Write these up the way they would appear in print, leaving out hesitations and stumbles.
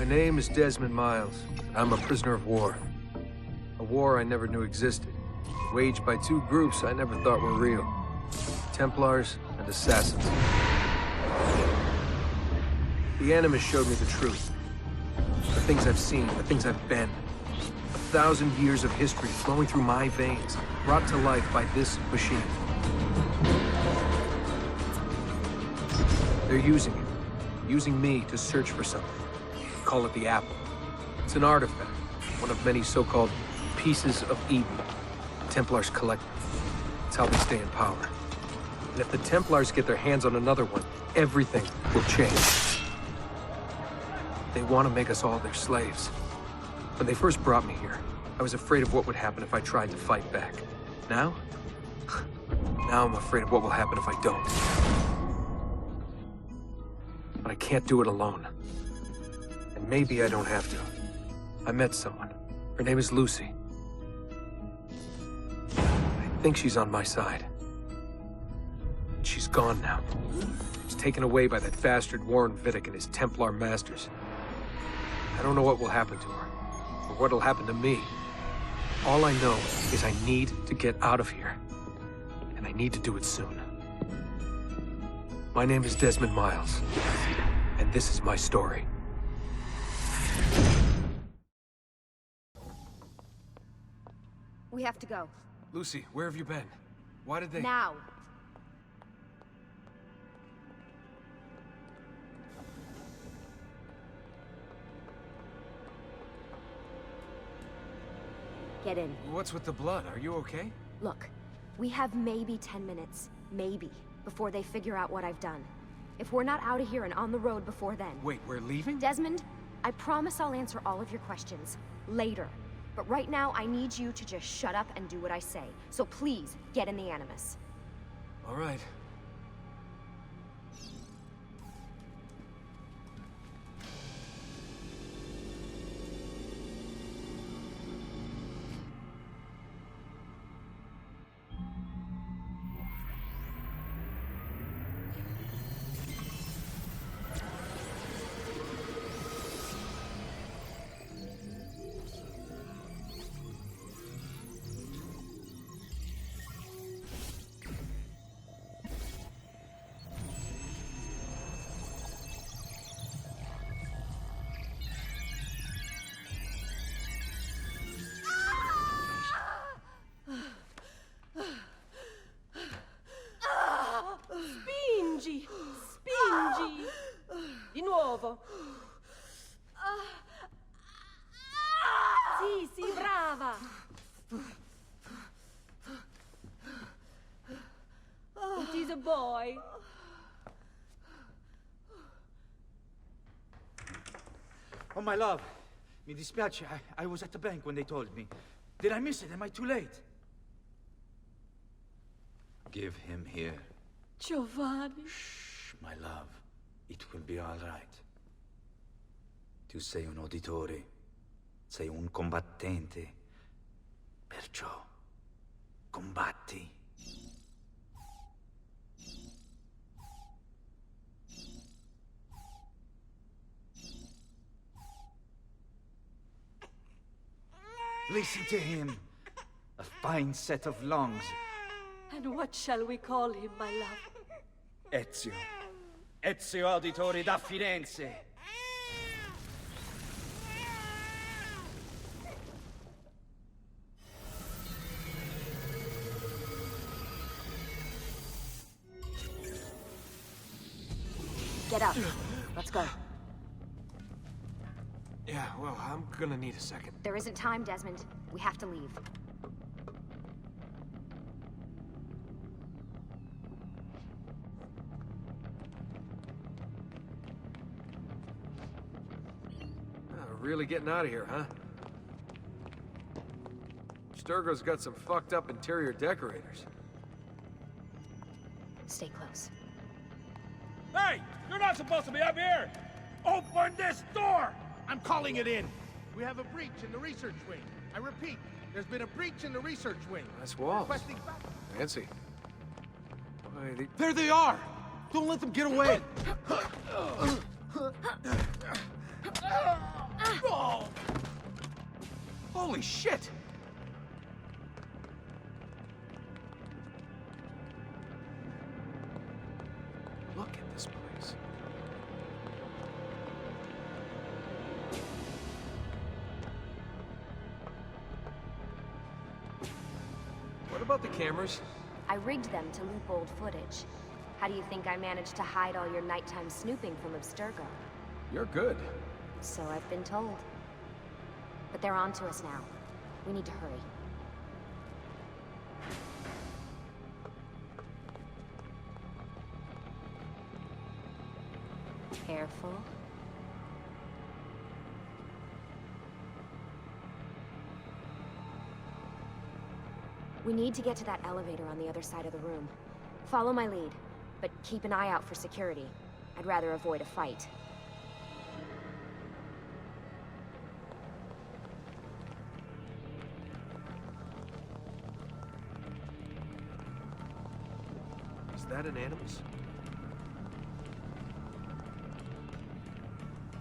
name is Desmond Miles. I'm a prisoner of war. A war I never knew existed, waged by two groups I never thought were real. Templars and Assassins. The Animus showed me the truth. The things I've seen, the things I've been. 1,000 years of history flowing through my veins, brought to life by this machine. They're using it. Using me to search for something. Call it the Apple. It's an artifact, one of many so-called pieces of Eden. Templars collect them. It's how they stay in power. And if the Templars get their hands on another one, everything will change. They want to make us all their slaves. When they first brought me here, I was afraid of what would happen if I tried to fight back. Now? Now I'm afraid of what will happen if I don't. But I can't do it alone. And maybe I don't have to. I met someone. Her name is Lucy. I think she's on my side. She's gone now. She's taken away by that bastard Warren Vidic and his Templar masters. I don't know what will happen to her, or what'll happen to me. All I know is I need to get out of here. And I need to do it soon. My name is Desmond Miles, and this is my story. We have to go. Lucy, where have you been? Why did they... Now! Get in. What's with the blood? Are you okay? Look, we have maybe 10 minutes, maybe, before they figure out what I've done. If we're not out of here and on the road before then... Wait, we're leaving? Desmond, I promise I'll answer all of your questions later. But right now, I need you to just shut up and do what I say. So please, get in the Animus. All right. Spingi! Di nuovo! Sì, sì, brava! It is a boy. Oh, my love. Mi dispiace. I was at the bank when they told me. Did I miss it? Am I too late? Give him here. Giovanni. Shh, my love. It will be all right. Tu sei un uditore. Sei un combattente. Perciò, combatti. Listen to him. A fine set of lungs. And what shall we call him, my love? Ezio. Ezio Auditore da Firenze. Get up. Let's go. Yeah, well, I'm gonna need a second. There isn't time, Desmond. We have to leave. Really getting out of here, huh? Sturgo's got some fucked up interior decorators. Stay close. Hey! You're not supposed to be up here! Open this door! I'm calling it in! We have a breach in the research wing. I repeat, there's been a breach in the research wing. Nice walls. Requesting back. Fancy. Boy, There they are! Don't let them get away! Oh. Holy shit! Look at this place. What about the cameras? I rigged them to loop old footage. How do you think I managed to hide all your nighttime snooping from Abstergo? You're good. So I've been told. But they're on to us now. We need to hurry. Careful. We need to get to that elevator on the other side of the room. Follow my lead, but keep an eye out for security. I'd rather avoid a fight. Is that an animus?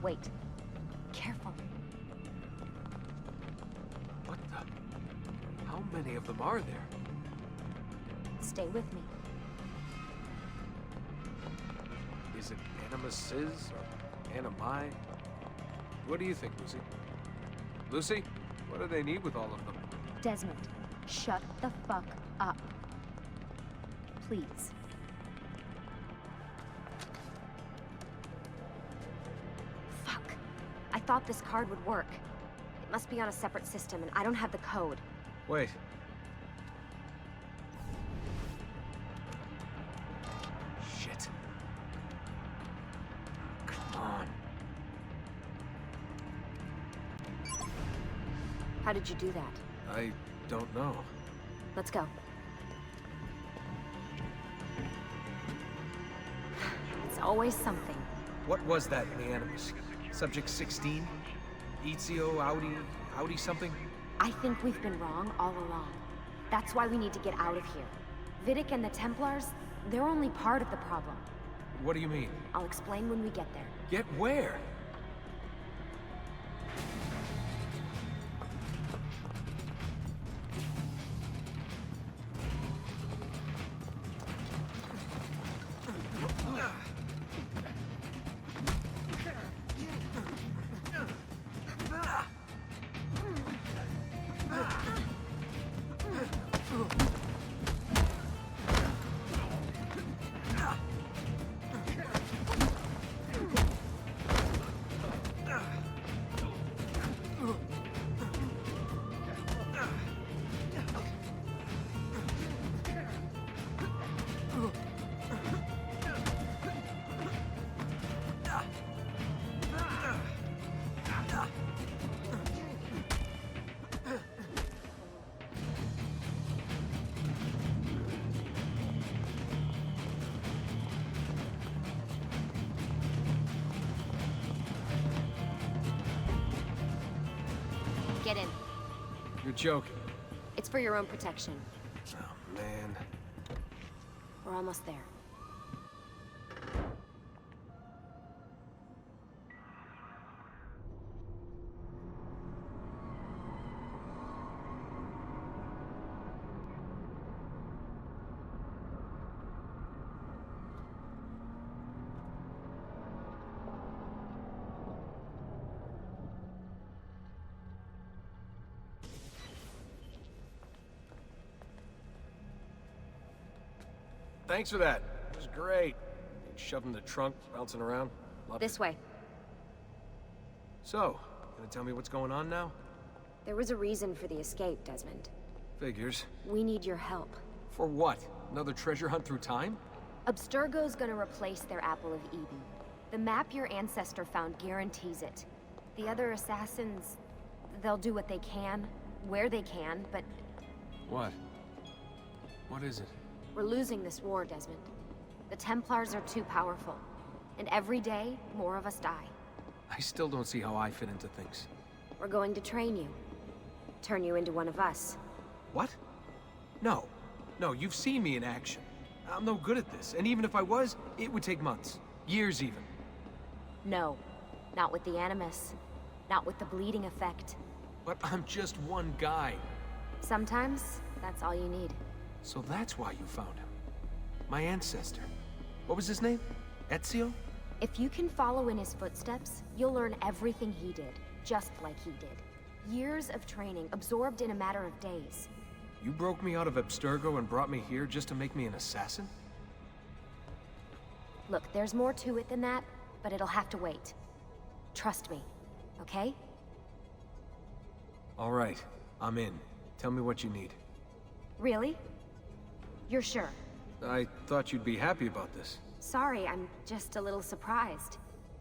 Wait. Careful. What the? How many of them are there? Stay with me. Is it animuses or animi? What do you think, Lucy? Lucy, what do they need with all of them? Desmond, shut the fuck up. Please. Fuck. I thought this card would work. It must be on a separate system, and I don't have the code. Wait. Shit. Come on. How did you do that? I don't know. Let's go. It's always something. What was that in the animus? Subject 16? Ezio, Audi something? I think we've been wrong all along. That's why we need to get out of here. Vidic and the Templars, they're only part of the problem. What do you mean? I'll explain when we get there. Get where? Get in. You're joking. It's for your own protection. Oh, man. We're almost there. Thanks for that. It was great. Shoved in the trunk, bouncing around. Loved This it. way. So, gonna tell me what's going on now? There was a reason for the escape, Desmond. Figures. We need your help. For what? Another treasure hunt through time? Abstergo's gonna replace their Apple of Eden. The map your ancestor found guarantees it. The other assassins, they'll do what they can, where they can, but What? What is it? we're losing this war, Desmond. The Templars are too powerful. And every day, more of us die. I still don't see how I fit into things. We're going to train you. Turn you into one of us. What? No. No, you've seen me in action. I'm no good at this, and even if I was, it would take months. Years even. No. Not with the Animus. Not with the bleeding effect. But I'm just one guy. Sometimes, that's all you need. So that's why you found him. My ancestor. What was his name? Ezio? If you can follow in his footsteps, you'll learn everything he did, just like he did. Years of training, absorbed in a matter of days. You broke me out of Abstergo and brought me here just to make me an assassin? Look, there's more to it than that, but it'll have to wait. Trust me, okay? All right, I'm in. Tell me what you need. Really? You're sure? I thought you'd be happy about this. Sorry, I'm just a little surprised.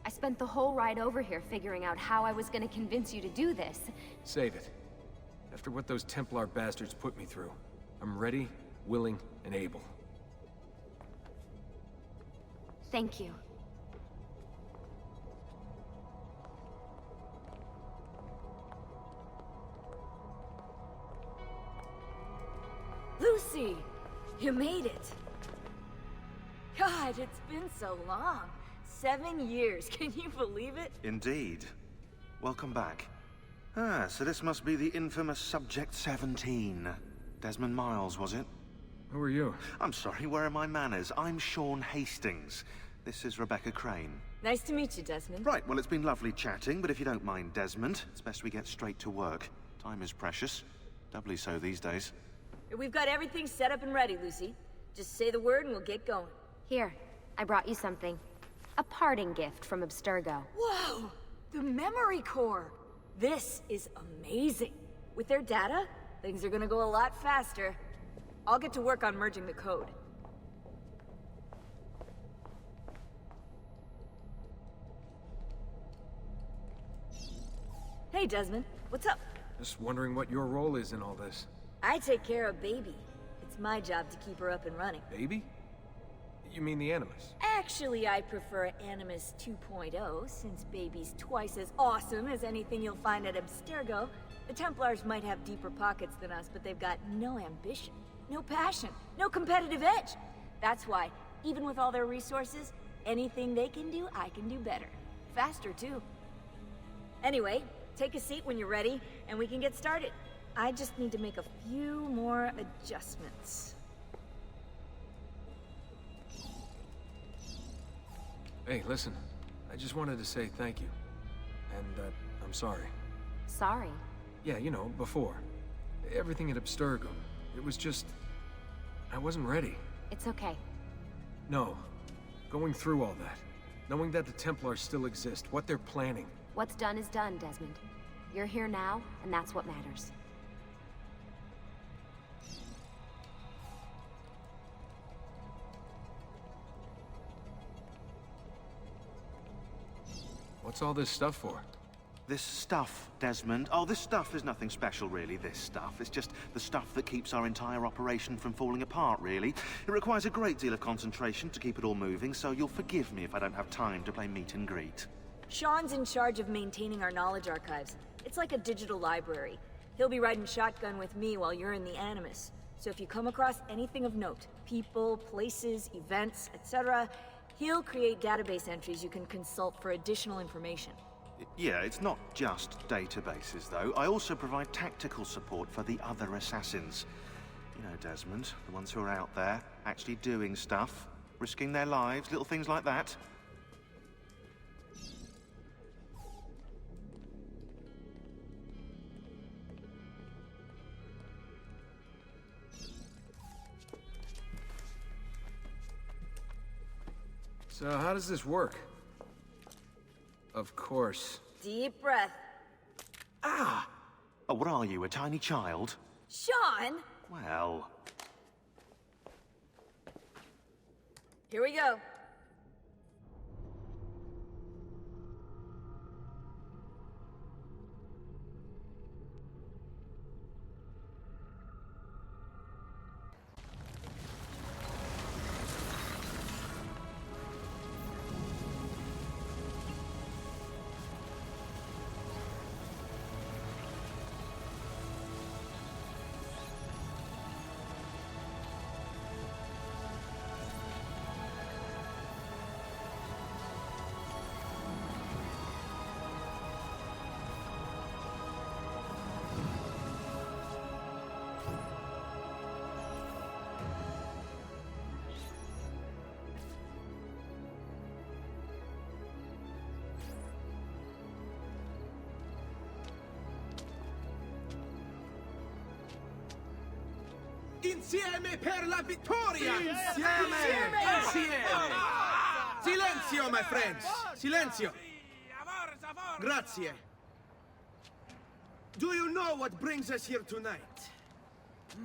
I spent the whole ride over here figuring out how I was gonna convince you to do this. Save it. After what those Templar bastards put me through, I'm ready, willing, and able. Thank you. Lucy! You made it! God, it's been so long. 7 years, can you believe it? Indeed. Welcome back. So this must be the infamous Subject 17. Desmond Miles, was it? Who are you? I'm sorry, where are my manners? I'm Sean Hastings. This is Rebecca Crane. Nice to meet you, Desmond. Right, well, it's been lovely chatting, but if you don't mind, Desmond, it's best we get straight to work. Time is precious. Doubly so these days. We've got everything set up and ready, Lucy. Just say the word and we'll get going. Here, I brought you something. A parting gift from Abstergo. Whoa! The memory core! This is amazing. With their data, things are gonna go a lot faster. I'll get to work on merging the code. Hey, Desmond. What's up? Just wondering what your role is in all this. I take care of Baby. It's my job to keep her up and running. Baby? You mean the Animus? Actually, I prefer Animus 2.0, since Baby's twice as awesome as anything you'll find at Abstergo. The Templars might have deeper pockets than us, but they've got no ambition, no passion, no competitive edge. That's why, even with all their resources, anything they can do, I can do better. Faster, too. Anyway, take a seat when you're ready, and we can get started. I just need to make a few more adjustments. Hey, listen. I just wanted to say thank you. And, I'm sorry. Sorry. Yeah, you know, before. Everything at Abstergo. It was just... I wasn't ready. It's okay. No. Going through all that. Knowing that the Templars still exist, what they're planning. What's done is done, Desmond. You're here now, and that's what matters. What's all this stuff for? This stuff, Desmond. Oh, this stuff is nothing special, really, this stuff. It's just the stuff that keeps our entire operation from falling apart, really. It requires a great deal of concentration to keep it all moving, so you'll forgive me if I don't have time to play meet and greet. Sean's in charge of maintaining our knowledge archives. It's like a digital library. He'll be riding shotgun with me while you're in the Animus. So if you come across anything of note, people, places, events, etc., he'll create database entries you can consult for additional information. Yeah, it's not just databases, though. I also provide tactical support for the other assassins. You know, Desmond, the ones who are out there, actually doing stuff, risking their lives, little things like that. So how does this work? Of course. Deep breath. Oh, what are you, a tiny child? Sean! Well... Here we go. Insieme per la vittoria! Insieme! Silenzio, my friends! Silenzio! Grazie. Do you know what brings us here tonight?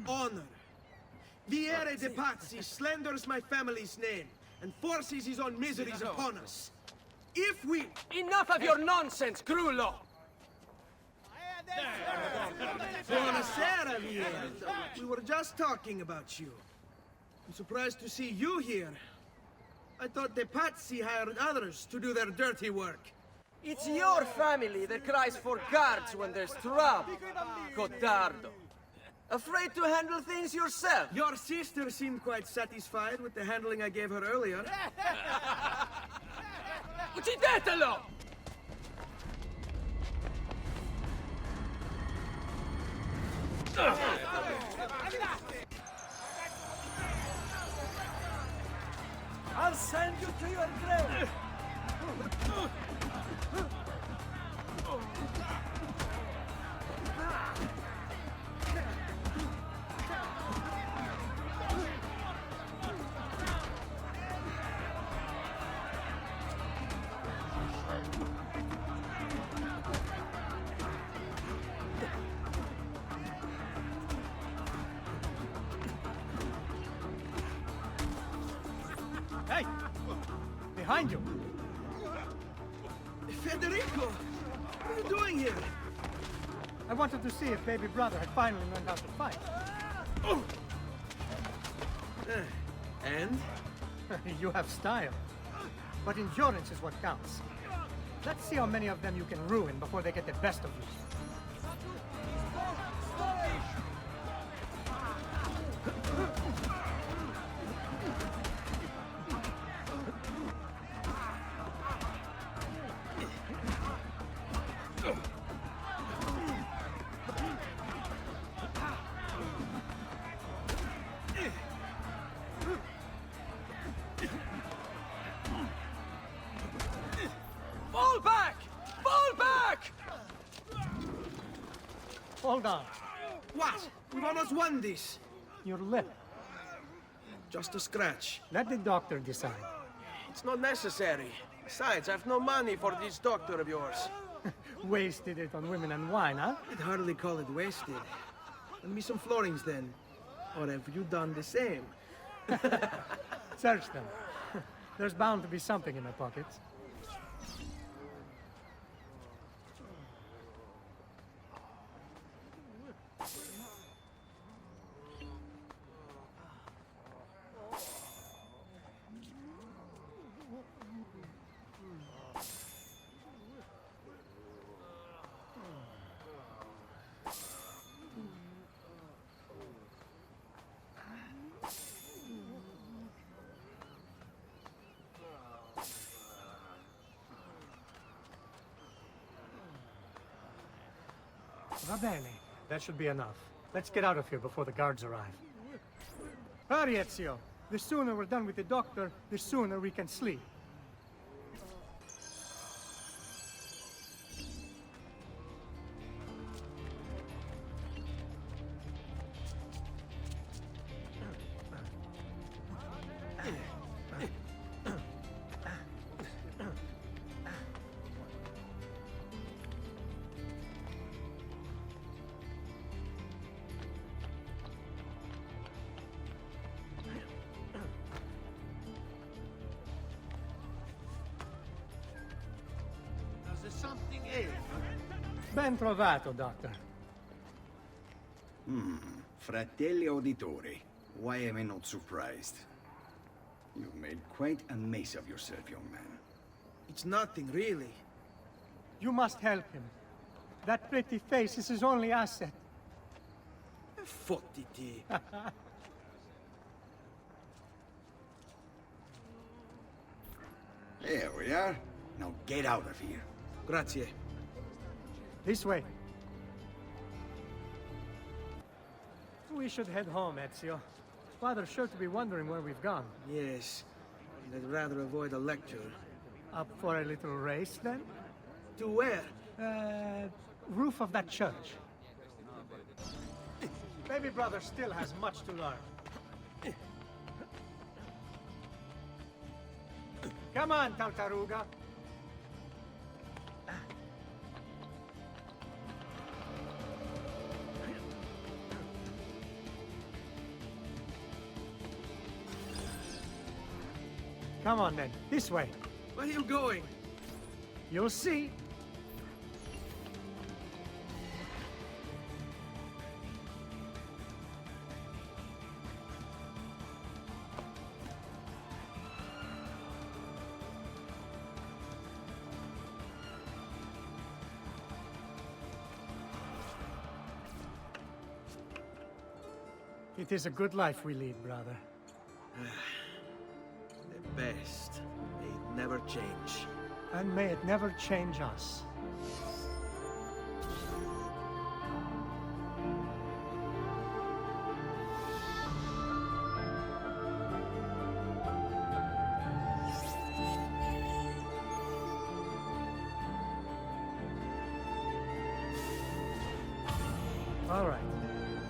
Honor. Viere de Pazzi slanders my family's name and forces his own miseries upon us. If we... Enough of your nonsense, Grullo! Buonasera, Viere. We were just talking about you. I'm surprised to see you here. I thought the Pazzi hired others to do their dirty work. It's your family that cries for guards when there's trouble, Gottardo. Afraid to handle things yourself? Your sister seemed quite satisfied with the handling I gave her earlier. Uccidetelo! I'll send you to your grave! Hey! Behind you! Federico! What are you doing here? I wanted to see if baby brother had finally learned how to fight. And? You have style. But endurance is what counts. Let's see how many of them you can ruin before they get the best of you. Fall back! Fall back! Hold on. What? We've almost won this. Your lip. Just a scratch. Let the doctor decide. It's not necessary. Besides, I've no money for this doctor of yours. Wasted it on women and wine, huh? I'd hardly call it wasted. Lend me some florins then. Or have you done the same? Search them. There's bound to be something in my pockets. Va bene. That should be enough. Let's get out of here before the guards arrive. Hurry, Ezio. The sooner we're done with the doctor, the sooner we can sleep. Something else. Ben trovato, Doctor. Fratelli auditori, why am I not surprised? You've made quite a mess of yourself, young man. It's nothing, really. You must help him. That pretty face is his only asset. Fottiti. There we are. Now get out of here. Grazie. This way. We should head home, Ezio. Father's sure to be wondering where we've gone. Yes. And I'd rather avoid a lecture. Up for a little race, then? To where? Roof of that church. Baby brother still has much to learn. Come on, Tartaruga. Come on then, this way. Where are you going? You'll see. It is a good life we lead, brother. The best. May it never change. And may it never change us. All right.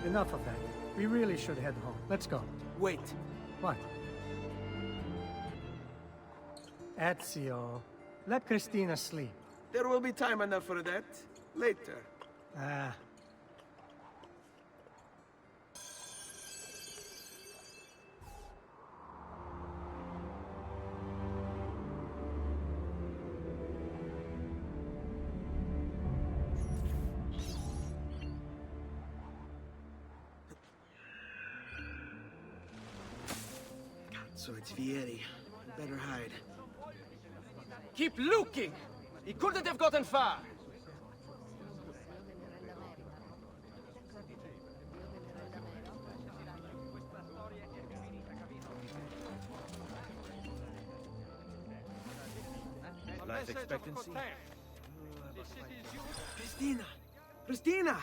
Enough of that. We really should head home. Let's go. Wait. What? Ezio, let Christina sleep. There will be time enough for that. Later. Ah. So it's Vieri. Better hide. Keep looking! He couldn't have gotten far! Life expectancy? Christina! Christina!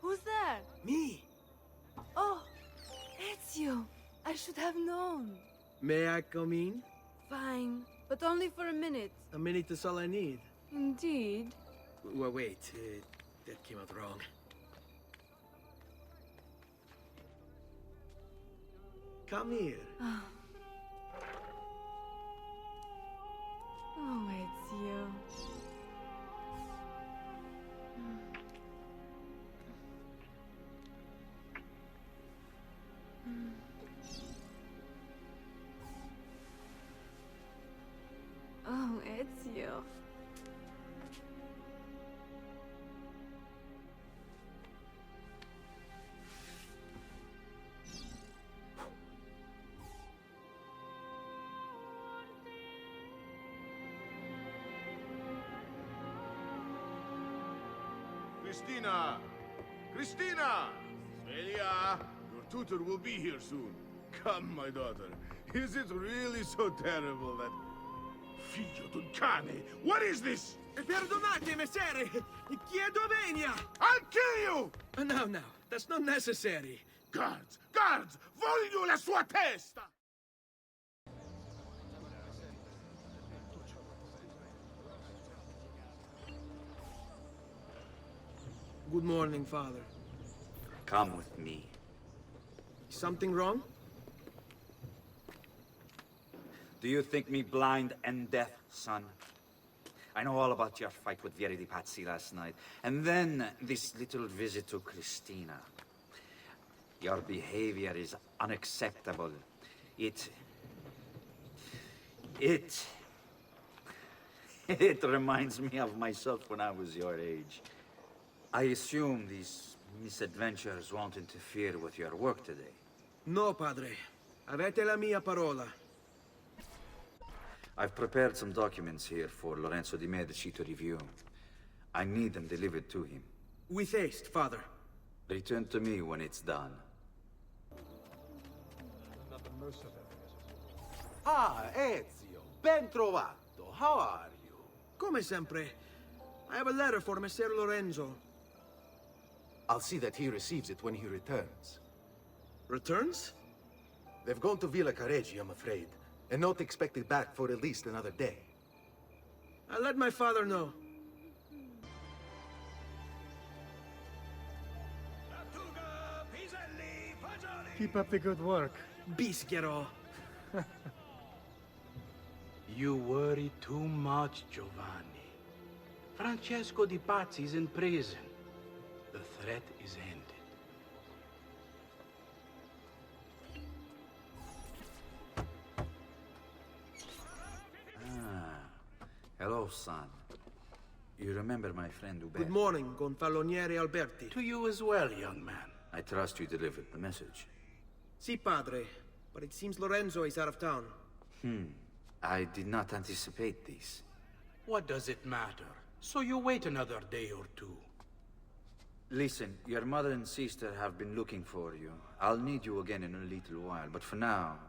Who's there? Me! Oh, Ezio. I should have known. May I come in? Fine, but only for a minute. A minute is all I need. Indeed. Well, wait. That came out wrong. Come here. Oh, Ezio. Oh, Ezio. Christina! Christina! Svelia, your tutor will be here soon. Come, my daughter. Is it really so terrible that... Figlio d'un cane! What is this? Perdonate, messere! Chiedo venia! I'll kill you! No, that's not necessary. Guards! Guards! Voglio la sua testa! Good morning, Father. Come with me. Something wrong? Do you think me blind and deaf, son? I know all about your fight with Vieri di Pazzi last night. And then this little visit to Christina. Your behavior is unacceptable. It reminds me of myself when I was your age. I assume these misadventures won't interfere with your work today. No, Padre. Avete la mia parola. I've prepared some documents here for Lorenzo di Medici to review. I need them delivered to him. With haste, Father. Return to me when it's done. Ah, Ezio, ben trovato. How are you? Come sempre. I have a letter for Messer Lorenzo. I'll see that he receives it when he returns. Returns? They've gone to Villa Careggi, I'm afraid, and not expected back for at least another day. I'll let my father know. Keep up the good work. Bischero. You worry too much, Giovanni. Francesco Di Pazzi's in prison. The threat is ended. Hello, son. You remember my friend Uber? Good morning, Gonfaloniere Alberti. To you as well, young man. I trust you delivered the message. Si, padre. But it seems Lorenzo is out of town. I did not anticipate this. What does it matter? So you wait another day or two. Listen, your mother and sister have been looking for you. I'll need you again in a little while, but for now,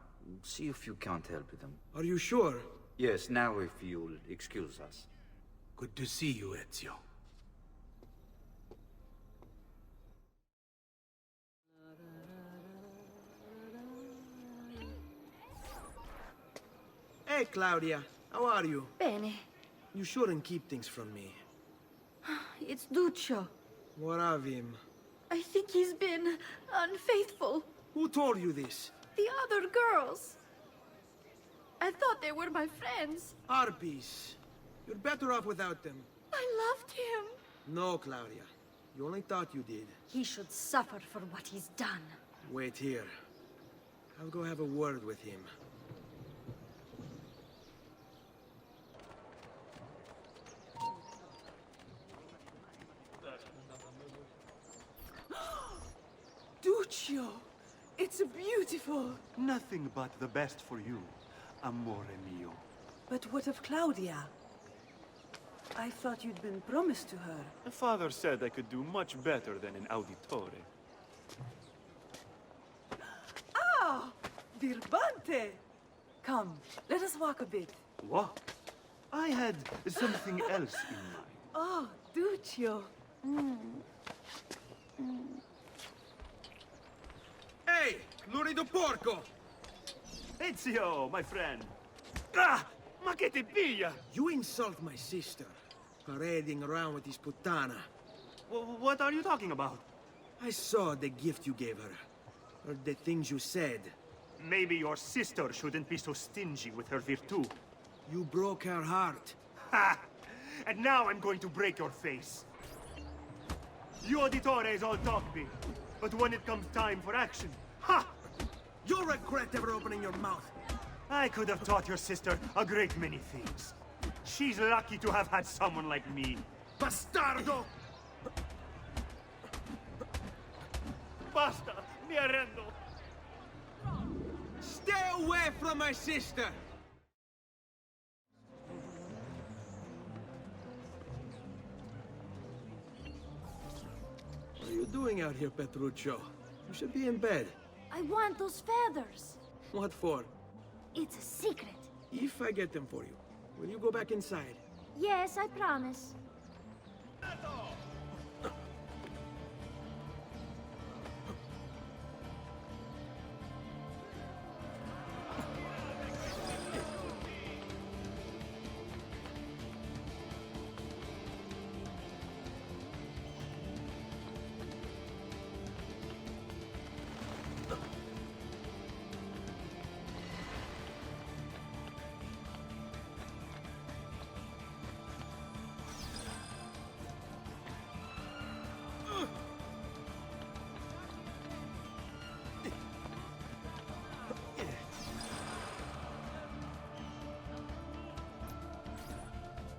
see if you can't help them. Are you sure? Yes, now if you'll excuse us. Good to see you, Ezio. Hey, Claudia. How are you? Bene. You shouldn't keep things from me. It's Duccio. What of him? I think he's been unfaithful. Who told you this? The other girls. I thought they were my friends. Harpies. You're better off without them. I loved him. No, Claudia. You only thought you did. He should suffer for what he's done. Wait here. I'll go have a word with him. Duccio! It's beautiful! Nothing but the best for you, amore mio. But what of Claudia? I thought you'd been promised to her. My father said I could do much better than an auditore. Ah! Birbante! Come, let us walk a bit. What? I had something else in mind. Oh, Duccio. Hey! Lurido porco! Ezio, my friend. Ah! Ma che ti piglia? You insult my sister. Parading around with this puttana. What are you talking about? I saw the gift you gave her. Or the things you said. Maybe your sister shouldn't be so stingy with her virtù. You broke her heart. Ha! And now I'm going to break your face. You auditores all talk big, but when it comes time for action, ha! You'll regret ever opening your mouth. I could have taught your sister a great many things. She's lucky to have had someone like me. Bastardo! Basta, mi arrendo. Stay away from my sister! What are you doing out here, Petruccio? You should be in bed. I want those feathers. What for? It's a secret. If I get them for you, will you go back inside? Yes, I promise.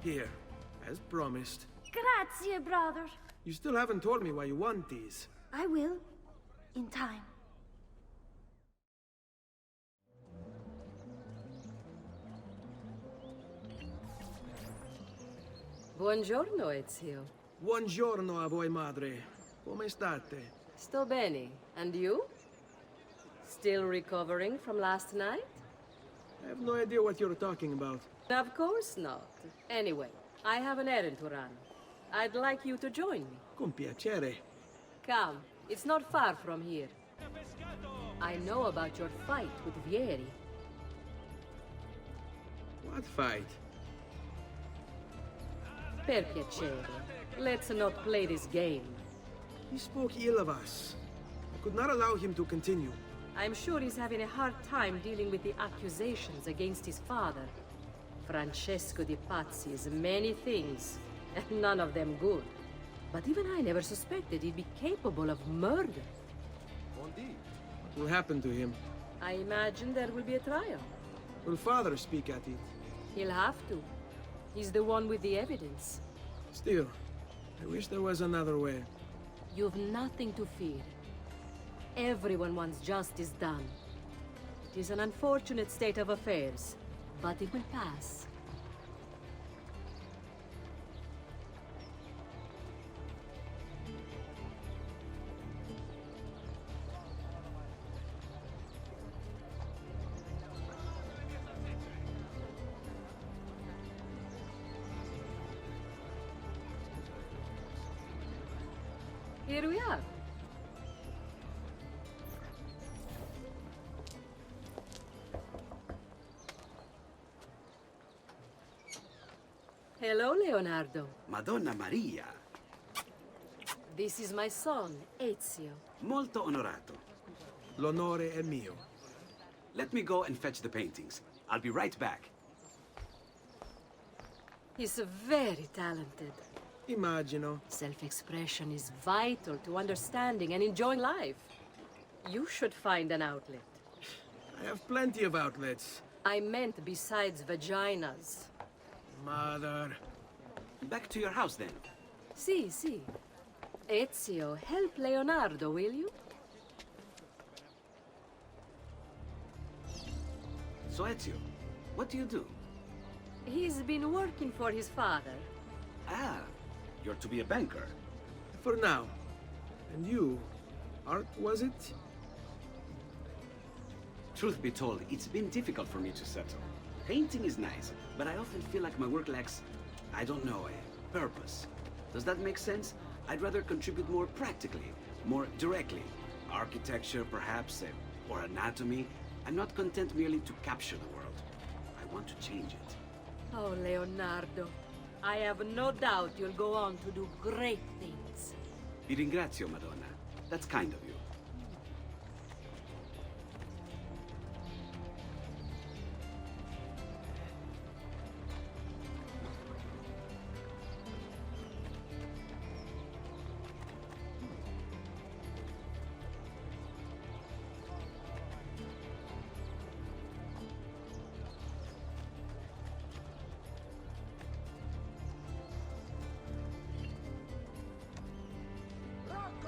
Here, as promised. Grazie, brother. You still haven't told me why you want these. I will. In time. Buongiorno, Ezio. Buongiorno a voi, madre. Come state? Sto bene. And you? Still recovering from last night? I have no idea what you're talking about. Of course not. Anyway, I have an errand to run. I'd like you to join me. Con piacere. Come, it's not far from here. I know about your fight with Vieri. What fight? Per piacere, let's not play this game. He spoke ill of us. I could not allow him to continue. I'm sure he's having a hard time dealing with the accusations against his father. Francesco di Pazzi is many things, and none of them good. But even I never suspected he'd be capable of murder. What will happen to him? I imagine there will be a trial. Will father speak at it? He'll have to. He's the one with the evidence. Still, I wish there was another way. You've nothing to fear. Everyone wants justice done. It is an unfortunate state of affairs, but it will pass. Here we are. Hello, Leonardo. Madonna Maria. This is my son, Ezio. Molto onorato. L'onore è mio. Let me go and fetch the paintings. I'll be right back. He's very talented. Immagino. Self-expression is vital to understanding and enjoying life. You should find an outlet. I have plenty of outlets. I meant besides vaginas. Mother. Back to your house, then. Si, si. Ezio, help Leonardo, will you? So, Ezio, what do you do? He's been working for his father. Ah, you're to be a banker. For now. And you? Art, was it? Truth be told, it's been difficult for me to settle. Painting is nice, but I often feel like my work lacks, I don't know, a purpose. Does that make sense? I'd rather contribute more practically, more directly. Architecture, perhaps, or anatomy. I'm not content merely to capture the world. I want to change it. Oh, Leonardo. I have no doubt you'll go on to do great things. Vi ringrazio, Madonna. That's kind of you.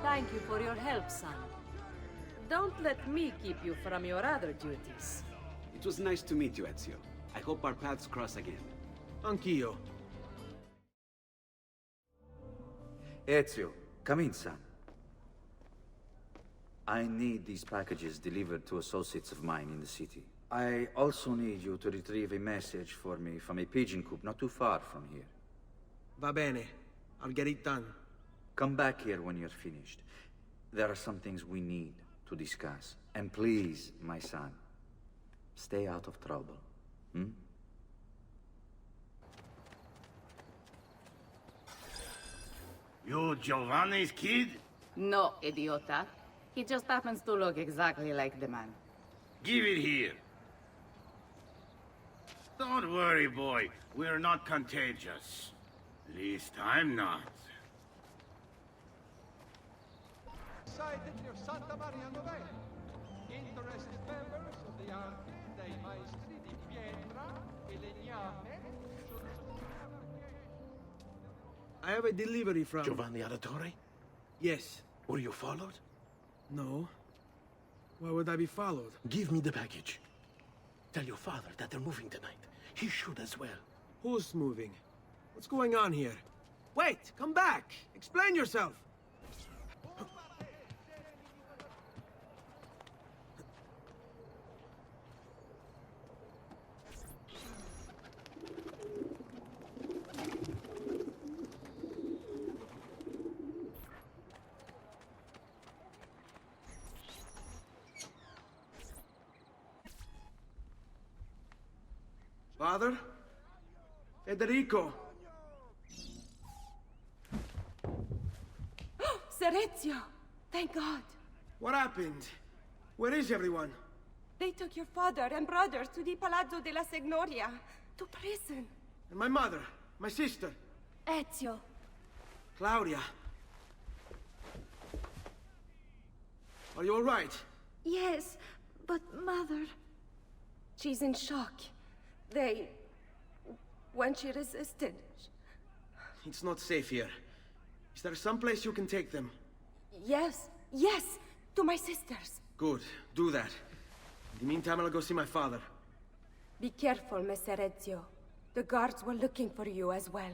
Thank you for your help, son. Don't let me keep you from your other duties. It was nice to meet you, Ezio. I hope our paths cross again. Anch'io. Ezio, come in, son. I need these packages delivered to associates of mine in the city. I also need you to retrieve a message for me from a pigeon coop not too far from here. Va bene. I'll get it done. Come back here when you're finished. There are some things we need to discuss. And please, my son, stay out of trouble. Hmm? You Giovanni's kid? No, idiota. He just happens to look exactly like the man. Give it here. Don't worry, boy. We're not contagious. At least I'm not. Cited near Santa Maria Novella. Interested members of the Arti dei Maestri di Pietra e Legname. I have a delivery from... Giovanni Auditore? Yes. Were you followed? No. Why would I be followed? Give me the package. Tell your father that they're moving tonight. He should as well. Who's moving? What's going on here? Wait! Come back! Explain yourself! Father? Federico! Sir Ezio! Thank God! What happened? Where is everyone? They took your father and brothers to the Palazzo della Signoria, to prison. And my mother, my sister, Ezio. Claudia. Are you all right? Yes, but Mother... She's in shock. When she resisted... It's not safe here. Is there some place you can take them? Yes, to my sisters. Good, do that. In the meantime, I'll go see my father. Be careful, Messer Ezio. The guards were looking for you as well.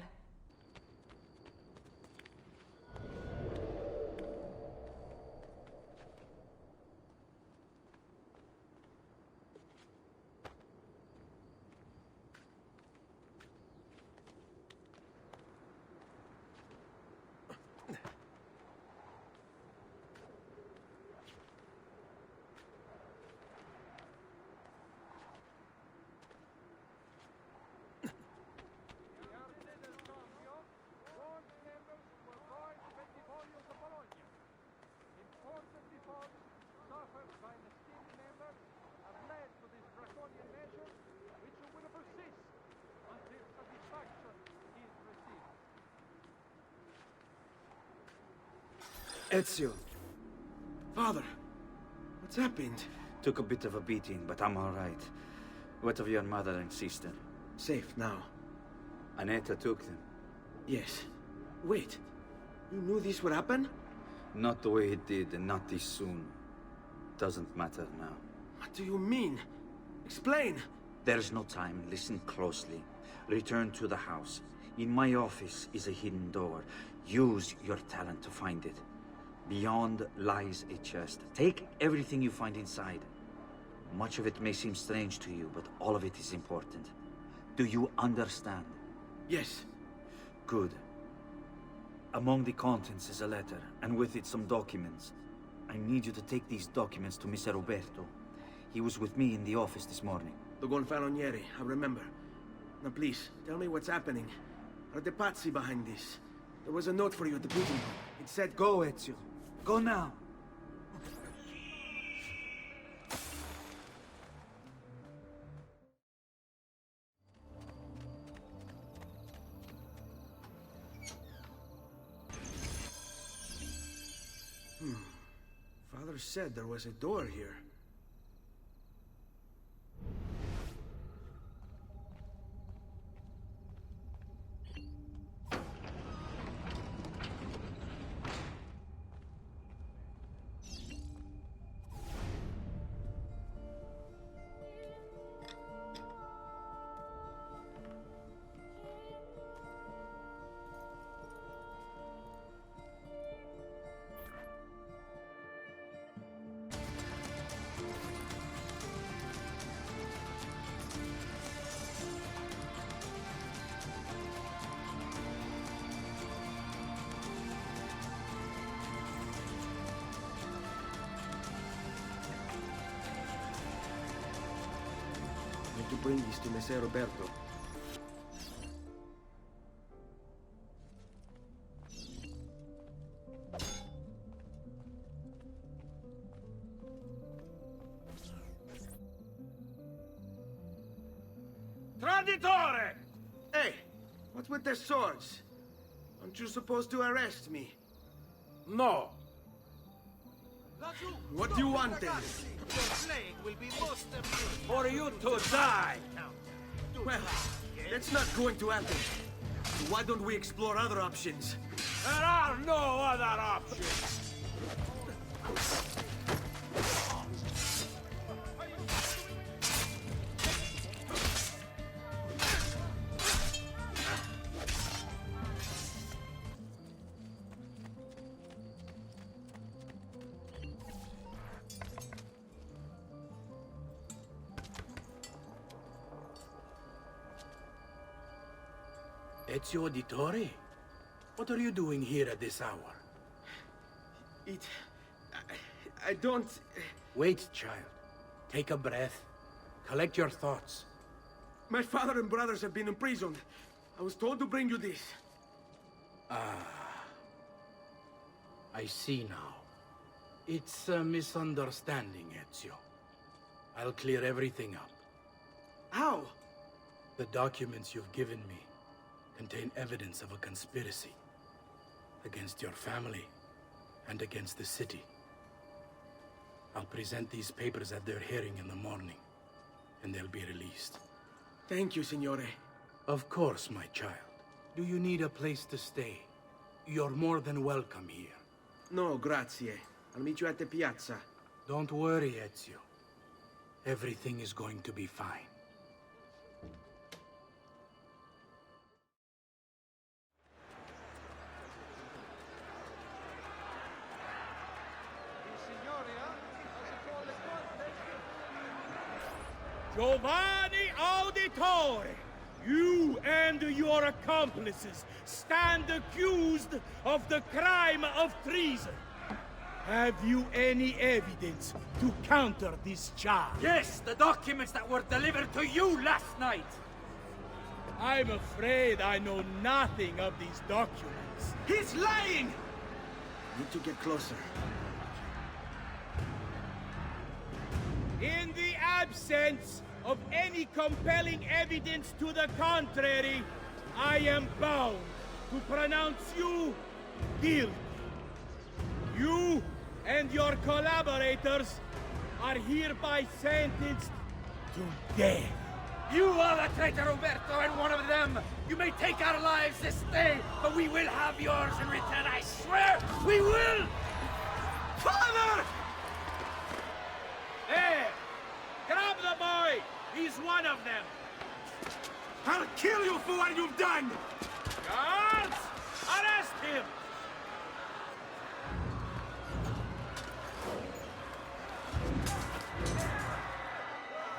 Ezio. Father, what's happened? Took a bit of a beating, but I'm all right. What of your mother and sister? Safe now. Annetta took them. Yes. Wait. You knew this would happen? Not the way it did, and not this soon. Doesn't matter now. What do you mean? Explain! There's no time. Listen closely. Return to the house. In my office is a hidden door. Use your talent to find it. Beyond lies a chest. Take everything you find inside. Much of it may seem strange to you, but all of it is important. Do you understand? Yes. Good. Among the contents is a letter, and with it some documents. I need you to take these documents to Mr. Roberto. He was with me in the office this morning. The Gonfalonieri, I remember. Now please, tell me what's happening. Are the Pazzi behind this? There was a note for you at the meeting. It said, go, Ezio. Go now. Father said there was a door here. To bring this to Messer Roberto. Traditore! Hey, what's with the swords? Aren't you supposed to arrest me? No. What do you want then? For you to die! Well, that's not going to happen. So why don't we explore other options? There are no other options! Ezio Auditore? What are you doing here at this hour? I don't... Wait, child. Take a breath. Collect your thoughts. My father and brothers have been imprisoned. I was told to bring you this. Ah. I see now. It's a misunderstanding, Ezio. I'll clear everything up. How? The documents you've given me contain evidence of a conspiracy against your family and against the city. I'll present these papers at their hearing in the morning, and they'll be released. Thank you, Signore. Of course, my child. Do you need a place to stay? You're more than welcome here. No, grazie. I'll meet you at the piazza. Don't worry, Ezio. Everything is going to be fine. Giovanni Auditore, you and your accomplices stand accused of the crime of treason. Have you any evidence to counter this charge? Yes, the documents that were delivered to you last night. I'm afraid I know nothing of these documents. He's lying! Need to get closer. In the absence of any compelling evidence to the contrary, I am bound to pronounce you guilty. You and your collaborators are hereby sentenced to death. You are the traitor, Roberto, and one of them. You may take our lives this day, but we will have yours in return, I swear! We will! Father! There! Grab the boy! He's one of them! I'll kill you for what you've done! Guards! Arrest him!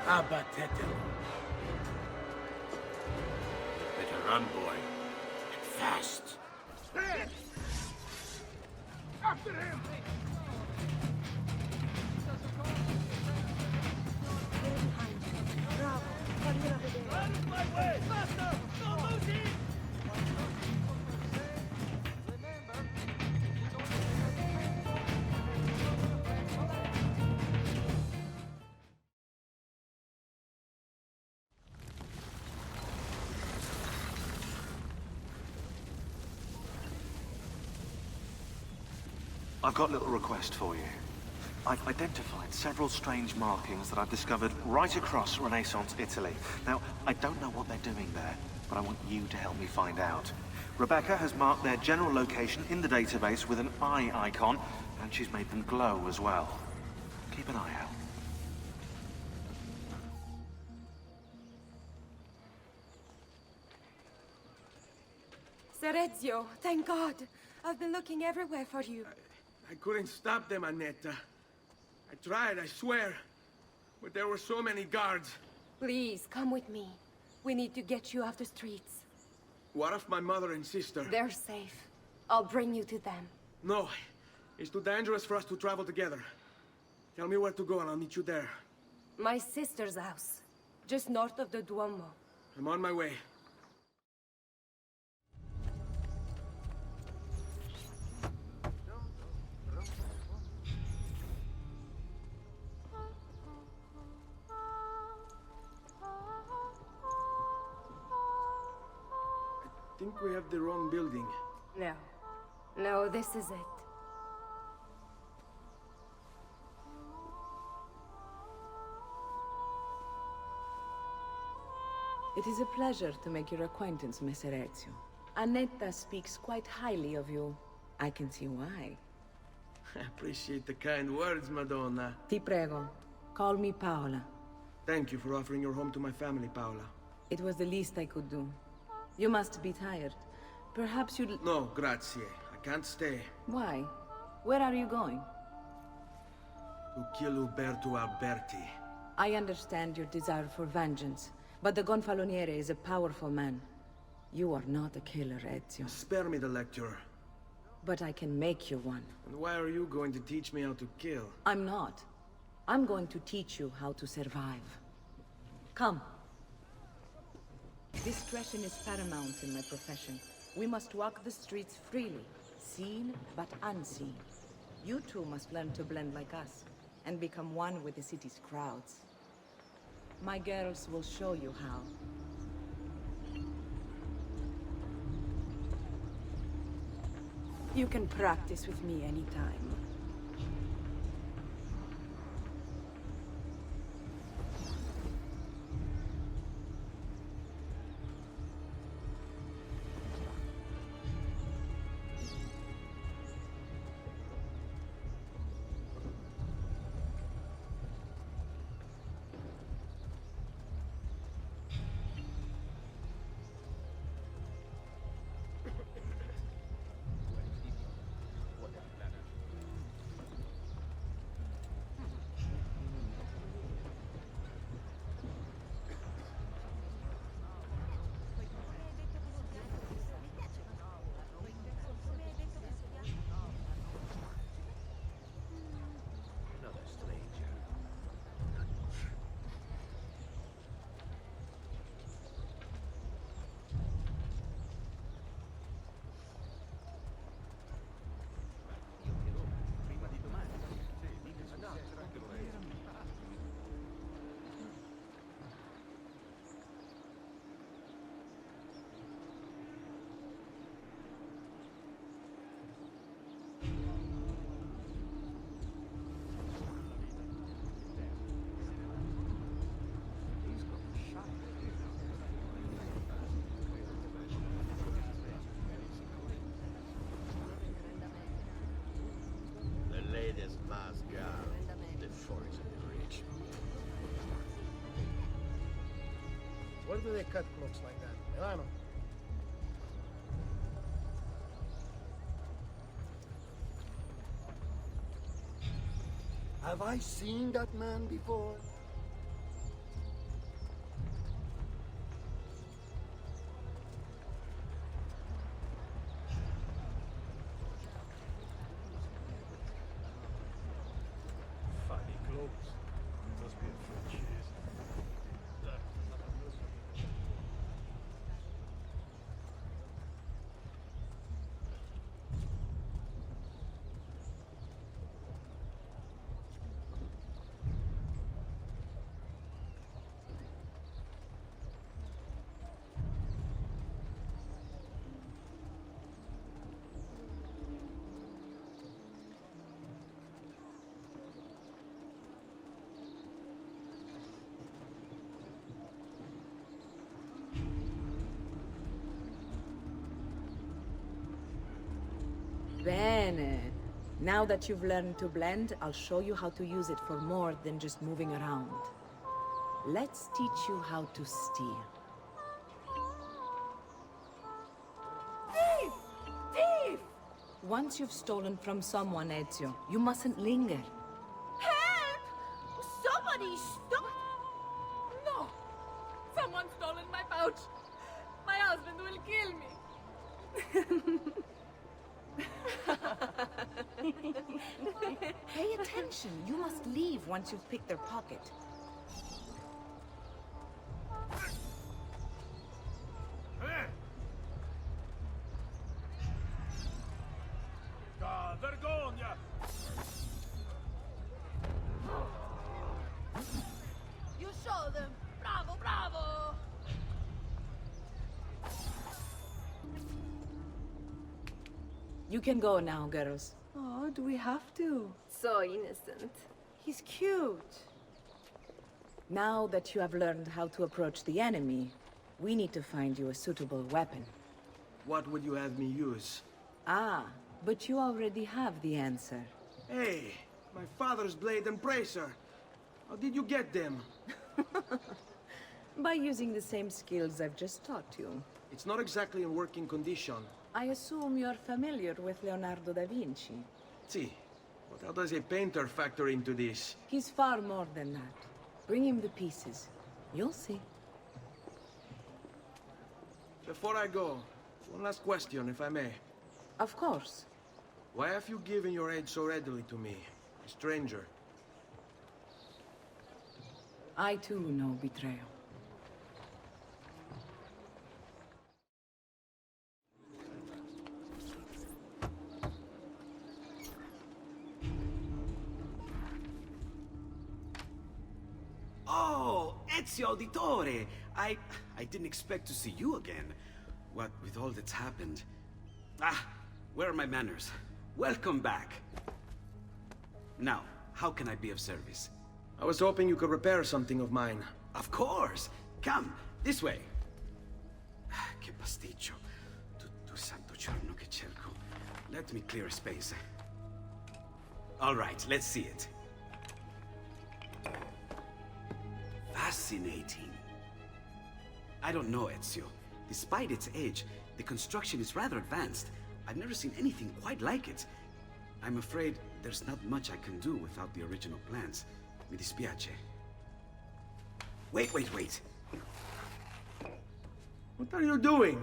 Abatetelo. Better run, boy. And fast. There! After him! Out of my way! Faster! No losing! I've got a little request for you. I've identified several strange markings that I've discovered right across Renaissance Italy. Now, I don't know what they're doing there, but I want you to help me find out. Rebecca has marked their general location in the database with an eye icon, and she's made them glow as well. Keep an eye out. Ser Ezio, thank God. I've been looking everywhere for you. I couldn't stop them, Annetta. I tried, I swear. But there were so many guards. Please, come with me. We need to get you off the streets. What of my mother and sister? They're safe. I'll bring you to them. No. It's too dangerous for us to travel together. Tell me where to go and I'll meet you there. My sister's house. Just north of the Duomo. I'm on my way. I think we have the wrong building. No. No, this is it. It is a pleasure to make your acquaintance, Messer Ezio. Annetta speaks quite highly of you. I can see why. I appreciate the kind words, Madonna. Ti prego, call me Paola. Thank you for offering your home to my family, Paola. It was the least I could do. You must be tired. Perhaps you'd... No, grazie. I can't stay. Why? Where are you going? To kill Uberto Alberti. I understand your desire for vengeance, but the Gonfaloniere is a powerful man. You are not a killer, Ezio. Spare me the lecture. But I can make you one. And why are you going to teach me how to kill? I'm not. I'm going to teach you how to survive. Come. Discretion is paramount in my profession. We must walk the streets freely, seen but unseen. You two must learn to blend like us, and become one with the city's crowds. My girls will show you how. You can practice with me anytime. Ladies must go. The forest rich. Where do they cut cloaks like that? Milano. Have I seen that man before? Funny clothes. Must be a French. Bene. Now that you've learned to blend, I'll show you how to use it for more than just moving around. Let's teach you how to steal. Thief! Thief! Once you've stolen from someone, Ezio, you mustn't linger. Help! Somebody stop! No! Someone's stolen my pouch. My husband will kill me. Pay attention. You must leave once you've picked their pocket. Vergogna! You show them. Bravo, bravo! You can go now, girls. Oh, do we have to? So innocent. He's cute. Now that you have learned how to approach the enemy, we need to find you a suitable weapon. What would you have me use? Ah, but you already have the answer. Hey, my father's blade and bracer. How did you get them? By using the same skills I've just taught you. It's not exactly in working condition. I assume you're familiar with Leonardo da Vinci. See, but how does a painter factor into this? He's far more than that. Bring him the pieces. You'll see. Before I go, one last question, if I may. Of course. Why have you given your aid so readily to me, a stranger? I too know betrayal. Oh, Ezio Auditore! I didn't expect to see you again. What with all that's happened. Ah, where are my manners? Welcome back. Now, how can I be of service? I was hoping you could repair something of mine. Of course! Come, this way. Che pasticcio. Tutto santo giorno che cerco. Let me clear a space. All right, let's see it. Fascinating. I don't know, Ezio. Despite its age, the construction is rather advanced. I've never seen anything quite like it. I'm afraid there's not much I can do without the original plans. Mi dispiace. Wait. What are you doing?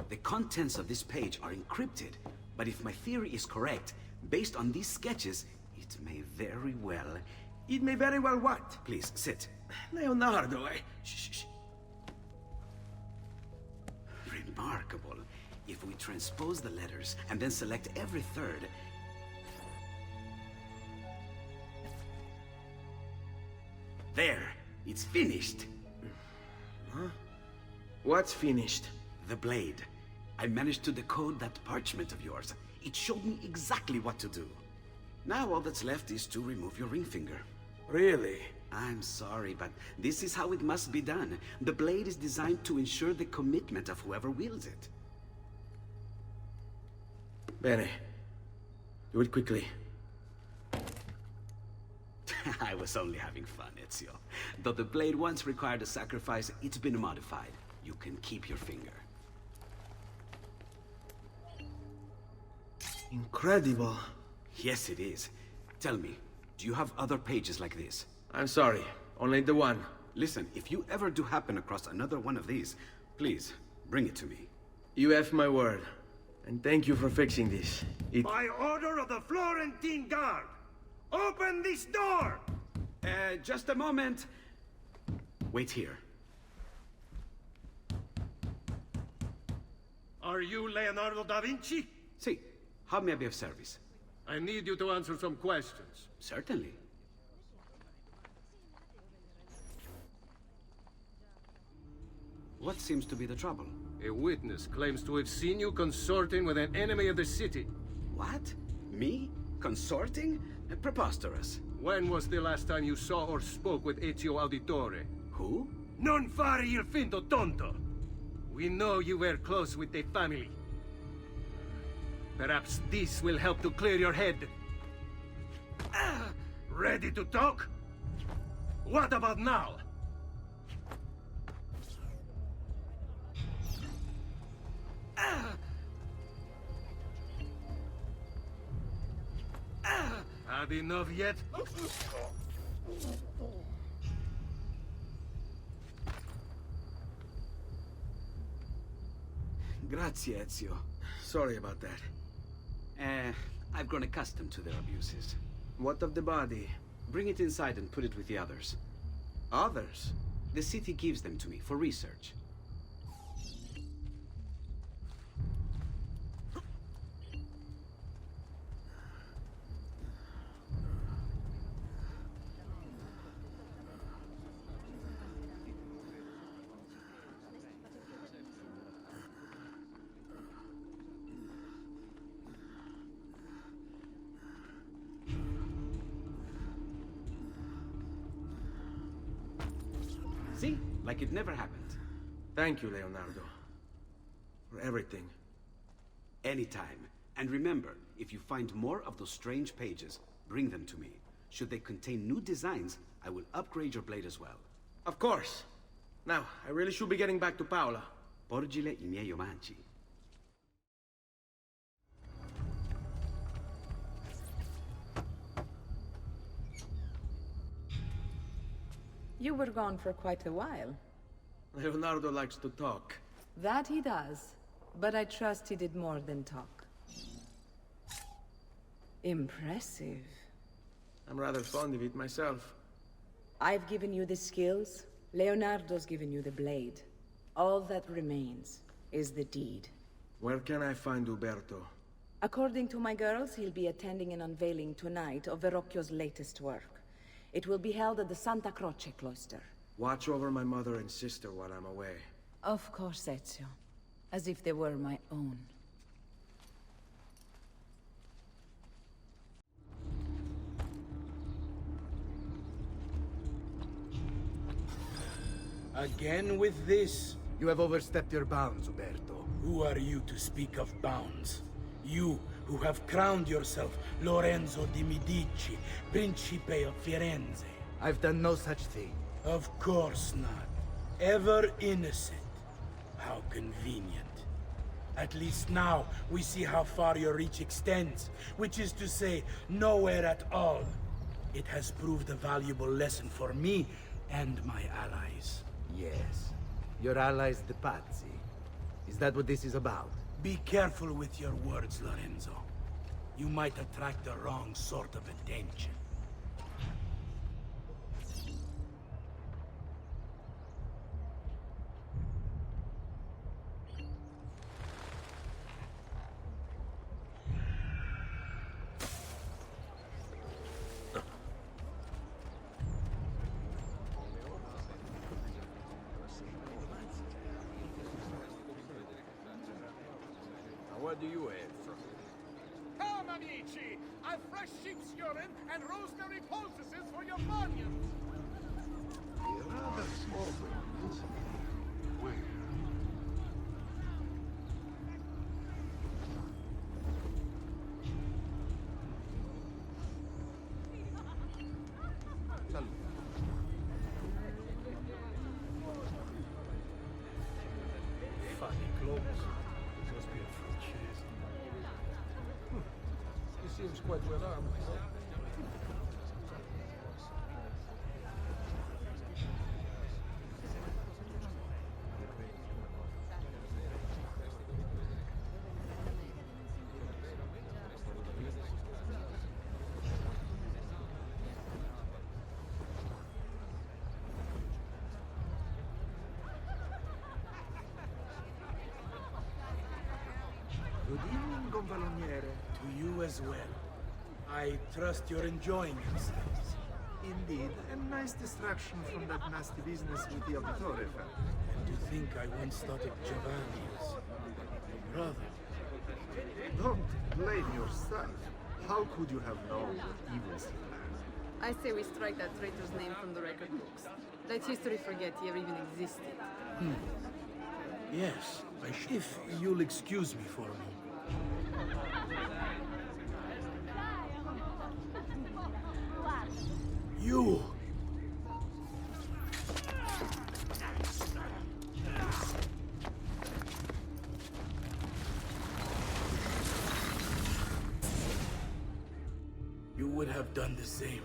The contents of this page are encrypted, but if my theory is correct, based on these sketches, it may very well... It may very well what? Please, sit. Leonardo, Shh. Remarkable. If we transpose the letters and then select every third... There! It's finished! Huh? What's finished? The blade. I managed to decode that parchment of yours. It showed me exactly what to do. Now all that's left is to remove your ring finger. Really? I'm sorry, but this is how it must be done. The blade is designed to ensure the commitment of whoever wields it. Bene. Do it quickly. I was only having fun, Ezio. Though the blade once required a sacrifice, it's been modified. You can keep your finger. Incredible. Yes, it is. Tell me, do you have other pages like this? I'm sorry, only the one. Listen, if you ever do happen across another one of these, please, bring it to me. You have my word. And thank you for fixing this. By order of the Florentine Guard! Open this door! Just a moment. Wait here. Are you Leonardo da Vinci? See, how may I be of service? I need you to answer some questions. Certainly. What seems to be the trouble? A witness claims to have seen you consorting with an enemy of the city. What? Me? Consorting? Preposterous. When was the last time you saw or spoke with Ezio Auditore? Who? Non fare il finto tonto! We know you were close with the family. Perhaps this will help to clear your head. Ready to talk? What about now? Had enough yet? Grazie, Ezio. Sorry about that. I've grown accustomed to their abuses. What of the body? Bring it inside and put it with the others. Others? The city gives them to me for research. See? Like it never happened. Thank you, Leonardo. For everything. Anytime. And remember, if you find more of those strange pages, bring them to me. Should they contain new designs, I will upgrade your blade as well. Of course. Now, I really should be getting back to Paola. Porgile I miei omaggi. You were gone for quite a while. Leonardo likes to talk. That he does. But I trust he did more than talk. Impressive. I'm rather fond of it myself. I've given you the skills. Leonardo's given you the blade. All that remains is the deed. Where can I find Uberto? According to my girls, he'll be attending an unveiling tonight of Verrocchio's latest work. It will be held at the Santa Croce cloister. Watch over my mother and sister while I'm away. Of course, Ezio. As if they were my own. Again with this? You have overstepped your bounds, Uberto. Who are you to speak of bounds? You, who have crowned yourself Lorenzo di Medici, Principe of Firenze. I've done no such thing. Of course not. Ever innocent. How convenient. At least now we see how far your reach extends, which is to say, nowhere at all. It has proved a valuable lesson for me and my allies. Yes. Your allies, the Pazzi. Is that what this is about? Be careful with your words, Lorenzo. You might attract the wrong sort of attention. What do you have from me? Come, amici! I've fresh sheep's urine and rosemary poultices for your bunions! Rather small buildings. Where? Funny clothes. Must be a Francese. He seems quite well armed. Good evening, Gonfaloniere. To you as well. I trust you're enjoying yourselves. Indeed, a nice distraction from that nasty business with the Auditore family. And to think I once thought of Giovanni as brother. Don't blame yourself. How could you have known what evils he planned? I say we strike that traitor's name from the record books. Let history forget he ever even existed. Yes, if you'll excuse me for a moment. You! You would have done the same.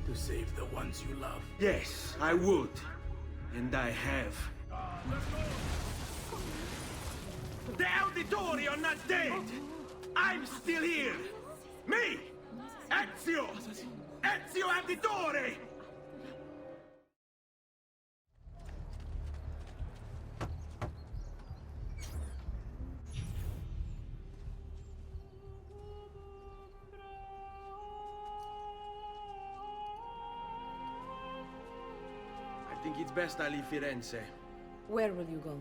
To save the ones you love. Yes, I would. And I have. The Auditore are not dead! I'm still here! Me! Ezio! Ezio Auditore! I think it's best I leave Firenze. Where will you go?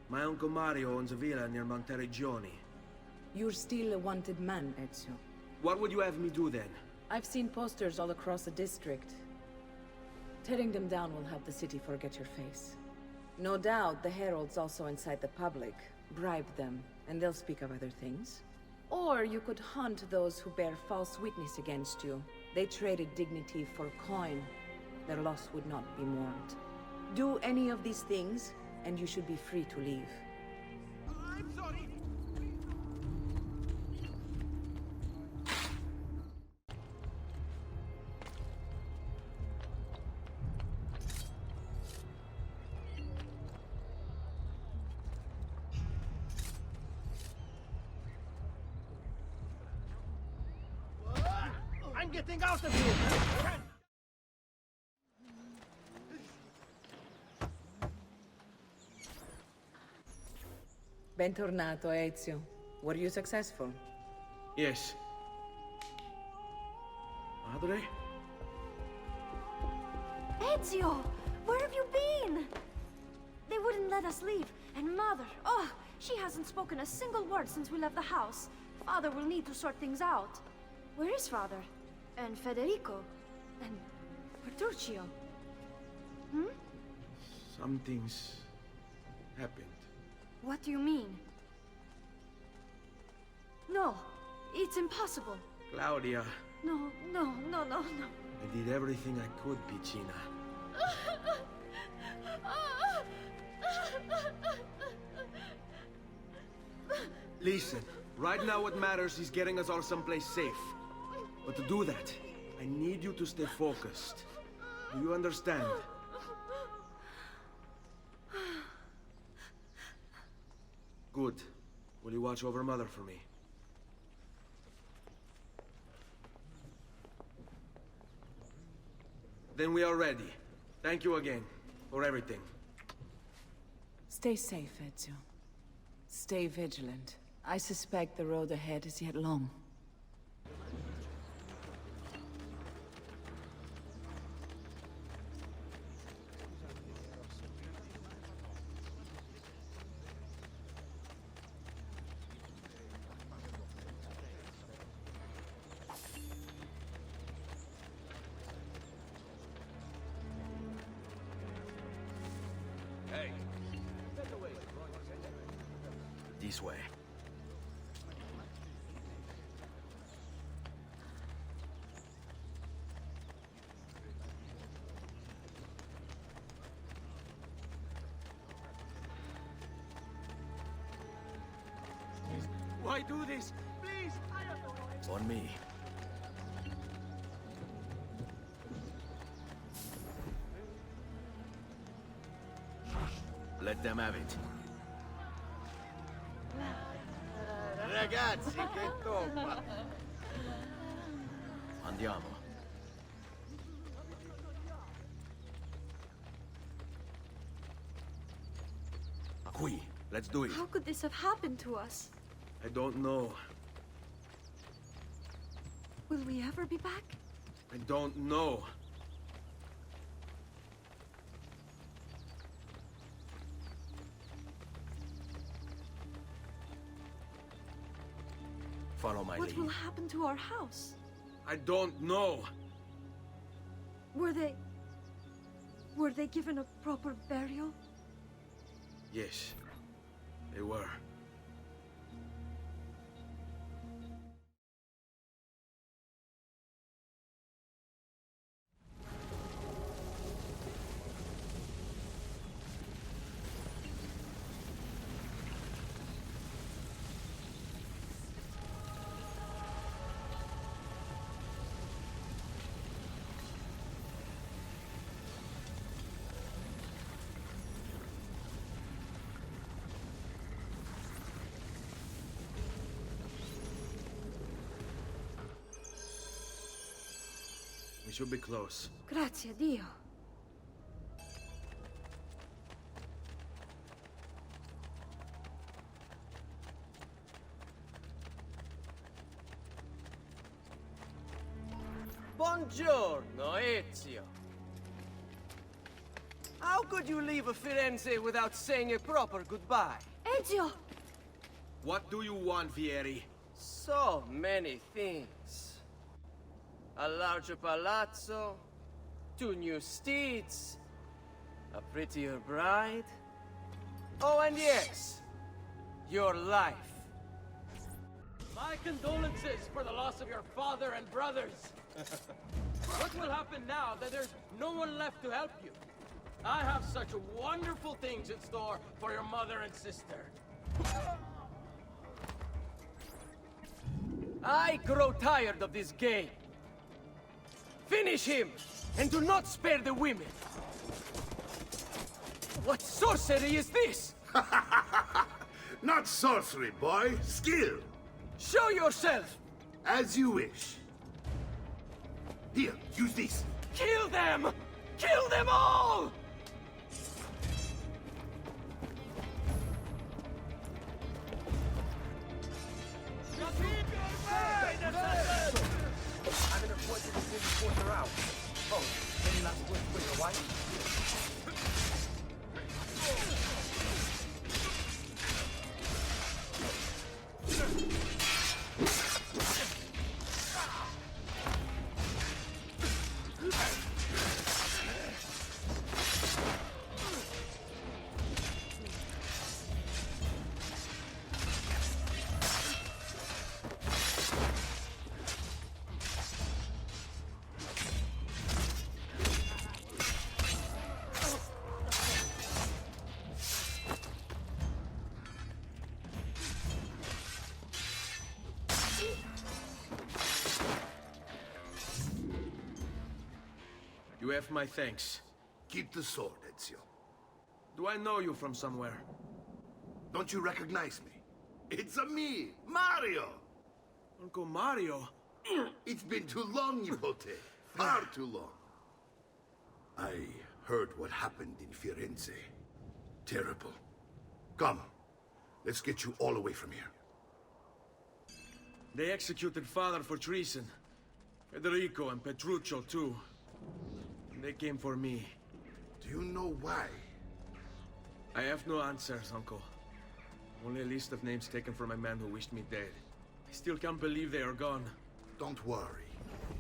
My Uncle Mario owns a villa near Monteregioni. You're still a wanted man, Ezio. What would you have me do then? I've seen posters all across the district. Tearing them down will help the city forget your face. No doubt the heralds also incite the public. Bribe them, and they'll speak of other things. Or you could hunt those who bear false witness against you. They traded dignity for coin. Their loss would not be mourned. Do any of these things, and you should be free to leave. I'm sorry! I'm getting out of here! Bentornato, Ezio. Were you successful? Yes. Padre? Ezio! Where have you been? They wouldn't let us leave. And Mother, oh, she hasn't spoken a single word since we left the house. Father will need to sort things out. Where is Father? And Federico? And Petruccio? Hmm? Something's happened. What do you mean? No, it's impossible. Claudia, No. I did everything I could, Piccina. Listen, right now what matters is getting us all someplace safe. But to do that, I need you to stay focused. Do you understand? Good. Will you watch over Mother for me? Then we are ready. Thank you again for everything. Stay safe, Ezio. Stay vigilant. I suspect the road ahead is yet long. This way. Why do this? Please, I have no right. On me. Let them have it. Ragazzi, che toppa! Andiamo. Qui, let's do it. How could this have happened to us? I don't know. Will we ever be back? I don't know. Follow my What lead. will happen to our house? I don't know. Were they given a proper burial? Yes, they were. We should be close. Grazie a Dio. Buongiorno, Ezio. How could you leave a Firenze without saying a proper goodbye? Ezio! What do you want, Vieri? So many things. A larger palazzo, 2 new steeds, a prettier bride. Oh, and yes, your life. My condolences for the loss of your father and brothers. What will happen now that there's no one left to help you? I have such wonderful things in store for your mother and sister. I grow tired of this game. Finish him, and do not spare the women. What sorcery is this? Not sorcery, boy. Skill. Show yourself. As you wish. Here, use this. Kill them! Kill them all! I'm in a point didn't force her out. Oh, maybe not supposed to with your wife? You have my thanks. Keep the sword, Ezio. Do I know you from somewhere? Don't you recognize me? It's me, Mario! Uncle Mario? It's been too long, Nipote. Far too long. I heard what happened in Firenze. Terrible. Come, let's get you all away from here. They executed Father for treason. Federico and Petruccio, too. And they came for me. Do you know why? I have no answers, Uncle. Only a list of names taken from a man who wished me dead. I still can't believe they are gone. Don't worry.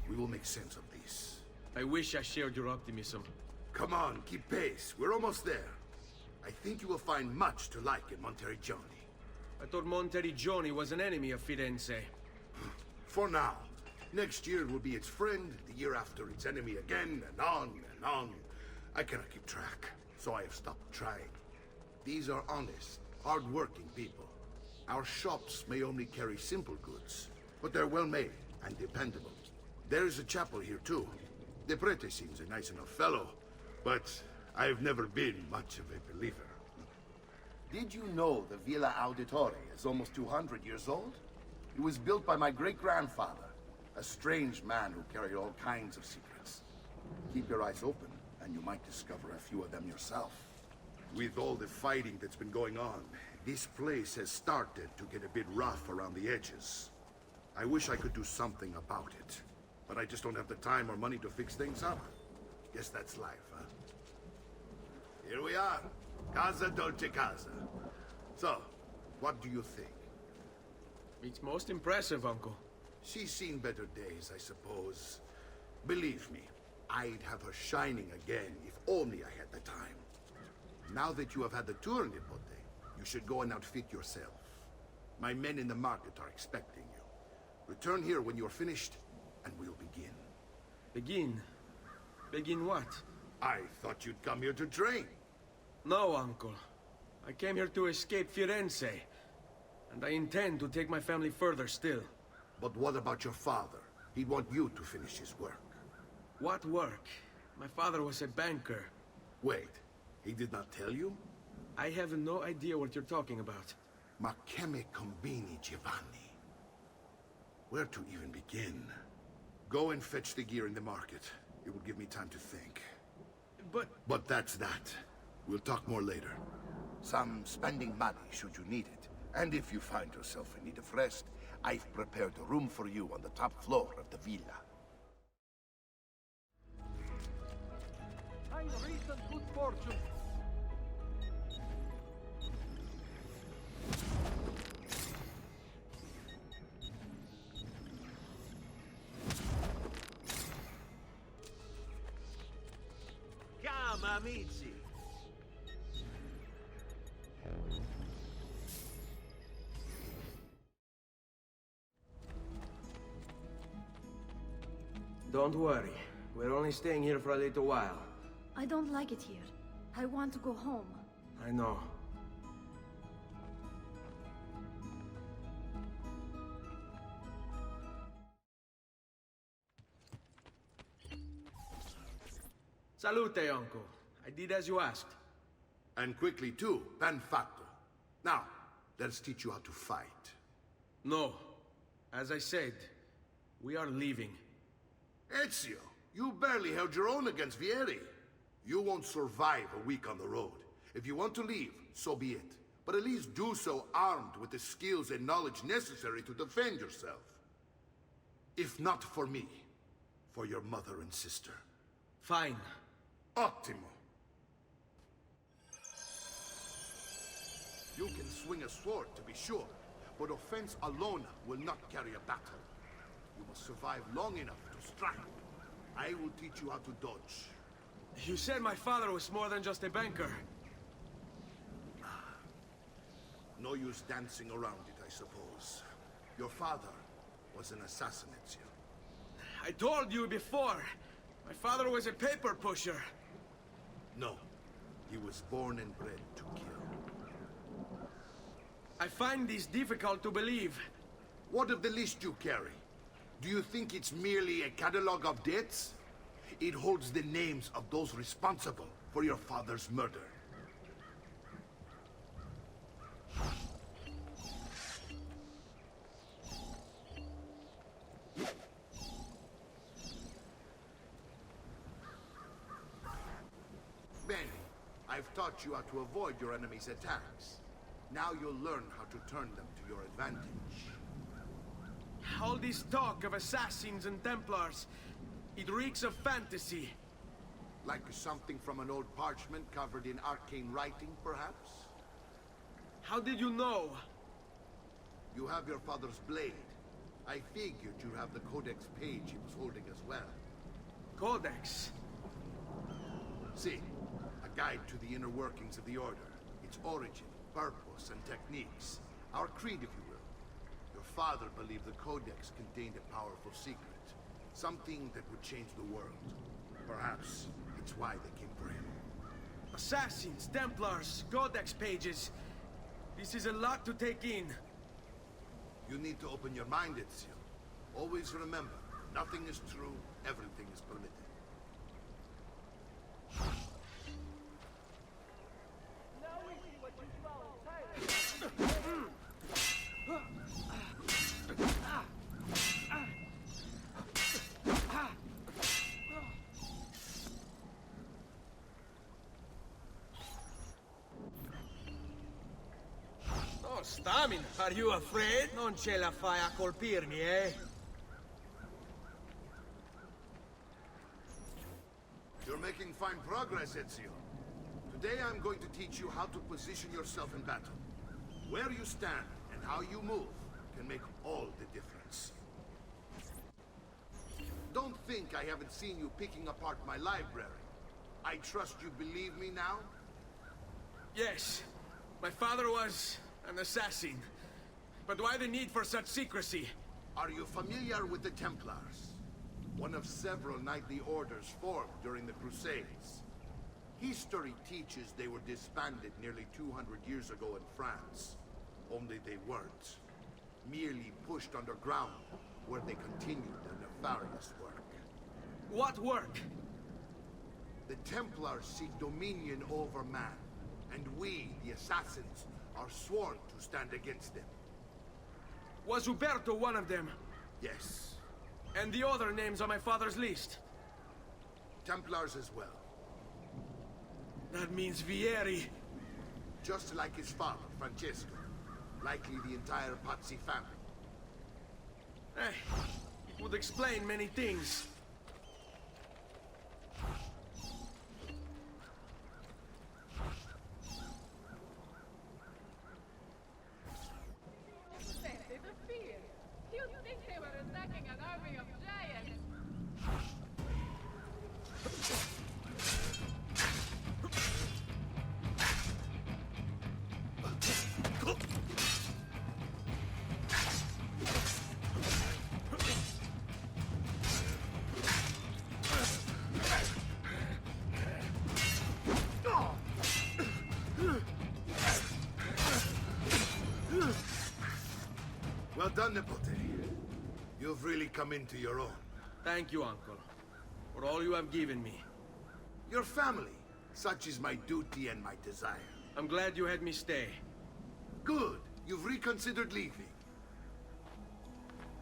We will make sense of this. I wish I shared your optimism. Come on, keep pace. We're almost there. I think you will find much to like in Monteriggioni. I thought Monteriggioni was an enemy of Firenze. For now. Next year will be its friend, the year after its enemy again, and on and on. I cannot keep track, so I have stopped trying. These are honest, hard-working people. Our shops may only carry simple goods, but they're well-made and dependable. There is a chapel here, too. The prete seems a nice enough fellow, but I've never been much of a believer. Did you know the Villa Auditore is almost 200 years old? It was built by my great-grandfather, a strange man who carried all kinds of secrets. Keep your eyes open, and you might discover a few of them yourself. With all the fighting that's been going on, this place has started to get a bit rough around the edges. I wish I could do something about it, but I just don't have the time or money to fix things up. Guess that's life, huh? Here we are. Casa Dolce Casa. So, what do you think? It's most impressive, Uncle. She's seen better days, I suppose. Believe me, I'd have her shining again if only I had the time. Now that you have had the tour, Nipote, you should go and outfit yourself. My men in the market are expecting you. Return here when you're finished, and we'll begin. Begin? Begin what? I thought you'd come here to train. No, Uncle. I came here to escape Firenze. And I intend to take my family further still. But what about your father? He'd want you to finish his work. What work? My father was a banker. Wait, he did not tell you? I have no idea what you're talking about. Ma che me combini, Giovanni? Where to even begin? Go and fetch the gear in the market. It will give me time to think. But that's that. We'll talk more later. Some spending money should you need it. And if you find yourself in need of rest, I've prepared a room for you on the top floor of the villa. Kind recent good fortune. Come, amici. Don't worry. We're only staying here for a little while. I don't like it here. I want to go home. I know. Salute, Uncle. I did as you asked. And quickly too, ben fatto. Now, let's teach you how to fight. No. As I said, we are leaving. Ezio, you barely held your own against Vieri. You won't survive a week on the road. If you want to leave, so be it. But at least do so armed with the skills and knowledge necessary to defend yourself. If not for me, for your mother and sister. Fine. Ottimo. You can swing a sword, to be sure, but offense alone will not carry a battle. You must survive long enough to strike. I will teach you how to dodge. You said my father was more than just a banker. No use dancing around it, I suppose. Your father was an assassin, Ezio. I told you before. My father was a paper pusher. No. He was born and bred to kill. I find this difficult to believe. What of the list you carry? Do you think it's merely a catalog of debts? It holds the names of those responsible for your father's murder. Bene, I've taught you how to avoid your enemy's attacks. Now you'll learn how to turn them to your advantage. All this talk of assassins and Templars, it reeks of fantasy. Like something from an old parchment covered in arcane writing, perhaps? How did you know? You have your father's blade. I figured you'd have the codex page he was holding as well. Codex? See, a guide to the inner workings of the Order. Its origin, purpose, and techniques. Our creed, if you will. Your father believed the codex contained a powerful secret. Something that would change the world. Perhaps it's why they came for him. Assassins, Templars, codex pages. This is a lot to take in. You need to open your mind, Ezio. Always remember, nothing is true, everything is permitted. Oh, stamina. Are you afraid? Non ce la fai a colpirmi, eh? You're making fine progress, Ezio. Today I'm going to teach you how to position yourself in battle. Where you stand and how you move can make all the difference. Don't think I haven't seen you picking apart my library. I trust you believe me now? Yes. My father was an assassin. But why the need for such secrecy? Are you familiar with the Templars? One of several knightly orders formed during the Crusades. History teaches they were disbanded nearly 200 years ago in France. Only they weren't. Merely pushed underground, where they continued their nefarious work. What work? The Templars seek dominion over man, and we, the assassins, are sworn to stand against them. Was Uberto one of them? Yes. And the other names on my father's list? Templars as well. That means Vieri. Just like his father, Francesco. Likely the entire Pazzi family. It would explain many things. Senti the fear. You'd think they were attacking an army of giants. Well done, Nipote. You've really come into your own. Thank you, Uncle, for all you have given me. Your family. Such is my duty and my desire. I'm glad you had me stay. Good. You've reconsidered leaving.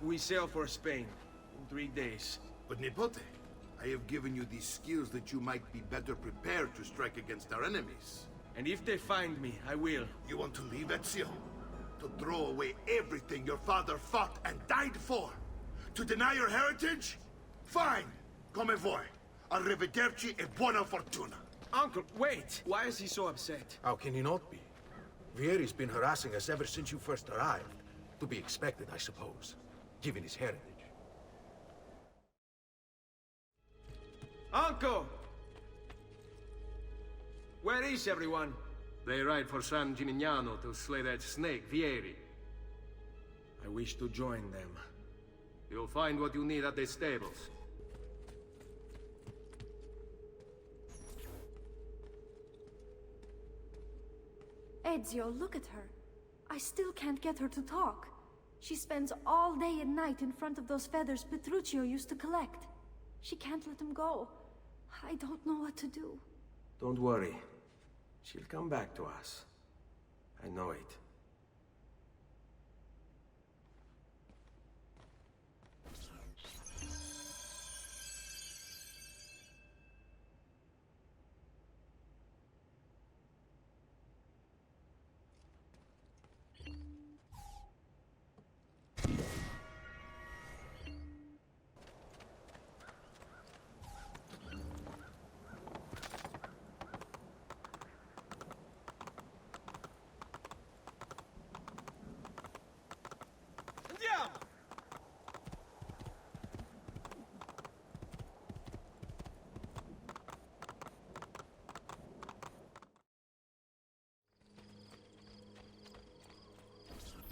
We sail for Spain in 3 days. But Nipote, I have given you these skills that you might be better prepared to strike against our enemies. And if they find me, I will. You want to leave, Ezio? To throw away everything your father fought and died for? To deny your heritage? Fine! Come vuoi. Arrivederci e buona fortuna. Uncle, wait! Why is he so upset? How can he not be? Vieri's been harassing us ever since you first arrived. To be expected, I suppose, given his heritage. Uncle! Where is everyone? They ride for San Gimignano to slay that snake, Vieri. I wish to join them. You'll find what you need at the stables. Ezio, look at her. I still can't get her to talk. She spends all day and night in front of those feathers Petruchio used to collect. She can't let them go. I don't know what to do. Don't worry. She'll come back to us. I know it.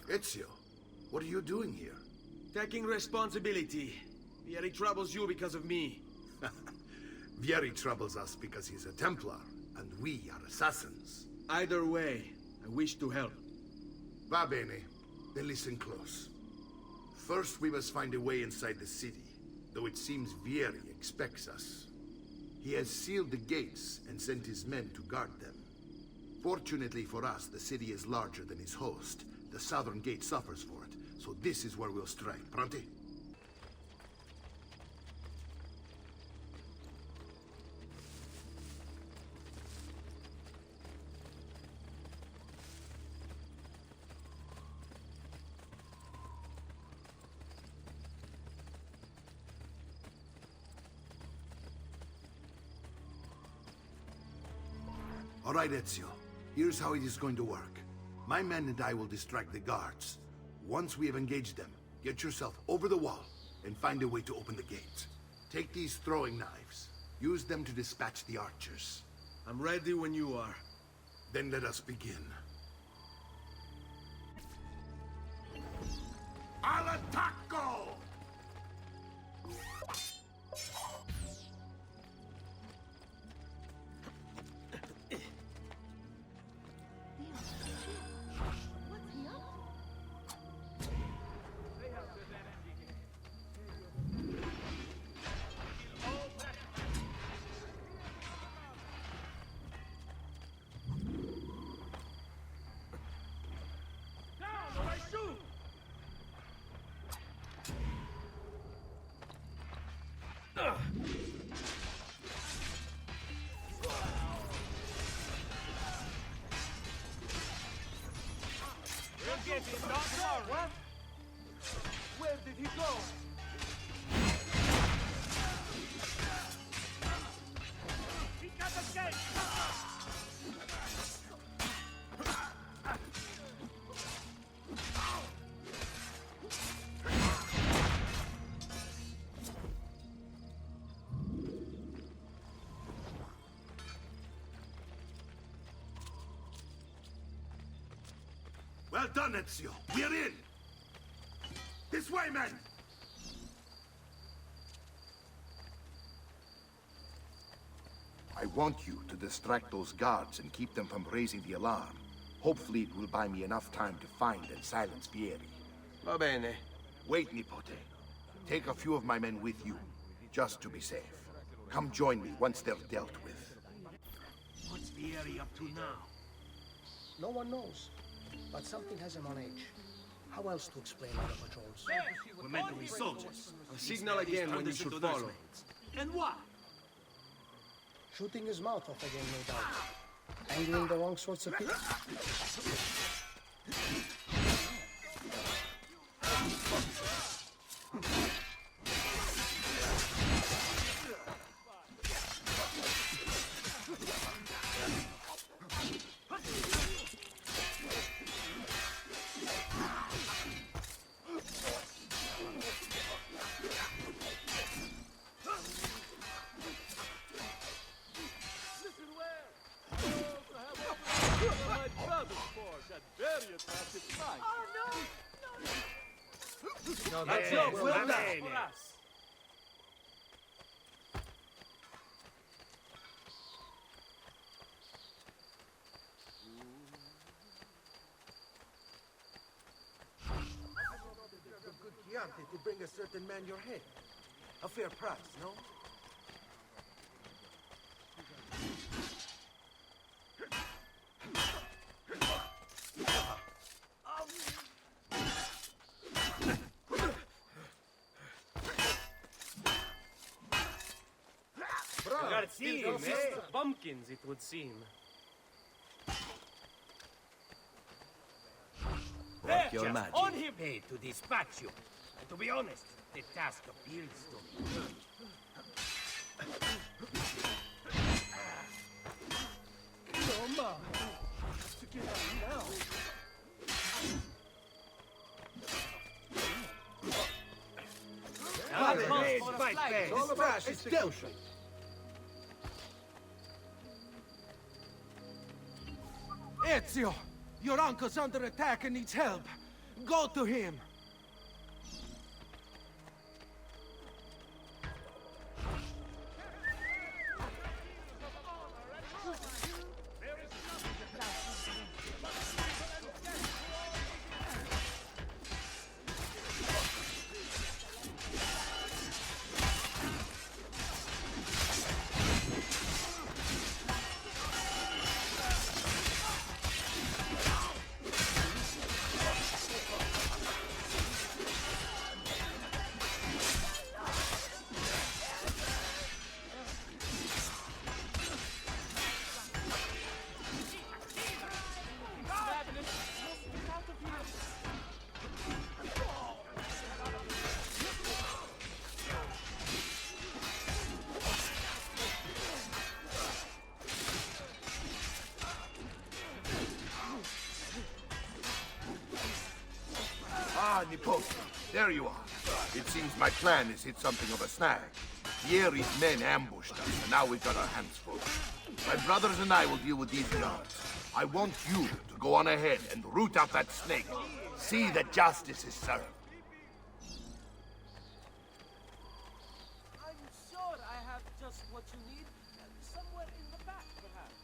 Ezio, what are you doing here? Taking responsibility. Vieri troubles you because of me. Vieri troubles us because he's a Templar, and we are assassins. Either way, I wish to help. Va bene. Then listen close. First, we must find a way inside the city, though it seems Vieri expects us. He has sealed the gates and sent his men to guard them. Fortunately for us, the city is larger than his host. The southern gate suffers for it, so this is where we'll strike. Pronti? All right, Ezio. Here's how it is going to work. My men and I will distract the guards. Once we have engaged them, get yourself over the wall and find a way to open the gate. Take these throwing knives. Use them to dispatch the archers. I'm ready when you are. Then let us begin. All'attacco! Where did he go? He can't escape! Well done, Ezio. We're in! This way, men! I want you to distract those guards and keep them from raising the alarm. Hopefully it will buy me enough time to find and silence Vieri. Va bene. Wait, Nipote. Take a few of my men with you, just to be safe. Come join me once they're dealt with. What's Vieri up to now? No one knows, but something has him on edge. How else to explain other patrols? We're meant to be soldiers. A signal again when you should follow. And what? Shooting his mouth off again, no doubt. Angling the wrong sorts of people. No, That's that's it. well Well done. done for us. Good Chianti to bring a certain man your head. A fair price, no? Garcim, eh? Bumpkins, it would seem. There, Your just Majesty. on him! Paid to dispatch you. And to be honest, the task appeals to me. Come on. To get out now. It's all about execution. Ezio! Your uncle's under attack and needs help. Go to him. Ah, Nipote, there you are. It seems my plan has hit something of a snag. Vieri's men ambushed us, and now we've got our hands full. My brothers and I will deal with these guards. I want you to go on ahead and root out that snake. See that justice is served. I'm sure I have just what you need. Somewhere in the back, perhaps.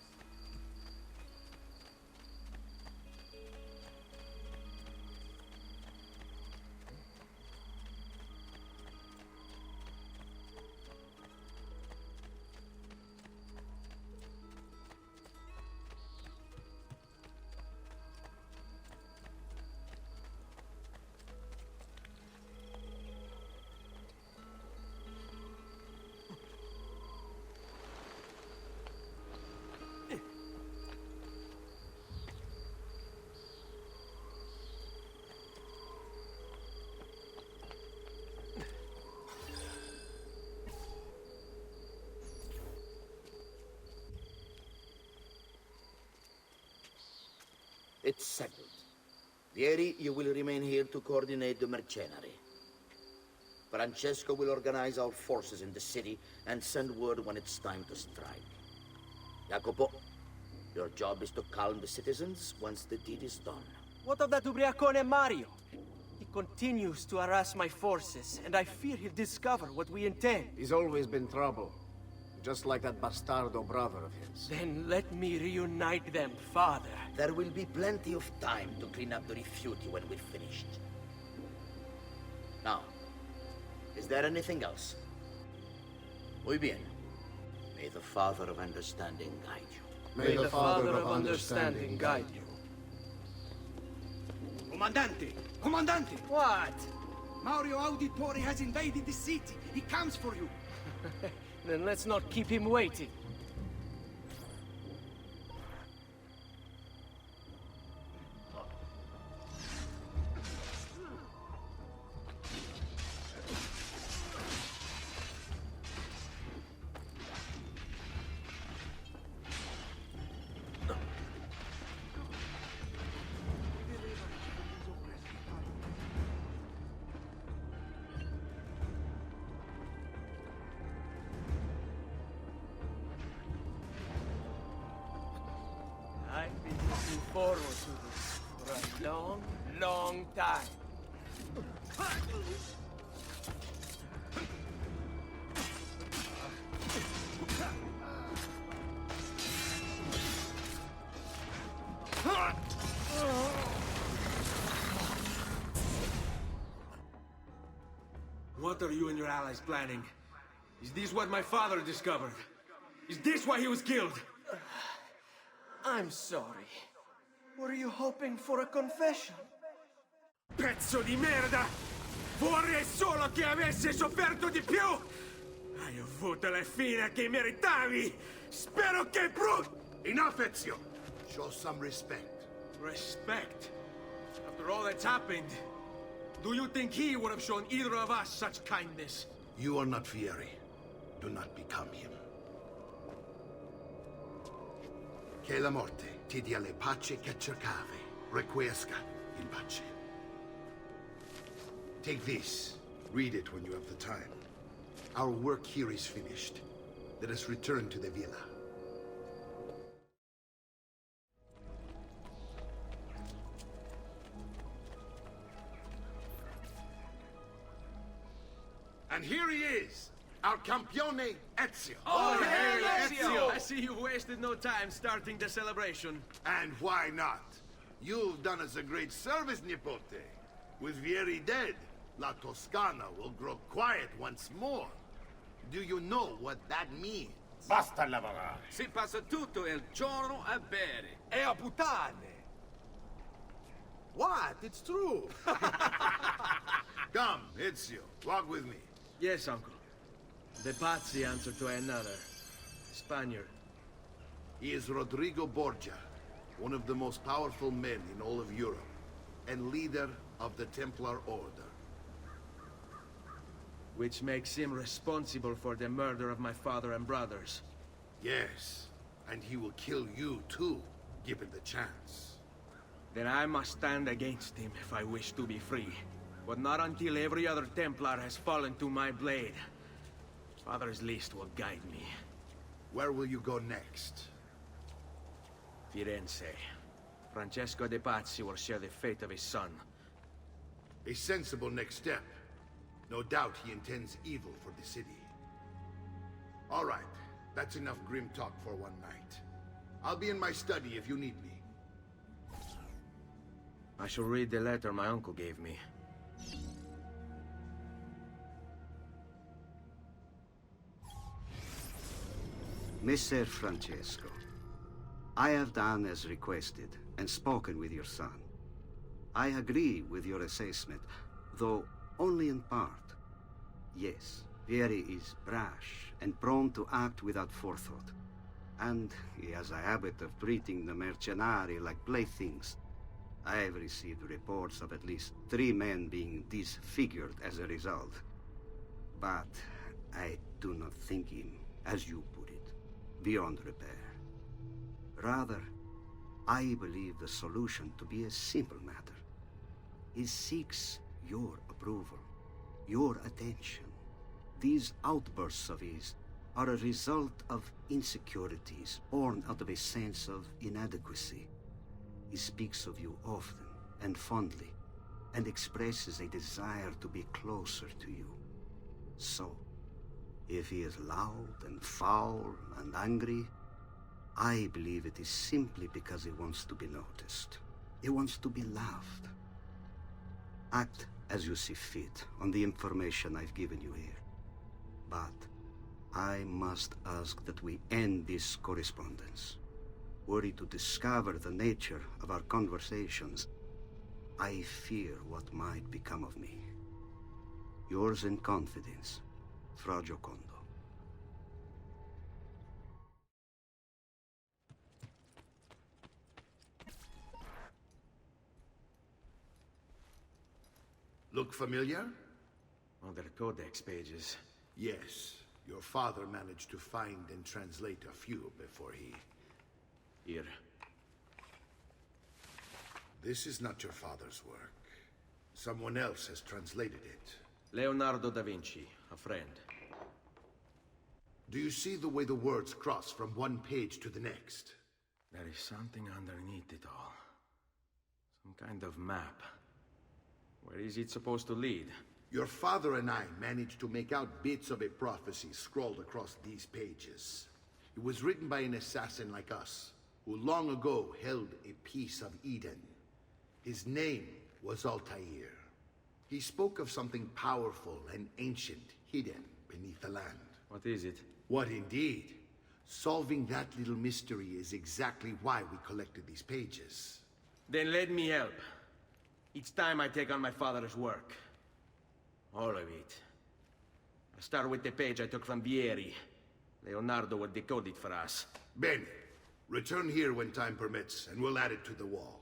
It's settled. Vieri, you will remain here to coordinate the mercenary. Francesco will organize our forces in the city and send word when it's time to strike. Jacopo, your job is to calm the citizens once the deed is done. What of that ubriacone Mario? He continues to harass my forces, and I fear he'll discover what we intend. He's always been trouble. Just like that bastardo brother of his. Then let me reunite them, Father. There will be plenty of time to clean up the rifiuti when we're finished. Now, is there anything else? Muy bien. May the Father of Understanding guide you. May the Father of Understanding guide you. Comandante! Comandante! What? Mario Auditore has invaded the city. He comes for you. Then let's not keep him waiting. I've been looking forward to this for for a long, long time. What are you and your allies planning? Is this what my father discovered? Is this why he was killed? I'm sorry. Were you hoping for a confession? Pezzo di merda! Vorrei solo che avessi sofferto di più! Hai avuto la fine che meritavi! Spero che Enough, Ezio! Show some respect. Respect? After all that's happened, do you think he would have shown either of us such kindness? You are not Fieri. Do not become him. Che la morte ti dia le pace che cercavi. Requiesca in pace. Take this. Read it when you have the time. Our work here is finished. Let us return to the villa. And here he is, our campione Ezio. Oh, hey, Ezio! I see you wasted no time starting the celebration. And why not? You've done us a great service, Nipote. With Vieri dead, La Toscana will grow quiet once more. Do you know what that means? Basta lavorare. Si passa tutto il giorno a bere. E a puttane. What? It's true. Come, Ezio, walk with me. Yes, uncle. The Pazzi answer to another. Spaniard. He is Rodrigo Borgia, one of the most powerful men in all of Europe, and leader of the Templar Order. Which makes him responsible for the murder of my father and brothers. Yes, and he will kill you too, given the chance. Then I must stand against him if I wish to be free. But not until every other Templar has fallen to my blade. Father's list will guide me. Where will you go next? Firenze. Francesco de Pazzi will share the fate of his son. A sensible next step. No doubt he intends evil for the city. All right, that's enough grim talk for one night. I'll be in my study if you need me. I shall read the letter my uncle gave me. Messer Francesco, I have done as requested and spoken with your son. I agree with your assessment, though only in part. Yes, Vieri is brash and prone to act without forethought. And he has a habit of treating the mercenari like playthings. I have received reports of at least 3 men being disfigured as a result. But I do not think him, as you put it, beyond repair. Rather, I believe the solution to be a simple matter. He seeks your approval, your attention. These outbursts of his are a result of insecurities born out of a sense of inadequacy. He speaks of you often and fondly, and expresses a desire to be closer to you. So, if he is loud and foul and angry, I believe it is simply because he wants to be noticed. He wants to be loved. Act as you see fit on the information I've given you here. But I must ask that we end this correspondence. Were he to discover the nature of our conversations, I fear what might become of me. Yours in confidence, Fra Giocondo. Look familiar? On their codex pages. Yes. Your father managed to find and translate a few before he... Here. This is not your father's work. Someone else has translated it. Leonardo da Vinci, a friend. Do you see the way the words cross from one page to the next? There is something underneath it all. Some kind of map. Where is it supposed to lead? Your father and I managed to make out bits of a prophecy scrawled across these pages. It was written by an assassin like us, who long ago held a piece of Eden. His name was Altair. He spoke of something powerful and ancient hidden beneath the land. What is it? What indeed? Solving that little mystery is exactly why we collected these pages. Then let me help. Each time I take on my father's work. All of it. I start with the page I took from Vieri. Leonardo will decode it for us. Bene. Return here when time permits, and we'll add it to the wall.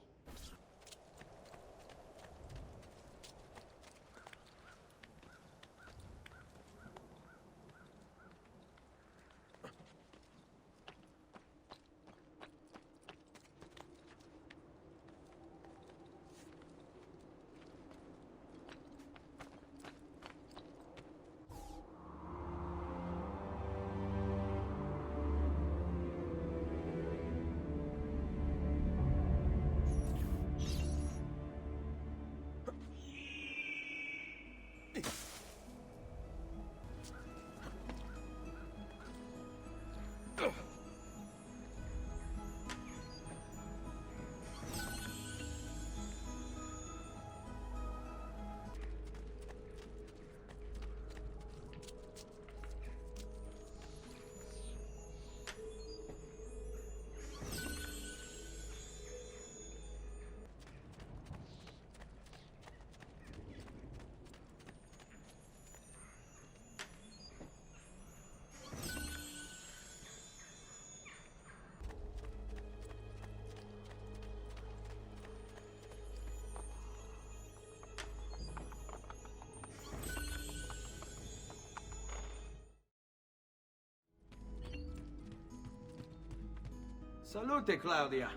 Salute, Claudia.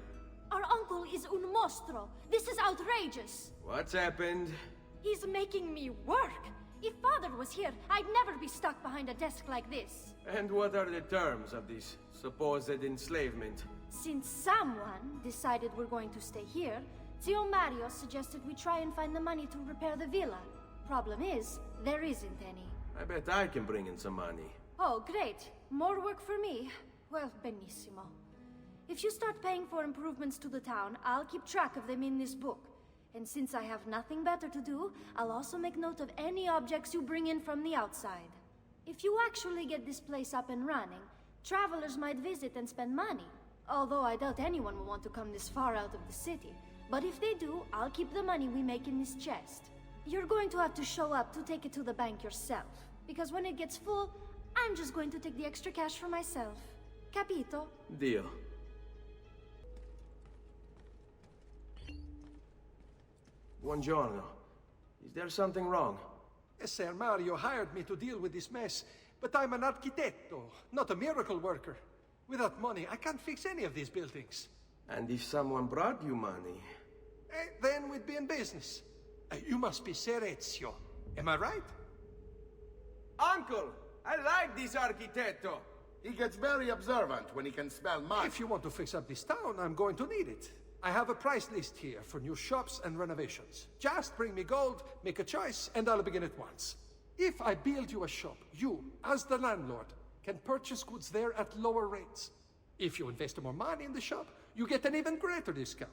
Our uncle is un mostro. This is outrageous. What's happened? He's making me work. If father was here, I'd never be stuck behind a desk like this. And what are the terms of this supposed enslavement? Since someone decided we're going to stay here, Zio Mario suggested we try and find the money to repair the villa. Problem is, there isn't any. I bet I can bring in some money. Oh, great. More work for me. Well, benissimo. If you start paying for improvements to the town, I'll keep track of them in this book. And since I have nothing better to do, I'll also make note of any objects you bring in from the outside. If you actually get this place up and running, travelers might visit and spend money. Although I doubt anyone will want to come this far out of the city. But if they do, I'll keep the money we make in this chest. You're going to have to show up to take it to the bank yourself. Because when it gets full, I'm just going to take the extra cash for myself. Capito? Deal. Buongiorno. Is there something wrong? Ser Mario hired me to deal with this mess, but I'm an architetto, not a miracle worker. Without money, I can't fix any of these buildings. And if someone brought you money? Then we'd be in business. You must be Ser Ezio. Am I right? Uncle! I like this architetto! He gets very observant when he can smell mud. If you want to fix up this town, I'm going to need it. I have a price list here for new shops and renovations. Just bring me gold, make a choice, and I'll begin at once. If I build you a shop, you, as the landlord, can purchase goods there at lower rates. If you invest more money in the shop, you get an even greater discount.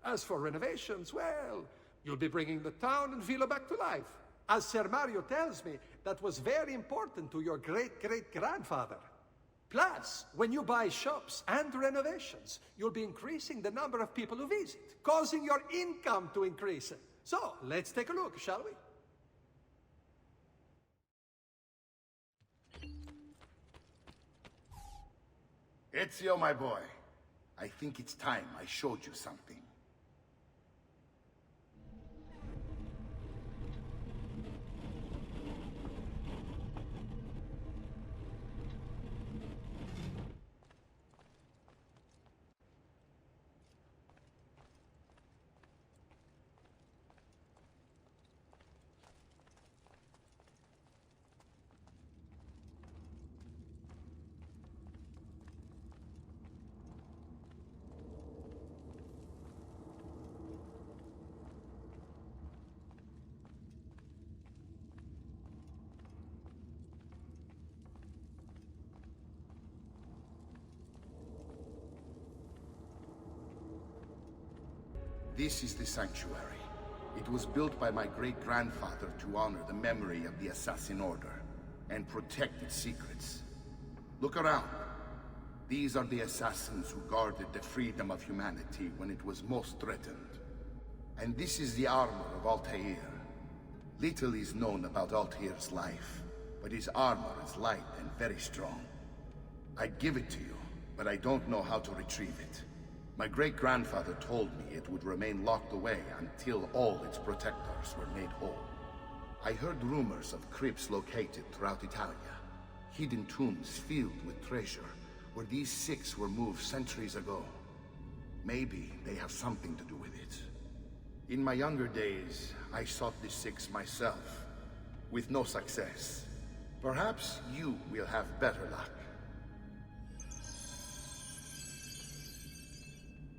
As for renovations, well, you'll be bringing the town and villa back to life. As Ser Mario tells me, that was very important to your great-great-grandfather. Plus, when you buy shops and renovations, you'll be increasing the number of people who visit, causing your income to increase. So, let's take a look, shall we? Ezio, my boy, I think it's time I showed you something. This is the sanctuary. It was built by my great-grandfather to honor the memory of the Assassin Order and protect its secrets. Look around. These are the assassins who guarded the freedom of humanity when it was most threatened. And this is the armor of Altair. Little is known about Altair's life, but his armor is light and very strong. I'd give it to you, but I don't know how to retrieve it. My great-grandfather told me it would remain locked away until all its protectors were made whole. I heard rumors of crypts located throughout Italia, hidden tombs filled with treasure, where these six were moved centuries ago. Maybe they have something to do with it. In my younger days, I sought the six myself, with no success. Perhaps you will have better luck.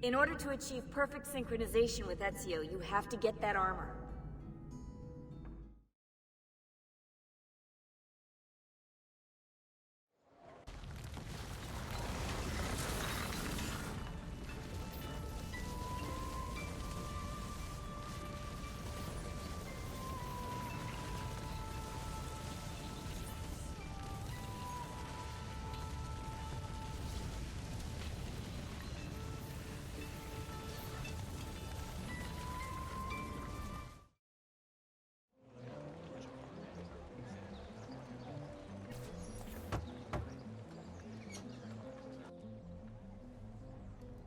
In order to achieve perfect synchronization with Ezio, you have to get that armor.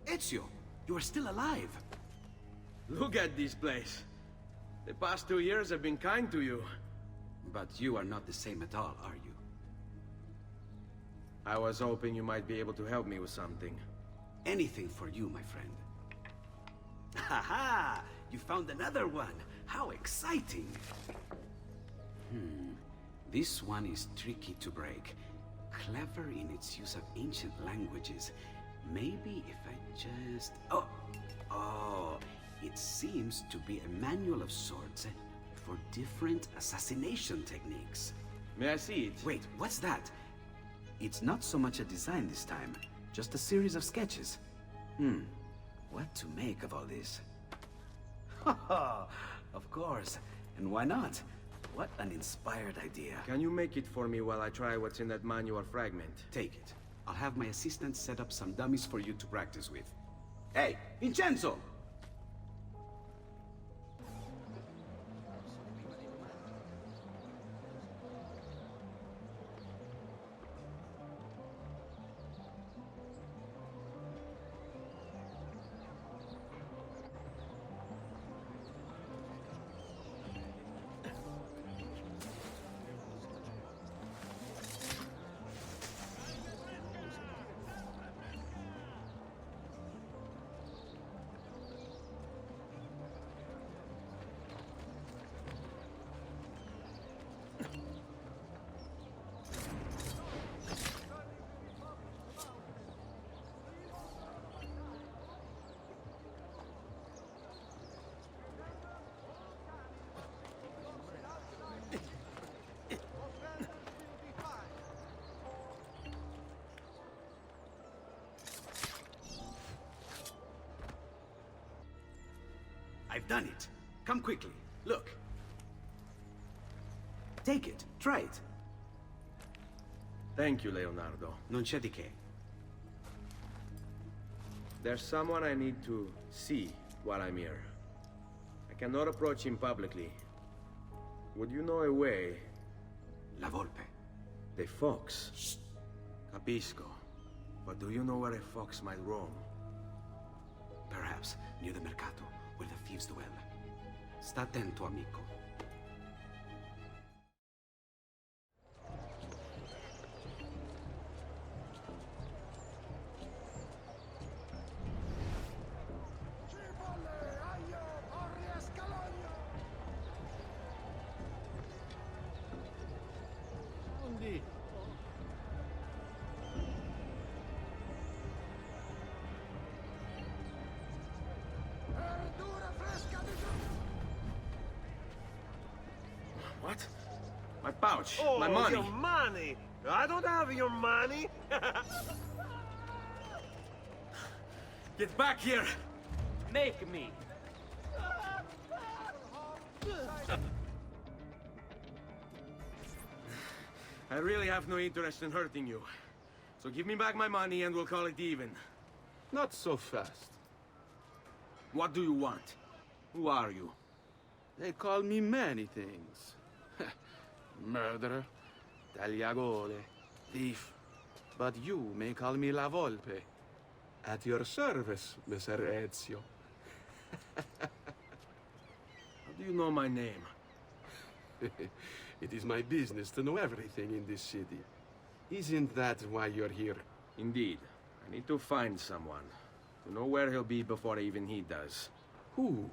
Ezio, you are still alive. Look at this place. The past 2 years have been kind to you. But you are not the same at all, are you? I was hoping you might be able to help me with something. Anything for you, my friend. Ha! You found another one! How exciting! This one is tricky to break. Clever in its use of ancient languages. Maybe if I just... Oh, it seems to be a manual of sorts for different assassination techniques. May I see it? Wait, what's that? It's not so much a design this time, just a series of sketches. What to make of all this? Of course, and why not? What an inspired idea. Can you make it for me while I try what's in that manual fragment? Take it. I'll have my assistant set up some dummies for you to practice with. Hey, Vincenzo! I've done it. Come quickly. Look. Take it. Try it. Thank you, Leonardo. Non c'è di che. There's someone I need to see while I'm here. I cannot approach him publicly. Would you know a way? La Volpe. The fox. Shh. Capisco. But do you know where a fox might roam? Perhaps near the Mercato, where the thieves dwell. Sta attento, amico. What? My pouch. Oh, my money. Your money. I don't have your money. Get back here. Make me. I really have no interest in hurting you. So give me back my money and we'll call it even. Not so fast. What do you want? Who are you? They call me many things. Murderer, tagliagole, thief. But you may call me La Volpe. At your service, Messer Ezio. How do you know my name? It is my business to know everything in this city. Isn't that why you're here? Indeed. I need to find someone. To know where he'll be before even he does. Who?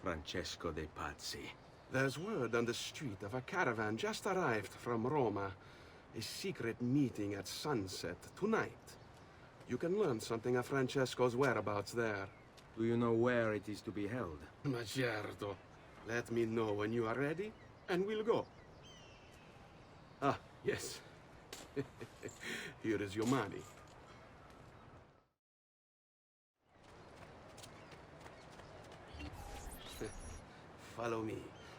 Francesco de Pazzi. There's word on the street of a caravan just arrived from Roma. A secret meeting at sunset tonight. You can learn something of Francesco's whereabouts there. Do you know where it is to be held? Ma certo. Let me know when you are ready, and we'll go. Ah, yes. Here is your money. Follow me.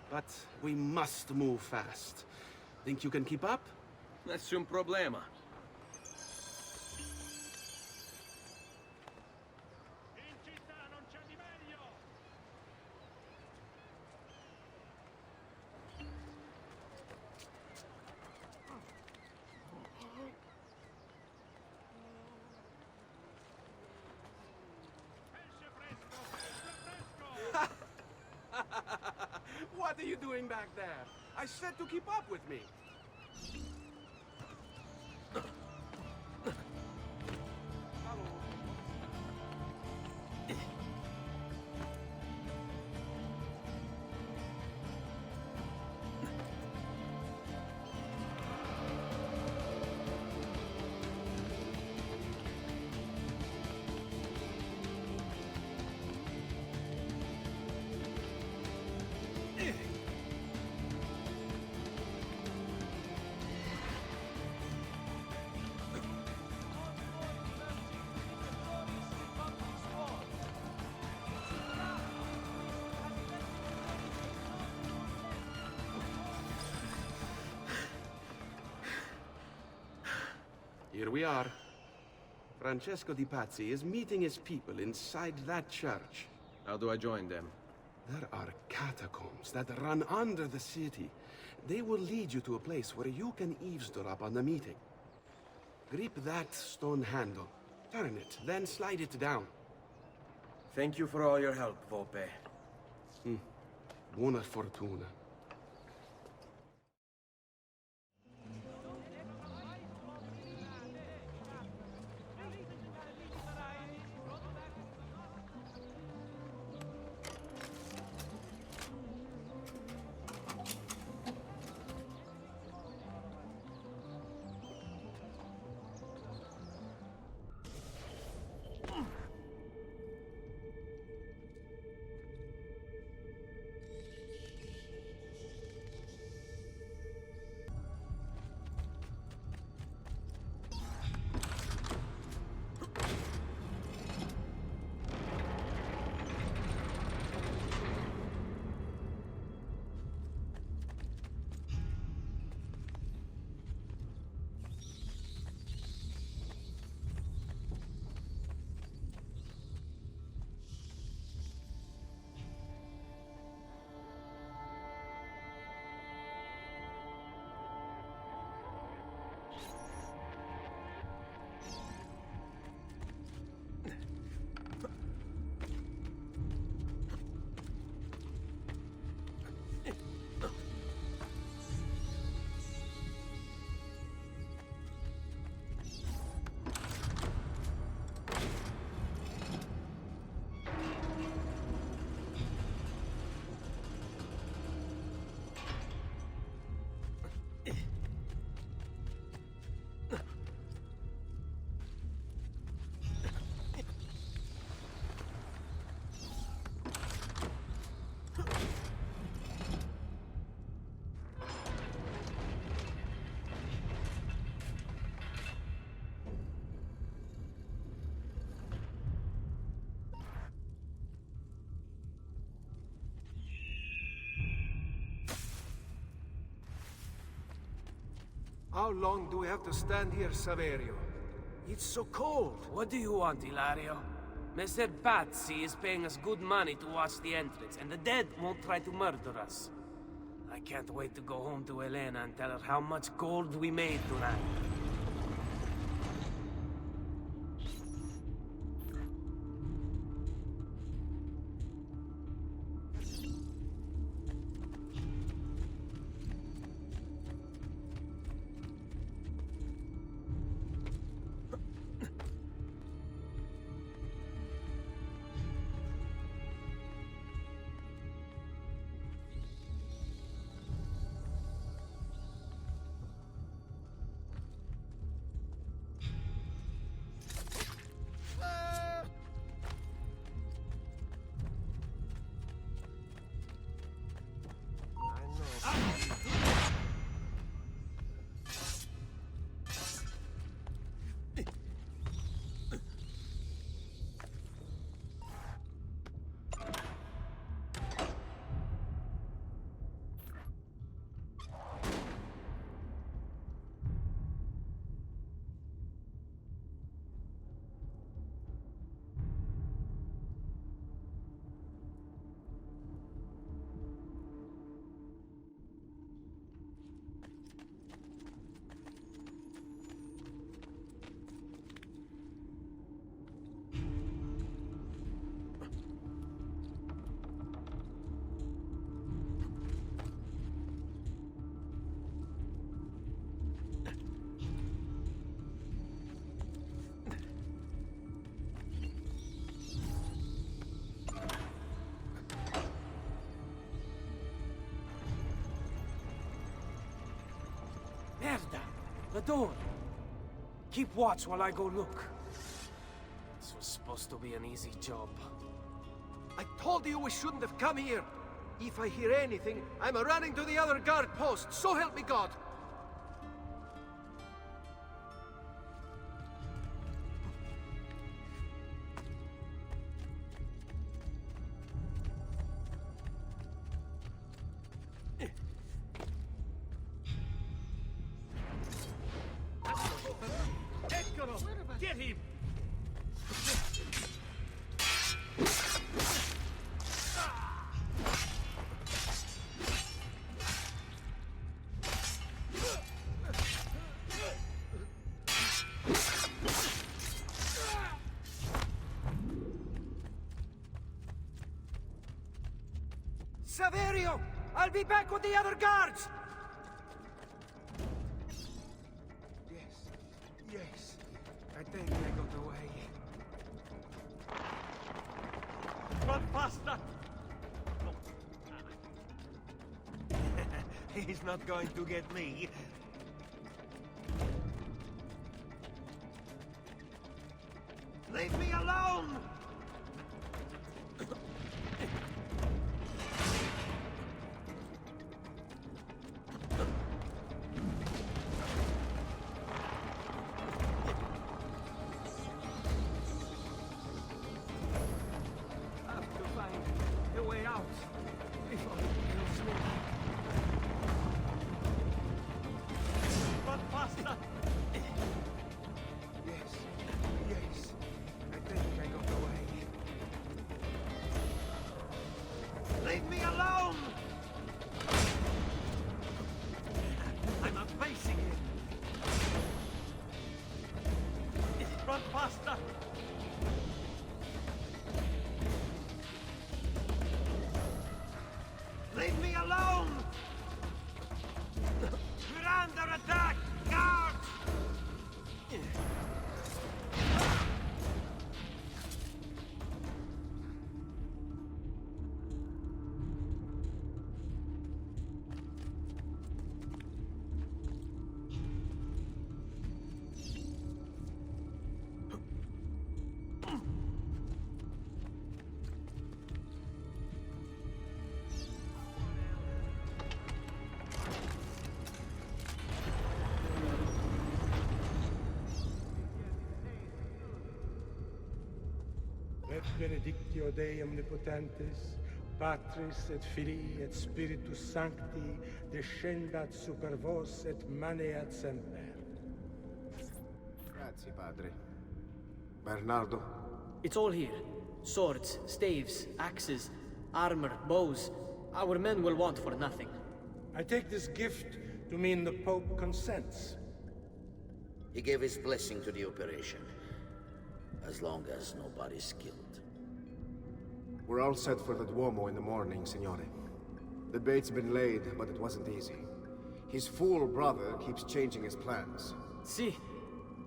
But we must move fast. Think you can keep up? Nessun problema. What are you doing back there? I said to keep up with me. Here we are. Francesco di Pazzi is meeting his people inside that church. How do I join them? There are catacombs that run under the city. They will lead you to a place where you can eavesdrop on the meeting. Grip that stone handle. Turn it, then slide it down. Thank you for all your help, Volpe. Buona fortuna. How long do we have to stand here, Saverio? It's so cold. What do you want, Hilario? Messer Pazzi is paying us good money to watch the entrance, and the dead won't try to murder us. I can't wait to go home to Elena and tell her how much gold we made tonight. Merda! The door! Keep watch while I go look. This was supposed to be an easy job. I told you we shouldn't have come here. If I hear anything, I'm running to the other guard post. So help me God! Get him! Saverio! I'll be back with the other guards! Yes. I think I got away. Run faster! He's not going to get me. Leave me alone! Leave me alone! I'm not facing him. Run faster! Leave me alone! We're under attack! Guards! Et benedictio Dei omnipotentes, Patris et Filii et Spiritus Sancti descendat super vos et maneat semper. Grazie, Padre. Bernardo? It's all here. Swords, staves, axes, armor, bows. Our men will want for nothing. I take this gift to mean the Pope consents. He gave his blessing to the operation, as long as nobody's killed. We're all set for the Duomo in the morning, Signore. The bait's been laid, but it wasn't easy. His fool brother keeps changing his plans. See,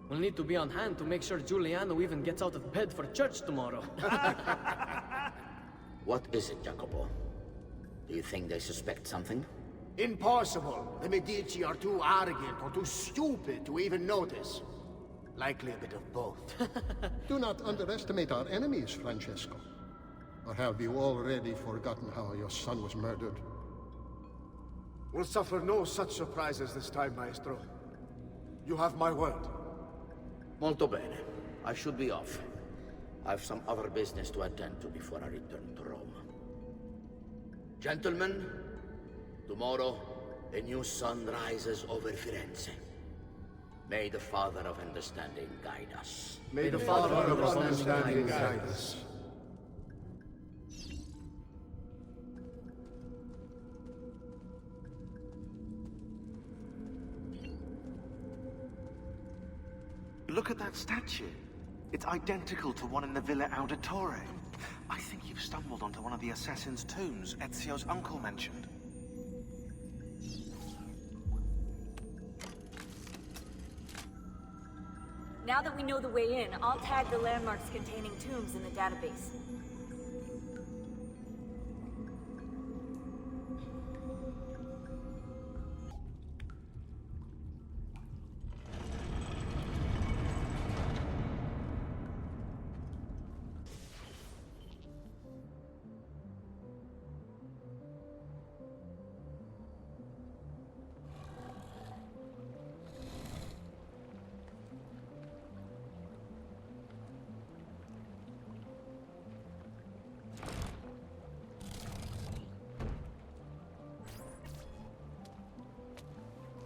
we'll need to be on hand to make sure Giuliano even gets out of bed for church tomorrow. What is it, Jacopo? Do you think they suspect something? Impossible! The Medici are too arrogant or too stupid to even notice. Likely a bit of both. Do not underestimate our enemies, Francesco. Or have you already forgotten how your son was murdered? We'll suffer no such surprises this time, Maestro. You have my word. Molto bene. I should be off. I've some other business to attend to before I return to Rome. Gentlemen, tomorrow, a new sun rises over Firenze. May the Father of Understanding guide us. May the Father of Understanding guide us. Look at that statue. It's identical to one in the Villa Auditore. I think you've stumbled onto one of the assassin's tombs Ezio's uncle mentioned. Now that we know the way in, I'll tag the landmarks containing tombs in the database.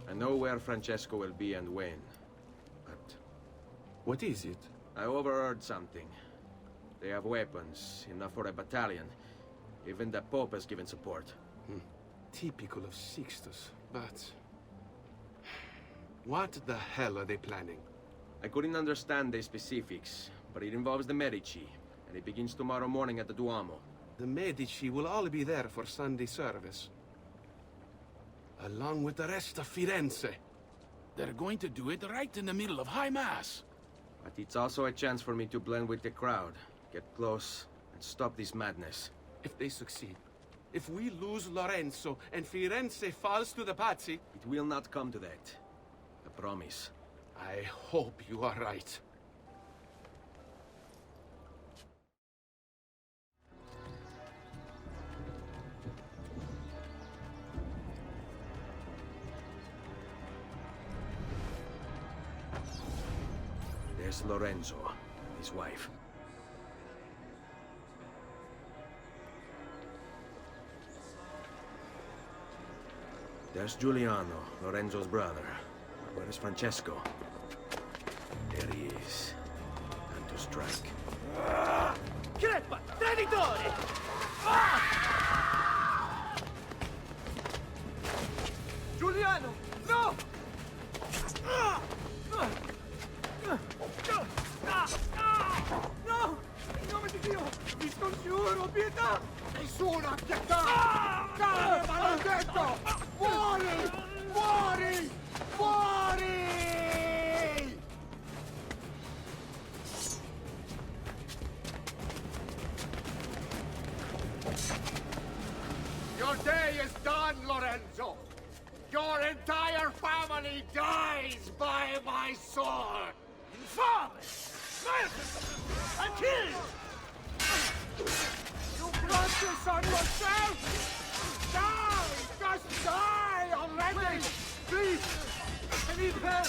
I know where Francesco will be and when, but... What is it? I overheard something. They have weapons, enough for a battalion. Even the Pope has given support. Typical of Sixtus, but... What the hell are they planning? I couldn't understand the specifics, but it involves the Medici, and it begins tomorrow morning at the Duomo. The Medici will all be there for Sunday service. Along with the rest of Firenze. They're going to do it right in the middle of High Mass. But it's also a chance for me to blend with the crowd, get close, and stop this madness. If they succeed, if we lose Lorenzo and Firenze falls to the Pazzi... It will not come to that. I promise. I hope you are right. There's Lorenzo, his wife. There's Giuliano, Lorenzo's brother. Where is Francesco? There he is. Time to strike. Crepa! Traditore! Giuliano! No! No! In nome di Dio! Vi scongiuro, pietà! Nessuno pietà! Cane maledetto! Muori! Muori! Muori! Your day is done, Lorenzo! Your entire family dies by my sword! Infame! Murder! And killed! You brought this on yourself! Die! Just die already! Please! I need help!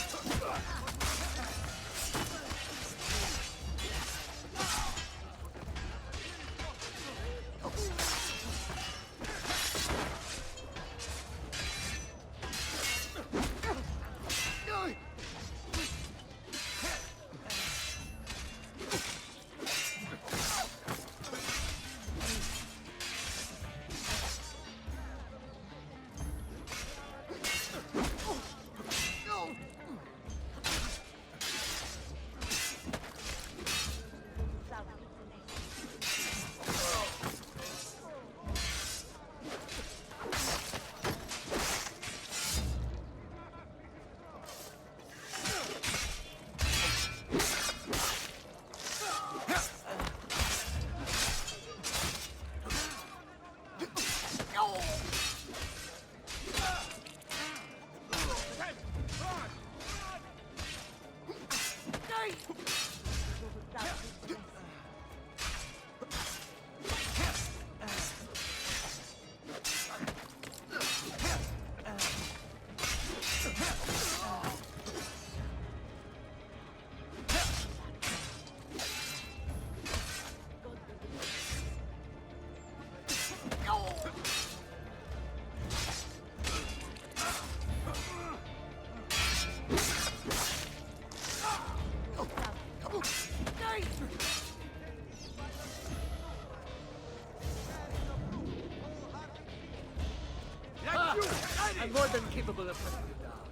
I'm more than capable of putting you down.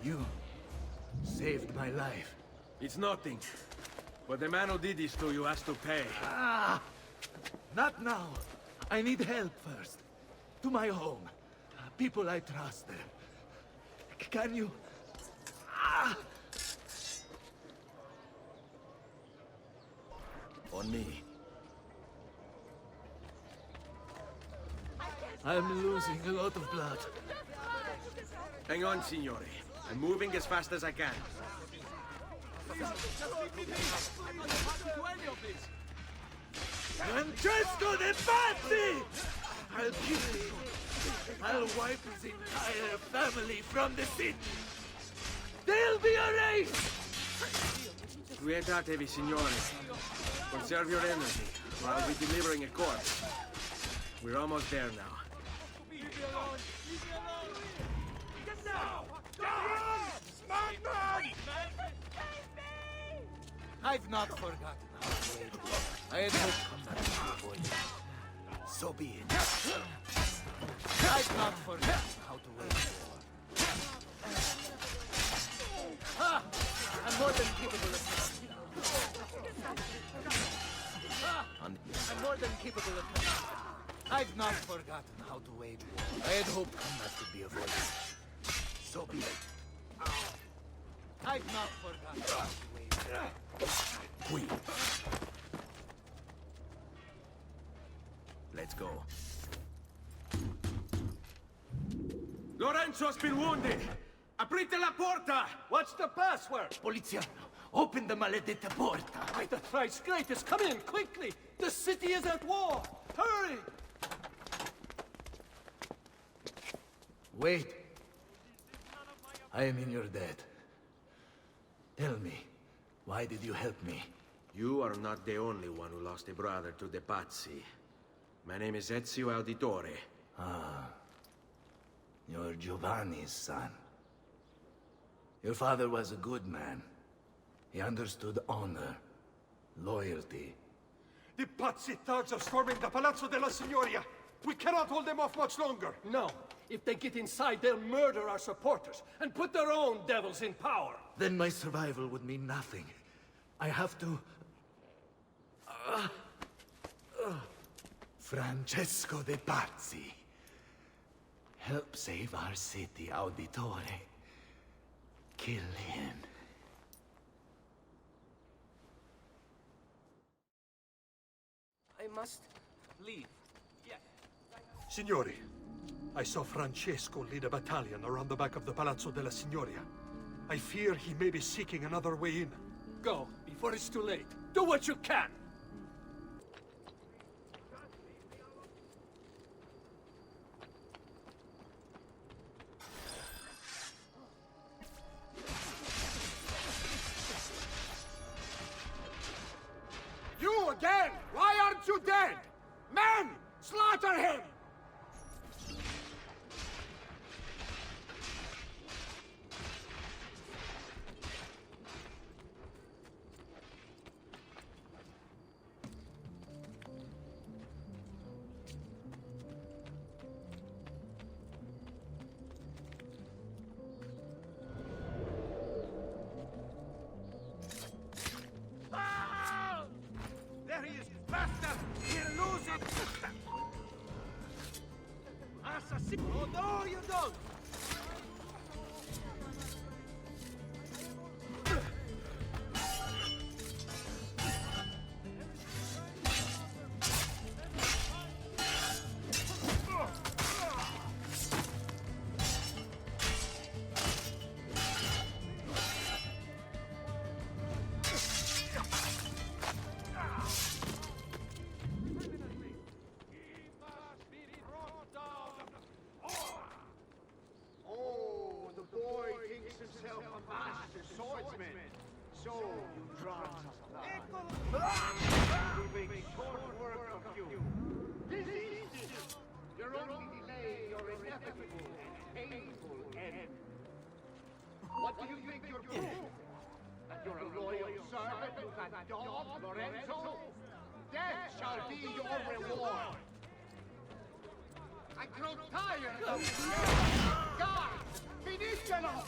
You saved my life. It's nothing. But the man who did this to you has to pay. Ah! Not now. I need help first. To my home. People I trust there. Can you... Ah! On me. I'm losing a lot of blood. Hang on, signore. I'm moving as fast as I can. Francesco de Pazzi! I'll kill him. I'll wipe his entire family from the city. They'll be erased! Quietatevi, signore. Conserve your energy, or I'll be delivering a corpse. We're almost there now. Leave me alone! Leave me alone! Get now! Madman! I've not forgotten how to wait. I had hoped combat would be avoided. So be it. I've not forgotten how to wait war. Ah! I'm more than capable of putting you down. I'm more than capable of putting you down. I've not forgotten how to wage war. I had hoped combat could be avoided. So be it. I've not forgotten how to wage war. Qui. Let's go. Lorenzo has been wounded! Aprite la porta! What's the password? Poliziano, open the maledetta porta. By the thrice greatest, come in, quickly! The city is at war! Hurry! Wait. I am in your debt. Tell me, why did you help me? You are not the only one who lost a brother to the Pazzi. My name is Ezio Auditore. Ah. You're Giovanni's son. Your father was a good man. He understood honor, loyalty. The Pazzi thugs are storming the Palazzo della Signoria. We cannot hold them off much longer. No. If they get inside, they'll murder our supporters and put their own devils in power. Then my survival would mean nothing. I have to... Francesco de Pazzi. Help save our city, Auditore. Kill him. I must leave. Yes. Signori, I saw Francesco lead a battalion around the back of the Palazzo della Signoria. I fear he may be seeking another way in. Go, before it's too late. Do what you can! You again! Why aren't you dead? Men! Slaughter him! There he is! Faster! We'll lose it! Assassin! Oh no, you don't! So you draw we'll make short work of you. This is your only delay, your inevitable and painful end. What do you think you're doing? And you're a loyal servant to that dog, Lorenzo? Death shall be your reward! I grow tired of it! God! Finiscelo!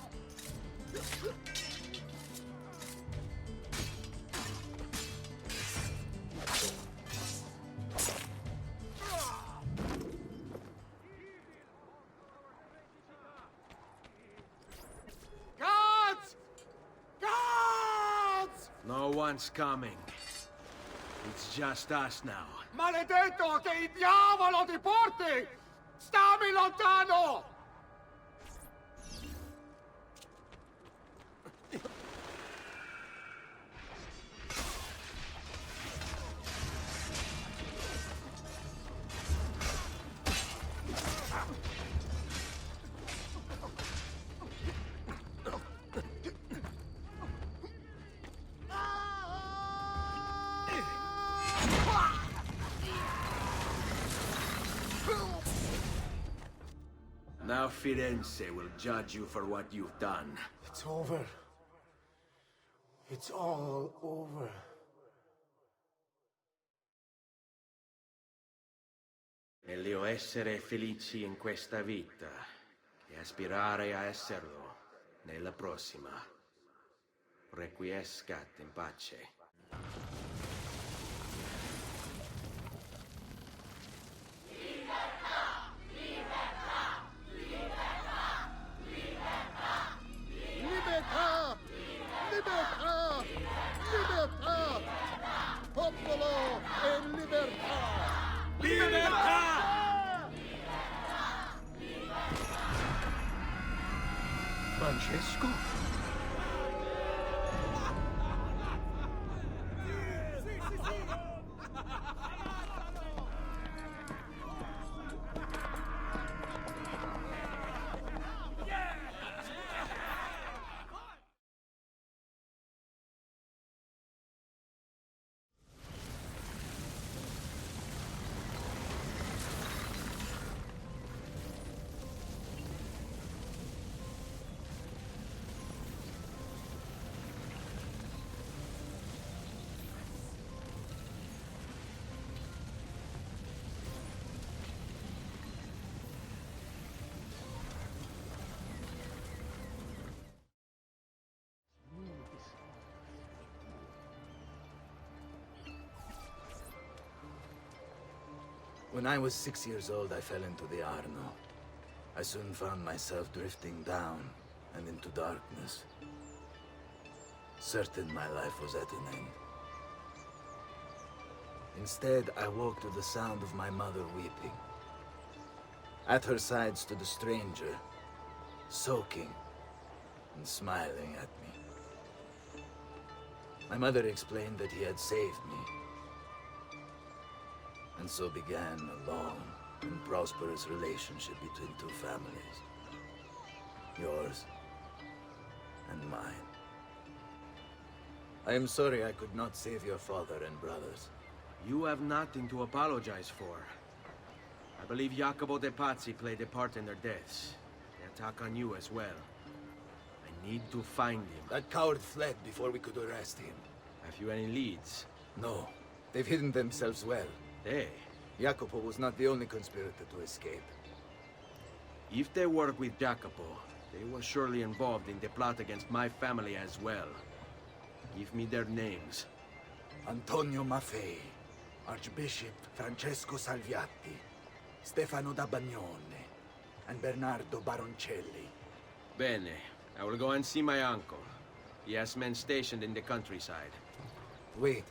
Guards! Guards! No one's coming. It's just us now. Maledetto che il diavolo ti porti! Stammi lontano! Now Firenze will judge you for what you've done. It's over. It's all over. Meglio essere felici in questa vita che aspirare a esserlo nella prossima. Requiescat in pace. Libertà! Libertà! Libertà! Popolo e libertà! Libertà! Francesco? When I was 6 years old, I fell into the Arno. I soon found myself drifting down and into darkness. Certain my life was at an end. Instead, I woke to the sound of my mother weeping. At her side stood a stranger, soaking and smiling at me. My mother explained that he had saved me. And so began a long and prosperous relationship between two families. Yours and mine. I am sorry I could not save your father and brothers. You have nothing to apologize for. I believe Jacopo de Pazzi played a part in their deaths. They attack on you as well. I need to find him. That coward fled before we could arrest him. Have you any leads? No. They've hidden themselves well. They? Jacopo was not the only conspirator to escape. If they work with Jacopo, they were surely involved in the plot against my family as well. Give me their names. Antonio Maffei, Archbishop Francesco Salviati, Stefano da Bagnone, and Bernardo Baroncelli. Bene. I will go and see my uncle. He has men stationed in the countryside. Wait.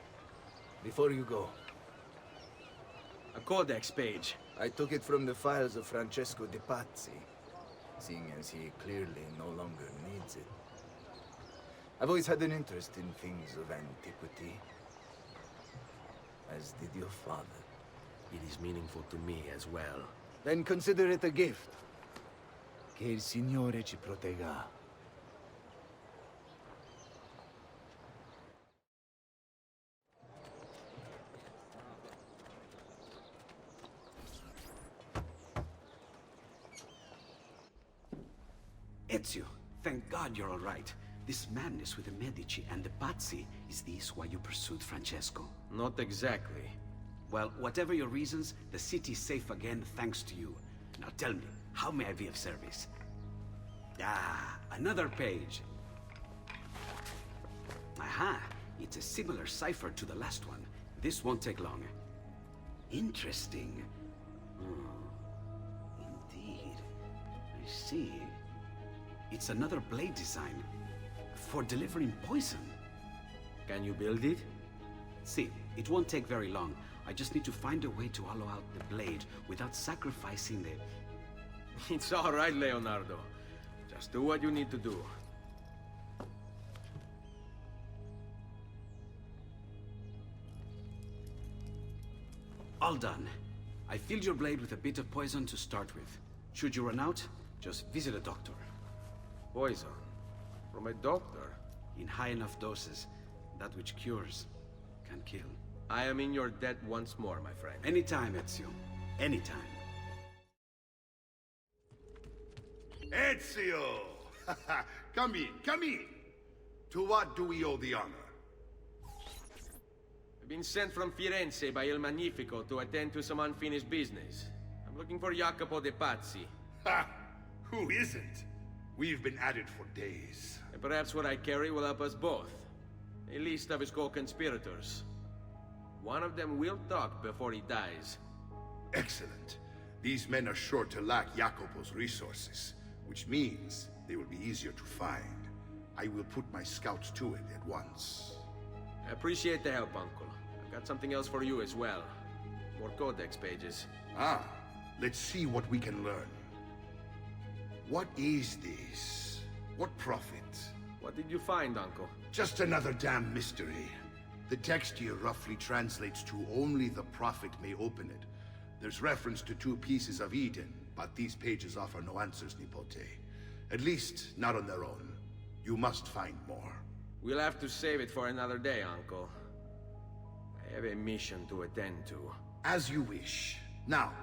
Before you go. A codex page. I took it from the files of Francesco de Pazzi, seeing as he clearly no longer needs it. I've always had an interest in things of antiquity, as did your father. It is meaningful to me as well. Then consider it a gift. Che il Signore ci protegga. Ezio, thank God you're all right. This madness with the Medici and the Pazzi, is this why you pursued Francesco? Not exactly. Well, whatever your reasons, the city's safe again thanks to you. Now tell me, how may I be of service? Ah, another page. Aha, it's a similar cipher to the last one. This won't take long. Interesting. Indeed. I see. It's another blade design. For delivering poison. Can you build it? See, it won't take very long. I just need to find a way to hollow out the blade without sacrificing the... It's all right, Leonardo. Just do what you need to do. All done. I filled your blade with a bit of poison to start with. Should you run out, just visit a doctor. Poison? From a doctor? In high enough doses, that which cures can kill. I am in your debt once more, my friend. Anytime, Ezio. Anytime. Ezio! Come in, come in! To what do we owe the honor? I've been sent from Firenze by Il Magnifico to attend to some unfinished business. I'm looking for Jacopo de Pazzi. Ha! Who isn't? We've been at it for days. And perhaps what I carry will help us both. A list of his co-conspirators. One of them will talk before he dies. Excellent. These men are sure to lack Jacopo's resources, which means they will be easier to find. I will put my scouts to it at once. I appreciate the help, Uncle. I've got something else for you as well. More codex pages. Ah, let's see what we can learn. What is this? What profit? What did you find, Uncle? Just another damn mystery. The text here roughly translates to only the prophet may open it. There's reference to 2 pieces of Eden, but these pages offer no answers, Nipote. At least, not on their own. You must find more. We'll have to save it for another day, Uncle. I have a mission to attend to. As you wish. Now,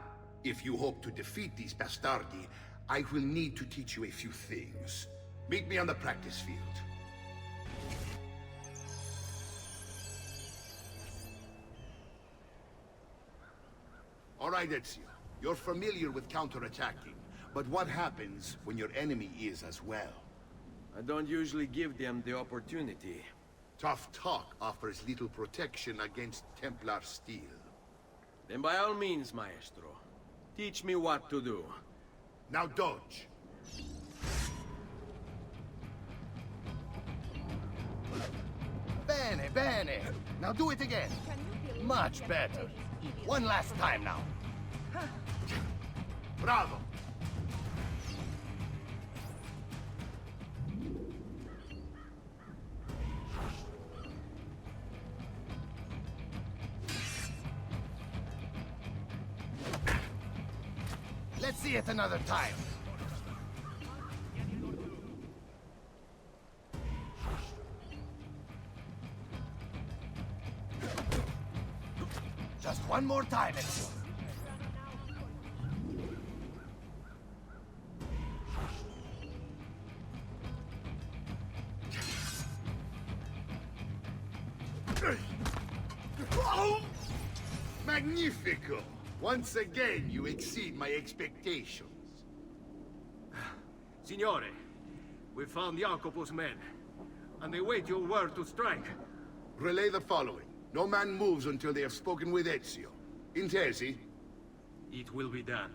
if you hope to defeat these bastardi, I will need to teach you a few things. Meet me on the practice field. All right, Ezio. You're familiar with counterattacking, but what happens when your enemy is as well? I don't usually give them the opportunity. Tough talk offers little protection against Templar steel. Then by all means, Maestro. Teach me what to do. Now dodge. Bene, bene. Now do it again. Much better. One last time now. Bravo. Let's see it another time. Just one more time, Ezio. Oh! Magnifico! Once again, you exceed my expectations. Signore, we found Jacopo's men, and they wait your word to strike. Relay the following. No man moves until they have spoken with Ezio. Intesi? It will be done.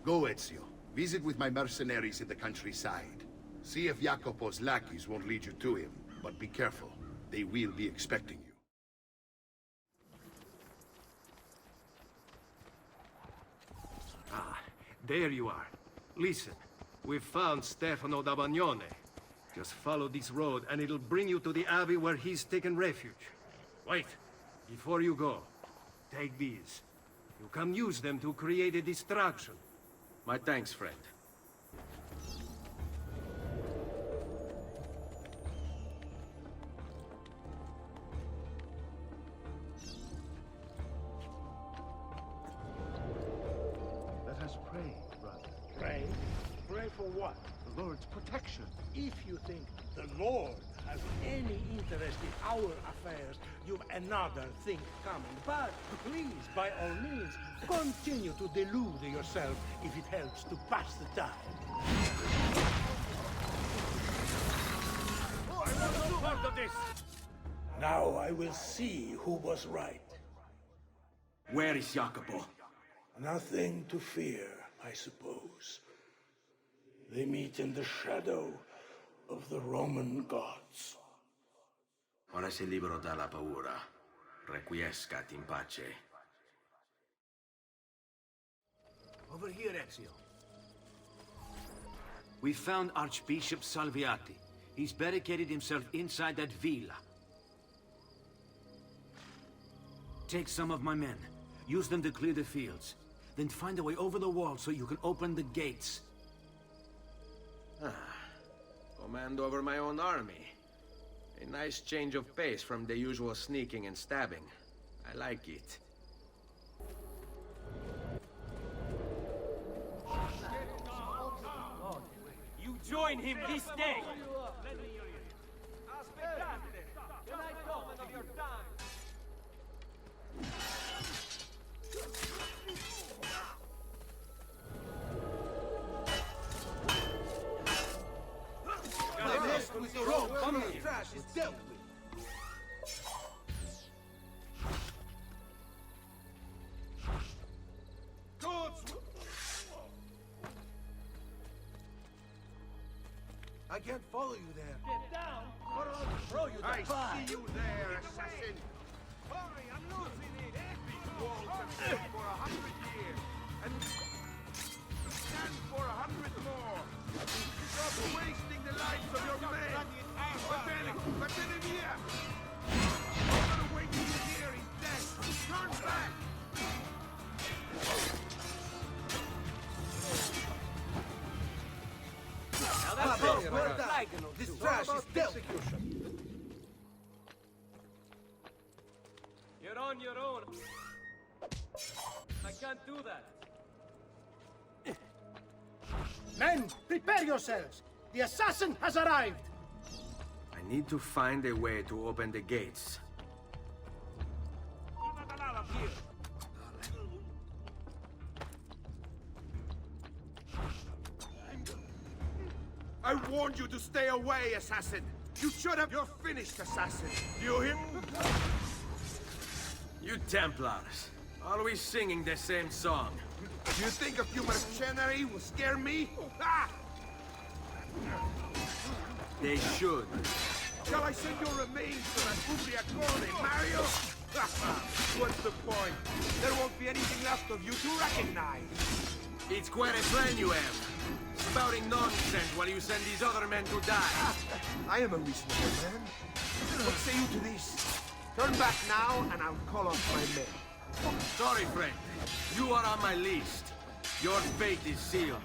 Go, Ezio. Visit with my mercenaries in the countryside. See if Jacopo's lackeys won't lead you to him, but be careful. They will be expecting you. Ah, there you are. Listen, we've found Stefano da Bagnone. Just follow this road and it'll bring you to the abbey where he's taken refuge. Wait, before you go, take these. You can use them to create a distraction. My thanks, friend. Let us pray, brother. Pray? Pray for what? The Lord's protection. If you think the Lord has any interest in our affairs, you've another thing coming. But please, by all means, continue to delude yourself if it helps to pass the time. I want no part of this! Now I will see who was right. Where is Jacopo? Nothing to fear, I suppose. They meet in the shadow of the Roman gods. Ora sei libero dalla paura. Requiescat in pace. Over here, Ezio. We found Archbishop Salviati. He's barricaded himself inside that villa. Take some of my men. Use them to clear the fields. Then find a way over the wall so you can open the gates. Command over my own army. A nice change of pace from the usual sneaking and stabbing. I like it. You join him this day! With your own family. Trash is dealt with. I can't follow you there. Get down! Or I'll throw you I the see you there, assassin! Hurry, I'm losing it! These walls have stood for 100 years, and stand for 100 more! Stop wasting the lives of your men! But then here! All that awaiting you here is death! Turn back! Now that's close. We're diagonal. This trash is dealt. You're on your own. I can't do that. Men, prepare yourselves! The assassin has arrived! I need to find a way to open the gates. You're not allowed up here. I warned you to stay away, assassin! You should have... You're finished, assassin! You hear? You Templars, always singing the same song. Do you think a few mercenary will scare me? Ah! They should. Shall I send your remains to that Ubriacone, Mario? What's the point? There won't be anything left of you to recognize. It's quite a plan you have. Spouting nonsense while you send these other men to die. I am a reasonable man. What say you to this? Turn back now, and I'll call off my men. Sorry, friend. You are on my list. Your fate is sealed.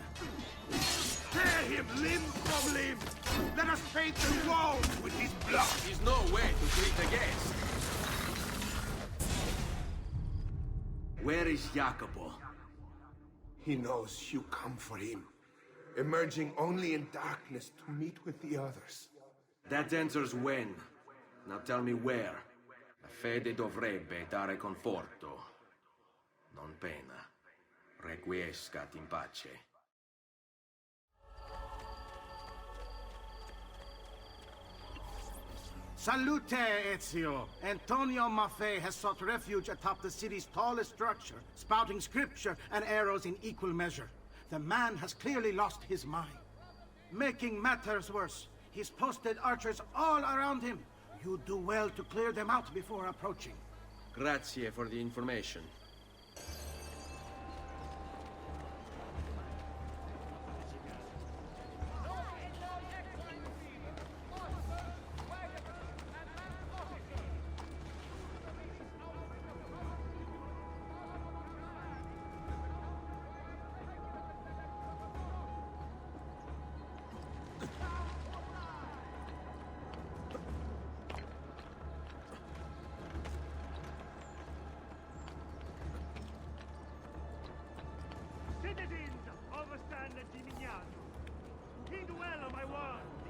Tear him limb from limb! Let us paint the walls with his blood! There's no way to treat the guest. Where is Jacopo? He knows you come for him, emerging only in darkness to meet with the others. That answers when. Now tell me where. La fede dovrebbe dare conforto, non pena. Requiescat in pace. Salute, Ezio! Antonio Maffei has sought refuge atop the city's tallest structure, spouting scripture and arrows in equal measure. The man has clearly lost his mind. Making matters worse, he's posted archers all around him. You do well to clear them out before approaching. Grazie for the information.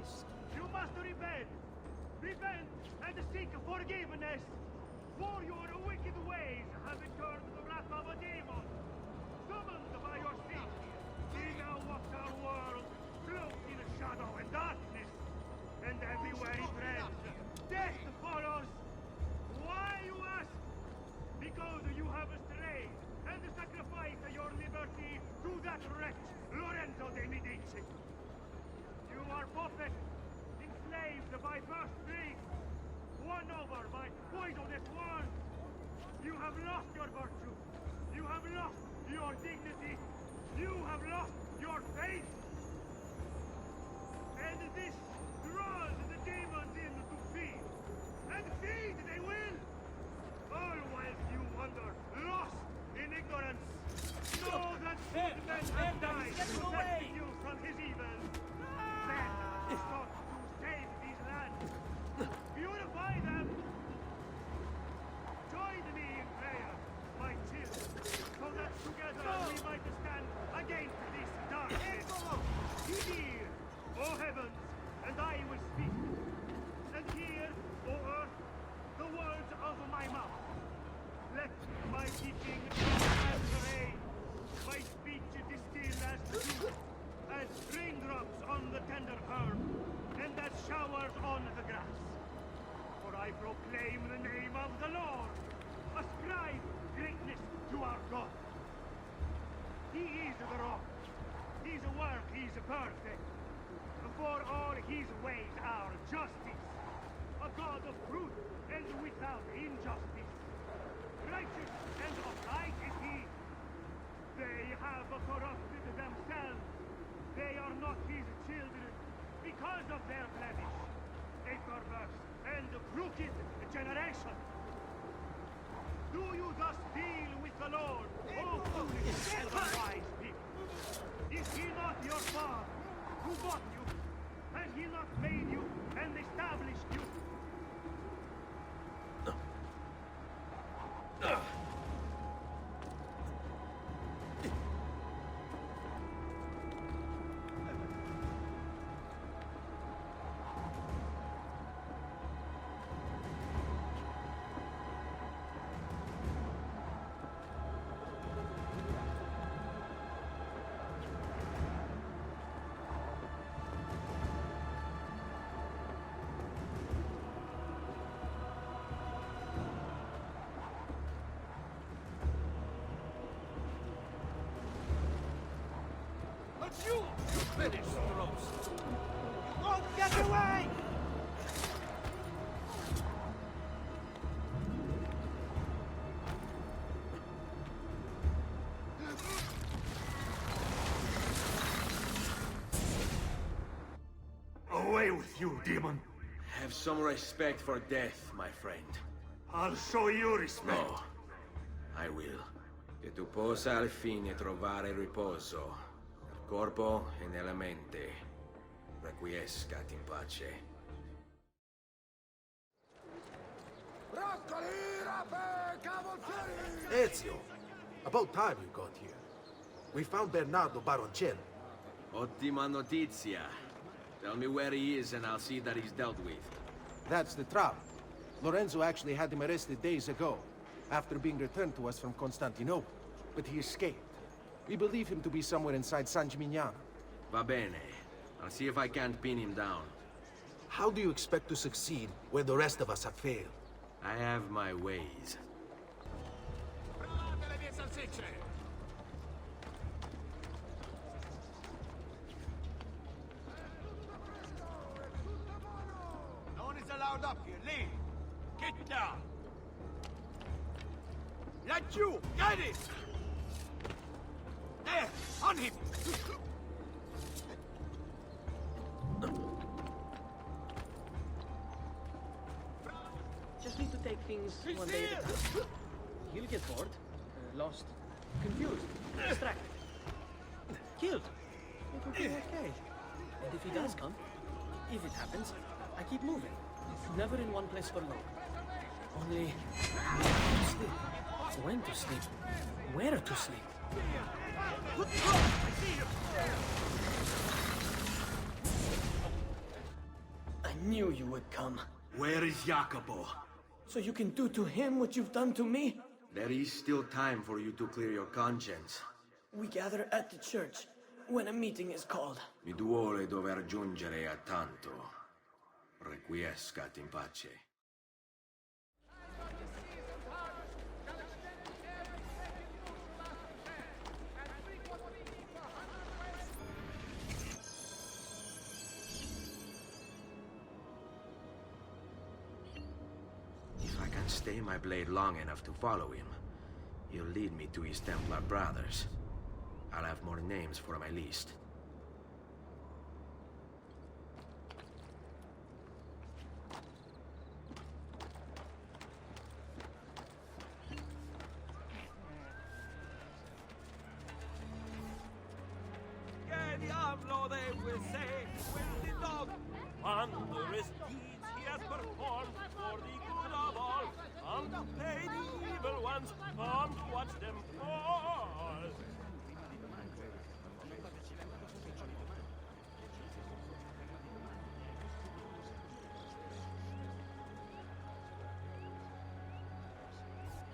lost. You must repent! Repent and seek forgiveness! For your wicked ways have incurred the wrath of a demon! Summoned by your sin, we now walk our world, cloaked in shadow and darkness, and everywhere he treads, death follows! Why, you ask? Because you have strayed and sacrificed your liberty to that wretch, Lorenzo de Medici. You are puppet, enslaved by first strings, won over by poisonous words. You have lost your virtue. You have lost your dignity. You have lost your faith. And this draws the demons in to feed. And feed they will. All whilst you wander, lost in ignorance. Know that good men have died to set you from his evil. Then sought to save these lands. Purify them. Join me in prayer, my children, so that together we might stand against this darkness. Hear, O heavens, and I will speak. And hear, O earth, the words of my mouth. Let my teaching come as rain, my speech distill as dew, as raindrops on the tender herb, and as showers on the grass. For I proclaim the name of the Lord. Ascribe greatness to our God. He is the rock. His work is perfect. For all his ways are justice. A God of truth and without injustice. Righteous and upright is he. They have corrupted themselves. They are not his children because of their blemish. A perverse and crooked generation. Do you thus deal with the Lord, O foolish and unwise people? Is he not your father, who bought you? Has he not made you and established you? You finish the roast. You won't get away! Away with you, demon! Have some respect for death, my friend. I'll show you respect. No, I will. Che tu possa al fine trovare riposo. Corpo e nella mente. Requiescat in pace. Ezio, about time you got here. We found Bernardo Baroncelli. Ottima notizia. Tell me where he is and I'll see that he's dealt with. That's the trouble. Lorenzo actually had him arrested days ago, after being returned to us from Constantinople. But he escaped. We believe him to be somewhere inside San Gimignano. Va bene. I'll see if I can't pin him down. How do you expect to succeed where the rest of us have failed? I have my ways. No one is allowed up here. Leave. Get down. Let you get it. There, on him. Just need to take things one day at a time. He'll get bored, lost, confused, distracted, killed. It will be okay. And if he does come, if it happens, I keep moving. Never in one place for long. Only to sleep. When to sleep. Where to sleep. knew you would come. Where is Jacopo? So you can do to him what you've done to me? There is still time for you to clear your conscience. We gather at the church when a meeting is called. Mi duole dover giungere a tanto. Requiescat in pace. If I can stay my blade long enough to follow him, he'll lead me to his Templar brothers. I'll have more names for my list. Che diavolo they will say when the dog wondrous deeds he has performed for the good of all. Come to pay the evil ones, come to watch them fall.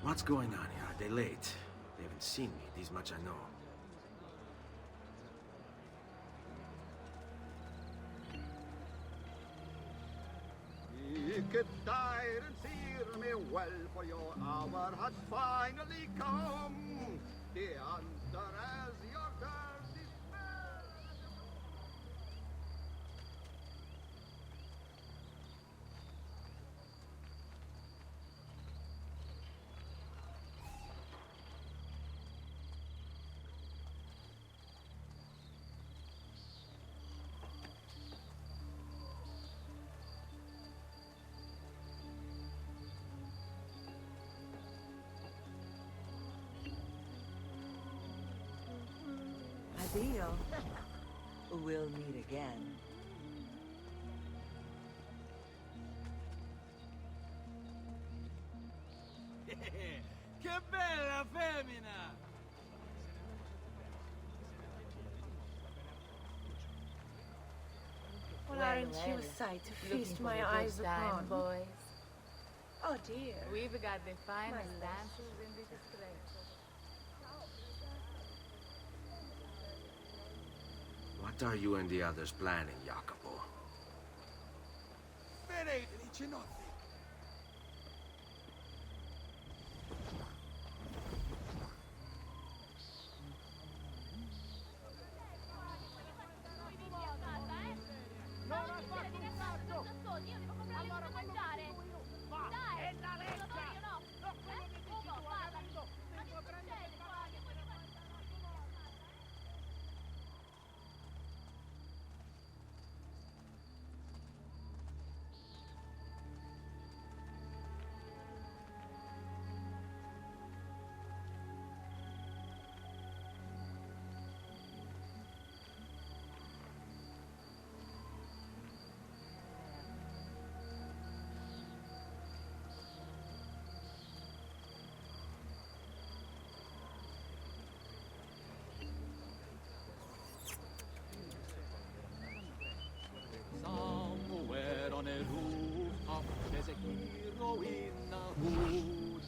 What's going on here? Are they late? They haven't seen me, this much I know. Wicked tyrants, hear me well, for your hour has finally come. The answer as your turn is sped. Addio. We'll meet again. Che bella femmina! Well, aren't you a sight to feast my eyes upon? Boys. Oh dear. We've got the finest My dancers in the district. What are you and the others planning, Jacopo? Veneteli, Cinotti! Non ha fatto un cazzo! Io devo comprare da mangiare! Va! È la legge! No, quello che dici tu, ha capito? Devo prendere il cavallo! Somewhere on a rooftop, there's a hero in a hood.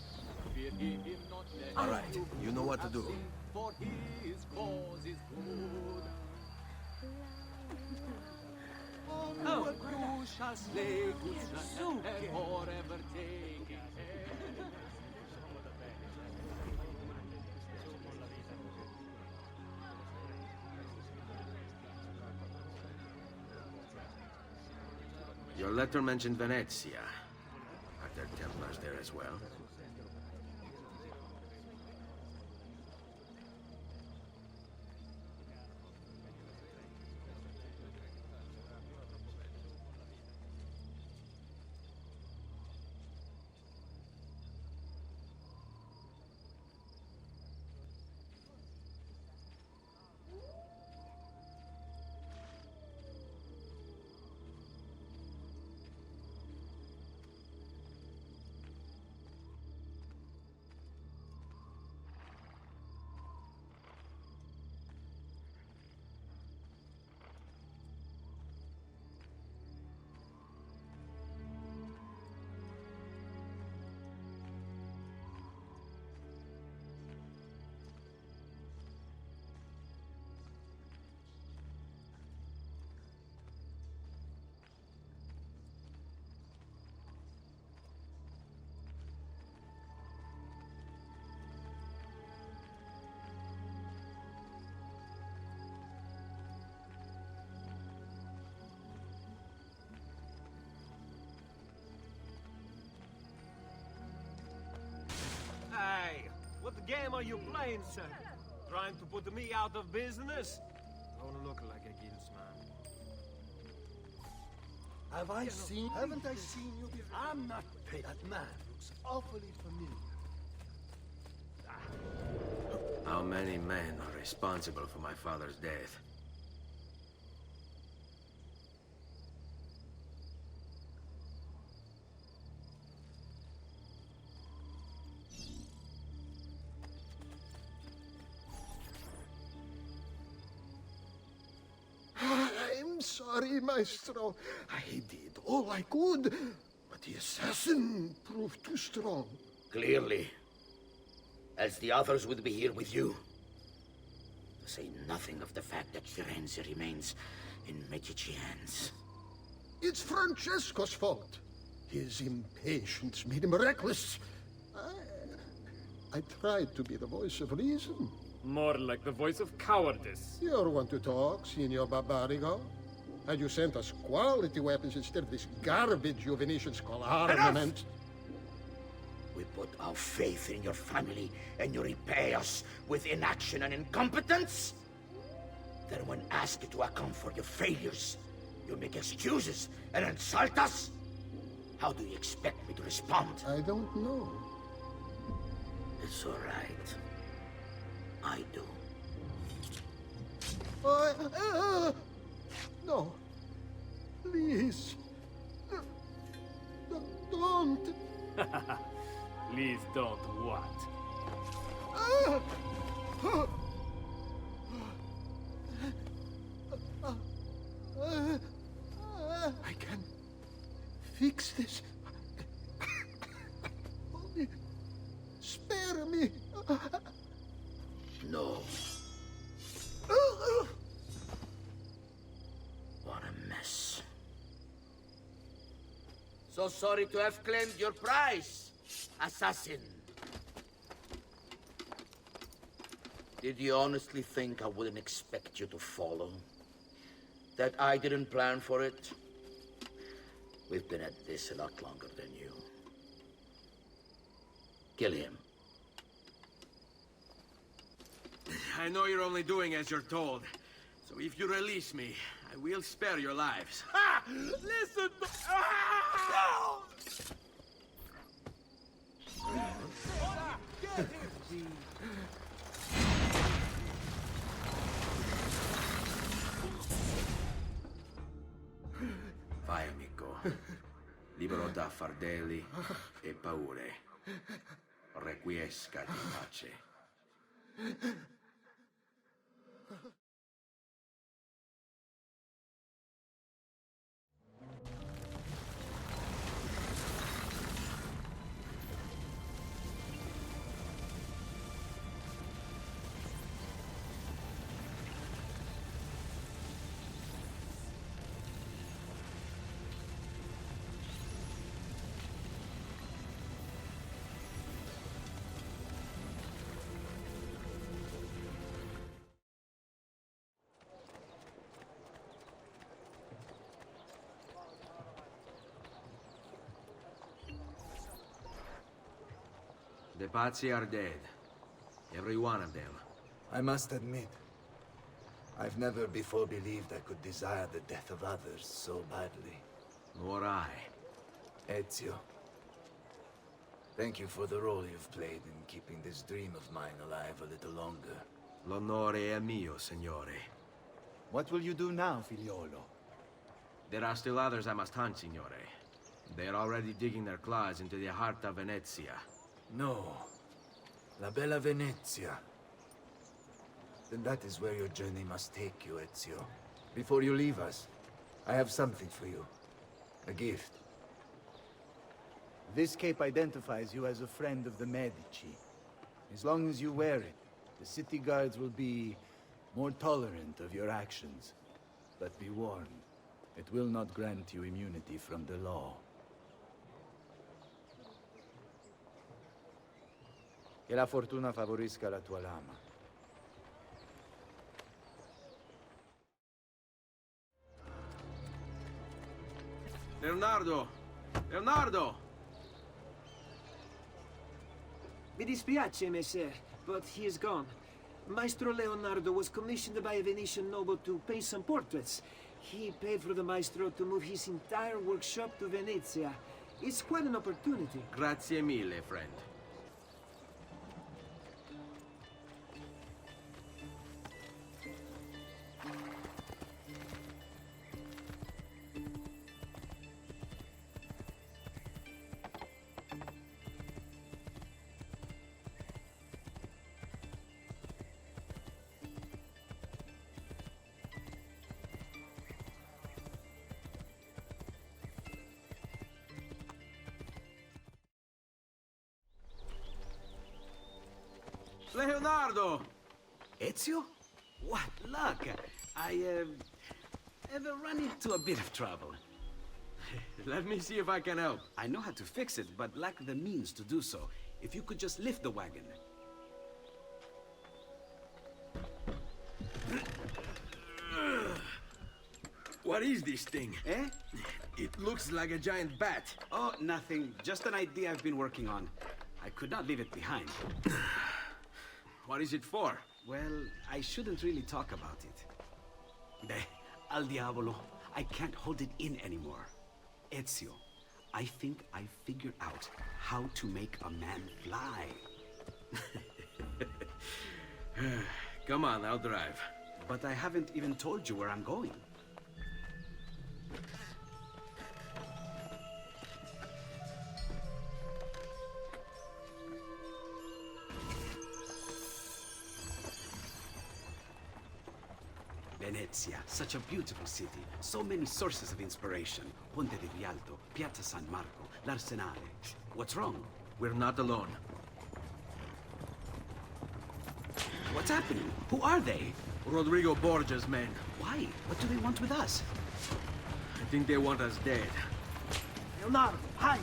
Fear him not, let All right, you know what to do. for his cause is good. Oh, what you shall slay, good son, and forever take it. Your letter mentioned Venezia. Are there Templars there as well? are you playing, sir? Trying to put me out of business? Don't look like a guildsman. Haven't I seen you before? I'm not paid. That man looks awfully familiar. How many men are responsible for my father's death? I'm sorry, Maestro. I did all I could, but the assassin proved too strong. Clearly. Else the others would be here with you. To say nothing of the fact that Firenze remains in Medici hands. It's Francesco's fault. His impatience made him reckless. I tried to be the voice of reason. More like the voice of cowardice. You're one to talk, Signor Barbarigo. Had you sent us quality weapons instead of this garbage you Venetians call armament... We put our faith in your family, and you repay us with inaction and incompetence? Then when asked to account for your failures, you make excuses and insult us? How do you expect me to respond? I don't know. It's all right. I do. No. Please. Don't. Please don't what? I can fix this. Only spare me. No. What a mess. So sorry to have claimed your prize, assassin. Did you honestly think I wouldn't expect you to follow? That I didn't plan for it? We've been at this a lot longer than you. Kill him. I know you're only doing as you're told. So if you release me, I will spare your lives. Ha! Listen! Ah! Get him! Vai, amico. Libero da fardelli e paure. Requiescat in pace. The Pazzi are dead. Every one of them. I must admit, I've never before believed I could desire the death of others so badly. Nor I. Ezio, thank you for the role you've played in keeping this dream of mine alive a little longer. L'onore è mio, signore. What will you do now, figliolo? There are still others I must hunt, signore. They are already digging their claws into the heart of Venezia. No. La bella Venezia. Then that is where your journey must take you, Ezio. Before you leave us, I have something for you. A gift. This cape identifies you as a friend of the Medici. As long as you wear it, the city guards will be more tolerant of your actions. But be warned, it will not grant you immunity from the law. Che la fortuna favorisca la tua lama. Leonardo! Leonardo! Mi dispiace, messer, but he is gone. Maestro Leonardo was commissioned by a Venetian noble to paint some portraits. He paid for the maestro to move his entire workshop to Venezia. It's quite an opportunity. Grazie mille, friend. Leonardo! Ezio? What luck! I have run into a bit of trouble. Let me see if I can help. I know how to fix it, but lack the means to do so. If you could just lift the wagon. What is this thing? Eh? It looks like a giant bat. Oh, nothing. Just an idea I've been working on. I could not leave it behind. What is it for? Well, I shouldn't really talk about it. Al diavolo. I can't hold it in anymore. Ezio, I think I figured out how to make a man fly. Come on, I'll drive. But I haven't even told you where I'm going. Venezia, such a beautiful city. So many sources of inspiration. Ponte di Rialto, Piazza San Marco, l'Arsenale. What's wrong? We're not alone. What's happening? Who are they? Rodrigo Borgia's men. Why? What do they want with us? I think they want us dead. Leonardo, hide!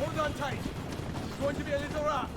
Hold on tight. It's going to be a little rough.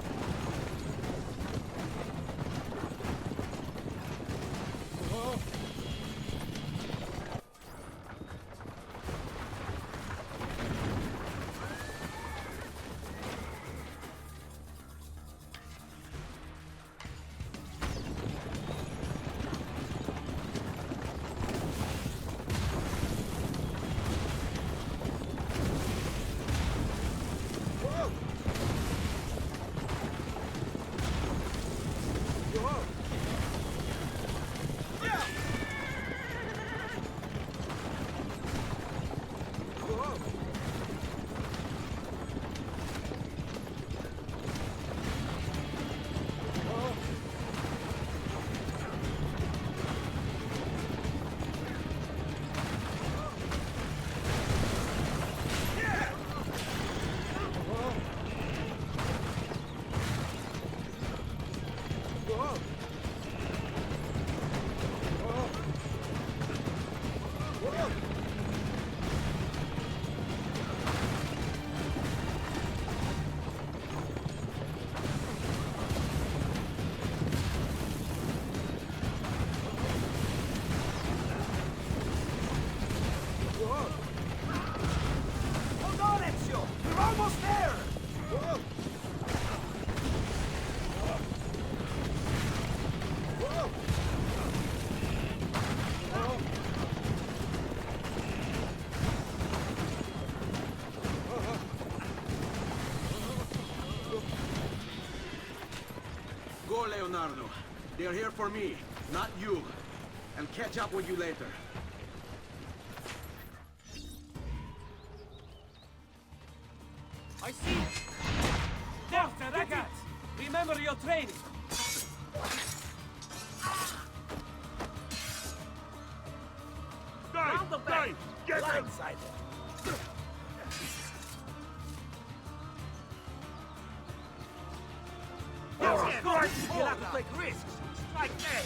Leonardo. They are here for me, not you. I'll catch up with you later. I see! Forza, ragazzi! Remember your training! Die! Get him! Of course, you'll have to take risks! Strike dead!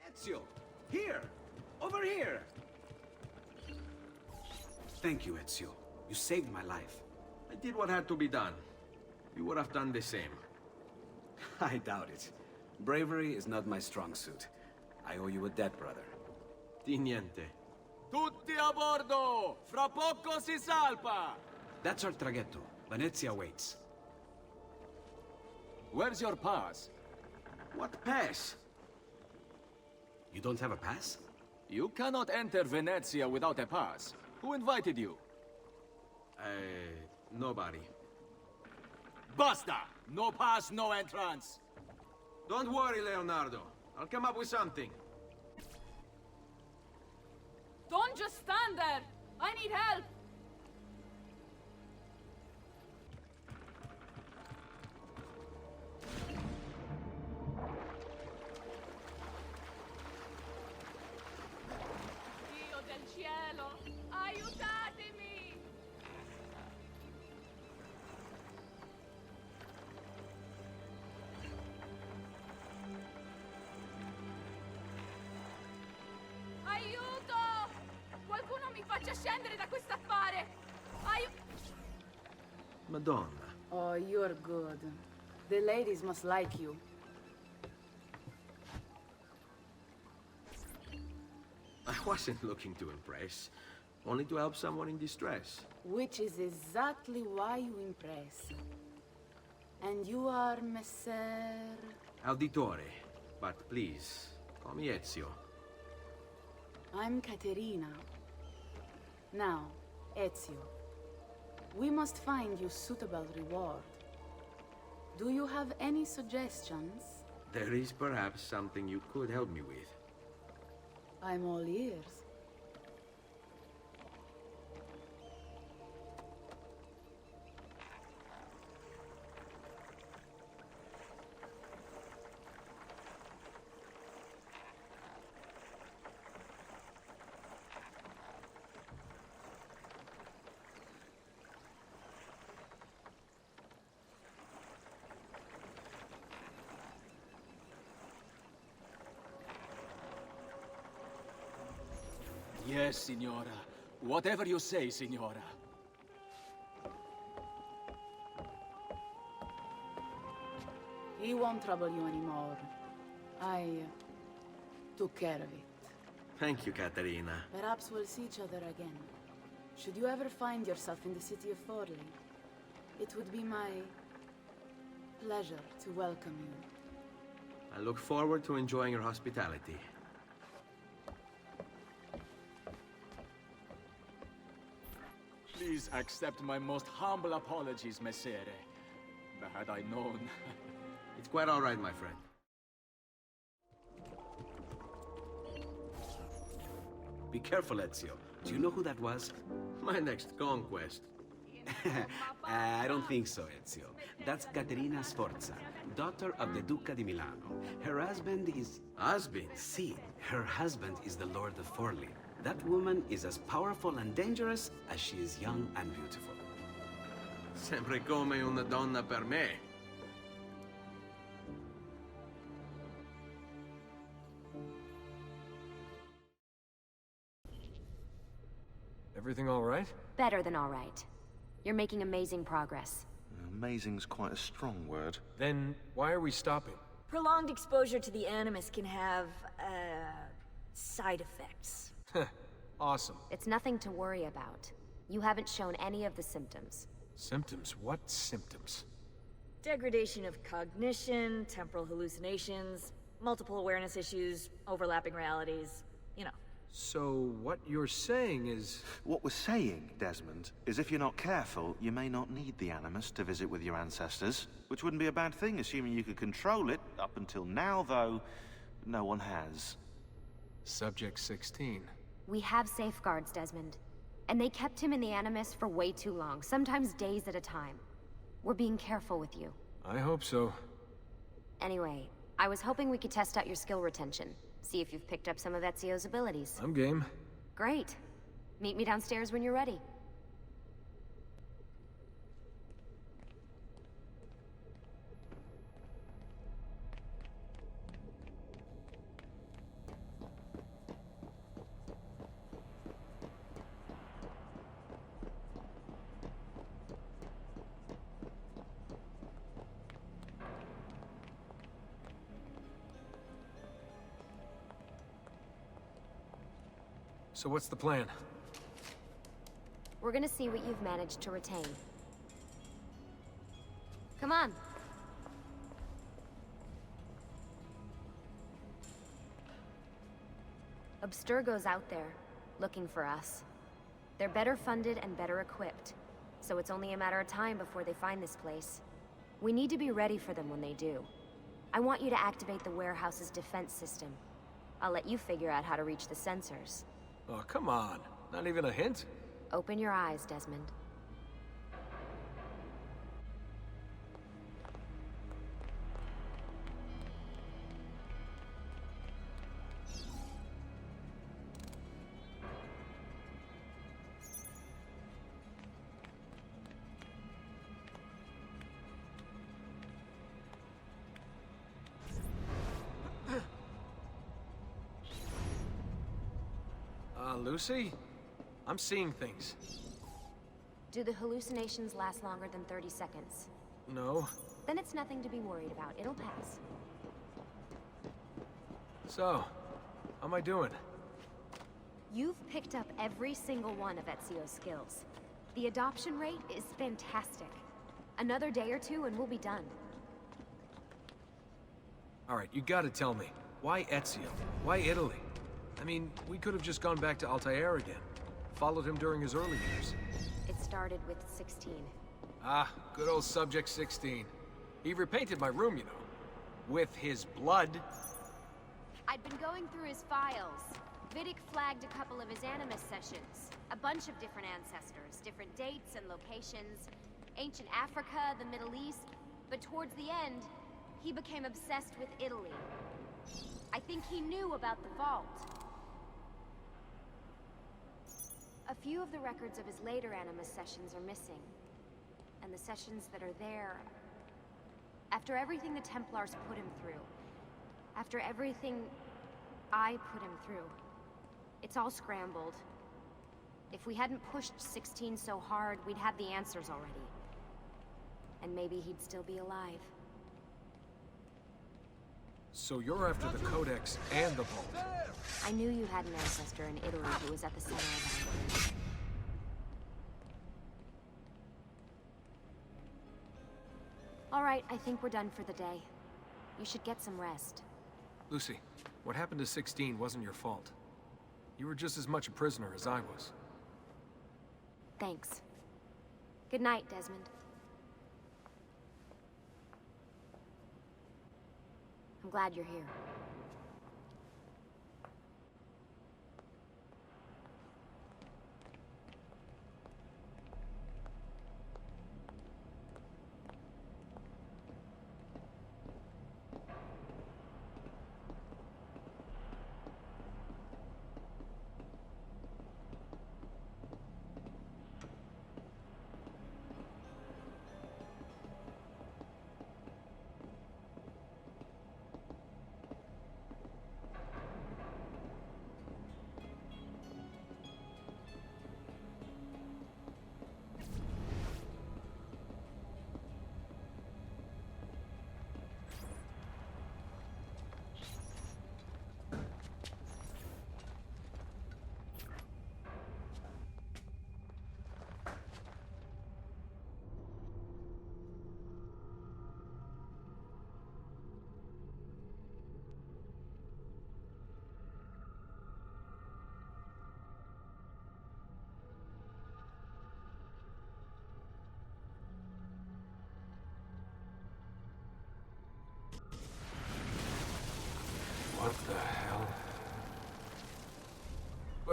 Ezio! Here! Over here! Thank you, Ezio. You saved my life. I did what had to be done. You would have done the same. I doubt it. Bravery is not my strong suit. I owe you a debt, brother. Di niente. Tutti a bordo! Fra poco si salpa! That's our traghetto. Venezia waits. Where's your pass? What pass? You don't have a pass? You cannot enter Venezia without a pass. Who invited you? Nobody. Basta! No pass, no entrance! Don't worry, Leonardo. I'll come up with something. Don't just stand there! I need help! Dio del cielo! Aiutatemi! Aiuto! Qualcuno mi faccia scendere da quest'affare! Madonna. Oh, you're good. The ladies must like you. I wasn't looking to impress. Only to help someone in distress. Which is exactly why you impress. And you are Messer... Auditore. But please, call me Ezio. I'm Caterina. Now, Ezio, we must find you suitable reward. Do you have any suggestions? There is perhaps something you could help me with. I'm all ears. Yes, Signora. Whatever you say, Signora. He won't trouble you anymore. I took care of it. Thank you, Caterina. Perhaps we'll see each other again. Should you ever find yourself in the city of Forli, it would be my pleasure to welcome you. I look forward to enjoying your hospitality. Please accept my most humble apologies, Messere. Had I known... It's quite all right, my friend. Be careful, Ezio. Do you know who that was? My next conquest. I don't think so, Ezio. That's Caterina Sforza, daughter of the Duca di Milano. Her husband is... Husband? Si, her husband is the Lord of Forli. That woman is as powerful and dangerous as she is young and beautiful. Sempre come una donna per me. Everything all right? Better than all right. You're making amazing progress. Amazing's quite a strong word. Then why are we stopping? Prolonged exposure to the Animus can have, side effects. Awesome. It's nothing to worry about. You haven't shown any of the symptoms. Symptoms? What symptoms? Degradation of cognition, temporal hallucinations, multiple awareness issues, overlapping realities, you know. So what you're saying is... What we're saying, Desmond, is if you're not careful, you may not need the Animus to visit with your ancestors. Which wouldn't be a bad thing, assuming you could control it. Up until now, though, no one has. Subject 16. We have safeguards, Desmond. And they kept him in the Animus for way too long, sometimes days at a time. We're being careful with you. I hope so. Anyway, I was hoping we could test out your skill retention. See if you've picked up some of Ezio's abilities. I'm game. Great. Meet me downstairs when you're ready. So what's the plan? We're gonna see what you've managed to retain. Come on. Abstergo's out there, looking for us. They're better funded and better equipped, so it's only a matter of time before they find this place. We need to be ready for them when they do. I want you to activate the warehouse's defense system. I'll let you figure out how to reach the sensors. Oh, come on. Not even a hint? Open your eyes, Desmond. Lucy? I'm seeing things. Do the hallucinations last longer than 30 seconds? No. Then it's nothing to be worried about. It'll pass. So, how am I doing? You've picked up every single one of Ezio's skills. The adoption rate is fantastic. Another day or two and we'll be done. Alright, you gotta tell me. Why Ezio? Why Italy? I mean, we could have just gone back to Altair again. Followed him during his early years. It started with 16. Ah, good old Subject 16. He repainted my room, you know. With his blood. I'd been going through his files. Vidic flagged a couple of his Animus sessions. A bunch of different ancestors, different dates and locations. Ancient Africa, the Middle East. But towards the end, he became obsessed with Italy. I think he knew about the vault. A few of the records of his later Animus sessions are missing. And the sessions that are there... After everything the Templars put him through, after everything I put him through, it's all scrambled. If we hadn't pushed 16 so hard, we'd have the answers already. And maybe he'd still be alive. So you're after the Codex and the Vault. I knew you had an ancestor in Italy who was at the center of that. All right, I think we're done for the day. You should get some rest. Lucy, what happened to 16 wasn't your fault. You were just as much a prisoner as I was. Thanks. Good night, Desmond. I'm glad you're here.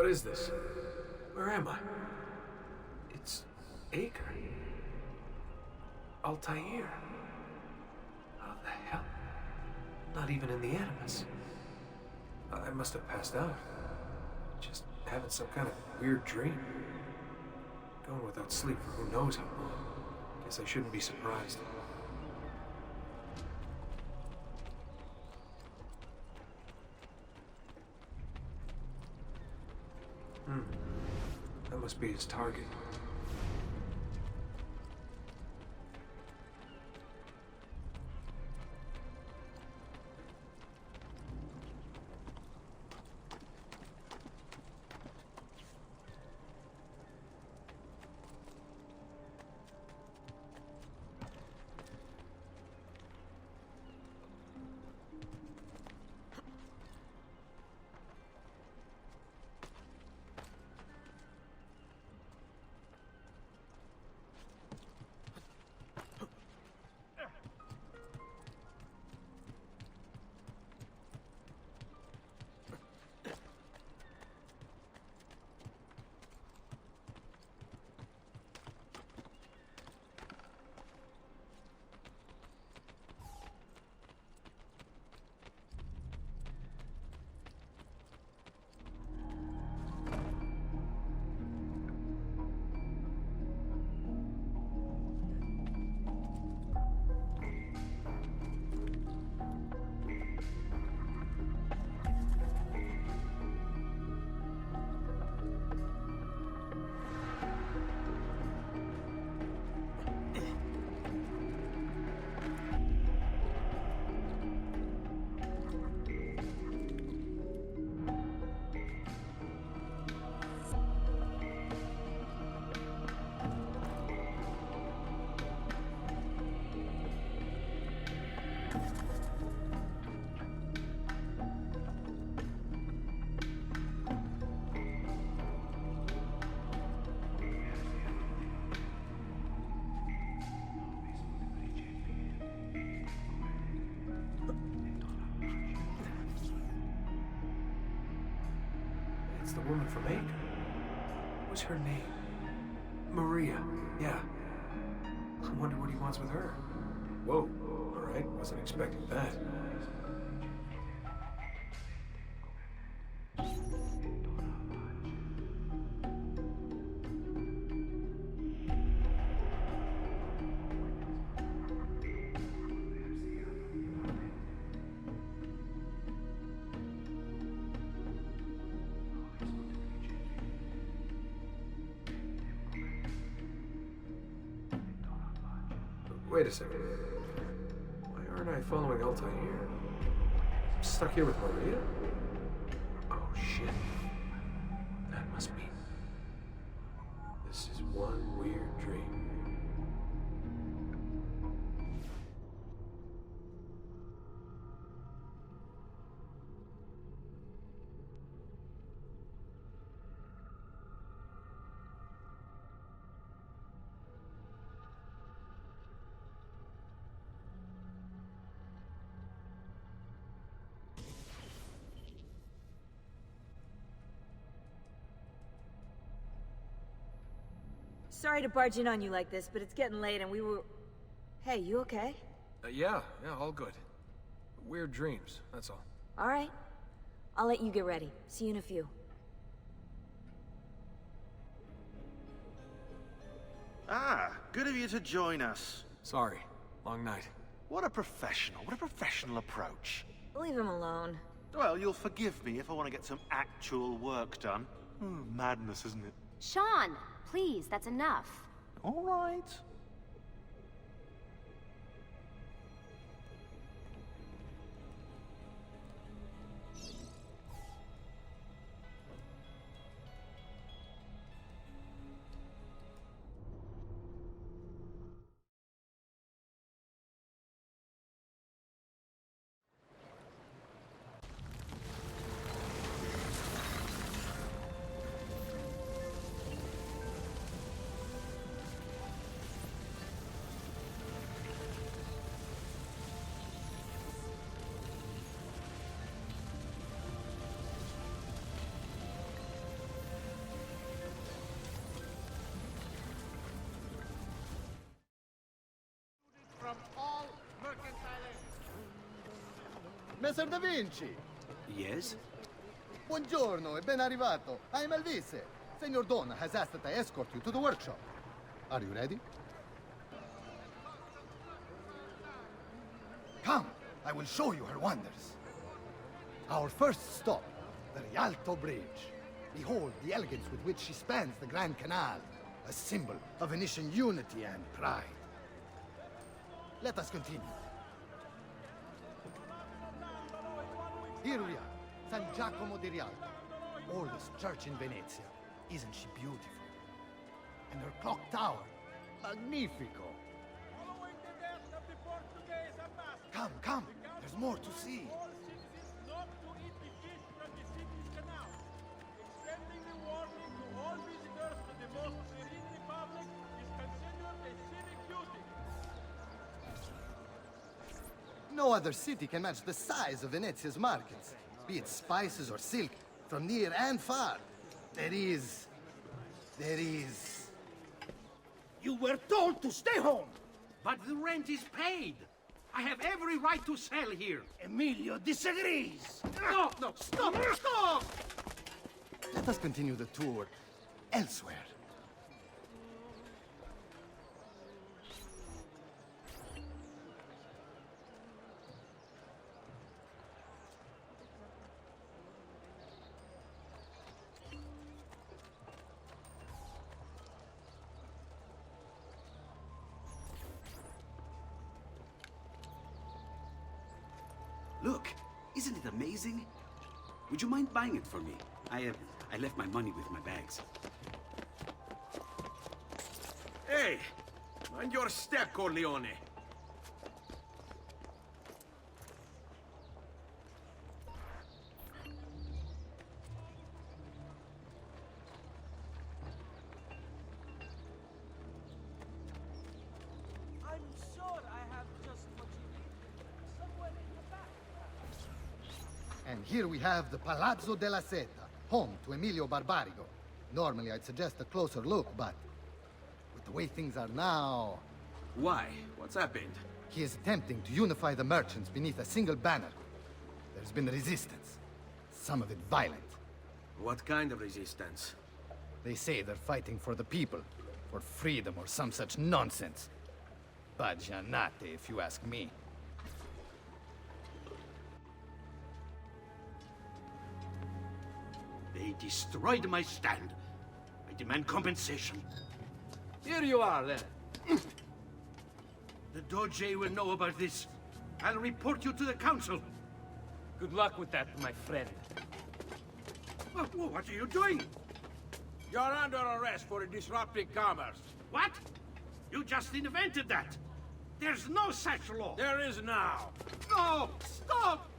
What is this? Where am I? It's Acre. Altair. How the hell? Not even in the Animus. I must have passed out. Just having some kind of weird dream. Going without sleep for who knows how long. Guess I shouldn't be surprised. That must be his target. It's the woman from Acre. What was her name? Maria. Yeah. I wonder what he wants with her. Whoa. All right. Wasn't expecting that. Wait a second. Why aren't I following Altair? I'm stuck here with Maria? Oh, shit. That must be... This is one weird dream. Sorry to barge in on you like this, but it's getting late and we were... Hey, you okay? Yeah, all good. Weird dreams, that's all. All right. I'll let you get ready. See you in a few. Ah, good of you to join us. Sorry, long night. What a professional approach. Leave him alone. Well, you'll forgive me if I want to get some actual work done. Madness, isn't it? Sean, please, that's enough. All right. Messer Da Vinci! Yes? Buongiorno e ben arrivato. I'm Elvise. Senor Donna has asked that I escort you to the workshop. Are you ready? Come, I will show you her wonders. Our first stop, the Rialto Bridge. Behold the elegance with which she spans the Grand Canal, a symbol of Venetian unity and pride. Let us continue. Here we are, San Giacomo di Rialto, oldest church in Venezia. Isn't she beautiful? And her clock tower, magnifico. Come, come, there's more to see. Not to eat the fish from the city's canal. Extending the warning to all visitors to the most serene republic is considered a civic duty. No other city can match the size of Venezia's markets, be it spices or silk, from near and far. There is... You were told to stay home! But the rent is paid! I have every right to sell here! Emilio disagrees! No, no, stop! Stop! Let us continue the tour elsewhere. Look, isn't it amazing? Would you mind buying it for me? I left my money with my bags. Hey! Mind your step, Corleone! I'm sure I have just what you need. Somewhere in the back. And here we have the Palazzo della Seta, home to Emilio Barbarigo. Normally I'd suggest a closer look, but with the way things are now... Why? What's happened? He is attempting to unify the merchants beneath a single banner. There's been resistance, some of it violent. What kind of resistance? They say they're fighting for the people, for freedom or some such nonsense. Baggianate, if you ask me. They destroyed my stand. I demand compensation. Here you are, then. The Doge will know about this. I'll report you to the council. Good luck with that, my friend. What are you doing? You're under arrest for disrupting commerce. What? You just invented that. There's no such law. There is now. No! Stop!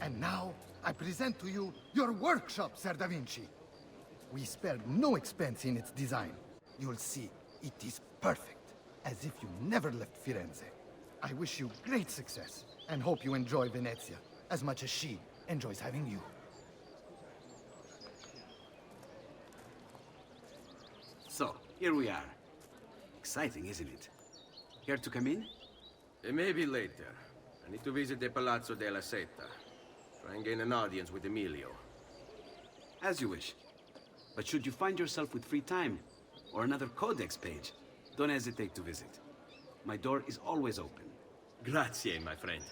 And now, I present to you your workshop, Ser Da Vinci. We spared no expense in its design. You'll see, it is perfect, as if you never left Firenze. I wish you great success, and hope you enjoy Venezia, as much as she enjoys having you. So, here we are. Exciting, isn't it? Care to come in? Maybe later. I need to visit the Palazzo della Seta. Try and gain an audience with Emilio. As you wish. But should you find yourself with free time, or another codex page, don't hesitate to visit. My door is always open. Grazie, my friend.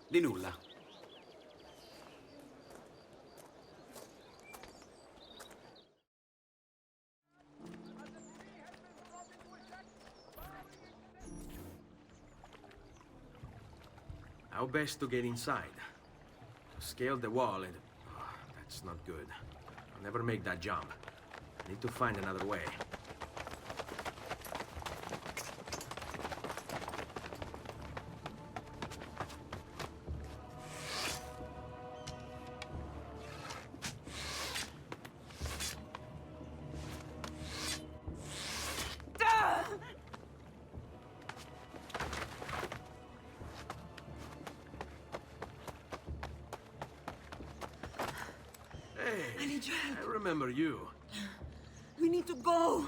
Di nulla. How best to get inside? Scale the wall and... Oh, that's not good. I'll never make that jump. I need to find another way. Hey, I need your help. I remember you. We need to go.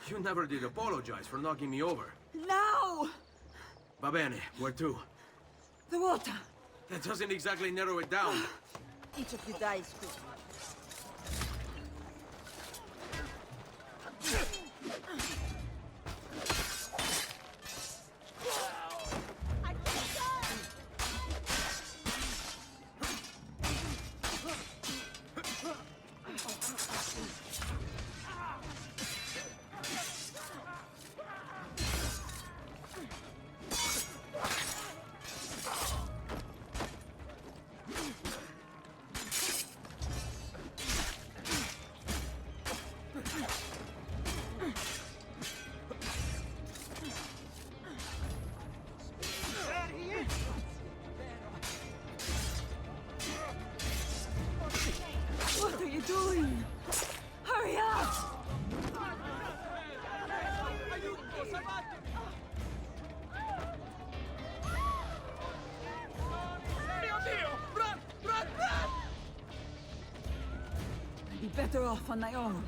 You never did apologize for knocking me over. Now! Va bene, where to? The water. That doesn't exactly narrow it down. Each of you dies quickly. What are you doing? Hurry up! I'd be better off on my own.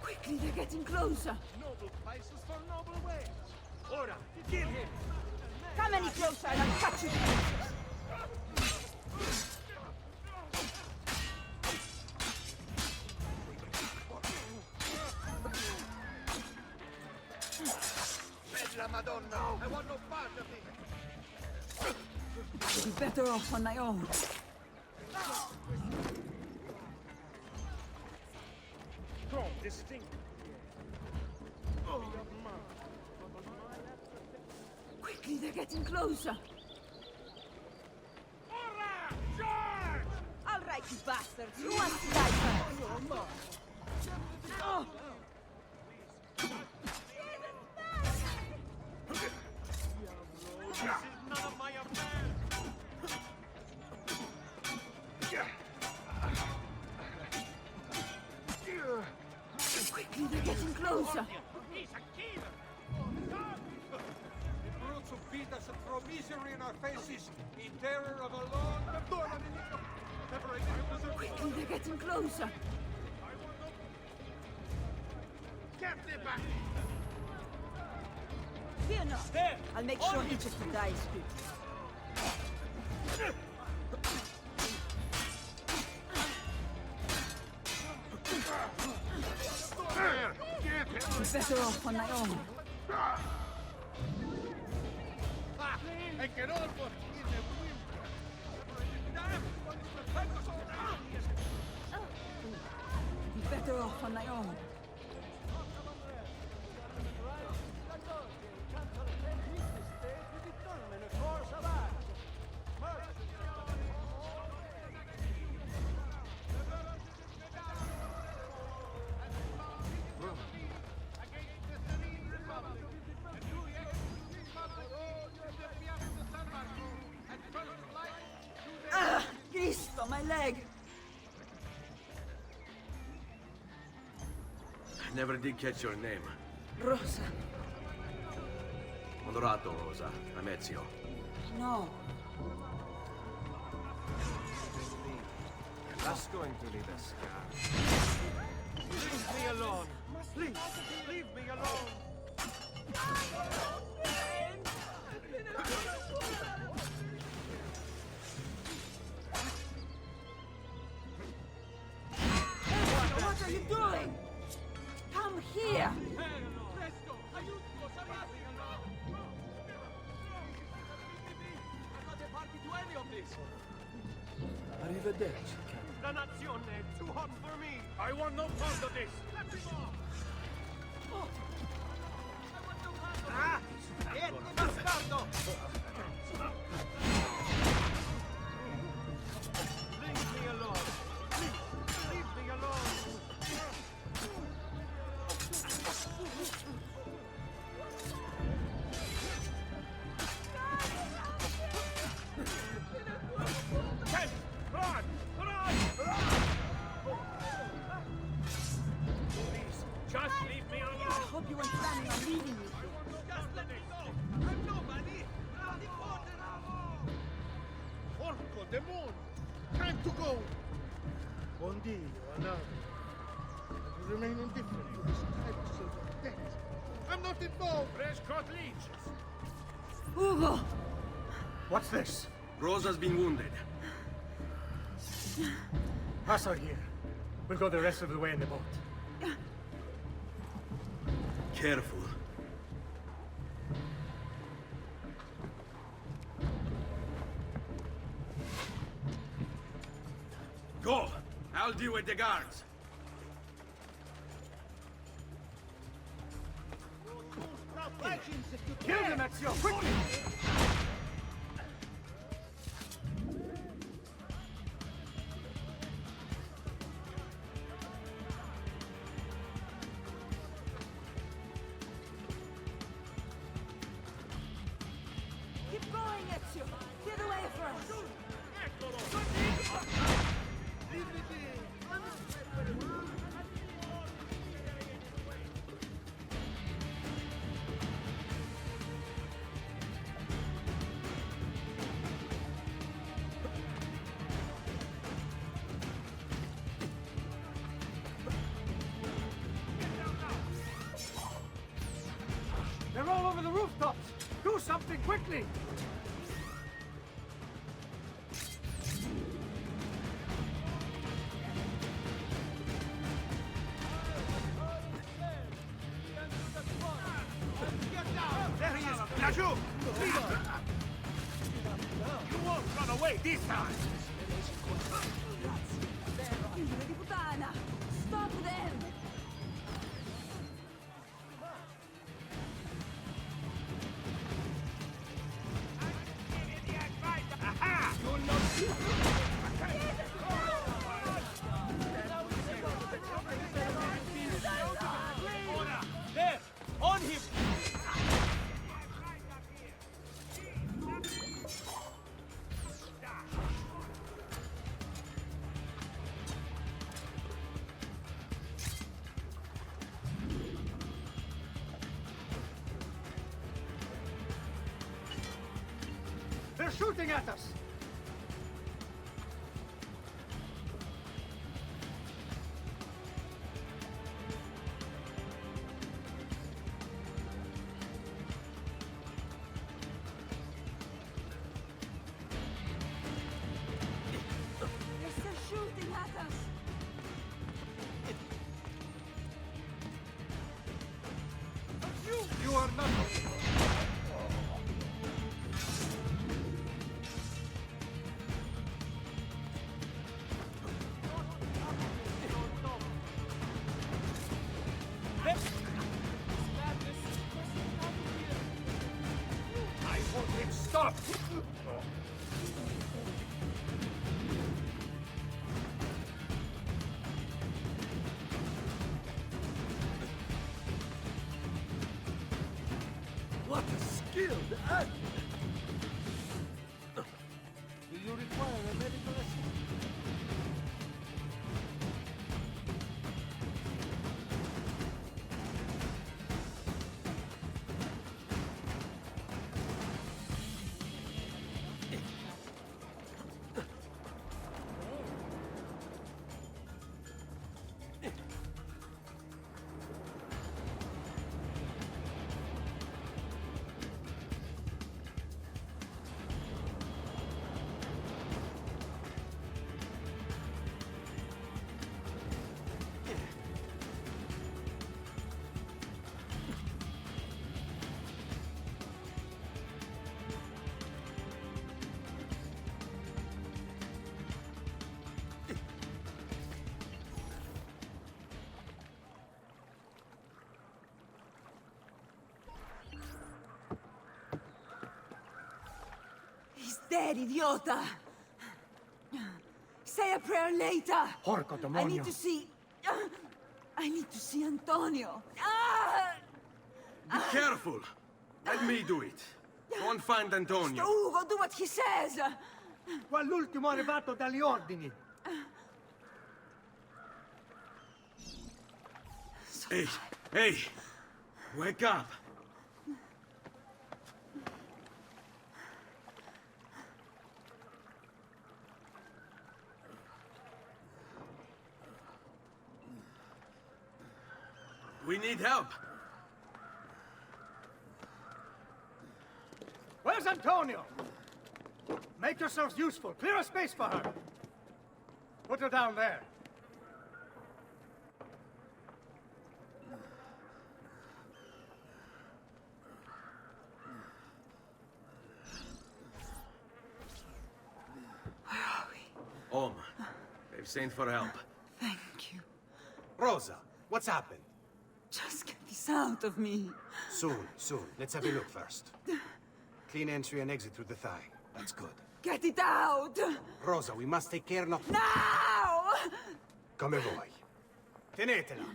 Quickly, they're getting closer. Noble prices for noble ways. Ora, kill him. Come any closer and I'll cut you to pieces. Bella Madonna, I want no part of it. I'd be better off on my own. Strong, distinct. Quickly, they're getting closer. Ora! Charge! All right, you bastards. Who wants to die first? Oh. This is none of my affair. Quickly, they're getting closer. He's a killer. The brutes who beat us and throw misery in our faces in terror of a long... Quickly, they're getting closer. Get back! Fear not. I'll make sure each of you dies quickly. I'm better off on my own. And get on for Be better off on my own. Ah! Cristo, my leg! I never did catch your name. Rosa. Onorato, Rosa. I'm Ezio. No. That's going to leave a scar. Leave me alone! Please, leave me alone! What are you doing? Come here! Arrivederci, Captain. La nazione è too hot for me! I want no part of this! Ah! bastardo! Leave me alone! Leave me alone! Ken! Run! Run! Please, just leave me alone! I hope you weren't planning on leaving me here. the moon! Time to go! One day or another, I will remain indifferent to this types of death. I'm not involved! Fresh cut leeches. Hugo! What's this? Rosa's been wounded. Pass her here. We'll go the rest of the way in the boat. Careful. Go! I'll deal with the guards. Kill them, Ezio! Quickly! Keep going, Ezio! Get away from us! They're all over the rooftops! Do something quickly! There he is! Laggiù! You won't run away this time! Figlio di puttana! Stop them! There! On him! They're shooting at us! They're still shooting at us! You are not... I want him stopped! What a skilled act! Do you require a medical assistant? He's dead, idiota! Say a prayer later! Porco I demonio! need to see... I need to see Antonio! Ah! Be careful. Let me do it. Go and find Antonio. Ugo, do what he says! Qua l'ultimo arrivato dagli ordini! Hey, hey! Wake up! We need help. Where's Antonio? Make yourselves useful. Clear a space for her. Put her down there. Home. They've sent for help. Thank you. Rosa, what's happened? Just get this out of me. Soon. Let's have a look first. Clean entry and exit through the thigh. That's good. Get it out! Rosa, we must take care not... Now! Come vuoi. Tenetela.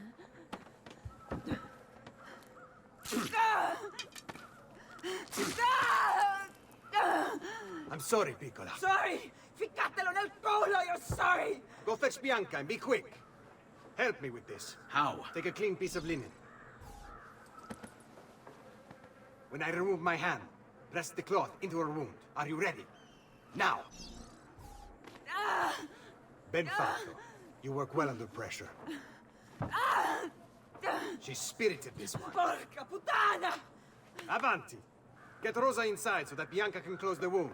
I'm sorry, piccola. Sorry! Ficcatelo nel culo, you're sorry! Go fetch Bianca and be quick. Help me with this. How? Take a clean piece of linen. When I remove my hand, press the cloth into her wound. Are you ready? Now! Ben fatto. You work well under pressure. She's spirited, this one. Porca puttana! Avanti! Get Rosa inside so that Bianca can close the wound.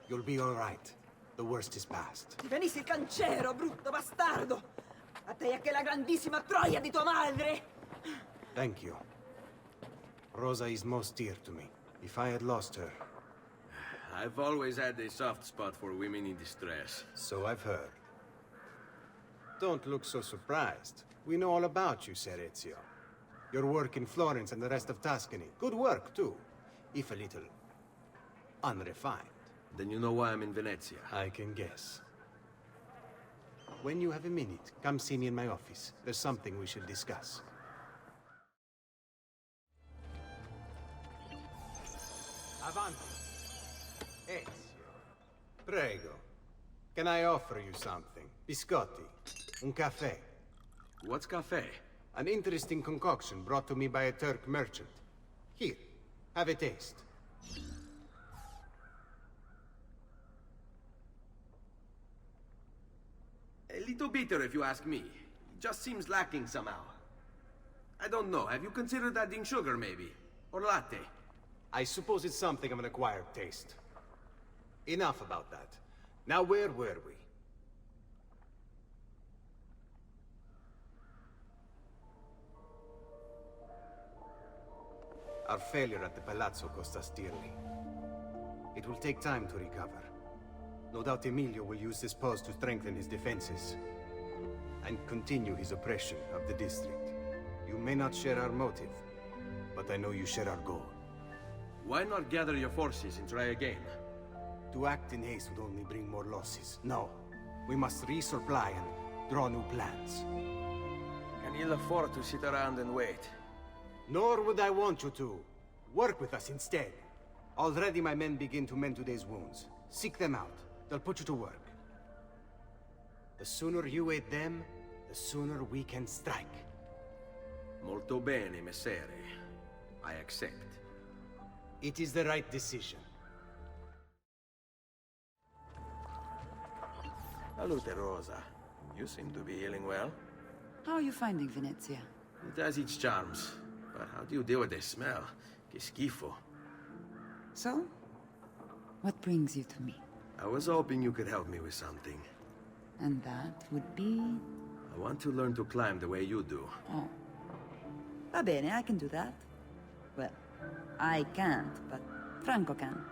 You'll be all right. The worst is past. Ti venissi il cancero, brutto bastardo! A te e che la grandissima troia di tua madre! Thank you. Rosa is most dear to me. If I had lost her... I've always had a soft spot for women in distress. So I've heard. Don't look so surprised. We know all about you, Ser Ezio. Your work in Florence and the rest of Tuscany. Good work, too. If a little... unrefined. Then you know why I'm in Venezia. I can guess. When you have a minute, come see me in my office. There's something we should discuss. Avanti. Ezio. Prego. Can I offer you something? Biscotti. Un caffè. What's caffè? An interesting concoction brought to me by a Turk merchant. Here, have a taste. A little bitter, if you ask me. It just seems lacking somehow. I don't know. Have you considered adding sugar, maybe? Or latte? I suppose it's something of an acquired taste. Enough about that. Now, where were we? Our failure at the Palazzo cost us dearly. It will take time to recover. No doubt Emilio will use this pause to strengthen his defenses and continue his oppression of the district. You may not share our motive, but I know you share our goal. Why not gather your forces and try again? To act in haste would only bring more losses. No, we must resupply and draw new plans. Can you afford to sit around and wait? Nor would I want you to. Work with us instead. Already my men begin to mend today's wounds. Seek them out. They'll put you to work. The sooner you aid them, the sooner we can strike. Molto bene, messere. I accept. It is the right decision. Salute, Rosa. You seem to be healing well. How are you finding Venezia? It has its charms. But how do you deal with the smell? Che schifo. So? What brings you to me? I was hoping you could help me with something. And that would be... I want to learn to climb the way you do. Oh. Va bene, I can do that. Well, I can't, but Franco can.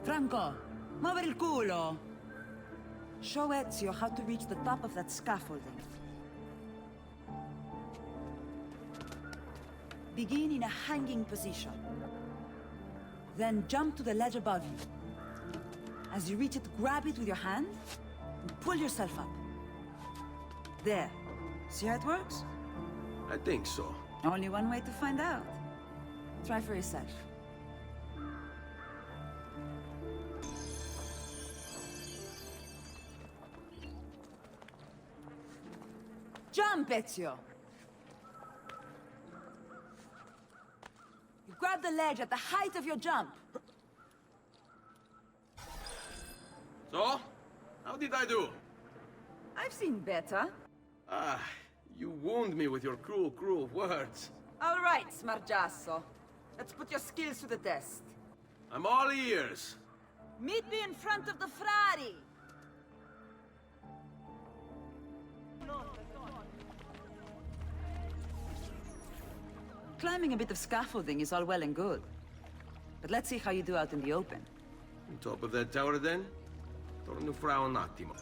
Franco, muovere il culo! Show Ezio how to reach the top of that scaffolding. Begin in a hanging position. Then jump to the ledge above you. As you reach it, grab it with your hand and pull yourself up. There. See how it works? I think so. Only one way to find out. Try for yourself. Jump, Ezio! You grab the ledge at the height of your jump. So? How did I do? I've seen better. Ah, You wound me with your cruel, cruel words. All right, Smargiasso. Let's put your skills to the test. I'm all ears. Meet me in front of the Frari. Climbing a bit of scaffolding is all well and good. But let's see how you do out in the open. On top of that tower, then? Torno fra un attimo.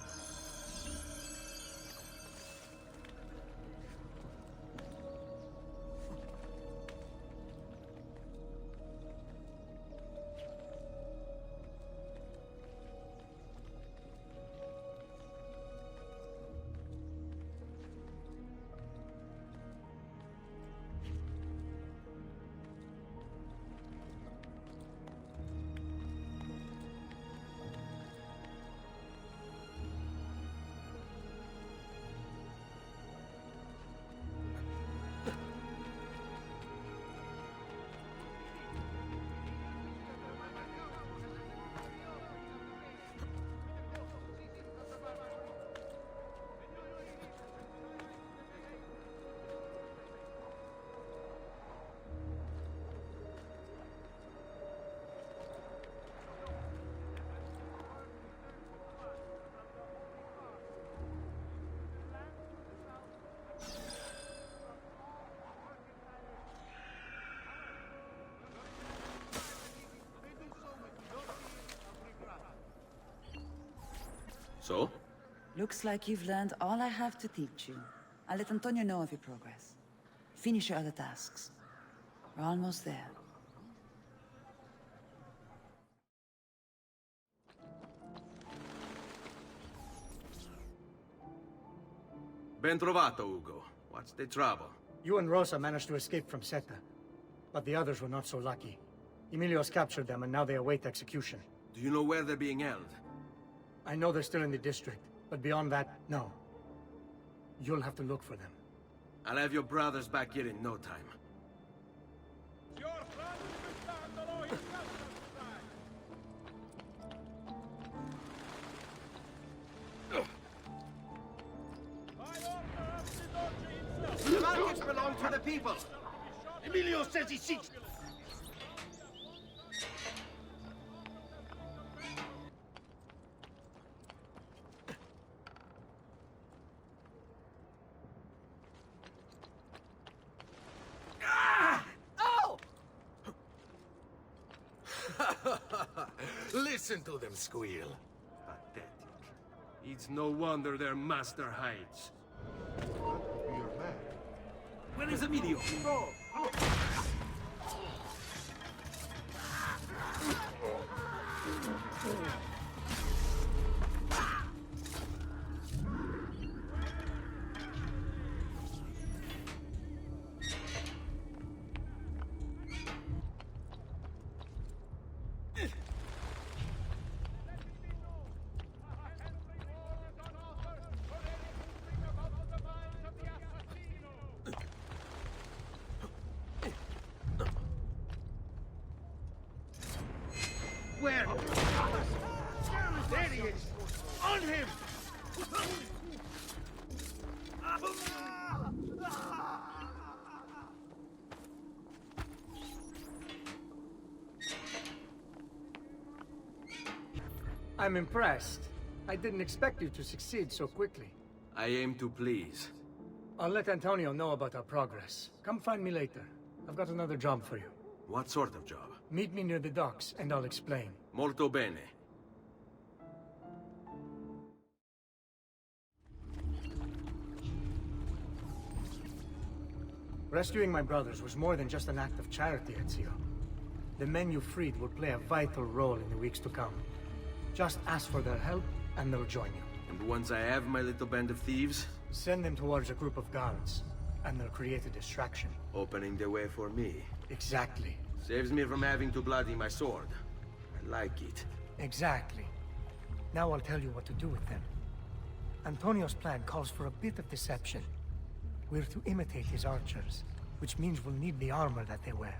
So? Looks like you've learned all I have to teach you. I'll let Antonio know of your progress. Finish your other tasks. We're almost there. Ben trovato, Ugo. What's the trouble? You and Rosa managed to escape from Seta, but the others were not so lucky. Emilio's captured them, and now they await execution. Do you know where they're being held? I know they're still in the district, but beyond that, no. You'll have to look for them. I'll have your brothers back here in no time. The markets belong to the people. Emilio says he seeks... Listen to them squeal. Pathetic. It's no wonder their master hides. Where is Emilio? Where? There he is! On him! I'm impressed. I didn't expect you to succeed so quickly. I aim to please. I'll let Antonio know about our progress. Come find me later. I've got another job for you. What sort of job? Meet me near the docks, and I'll explain. Molto bene. Rescuing my brothers was more than just an act of charity, Ezio. The men you freed will play a vital role in the weeks to come. Just ask for their help, and they'll join you. And once I have my little band of thieves? Send them towards a group of guards, and they'll create a distraction. Opening the way for me. Exactly. Saves me from having to bloody my sword. I like it. Exactly. Now I'll tell you what to do with them. Antonio's plan calls for a bit of deception. We're to imitate his archers, which means we'll need the armor that they wear.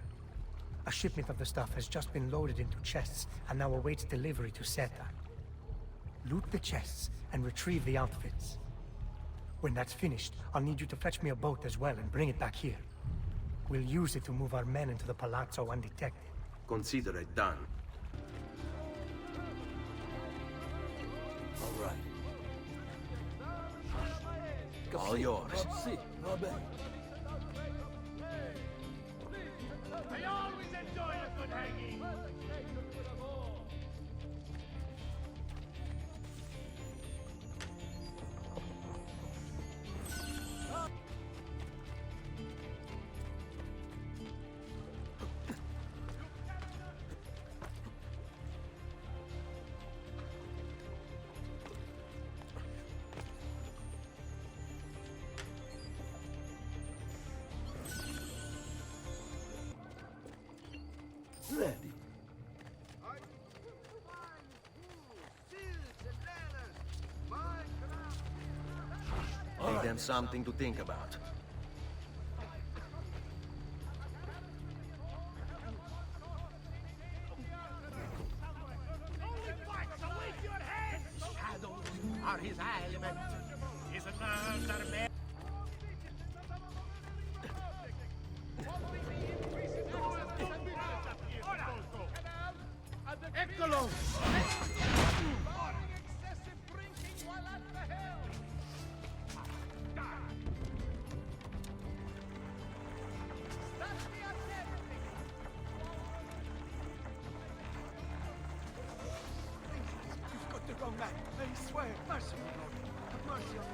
A shipment of the stuff has just been loaded into chests and now awaits delivery to Seta. Loot the chests and retrieve the outfits. When that's finished, I'll need you to fetch me a boat as well and bring it back here. We'll use it to move our men into the palazzo undetected. Consider it done. All right. All yours. Sì, va bene. I always enjoy a good hanging. Ready. Give them something to think about. Shadows are his element. His nerves are made. Eccolo! You've got the wrong man. I swear. Mercy, Lord. Have mercy on me.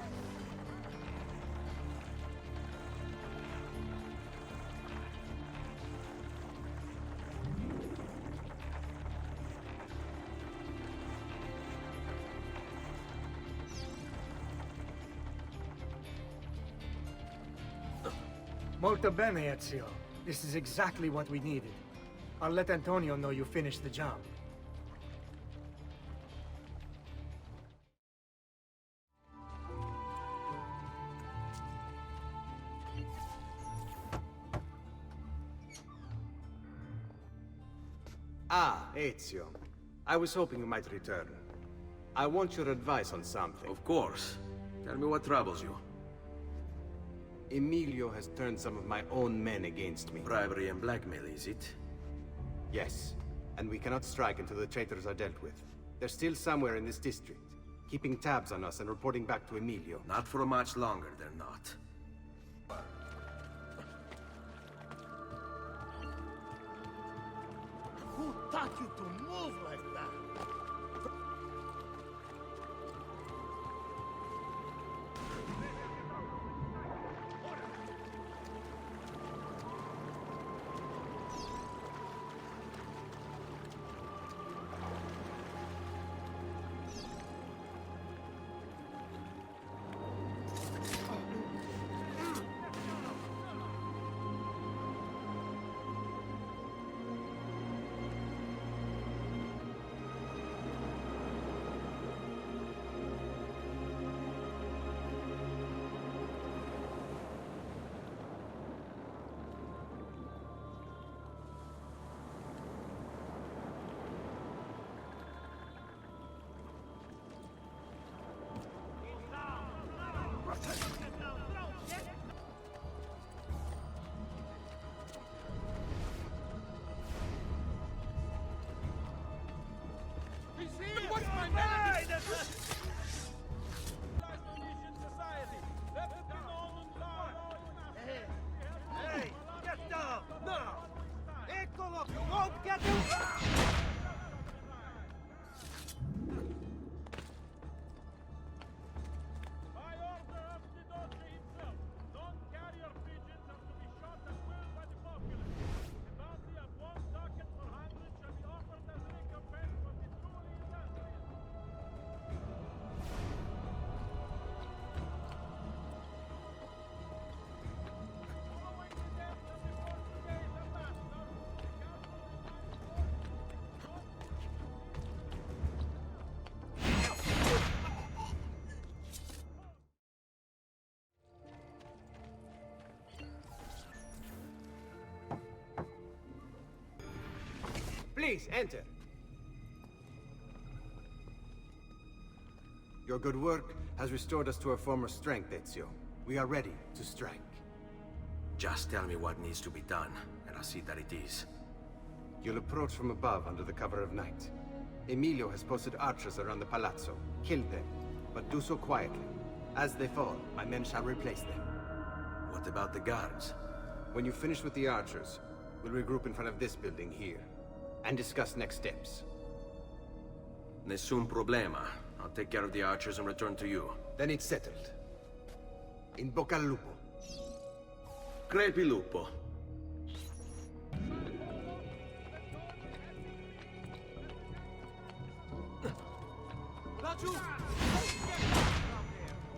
Molto bene, Ezio. This is exactly what we needed. I'll let Antonio know you finished the job. Ah, Ezio. I was hoping you might return. I want your advice on something. Of course. Tell me what troubles you. Emilio has turned some of my own men against me. Bribery and blackmail, is it? Yes. And we cannot strike until the traitors are dealt with. They're still somewhere in this district, keeping tabs on us and reporting back to Emilio. Not for much longer, they're not. Who taught you to move like that? What's my name? Society. Hey, get down now! Eccolo! Don't get him! Please, enter. Your Your good work has restored us to our former strength, Ezio. We are ready to strike. Just tell me what needs to be done, and I'll see that it is. You'll approach from above under the cover of night. Emilio has posted archers around the palazzo. Kill them, but do so quietly. As they fall, my men shall replace them. What about the guards? When you finish with the archers, we'll regroup in front of this building here, and discuss next steps. Nessun problema. I'll take care of the archers and return to you. Then it's settled. In bocca al lupo. Crepi lupo. Laggiù!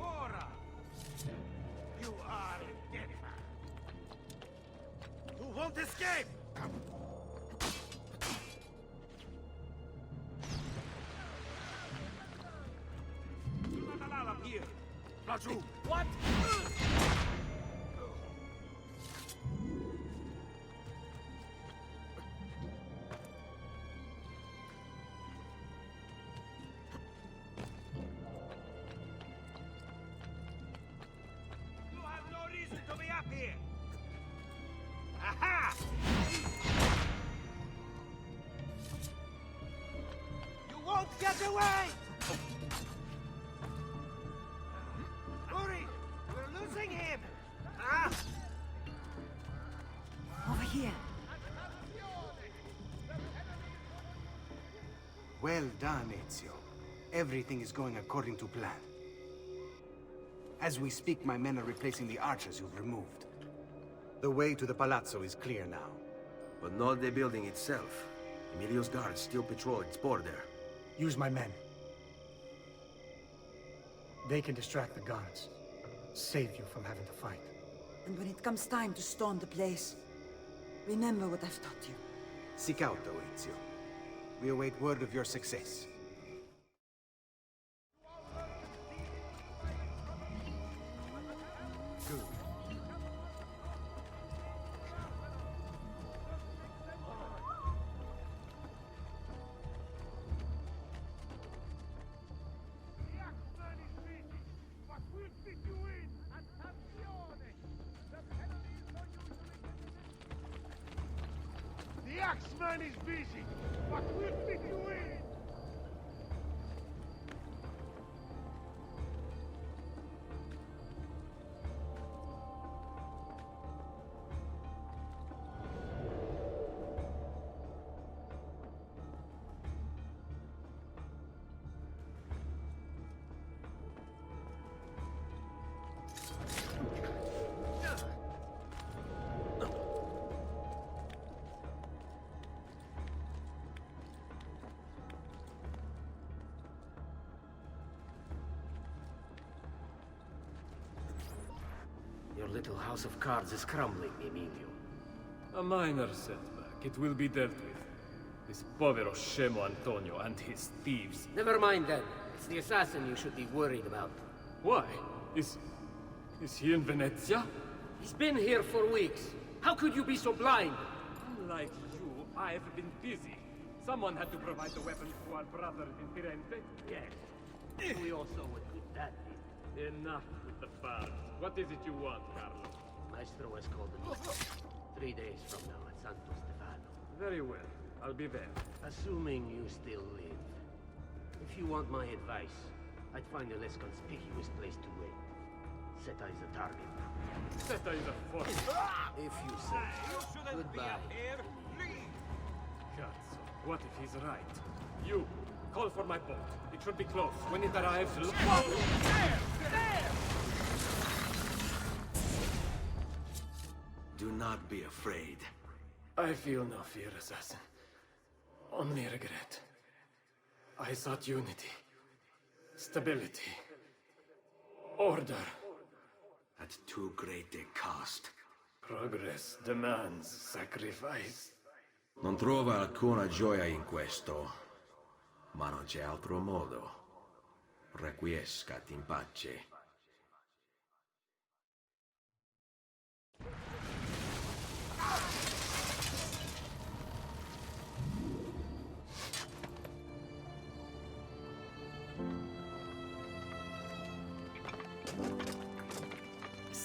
Ora! You are dead. You won't escape! Laggiù! What? You have no reason to be up here! Aha! You won't get away! Hurry! We're losing him! Ah! Over here. Well done, Ezio. Everything is going according to plan. As we speak, my men are replacing the archers you've removed. The way to the palazzo is clear now. But not the building itself. Emilio's guards still patrol its border. Use my men. They can distract the guards. Save you from having to fight. And when it comes time to storm the place, remember what I've taught you. Seek out, though, Ezio. We await word of your success. Good. The Axeman is busy, but we'll fit you in! Your little house of cards is crumbling, Emilio. A minor setback. It will be dealt with. This povero scemo Antonio and his thieves. Never mind then. It's the assassin you should be worried about. Why? Is he in Venezia? He's been here for weeks. How could you be so blind? Unlike you, I've been busy. Someone had to provide the weapons to our brothers in Firenze. Yes. We all saw what good that did. Enough with the farce. What is it you want, Carlo? Maestro has called a meeting. 3 days from now at Santo Stefano. Very well. I'll be there. Assuming you still live. If you want my advice, I'd find a less conspicuous place to wait. Seta is a target. Seta is a force. If you say. Goodbye. Cazzo, what if he's right? You, call for my boat. It should be close. When it arrives, look. There! Do not be afraid. I feel no fear, assassin. Only regret. I sought unity, stability, order. At too great a cost. Progress demands sacrifice. Non trova alcuna gioia in questo, ma non c'è altro modo. Requiescat in pace.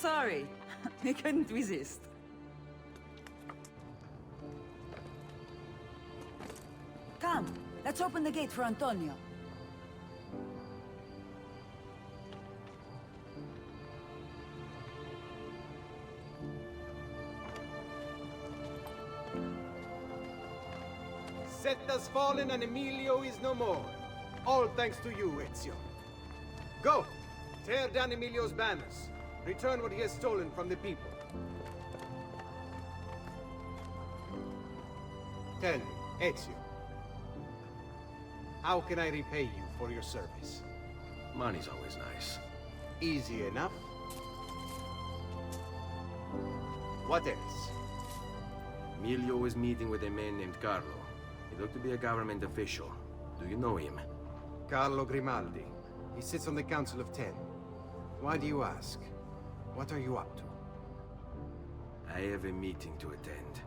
Sorry, we couldn't resist. Come, let's open the gate for Antonio. Set has fallen and Emilio is no more. All thanks to you, Ezio. Go! Tear down Emilio's banners. Return what he has stolen from the people. Tell me, Ezio. How can I repay you for your service? Money's always nice. Easy enough. What else? Emilio was meeting with a man named Carlo. He looked to be a government official. Do you know him? Carlo Grimaldi. He sits on the Council of Ten. Why do you ask? What are you up to? I have a meeting to attend.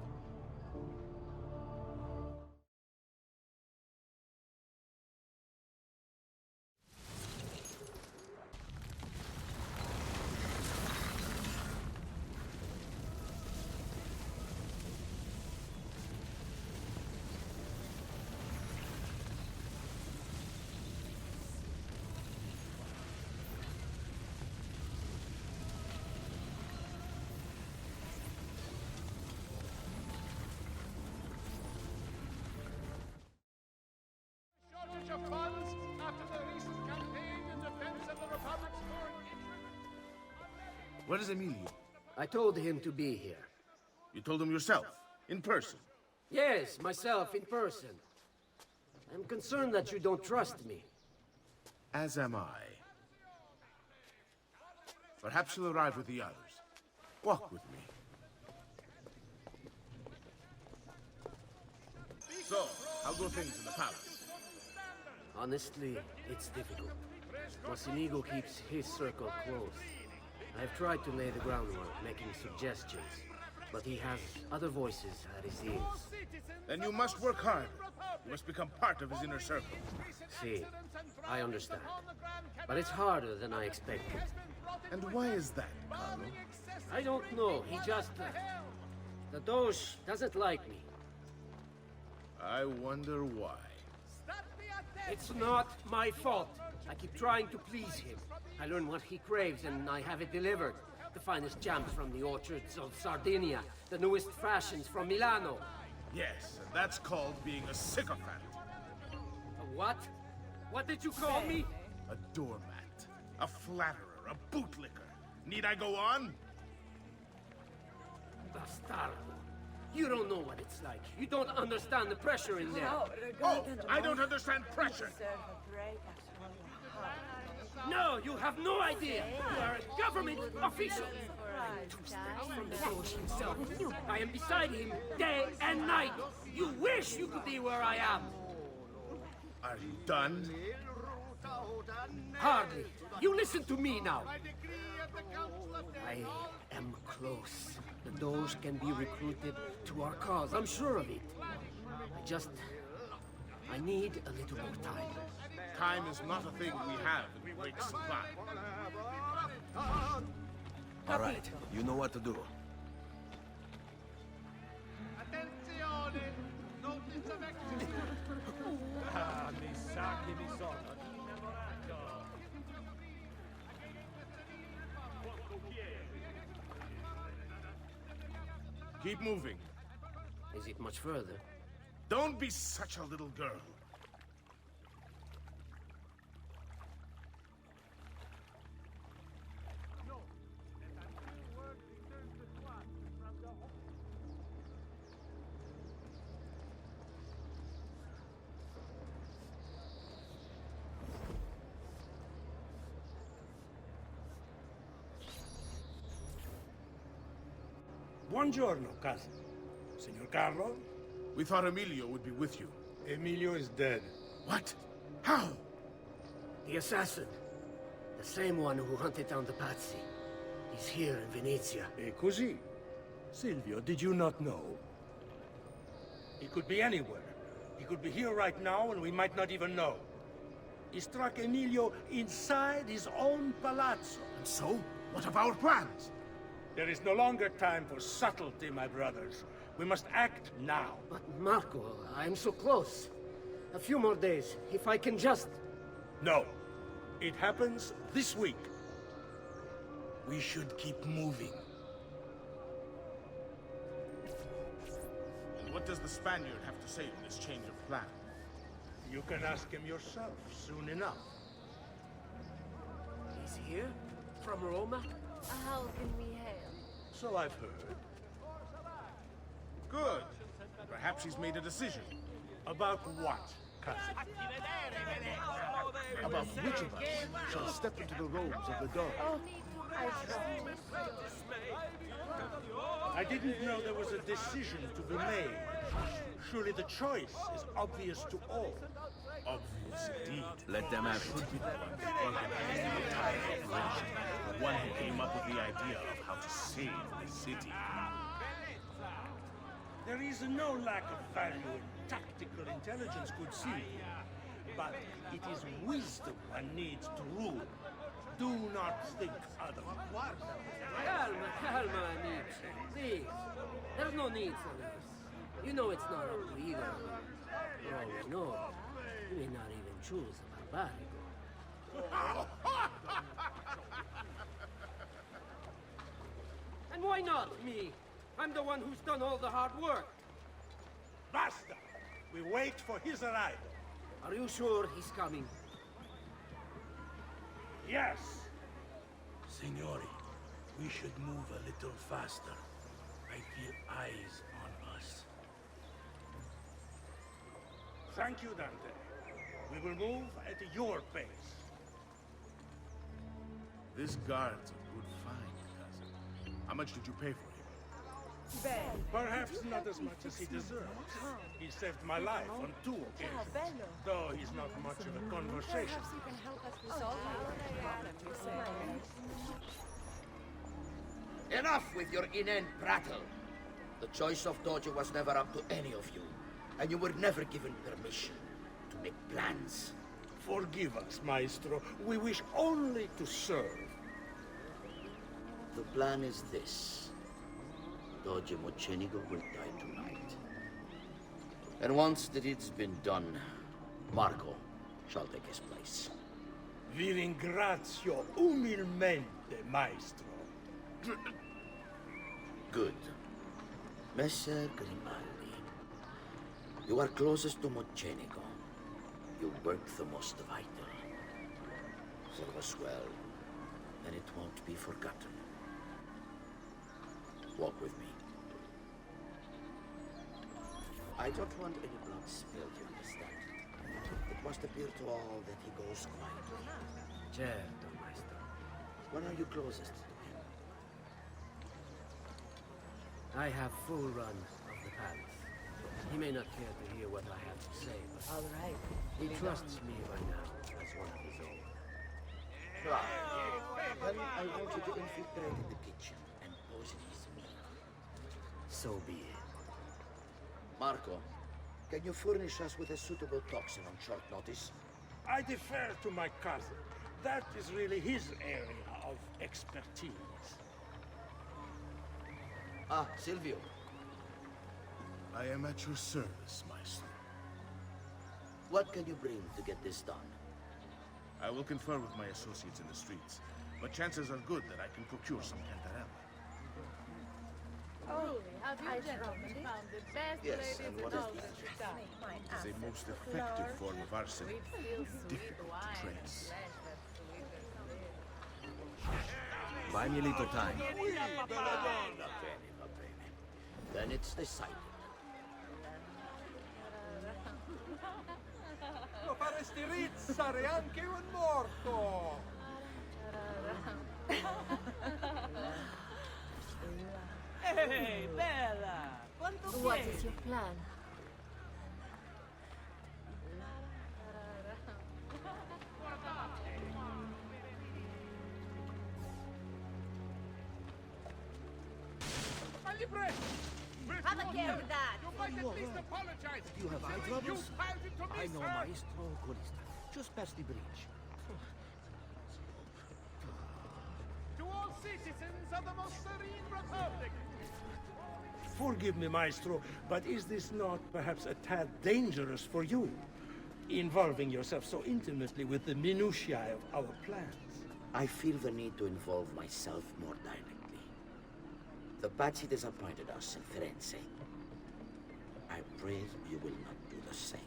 Shortage of funds after the recent campaign in defense of the Republic's foreign interests. Where is Emilio? I told him to be here. You told him yourself, in person? Yes, myself, in person. I'm concerned that you don't trust me. As am I. Perhaps you'll arrive with the others. Walk with me. So, how go things in the palace? Honestly, it's difficult. Mocenigo keeps his circle close. I've tried to lay the groundwork, making suggestions, but he has other voices at his ears. Then you must work hard. You must become part of his inner circle. See, I understand. But it's harder than I expected. And why is that, Carlo? I don't know. He just... the Doge doesn't like me. I wonder why. It's not my fault. I keep trying to please him. I learn what he craves and I have it delivered. The finest jams from the orchards of Sardinia, the newest fashions from Milano. Yes, and that's called being a sycophant. A what? What did you call me? A doormat, a flatterer, a bootlicker. Need I go on? Bastardo. You don't know what it's like. You don't understand the pressure in there. Oh, I don't understand pressure. No, you have no idea. You are a government official. 2 steps from the Doge himself. I am beside him day and night. You wish you could be where I am. Are you done? Hardly. You listen to me now. I am close. The Doge can be recruited to our cause. I'm sure of it. I need a little more time. Time is not a thing we have in great supply. All right, you know what to do. Attenzione! Notice of exit. Ah, mi sa che mi sono innamorato. Keep moving. Is it much further? Don't be such a little girl. Buongiorno, cousin. Signor Carlo? We thought Emilio would be with you. Emilio is dead. What? How? The assassin. The same one who hunted down the Pazzi. He's here in Venezia. E così? Silvio, did you not know? He could be anywhere. He could be here right now and we might not even know. He struck Emilio inside his own palazzo. And so? What of our plans? There is no longer time for subtlety, my brothers. We must act now. But Marco, I'm so close. A few more days, if I can just... No. It happens this week. We should keep moving. And what does the Spaniard have to say to this change of plan? You can ask him yourself soon enough. He's here? From Roma? How can we hail? So I've heard. Good. Perhaps he's made a decision. About what, cousin? About which of us shall step into the robes of the dog? Oh, I promise. I didn't know there was a decision to be made. Surely the choice is obvious to all. Obvious indeed. Let them have it. Should be the one who organized the entire operation. The one who came up with the idea of how to save the city. There is no lack of value in tactical intelligence, good see. But it is wisdom one needs to rule. Do not think otherwise. Calma, amici. Please. There's no need for this. You know it's not up to either of them. For all we know, you may not even choose a barbarigo. And why not me? I'm the one who's done all the hard work. Basta! We wait for his arrival. Are you sure he's coming? Yes. Signori, we should move a little faster. I feel eyes on us. Thank you, Dante. We will move at your pace. This guard's a good find, cousin. How much did you pay for him? Perhaps not as much as he deserves. He saved my life on 2 occasions, though he's not much of a conversation. Enough with your inane prattle. The choice of Dojo was never up to any of you, and you were never given permission to make plans. Forgive us, Maestro. We wish only to serve. The plan is this. Dojo Mocenigo will die tonight. And once the deed's been done, Marco shall take his place. Vi ringrazio umilmente, Maestro. Good. Messer Grimaldi, you are closest to Mocenigo. You work the most vital. Serve us well, and it won't be forgotten. Walk with me. I don't want any blood spilled, you understand? It must appear to all that he goes quietly. Certo, Maestro. When are you closest to him? I have full run of the palace. He may not care to hear what I have to say, but All right. he trusts me by now as one of his own. Right. Then I want you to infiltrate the kitchen and poison his meal. So be it. Marco, can you furnish us with a suitable toxin on short notice? I defer to my cousin. That is really his area of expertise. Ah, Silvio. I am at your service, Maestro. What can you bring to get this done? I will confer with my associates in the streets, but chances are good that I can procure some cantarella. Oh, have you gentlemen found the best Yes, ladies and in what is all this? of the town? It is a most effective form of arsenic, difficult to trace. Buy me a little time. Then it's decided. Lo faresti rizzare anche un morto! Hey, Bella! Quanto What is your plan? Fagli presto! Have a care of that! You might at least apologize! You have eye You troubles? piled into me, I know sir. Maestro Oculista. Just past the bridge. To all citizens of the most serene republic. Forgive me, Maestro, but is this not perhaps a tad dangerous for you? Involving yourself so intimately with the minutiae of our plans. I feel the need to involve myself more directly. The Pazzi disappointed us in Firenze. I pray you will not do the same.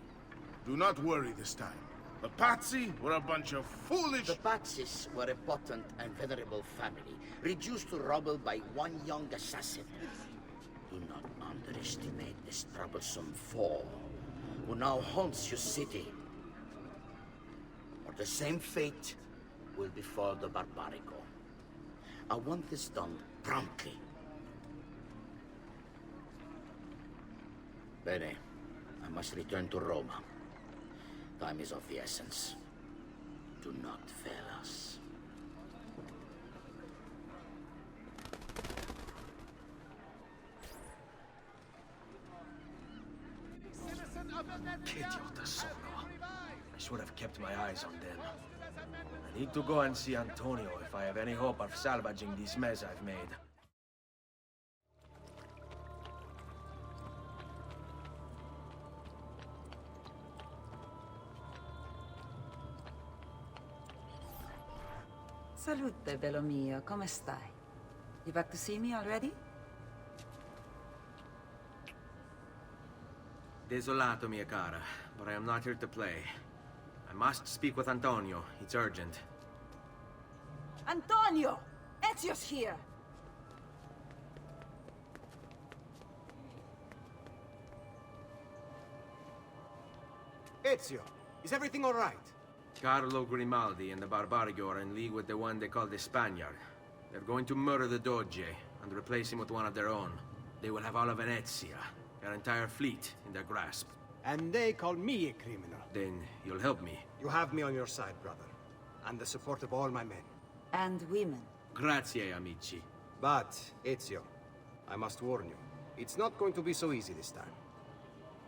Do not worry this time. The Pazzi were a bunch of foolish... The Pazzis were a potent and venerable family, reduced to rubble by one young assassin. Do not underestimate this troublesome foe, who now haunts your city. Or the same fate will befall the Barbarigo. I want this done promptly. Bene, I must return to Roma. Time is of the essence. Do not fail us. Che idiota sono. I should have kept my eyes on them. I need to go and see Antonio if I have any hope of salvaging this mess I've made. Salute, bello mio. Come stai? You back to see me already? Desolato, mia cara, but I am not here to play. I must speak with Antonio. It's urgent. Antonio! Ezio's here! Ezio, is everything all right? Carlo Grimaldi and the Barbarigo are in league with the one they call the Spaniard. They're going to murder the Doge and replace him with one of their own. They will have all of Venezia, their entire fleet, in their grasp. And they call me a criminal. Then you'll help me. You have me on your side, brother. And the support of all my men. And women. Grazie, amici. But, Ezio, I must warn you, it's not going to be so easy this time.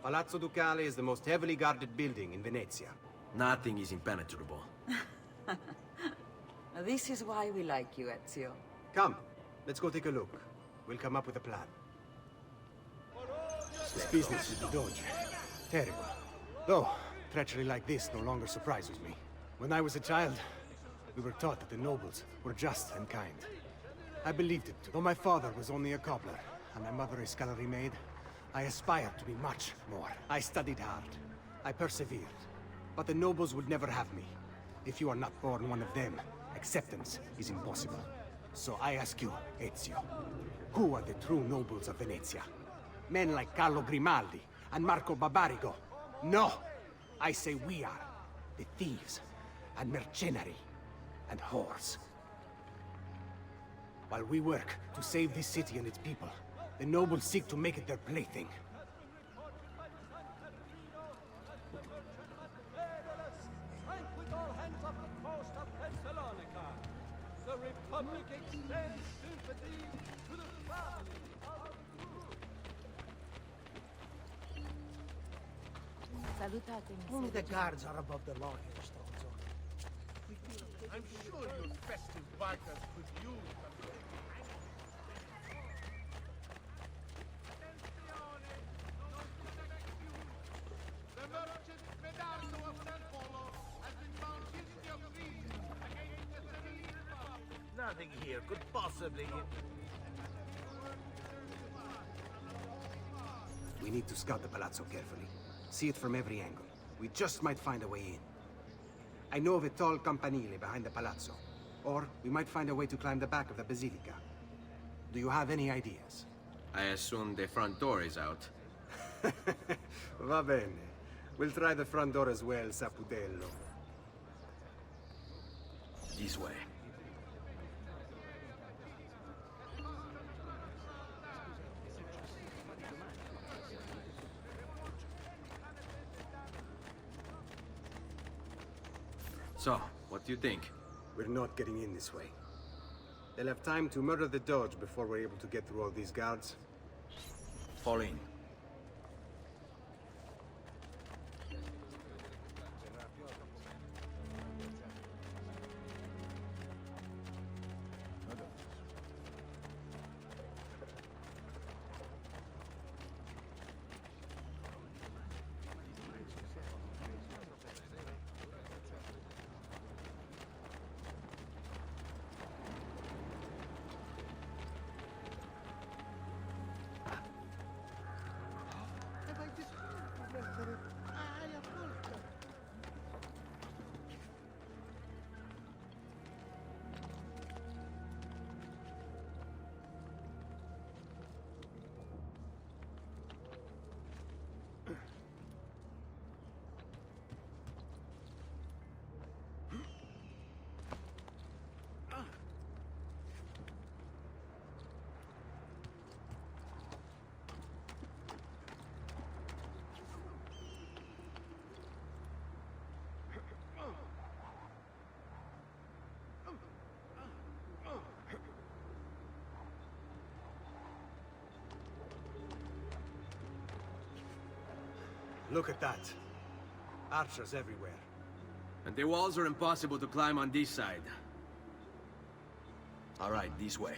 Palazzo Ducale is the most heavily guarded building in Venezia. Nothing is impenetrable. This is why we like you, Ezio. Come, let's go take a look. We'll come up with a plan. This business with the Doge. Terrible. Though, treachery like this no longer surprises me. When I was a child, we were taught that the nobles were just and kind. I believed it too. Though my father was only a cobbler, and my mother a scullery maid, I aspired to be much more. I studied hard. I persevered. But the nobles would never have me. If you are not born one of them, acceptance is impossible. So I ask you, Ezio, who are the true nobles of Venezia? Men like Carlo Grimaldi and Marco Barbarigo? No! I say we are. The thieves, and mercenary, and whores. While we work to save this city and its people, the nobles seek to make it their plaything. With all hands off the coast of Thessalonica, the Republic extends sympathy to the family of Only the guards are above the law here, Stronzo. I'm sure your festive bikers could use something. The merchant Medardo of San Polo has been found guilty of treason against the serene republic. Nothing here could possibly... We need to scout the palazzo carefully. See it from every angle. We just might find a way in. I know of a tall campanile behind the palazzo. Or we might find a way to climb the back of the basilica. Do you have any ideas? I assume the front door is out. Va bene. We'll try the front door as well, Saputello. This way. So, what do you think? We're not getting in this way. They'll have time to murder the Doge before we're able to get through all these guards. Fall in. Look at that. Archers everywhere. And the walls are impossible to climb on this side. All right, this way.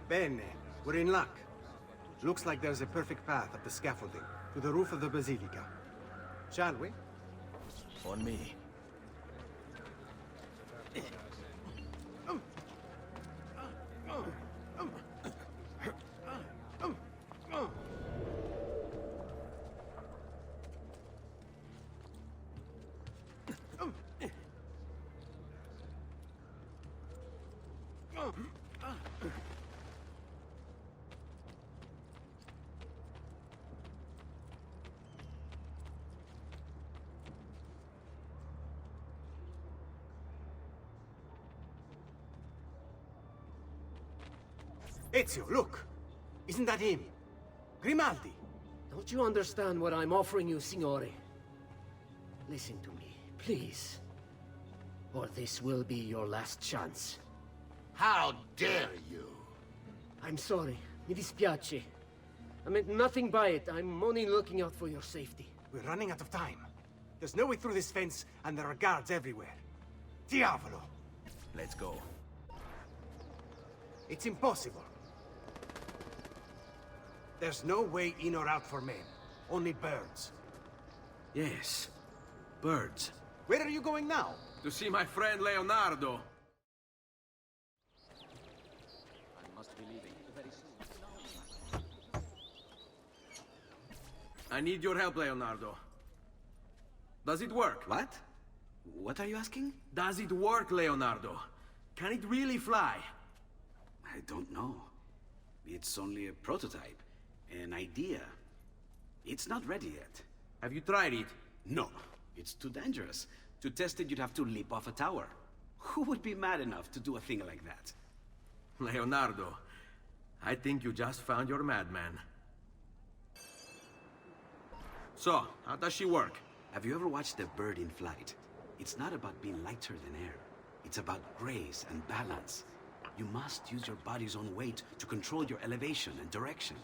Bene, we're in luck. Looks like there's a perfect path up the scaffolding to the roof of the Basilica. Shall we? On me. Ezio, look! Isn't that him? Grimaldi! Don't you understand what I'm offering you, Signore? Listen to me, please. Or this will be your last chance. How dare you? I'm sorry. Mi dispiace. I meant nothing by it. I'm only looking out for your safety. We're running out of time. There's no way through this fence, and there are guards everywhere. Diavolo! Let's go. It's impossible. There's no way in or out for men. Only birds. Yes. Birds. Where are you going now? To see my friend Leonardo. I must be leaving very soon. I need your help, Leonardo. Does it work? What? What are you asking? Does it work, Leonardo? Can it really fly? I don't know. It's only a prototype. An idea. It's not ready yet. Have you tried it? No. It's too dangerous. To test it, you'd have to leap off a tower. Who would be mad enough to do a thing like that? Leonardo, I think you just found your madman. So, how does she work? Have you ever watched a bird in flight? It's not about being lighter than air. It's about grace and balance. You must use your body's own weight to control your elevation and direction.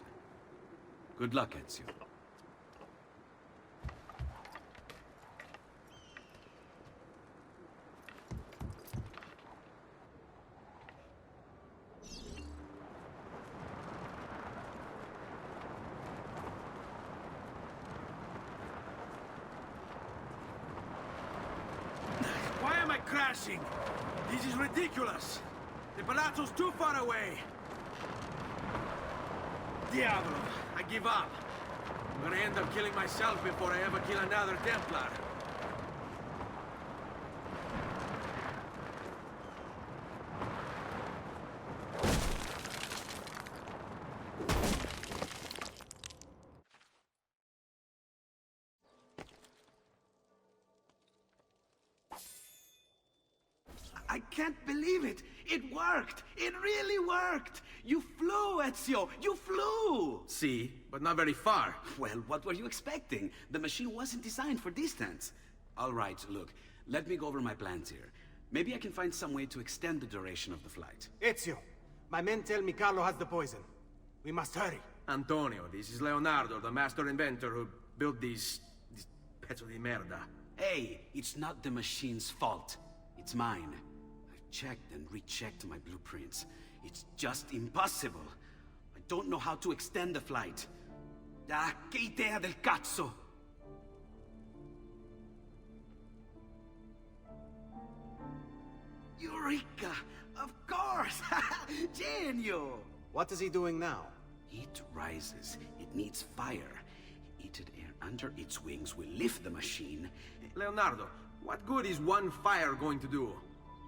Good luck, Ezio. Why am I crashing? This is ridiculous. The palazzo's too far away. Diavolo, I give up. I'm gonna end up killing myself before I ever kill another Templar. I can't believe it! It worked! It really worked! You flew, Ezio! You flew! See, but not very far. Well, what were you expecting? The machine wasn't designed for distance. All right, look, let me go over my plans here. Maybe I can find some way to extend the duration of the flight. Ezio, my men tell me Carlo has the poison. We must hurry. Antonio, this is Leonardo, the master inventor who built this pezzo di merda. Hey, it's not the machine's fault. It's mine. I've checked and rechecked my blueprints. It's just impossible. I don't know how to extend the flight. Ah, che idea del cazzo! Eureka! Of course! Genio! What is he doing now? It rises. It needs fire. Heated air under its wings will lift the machine. Leonardo, what good is one fire going to do?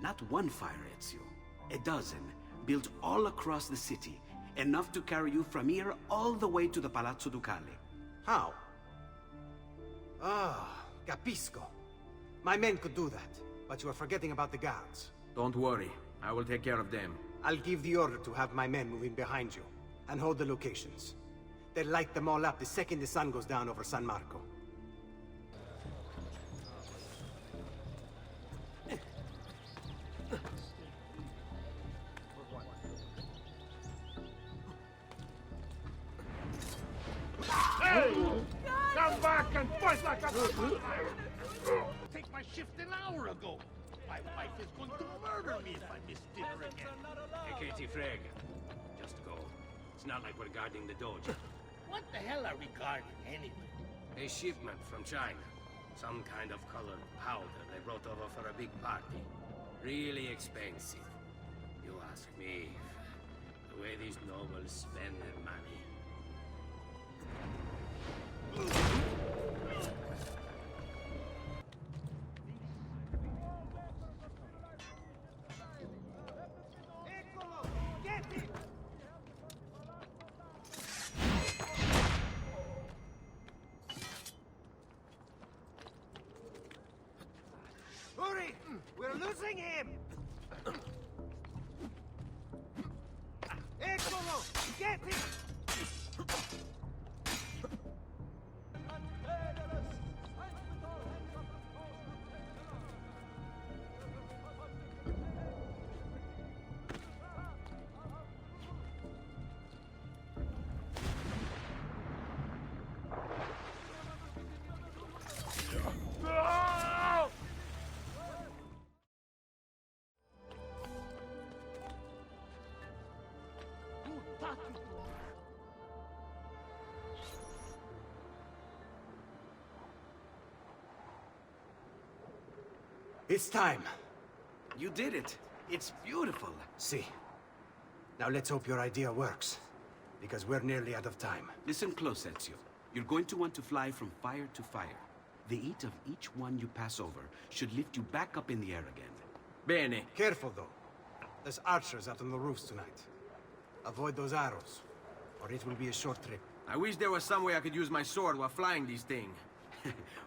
Not one fire, Ezio. A dozen, built all across the city. Enough to carry you from here all the way to the Palazzo Ducale. How? Ah, capisco. My men could do that, but you are forgetting about the guards. Don't worry, I will take care of them. I'll give the order to have my men move in behind you, and hold the locations. They'll light them all up the second the sun goes down over San Marco. Hey! Come back and fight like a... Take my shift an hour ago. My wife is going to murder me if I miss dinner again. Hey, Katie Freg. Just go. It's not like we're guarding the dojo. What the hell are we guarding anyway? A shipment from China. Some kind of colored powder they brought over for a big party. Really expensive. You ask me. The way these nobles spend their money. Hurry! We're losing him! Eccolo! Get him! It's time. You did it. It's beautiful. See. Now let's hope your idea works. Because we're nearly out of time. Listen close, Ezio. You're going to want to fly from fire to fire. The heat of each one you pass over should lift you back up in the air again. Bene. Careful, though. There's archers out on the roofs tonight. Avoid those arrows, or it will be a short trip. I wish there was some way I could use my sword while flying these things.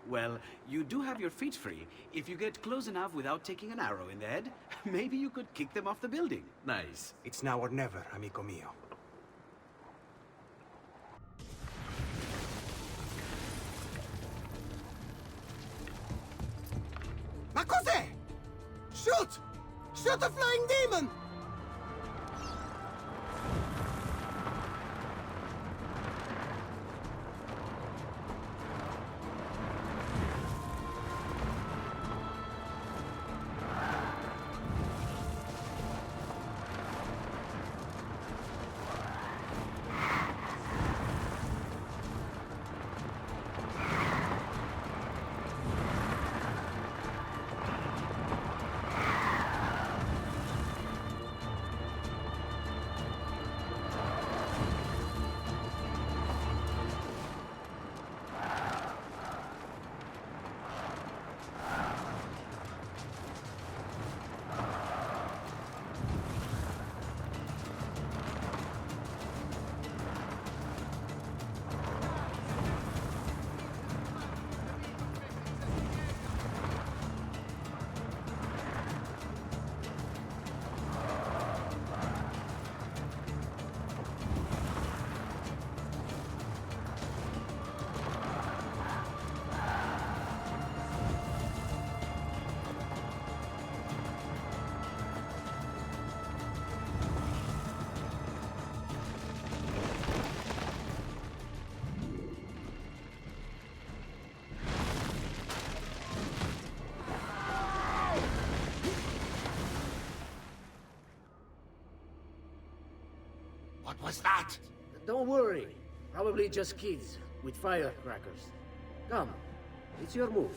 Well, you do have your feet free. If you get close enough without taking an arrow in the head, maybe you could kick them off the building. Nice. It's now or never, amico mio. Ma cos'è? Shoot! Shoot the flying demon! What was that? Don't worry. Probably just kids with firecrackers. Come, it's your move.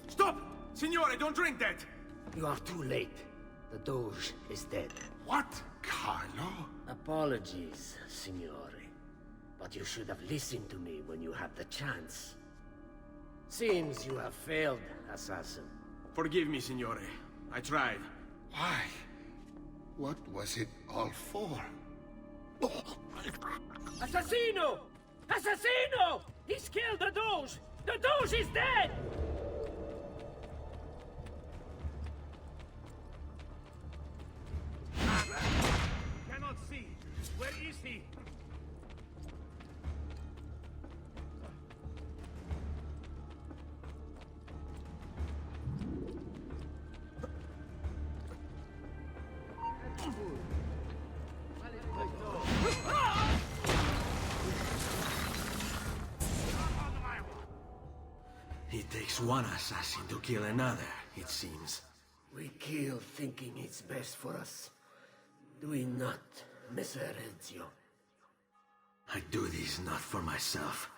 Stop! Signore, don't drink that! You are too late. The Doge is dead. What? Carlo? Apologies, Signore. But you should have listened to me when you had the chance. Seems you have failed, assassin. Forgive me, Signore. I tried. Why? What was it all for? Assassino! Assassino! He's killed the Doge! The Doge is dead! Cannot see. Where is he? It takes one assassin to kill another, it seems. We kill thinking it's best for us. Do we not, Messer Ezio? I do this not for myself.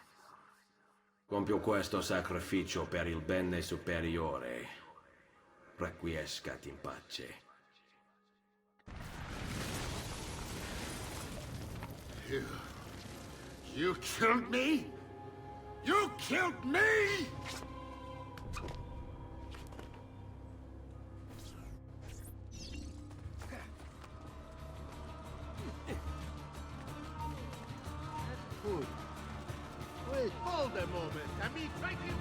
Compio questo sacrificio per il bene superiore. Requiescat in pace. You killed me? You killed me? Good. Wait, hold a moment. I mean, try giving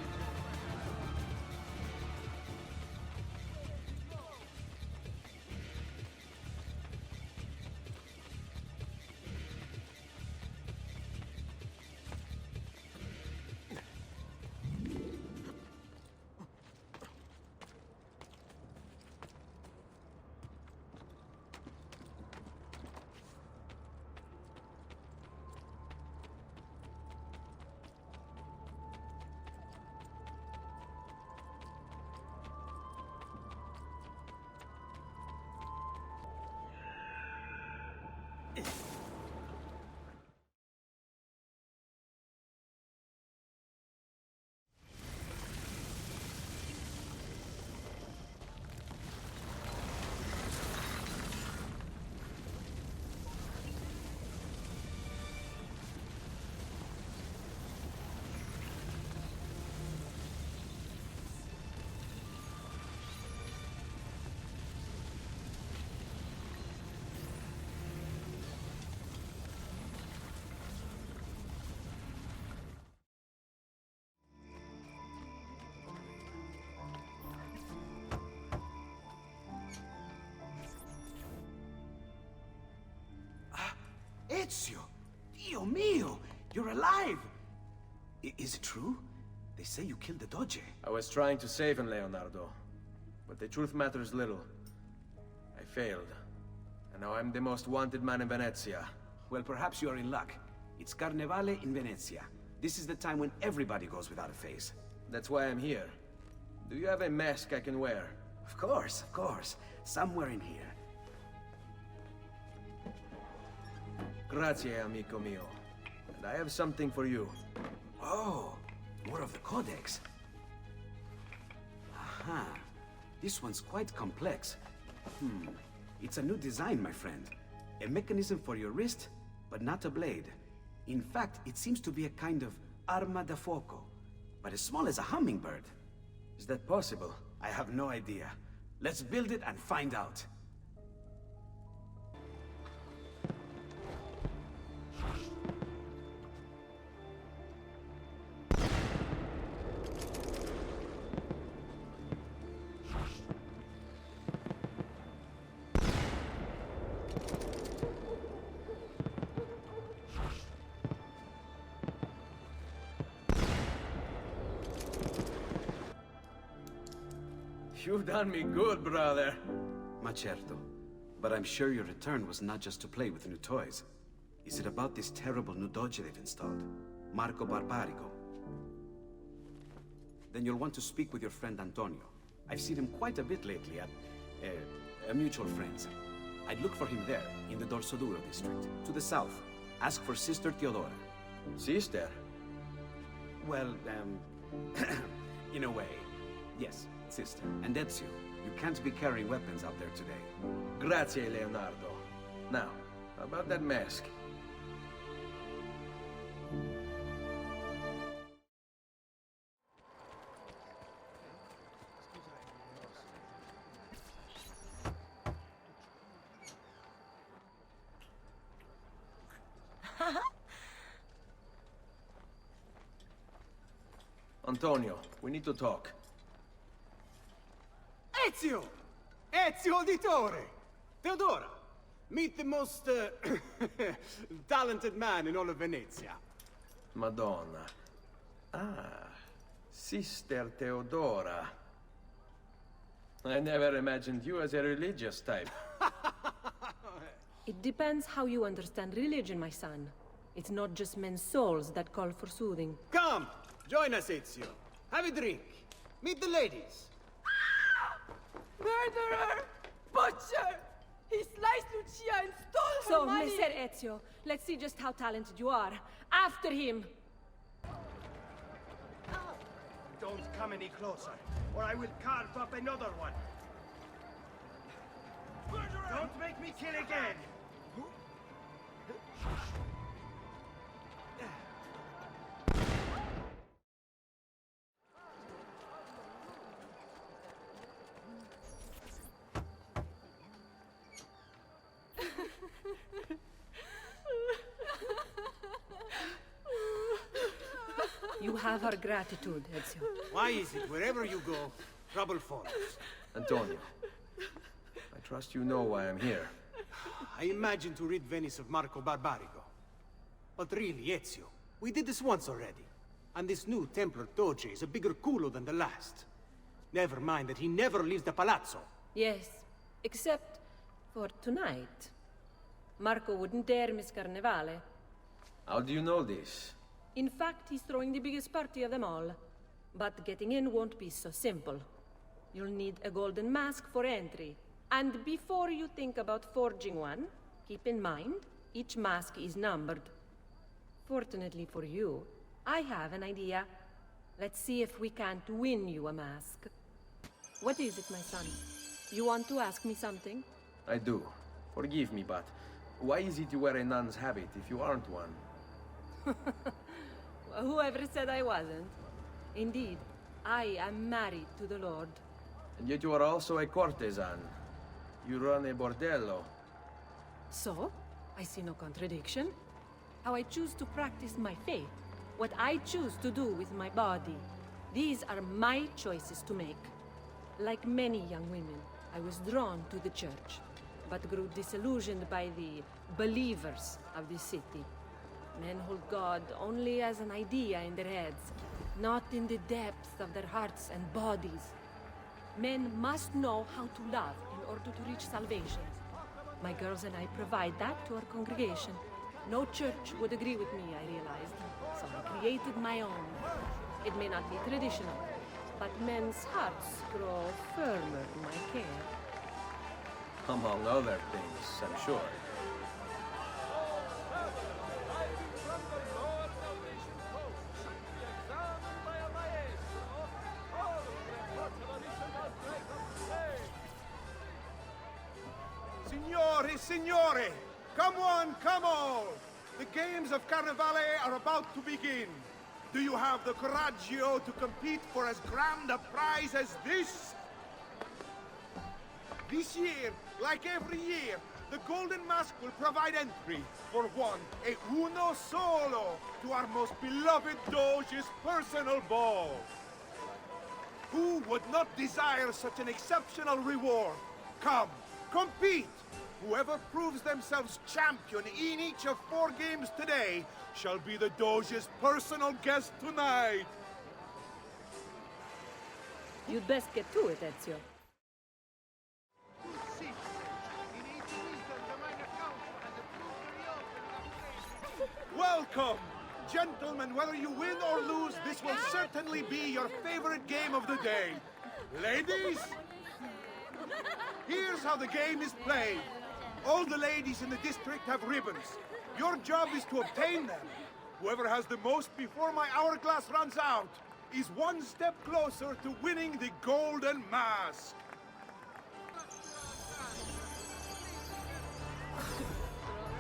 Ezio! Dio mio! You're alive! Is it true? They say you killed the Doge. I was trying to save him, Leonardo. But the truth matters little. I failed. And now I'm the most wanted man in Venezia. Well, perhaps you are in luck. It's Carnevale in Venezia. This is the time when everybody goes without a face. That's why I'm here. Do you have a mask I can wear? Of course, of course. Somewhere in here. Grazie, amico mio. And I have something for you. Oh, more of the codex. Aha. This one's quite complex. It's a new design, my friend. A mechanism for your wrist, but not a blade. In fact, it seems to be a kind of arma da fuoco, but as small as a hummingbird. Is that possible? I have no idea. Let's build it and find out. You've done me good, brother. Ma certo. But I'm sure your return was not just to play with new toys. Is it about this terrible new doge they've installed? Marco Barbarigo? Then you'll want to speak with your friend Antonio. I've seen him quite a bit lately at a mutual friend's. I'd look for him there, in the Dorsoduro district, to the south. Ask for Sister Theodora. Sister? Well, in a way, yes, sister. And Ezio, you can't be carrying weapons out there today. Grazie, Leonardo. Now, how about that mask? Antonio, we need to talk. Ezio! Ezio Auditore! Theodora, meet the most talented man in all of Venezia. Madonna. Ah, Sister Theodora. I never imagined you as a religious type. It depends how you understand religion, my son. It's not just men's souls that call for soothing. Come, join us, Ezio. Have a drink. Meet the ladies. Murderer! Butcher! He sliced Lucia and stole her So, money! Messer Ezio, let's see just how talented you are. After him! Don't come any closer, or I will carve up another one. Don't make me kill again! You have our gratitude, Ezio. Why is it wherever you go, trouble follows? Antonio, I trust you know why I'm here. I imagine to rid Venice of Marco Barbarigo. But really, Ezio, we did this once already. And this new Templar Doge is a bigger culo than the last. Never mind that he never leaves the palazzo. Yes, except for tonight. Marco wouldn't dare miss Carnevale. How do you know this? In fact, he's throwing the biggest party of them all. But getting in won't be so simple. You'll need a golden mask for entry. And before you think about forging one, keep in mind, each mask is numbered. Fortunately for you, I have an idea. Let's see if we can't win you a mask. What is it, my son? You want to ask me something? I do. Forgive me, but why is it you wear a nun's habit if you aren't one? Whoever said I wasn't? Indeed, I am married to the Lord. And yet you are also a courtesan. You run a bordello. So, I see no contradiction. How I choose to practice my faith, what I choose to do with my body, these are my choices to make. Like many young women, I was drawn to the church, but grew disillusioned by the believers of the city. Men hold God only as an idea in their heads, not in the depths of their hearts and bodies. Men must know how to love in order to reach salvation. My girls and I provide that to our congregation. No church would agree with me, I realized, so I created my own. It may not be traditional, but men's hearts grow firmer in my care. Among other things, I'm sure. Signore! Come on, come on! The games of Carnevale are about to begin. Do you have the coraggio to compete for as grand a prize as this? This year, like every year, the Golden Mask will provide entry for one, e uno solo, to our most beloved Doge's personal ball. Who would not desire such an exceptional reward? Come, compete! Whoever proves themselves champion in each of 4 games today shall be the Doge's personal guest tonight. You'd best get to it, Ezio. Welcome! Gentlemen, whether you win or lose, this will certainly be your favorite game of the day. Ladies, here's how the game is played. All the ladies in the district have ribbons. Your job is to obtain them. Whoever has the most before my hourglass runs out is one step closer to winning the Golden Mask.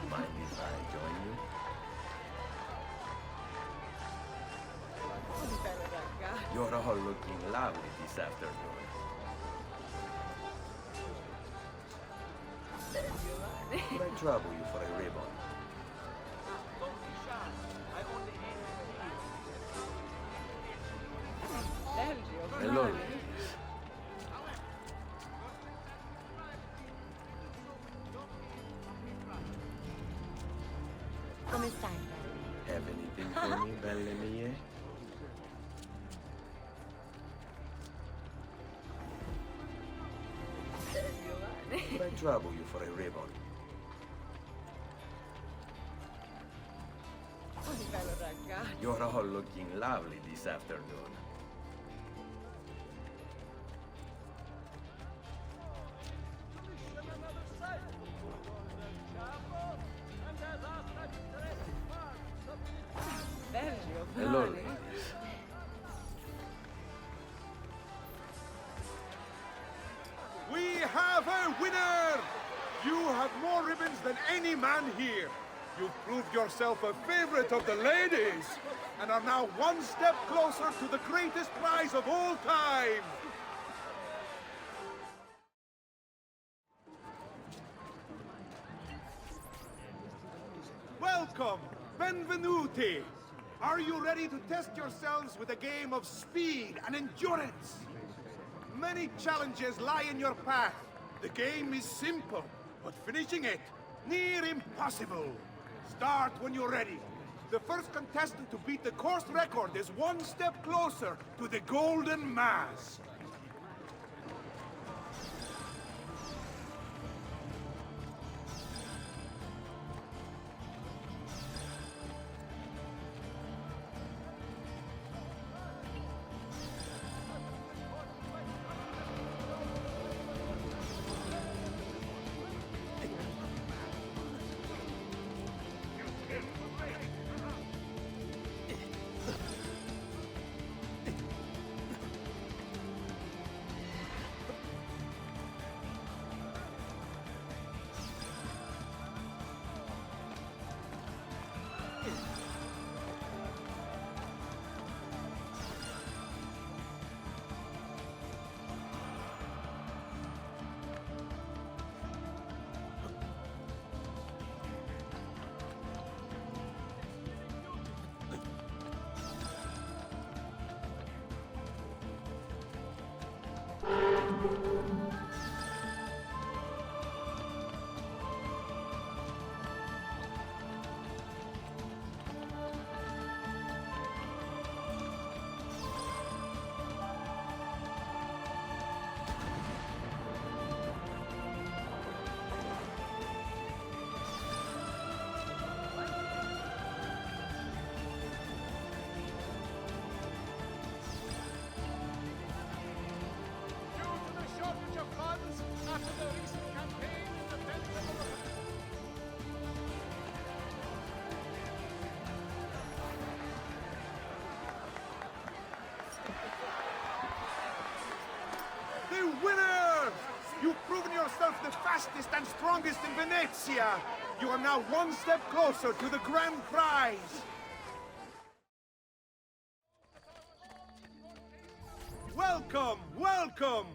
Mind if I join you? You're all looking lovely this afternoon. Could I trouble you for a ribbon? Hello. Come stai? Have anything for me, belle mie? Could I trouble you for a ribbon? You're all looking lovely this afternoon. Hello. We have a winner! You have more ribbons than any man here. You've proved yourself a favorite of the ladies, and are now one step closer to the greatest prize of all time. Welcome, benvenuti. Are you ready to test yourselves with a game of speed and endurance? Many challenges lie in your path. The game is simple, but finishing it, near impossible. Start when you're ready. The first contestant to beat the course record is one step closer to the Golden Mask. strongest in Venezia. You are now one step closer to the grand prize. Welcome, welcome.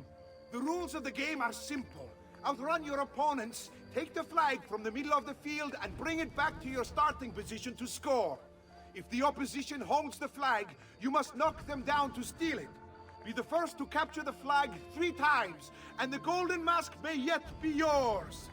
The rules of the game are simple. Outrun your opponents, take the flag from the middle of the field and bring it back to your starting position to score. If the opposition holds the flag, you must knock them down to steal it. Be the first to capture the flag 3 times, and the golden mask may yet be yours.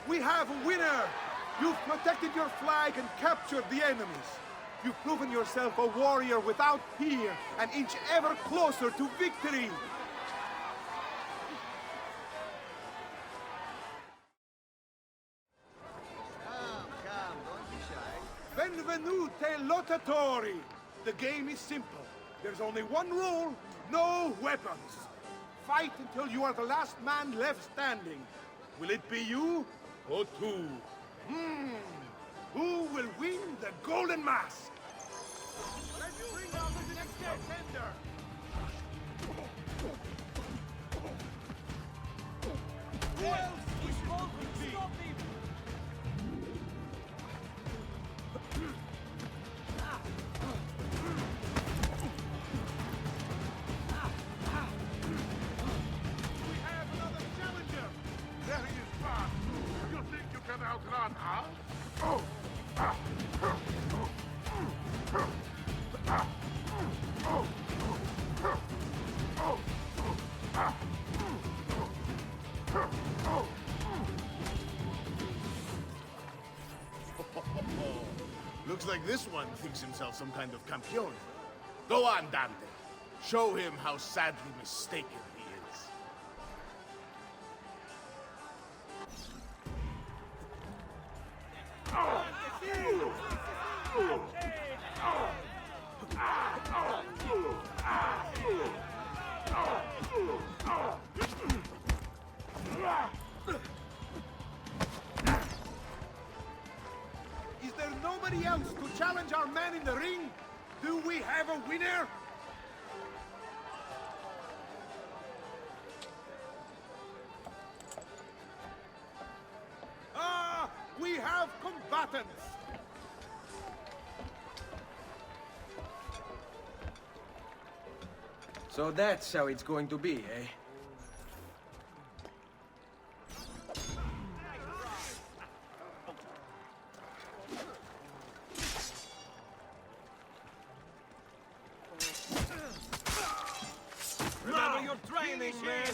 We have a winner! You've protected your flag and captured the enemies. You've proven yourself a warrior without fear, an inch ever closer to victory! Come, don't be shy. Benvenute lottatori! The game is simple. There's only one rule, no weapons. Fight until you are the last man left standing. Will it be you? Or 2? Who will win the golden mask? Let's bring out the next contender! Who else is going to stop him? We have another challenger! There he is, Bart. You think you can outrun us? Oh! Looks like this one thinks himself some kind of campeon. Go on, Dante. Show him how sadly mistaken he is. Is there nobody else to challenge our man in the ring? Do we have a winner? combatants! So that's how it's going to be, eh? Remember your training, man!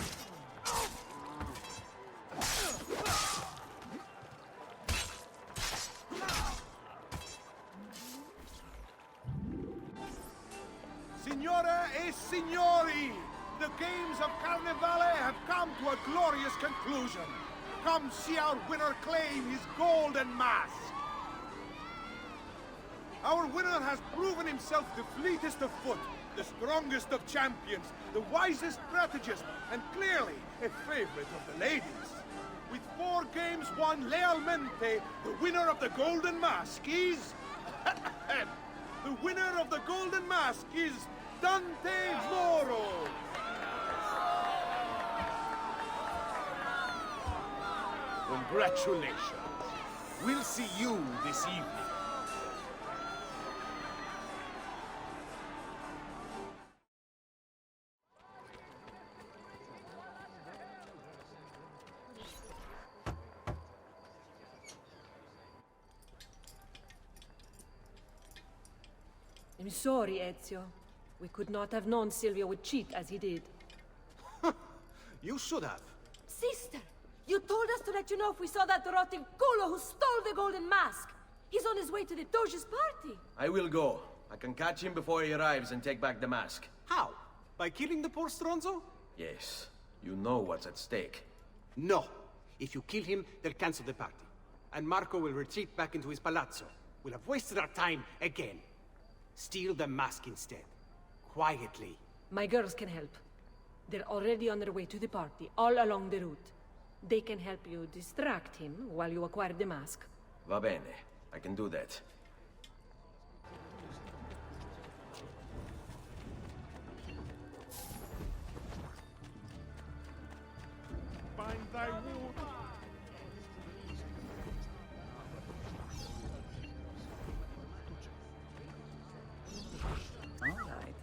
Signore e signori, the games of Carnevale have come to a glorious conclusion. Come see our winner claim his golden mask. Our winner has proven himself the fleetest of foot, the strongest of champions, the wisest strategist, and clearly a favorite of the ladies. With 4 games won lealmente, the winner of the golden mask is... the winner of the golden mask is Dante Moro! Congratulations. We'll see you this evening. I'm sorry, Ezio. We could not have known Silvio would cheat as he did. You should have. Sister! You told us to let you know if we saw that rotting culo who stole the golden mask! He's on his way to the Doge's party! I will go. I can catch him before he arrives and take back the mask. How? By killing the poor Stronzo? Yes. You know what's at stake. No. If you kill him, they'll cancel the party. And Marco will retreat back into his palazzo. We'll have wasted our time again. Steal the mask instead. Quietly. My girls can help. They're already on their way to the party, all along the route. They can help you distract him while you acquire the mask. Va bene. I can do that. Find thy wood. All right.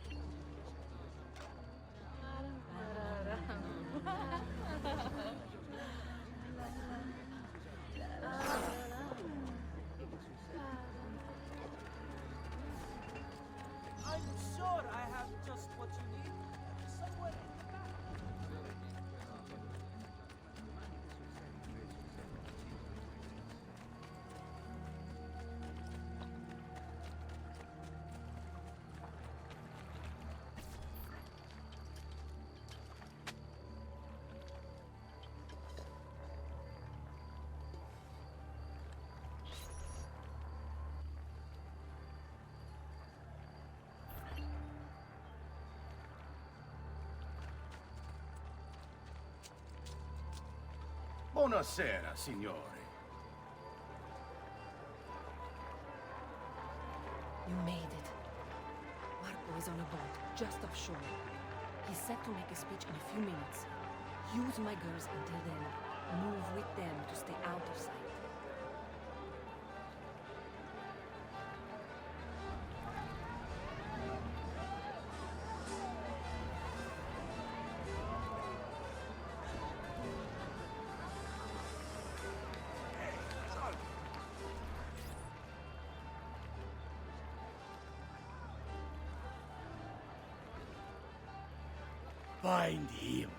I'm sure I have just what you need. Somewhere in the back. Buonasera, signore. You made it. Marco is on a boat, just offshore. He's set to make a speech in a few minutes. Use my girls until then. Move with them to stay out of sight. Find him.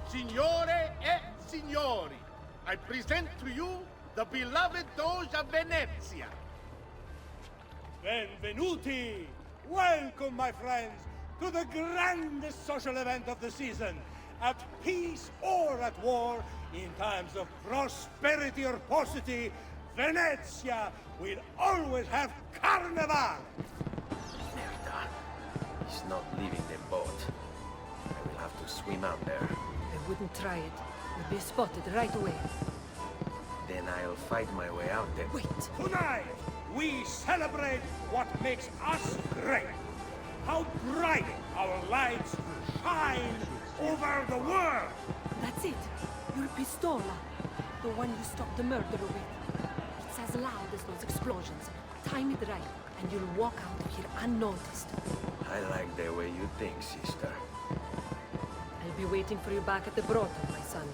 Signore e signori, I present to you the beloved Doge of Venezia. Benvenuti! Welcome, my friends, to the grandest social event of the season. At peace or at war, in times of prosperity or paucity, Venezia will always have carnival! Merda. He's not leaving the boat. I will have to swim out there. I wouldn't try it. We'll be spotted right away. Then I'll fight my way out there. Wait! Tonight, we celebrate what makes us great. How bright our lights shine over the world! That's it. Your pistola. The one you stopped the murderer with. It's as loud as those explosions. Time it right, and you'll walk out of here unnoticed. I like the way you think, sister. I'll be waiting for you back at the brothel, my son.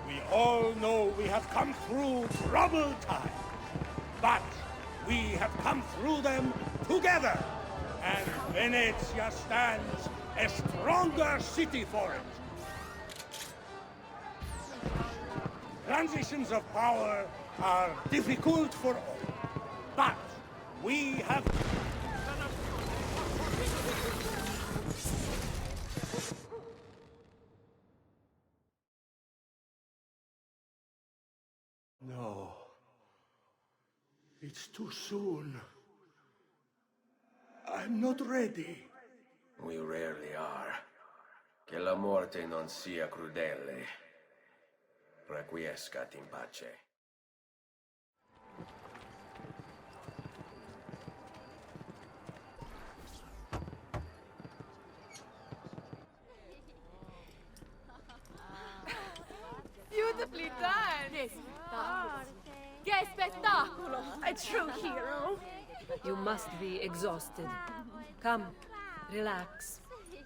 We all know we have come through troubled times, but we have come through them together, and Venezia stands a stronger city for it. Transitions of power are difficult for all, but we have... No. It's too soon. I'm not ready. We rarely are. Che la morte non sia crudele. Requiescat in pace. Beautifully done! Yes. Che spettacolo! A true hero! You must be exhausted. Come, relax.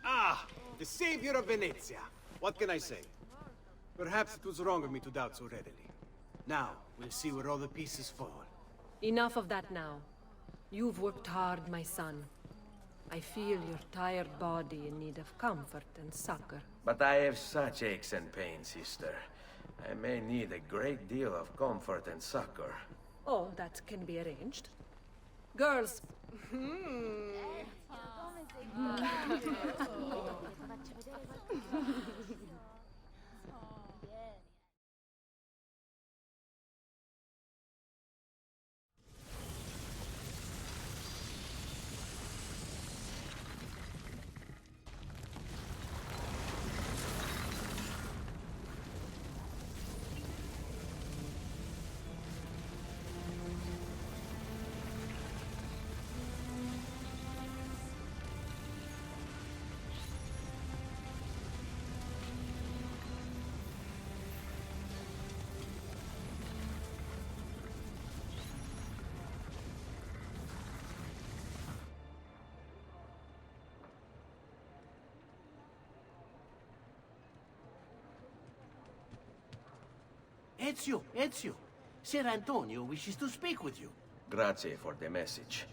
Ah, the savior of Venezia. What can I say? Perhaps it was wrong of me to doubt so readily. Now, we'll see where all the pieces fall. Enough of that now. You've worked hard, my son. I feel your tired body in need of comfort and succor. But I have such aches and pains, sister. I may need a great deal of comfort and succor. Oh, that can be arranged. Girls. Ezio, Ser Antonio wishes to speak with you. Grazie for the message.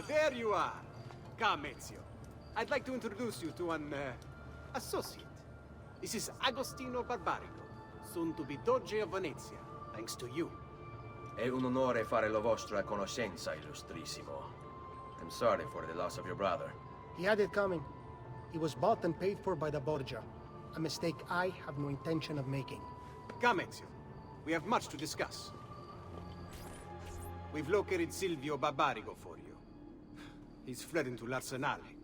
There you are. Come, Ezio. I'd like to introduce you to an associate. This is Agostino Barbarigo, soon to be Doge of Venezia, thanks to you. È un onore fare la vostra conoscenza, illustrissimo. I'm sorry for the loss of your brother. He had it coming. He was bought and paid for by the Borgia. A mistake I have no intention of making. Come, Ezio. We have much to discuss. We've located Silvio Barbarigo for you. He's fled into l'Arsenale.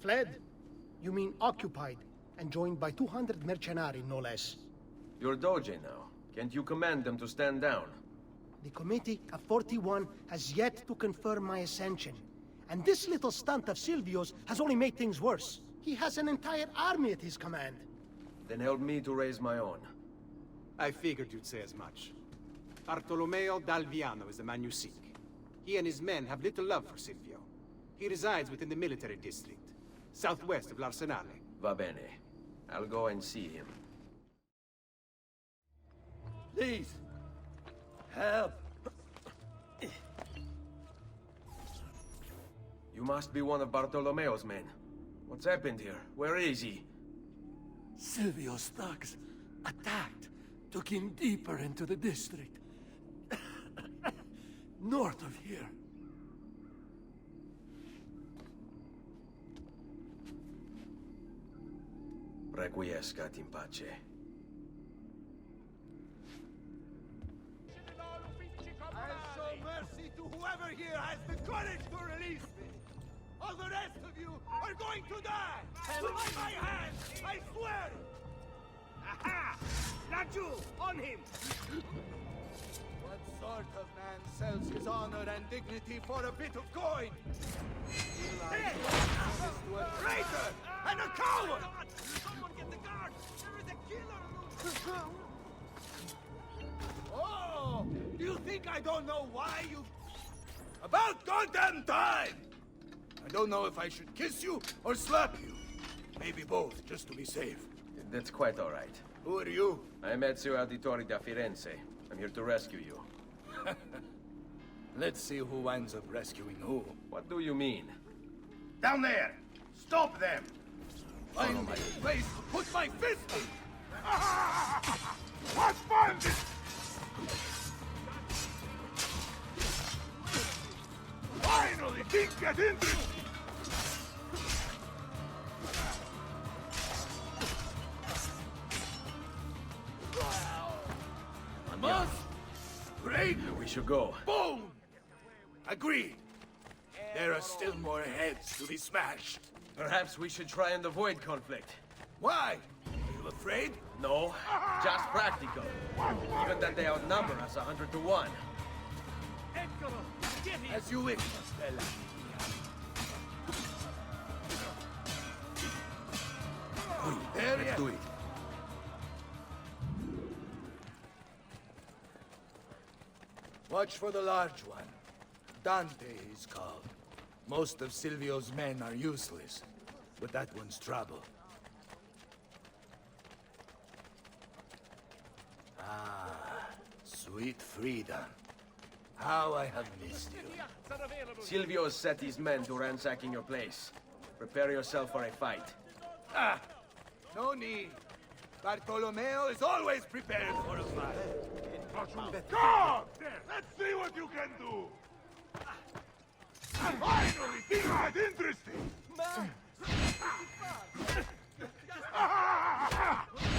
Fled? You mean occupied, and joined by 200 mercenari, no less. You're Doge now. Can't you command them to stand down? The Committee of 41 has yet to confirm my ascension. And this little stunt of Silvio's has only made things worse. He has an entire army at his command. Then help me to raise my own. I figured you'd say as much. Bartolomeo d'Alviano is the man you seek. He and his men have little love for Silvio. He resides within the military district, southwest of l'Arsenale. Va bene. I'll go and see him. Please, help. You must be one of Bartolomeo's men. What's happened here? Where is he? Silvio's thugs attacked, took him deeper into the district. North of here. Requiescat in pace. I'll show mercy to whoever here has the courage to release me. All the rest of you are going to die! By my hand, I swear it! Aha! Raju, on him! What sort of man sells his honor and dignity for a bit of coin? Hey! To a traitor and a coward! Someone get the guard! There is a killer! Oh! Do you think I don't know why you... About goddamn time! I don't know if I should kiss you or slap you. Maybe both, just to be safe. That's quite all right. Who are you? I'm Ezio Auditore da Firenze. I'm here to rescue you. Let's see who winds up rescuing who. What do you mean? Down there! Stop them! Find me a place to put my fist in! What's fun? Finally, things get interesting! Must break. We should go. Boom! Agreed. There are still more heads to be smashed. Perhaps we should try and avoid conflict. Why? Are you afraid? No, just practical. Even that they outnumber us 100 to 1. As you wish, Bella. There Let's do it. Watch for the large one. Dante is called. Most of Silvio's men are useless, but that one's trouble. Ah, sweet Frida. How I have missed you. Silvio has set his men to ransacking your place. Prepare yourself for a fight. Ah, no need. Bartolomeo is always prepared for a fight. Come! Let's see what you can do! Finally, things get interesting!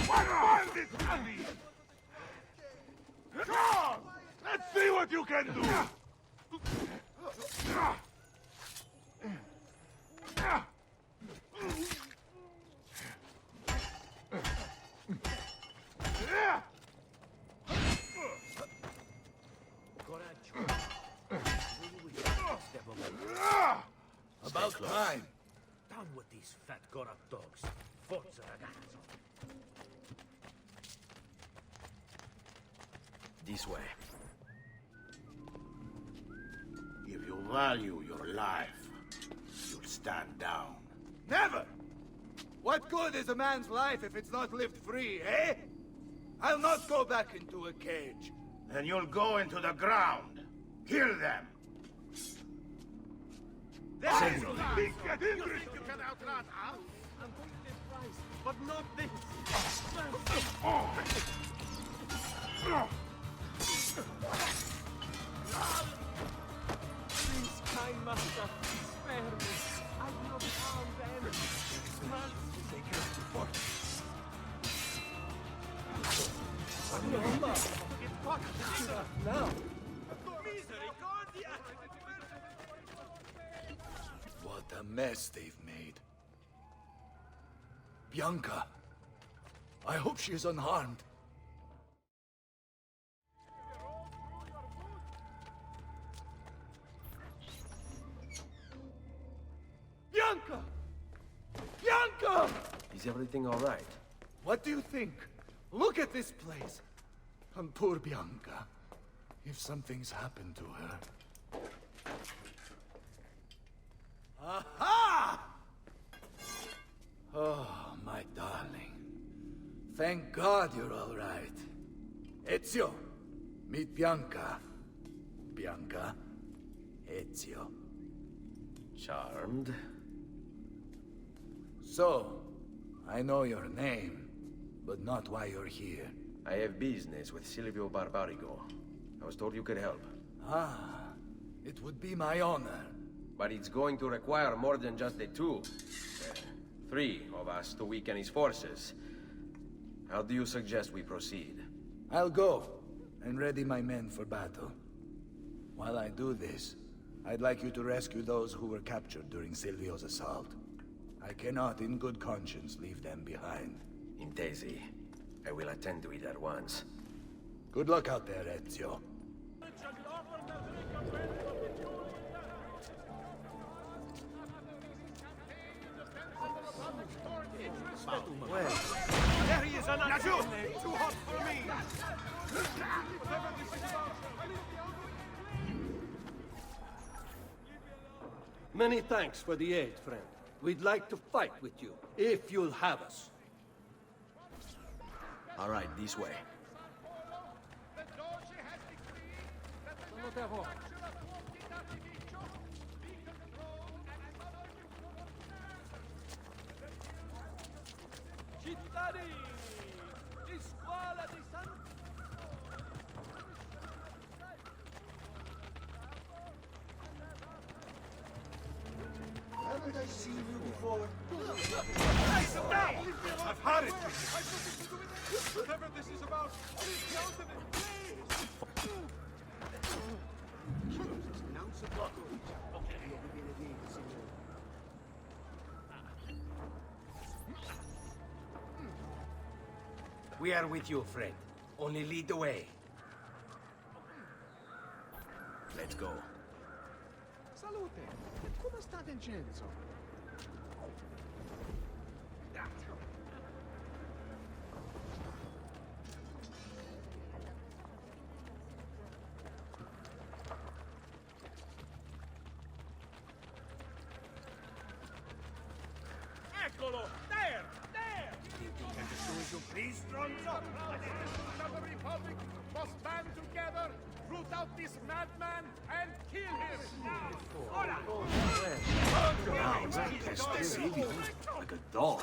What fun this will be! Come! Let's see what you can do! About time. Down with these fat corrupt dogs. Forza, ragazzo. This way. If you value your life, you'll stand down. Never! What good is a man's life if it's not lived free, eh? I'll not go back into a cage. Then you'll go into the ground. Kill them. Finally, You think you can outrun us? I'm going to this price, but not this. Please, kind master, spare me. I will not harm them. It's caught now. Misericordia! What a mess they've made. Bianca. I hope she is unharmed. Bianca! Bianca! Is everything all right? What do you think? Look at this place. And poor Bianca. If something's happened to her. Aha! Oh, my darling. Thank God you're all right. Ezio, meet Bianca. Bianca, Ezio. Charmed. So, I know your name, but not why you're here. I have business with Silvio Barbarigo. I was told you could help. Ah, it would be my honor. But it's going to require more than just the two. 3 of us to weaken his forces. How do you suggest we proceed? I'll go and ready my men for battle. While I do this, I'd like you to rescue those who were captured during Silvio's assault. I cannot, in good conscience, leave them behind. Intesi. I will attend to it at once. Good luck out there, Ezio. There he is, Laggiù! Too hot for me! Many thanks for the aid, friend. We'd like to fight with you, if you'll have us. All right, this way. Haven't I seen you before? Nice of that! I've had it! Whatever this is about, please get out of it, please! We are with you, friend. Only lead the way. Let's go. Salute! Come sta Vincenzo? Eccolo! There! There! And as soon as you please, Stronzo, the citizens of the Republic must band together, root out this madman, and kill him! Now! Ora! Wow, that is Silvio. Like a dog.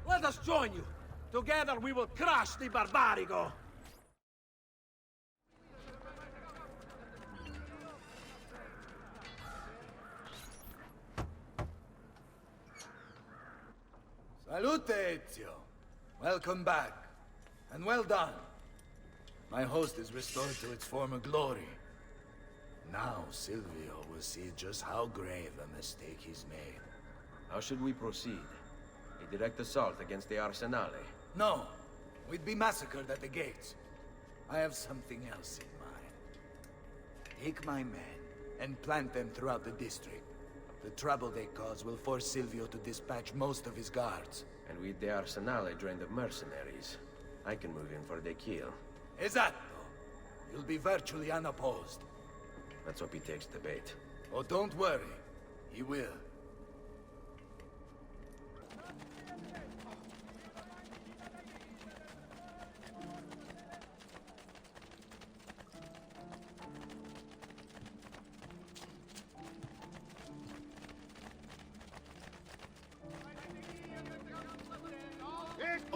Let us join you. Together we will crush the Barbarigo. Salute, Ezio. Welcome back. And well done. My host is restored to its former glory. Now Silvio will see just how grave a mistake he's made. How should we proceed? A direct assault against the Arsenale? No. We'd be massacred at the gates. I have something else in mind. Take my men and plant them throughout the district. The trouble they cause will force Silvio to dispatch most of his guards. And with the Arsenale drained of mercenaries, I can move in for the kill. Esatto. You'll be virtually unopposed. Let's hope he takes the bait. Oh, don't worry. He will.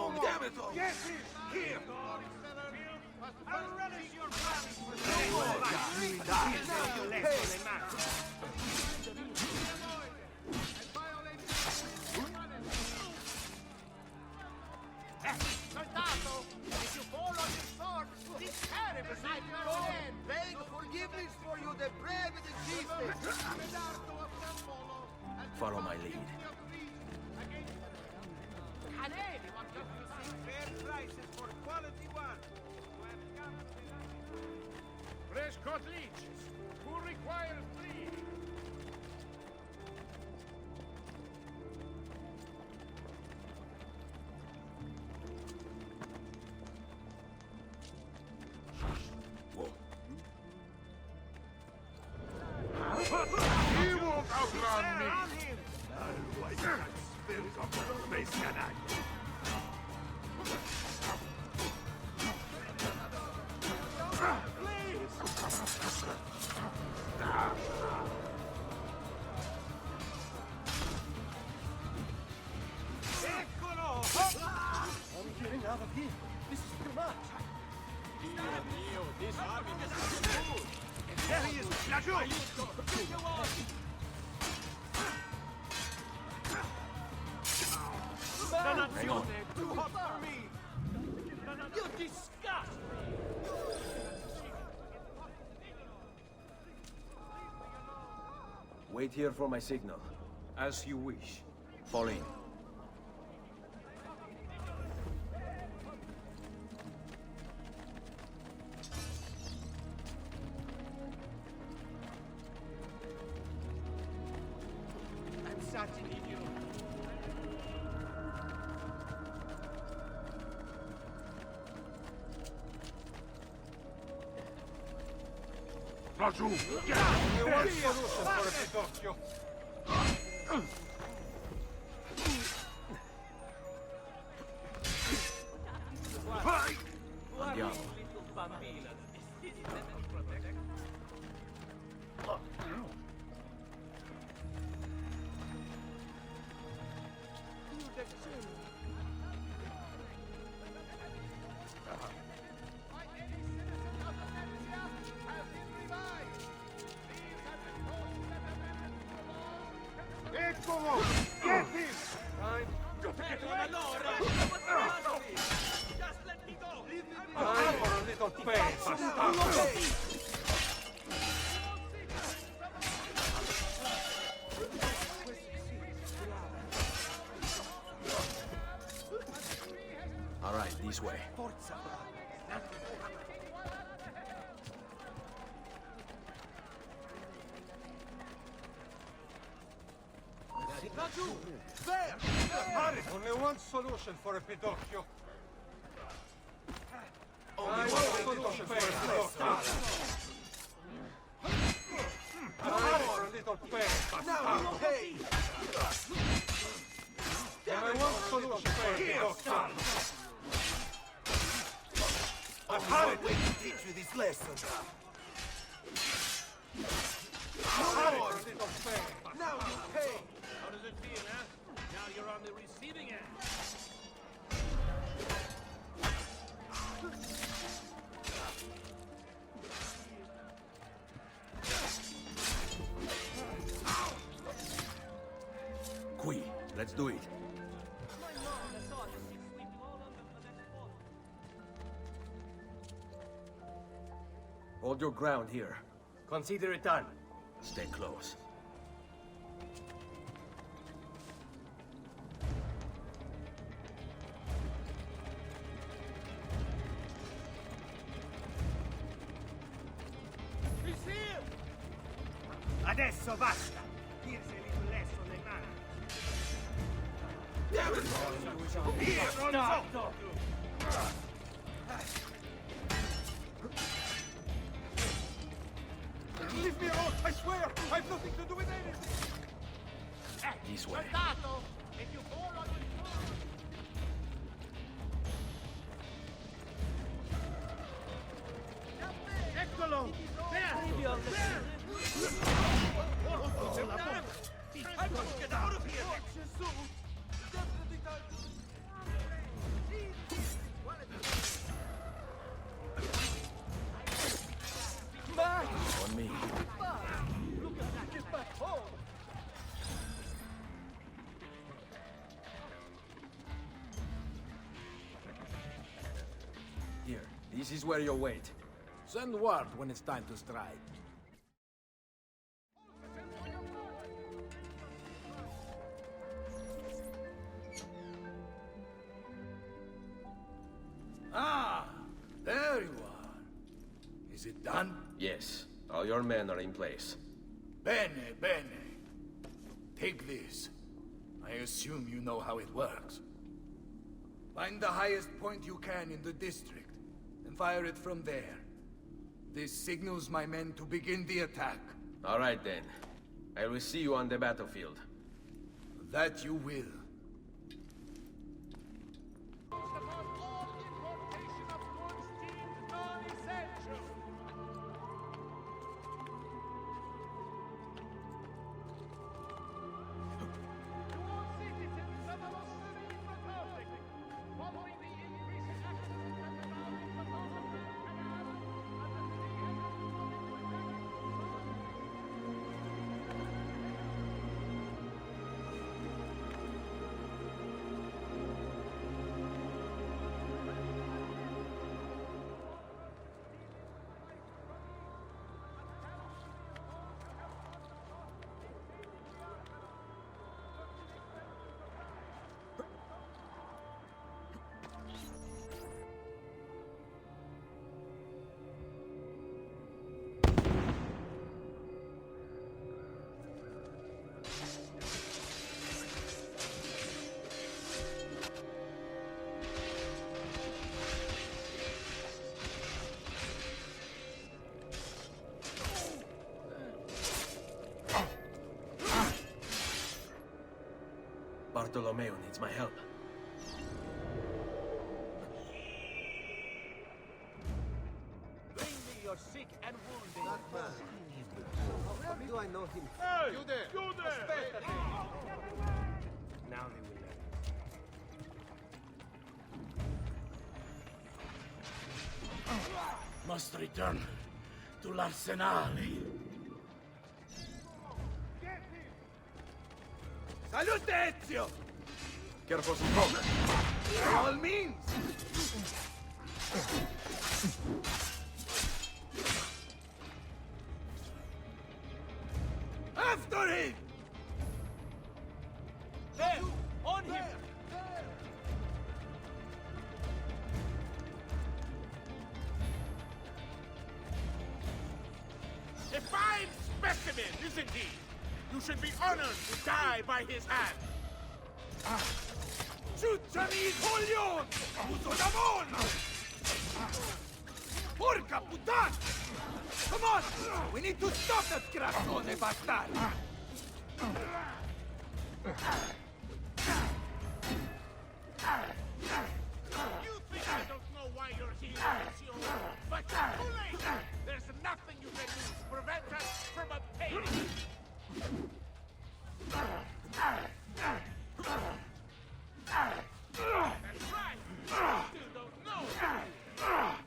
Oh, damn it all! Get him! Here! I'll relish your Soldato, if you fall on your sword, this terrible night will end. Beg forgiveness for you, the brave and the chieftain. Follow my lead. Can anyone just receive fair prices for quality work? Fresh cut leeches. Who requires 3? I'm getting out of here. This is too much. This army is good. There he is. Hang on. Too hot for me. You disgust me. Wait here for my signal. As you wish. Fall in. I'm such an idiot. Laggiù! You want solution for a Pinocchio? Andiamo. Eccolo! Get him! Time. Got to get away. Just let me go. Time for a little pace. All right, this way. There! Hurry! Only one solution for a Pinocchio. Only one solution for a Pinocchio. Time for a little pain. Now you pay! Only one solution for a Pinocchio. Hurry! Wait to teach you this lesson. Hurry for a little pain. Now you pay! How does it feel, huh? Now you're on the receiving end. Qui, let's do it. Hold your ground here. Consider it done. Stay close. Adesso basta! Tirseli sul lesso le mani! Via, stronzo! Leave me alone, I swear! I've nothing to do with anything! This way. Soldato! E più volo ad Eccolo! There! I must get out of here! On me. Get back home! Here, this is where you'll wait. Send word when it's time to strike. Ah, there you are. Is it done? Yes, all your men are in place. Bene, bene. Take this. I assume you know how it works. Find the highest point you can in the district, and fire it from there. This signals my men to begin the attack. All right then. I will see you on the battlefield. That you will. Bartolomeo needs my help. Bring me your sick and wounded. Not bad. Where do I know him? Hey! You there! You there! Now they will learn. Must return to l'Arsenale. Salute, Ezio! Careful, some smoke. By all means! After him! There! On him! A fine specimen, isn't he? You should be honored to die by his hand. Ciucciami coglion! Uso da molla! Porca puttana! Come on! We need to stop that grassone bastard! You think I don't know why you're here, Ezio? But you're too late! There's nothing you can do to prevent us from obtaining it! That's right! You still don't know!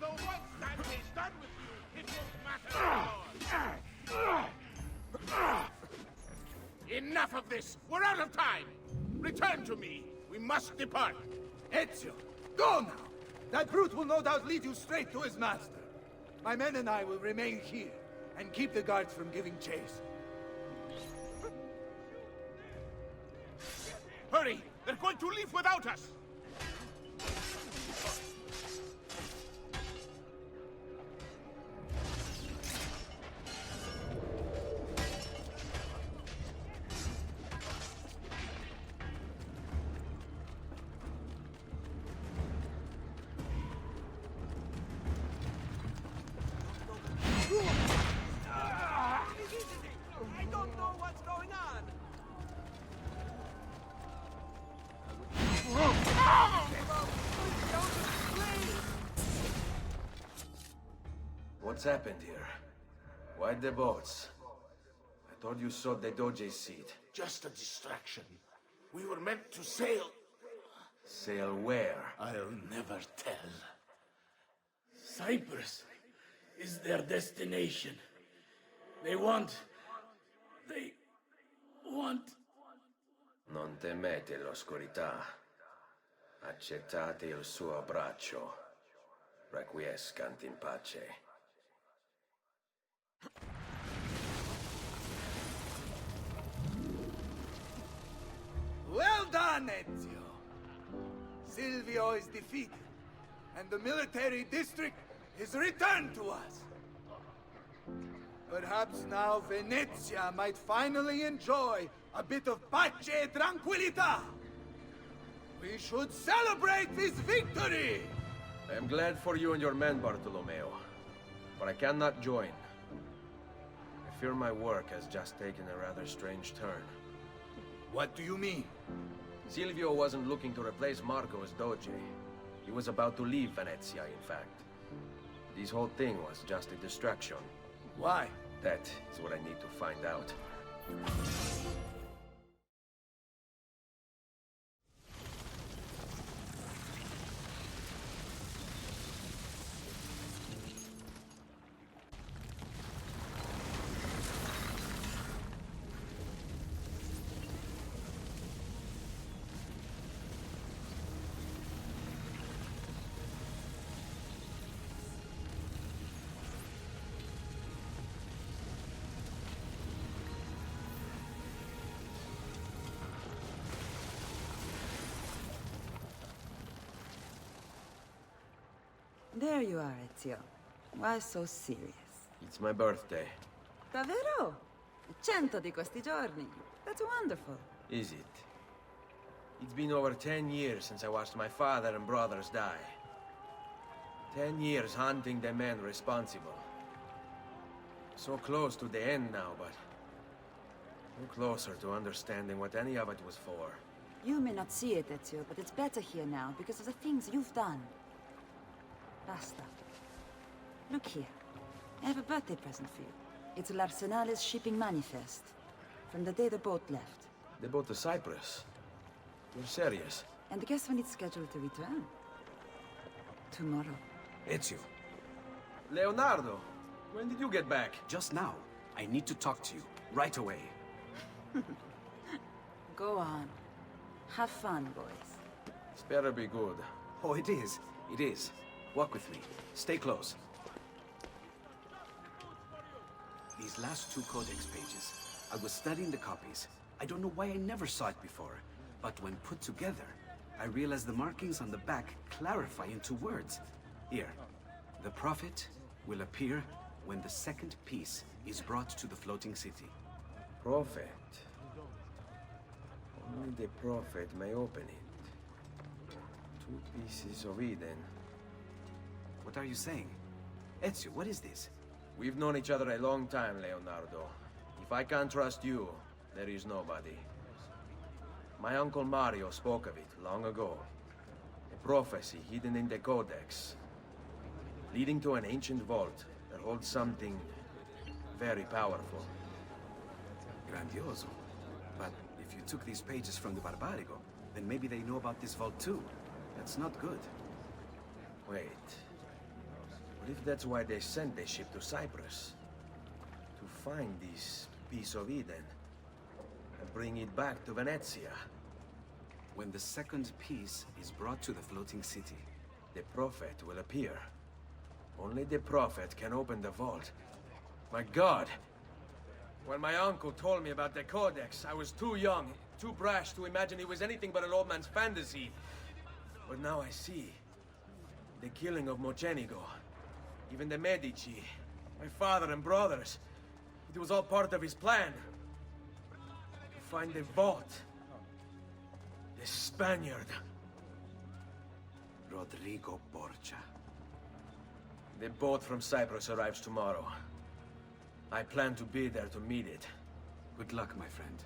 Though once that is done with you, it won't matter anymore! Enough of this! We're out of time! Return to me! We must depart! Ezio, go now! That brute will no doubt lead you straight to his master. My men and I will remain here and keep the guards from giving chase. Hurry! They're going to leave without us! I don't know what's going on! What's happened here? Why the boats? I thought you sowed the Doge's seed. Just a distraction. We were meant to sail. Sail where? I'll never tell. Cyprus is their destination. They want... Non temete l'oscurità. Accettate il suo abbraccio. Requiescant in pace. Well done, Ezio! Silvio is defeated, and the military district is returned to us. Perhaps now Venezia might finally enjoy a bit of pace e tranquillità. We should celebrate this victory! I am glad for you and your men, Bartolomeo. But I cannot join. I fear my work has just taken a rather strange turn. What do you mean? Silvio wasn't looking to replace Marco as Doge. He was about to leave Venezia, in fact. This whole thing was just a distraction. Why? That is what I need to find out. There you are, Ezio. Why so serious? It's my birthday. Davvero? 100 di questi giorni. That's wonderful. Is it? It's been over 10 years since I watched my father and brothers die. 10 years hunting the men responsible. So close to the end now, but no closer to understanding what any of it was for. You may not see it, Ezio, but it's better here now because of the things you've done. Basta. Look here. I have a birthday present for you. It's l'Arsenale's shipping manifest. From the day the boat left. The boat to Cyprus? You're serious? And guess when it's scheduled to return? Tomorrow. Ezio. Leonardo, when did you get back? Just now. I need to talk to you. Right away. Go on. Have fun, boys. This better be good. Oh, it is. It is. Walk with me. Stay close. These last 2 codex pages. I was studying the copies. I don't know why I never saw it before. But when put together, I realized the markings on the back clarify into words. Here. The prophet will appear when the second piece is brought to the floating city. Prophet. Only the prophet may open it. 2 pieces of Eden. What are you saying? Ezio, what is this? We've known each other a long time, Leonardo. If I can't trust you, there is nobody. My uncle Mario spoke of it long ago. A prophecy hidden in the Codex, leading to an ancient vault that holds something very powerful. Grandioso. But if you took these pages from the Barbarigo, then maybe they know about this vault too. That's not good. Wait. What if that's why they sent the ship to Cyprus? To find this piece of Eden and bring it back to Venezia. When the second piece is brought to the floating city, the prophet will appear. Only the prophet can open the vault. My God! When my uncle told me about the Codex, I was too young, too brash to imagine it was anything but an old man's fantasy. But now I see. The killing of Mocenigo, even the Medici, my father and brothers. It was all part of his plan. To find the vault. The Spaniard. Rodrigo Borgia. The boat from Cyprus arrives tomorrow. I plan to be there to meet it. Good luck, my friend.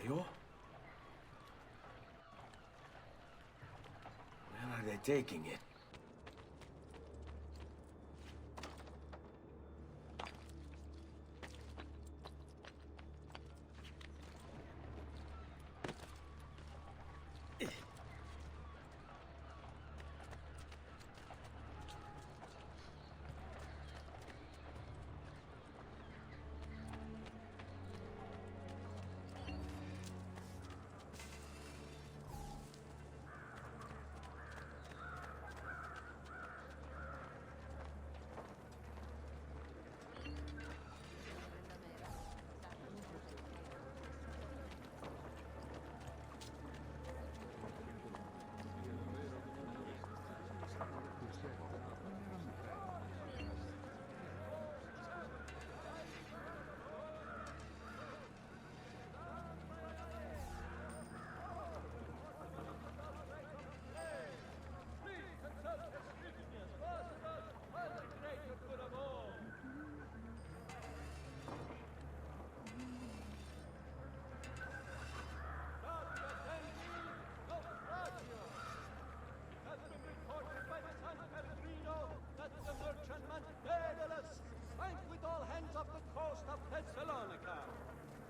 Mario? Where are they taking it?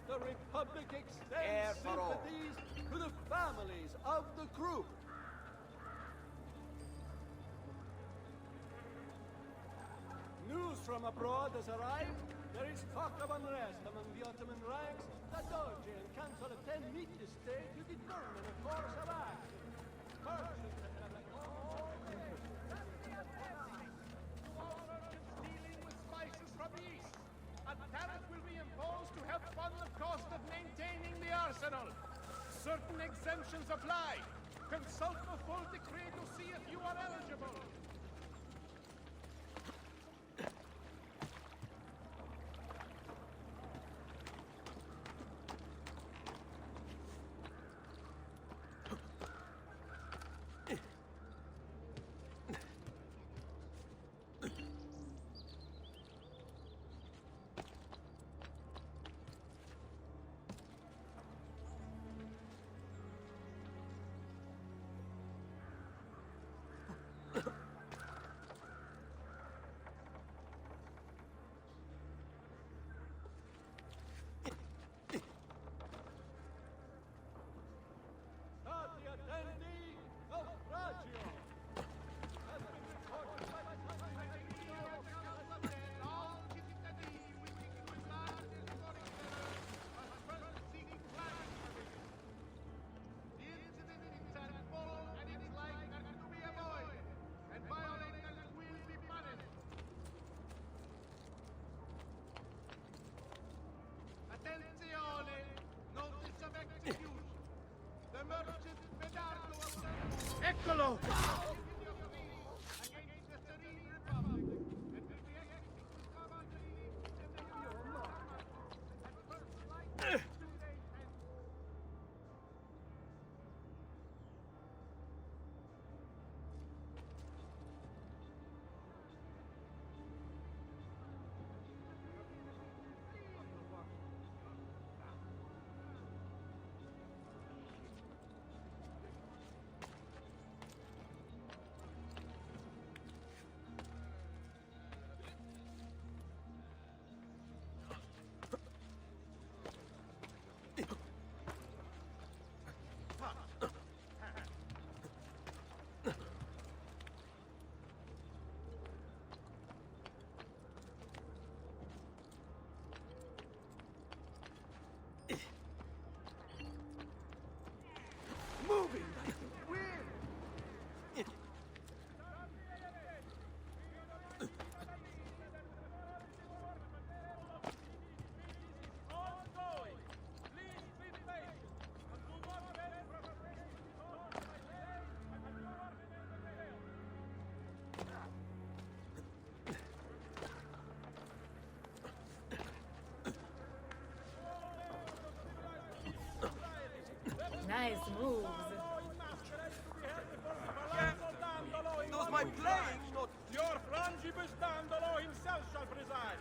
The Republic extends sympathies to the families of the group. News from abroad has arrived. There is talk of unrest among the Ottoman ranks. The Doge and Council of 10 meet this day to determine a course of action. Dealing with spices from the east. A tariff will be imposed to help fund the cost of maintaining the arsenal. Certain exemptions apply. Consult the full decree to see if you are eligible. Nice moves. It was my blade, not... Your frangibus Dandolo himself shall preside.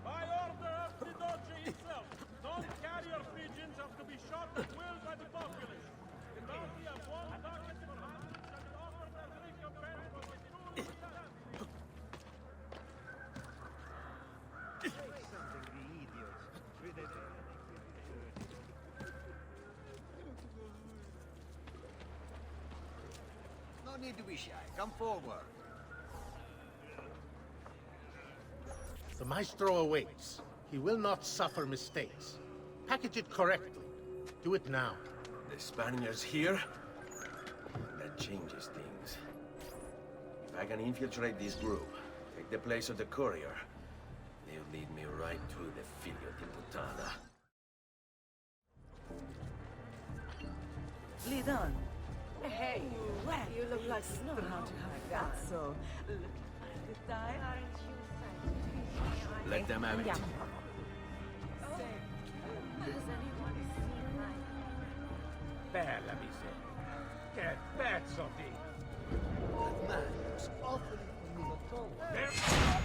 By order of the Doge himself, non-carrier pigeons are to be shot at will by the populace. The bounty of one target per hand shall be offered as recompense for the true No need to be shy. Come forward. The maestro awaits. He will not suffer mistakes. Package it correctly. Do it now. The Spaniards here? That changes things. If I can infiltrate this group, take the place of the courier, they'll lead me right to the Figlio di Puttana. Lead on. Hey, Well, you look like not snow. how to have that, so... The time? Let them have it. Andiamo. bella miseria. Che pezzo di... That man looks awfully familiar.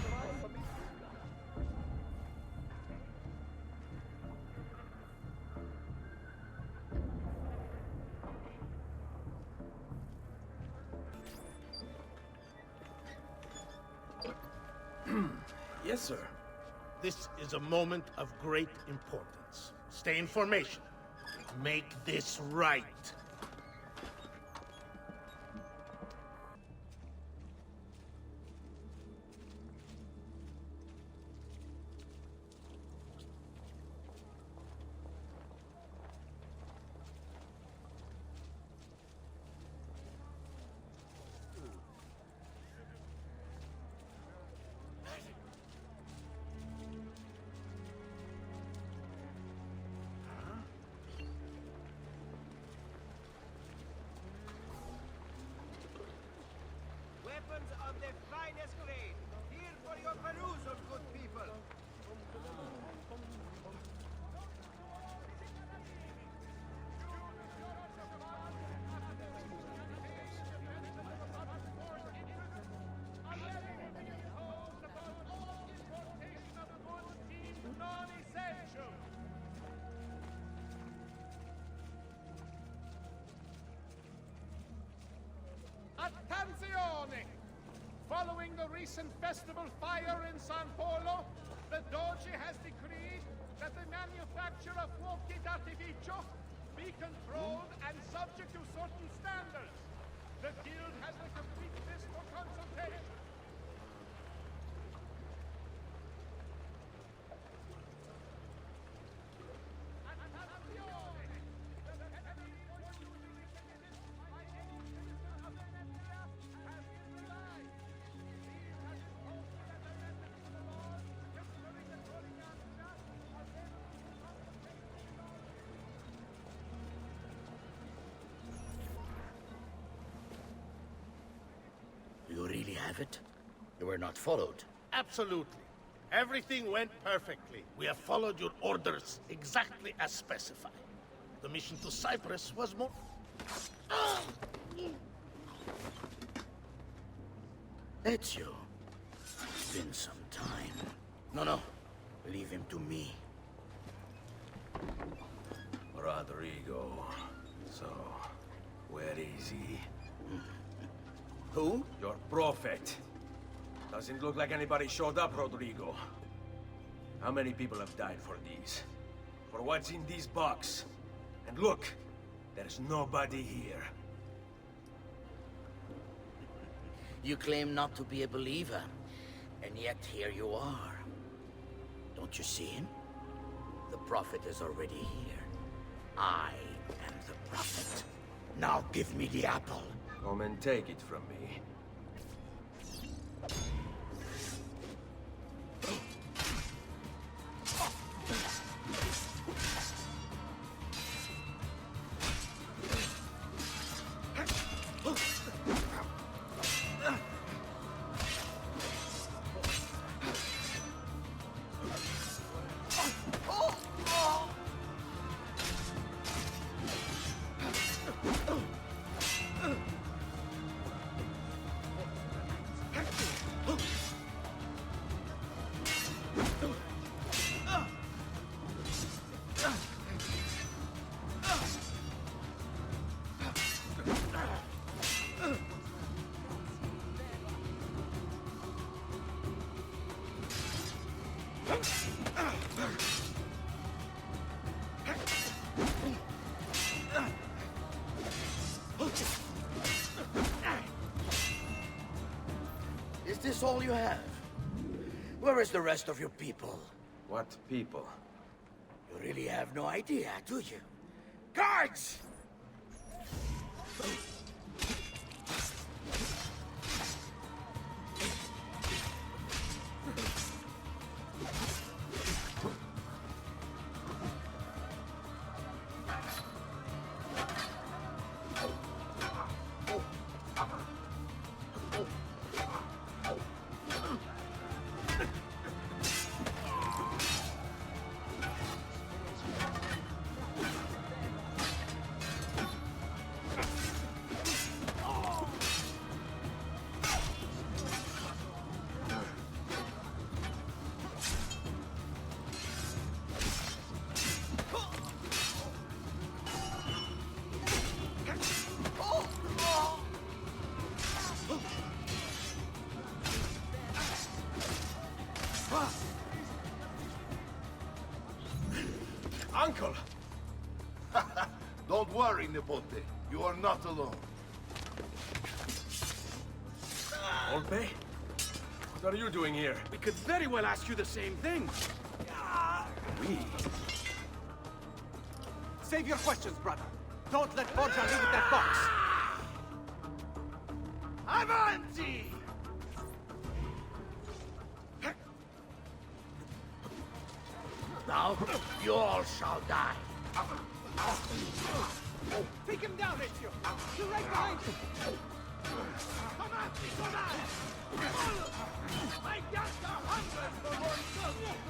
Yes, sir. This is a moment of great importance. Stay in formation. Make this right. Weapons of the finest grade. Here for your perusal, good people. Non-essential. Attenzione! Following the recent festival fire in San Polo, the Doge has decreed that the manufacture of fuochi d'artificio be controlled and subject to certain standards. The guild has the complete list for consultation. You really have it? You were not followed. Absolutely. Everything went perfectly. We have followed your orders exactly as specified. The mission to Cyprus was more... Ezio. It's been some time. No. Leave him to me. Rodrigo. So, where is he? Who? Your prophet. Doesn't look like anybody showed up, Rodrigo. How many people have died for these? For what's in this box? And look, there's nobody here. You claim not to be a believer, and yet here you are. Don't you see him? The prophet is already here. I am the prophet. Now give me the apple. Come and take it from me. Is this all you have? Where is the rest of your people? What people? You really have no idea, do you? Guards! Uncle! Don't worry, Nipote. You are not alone. Olpe? What are you doing here? We could very well ask you the same thing. We? Save your questions, brother. Don't let Borgia leave with that box. Avanti! Now, you all shall die. Take him down, Ezio! You're right behind him! Come at me, come at me! My guns are hungry for more soldiers!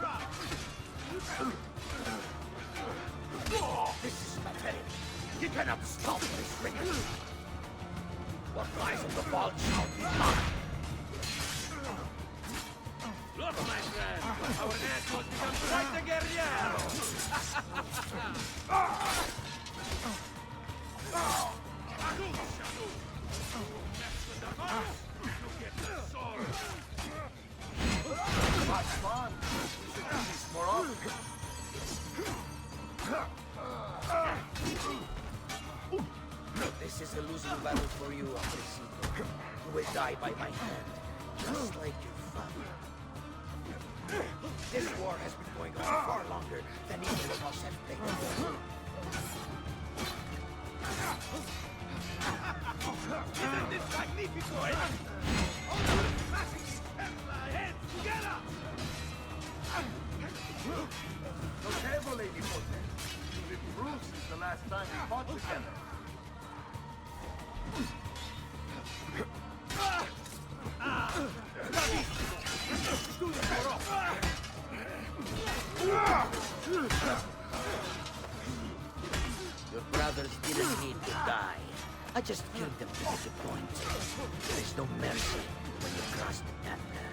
This is pathetic. You cannot stop this ring. What lies in the vault shall be mine. Look, my friend, our asshole has become quite a guerrero. That's fun. We should do this more often. This is a losing battle for you, Apresito. You will die by my hand, just like your father. This war has been going on far longer than either of us have taken. Isn't this magnifico, eh? All the smashing Templar heads together! So careful, Lady Pote. You've improved since the last time we fought together. Your brothers didn't need to die. I just killed them to disappoint. There is no mercy when you cross the Templar.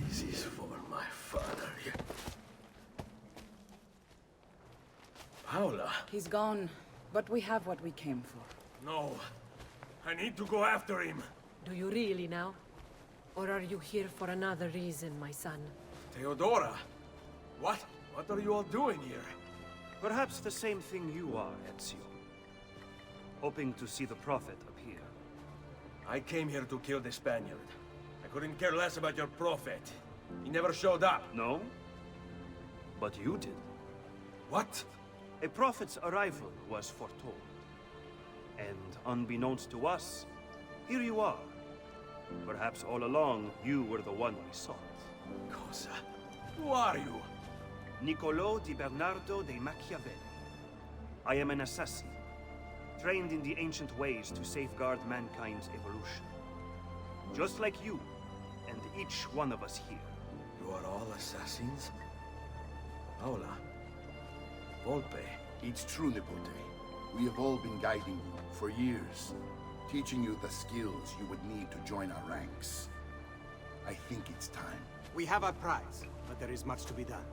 This is for my father. Paula? He's gone, but we have what we came for. No. I need to go after him. Do you really now? Or are you here for another reason, my son? Theodora? What? What are you all doing here? Perhaps the same thing you are, Ezio. Hoping to see the Prophet appear. I came here to kill the Spaniard. I couldn't care less about your Prophet. He never showed up. No? But you did. What? A Prophet's arrival was foretold. And unbeknownst to us, here you are. Perhaps all along, you were the one we sought. Cosa? Who are you? Niccolò di Bernardo de Machiavelli. I am an assassin, trained in the ancient ways to safeguard mankind's evolution. Just like you, and each one of us here. You are all assassins? Hola. Volpe. It's true, Nipote. We have all been guiding you for years, teaching you the skills you would need to join our ranks. I think it's time. We have our prize, but there is much to be done.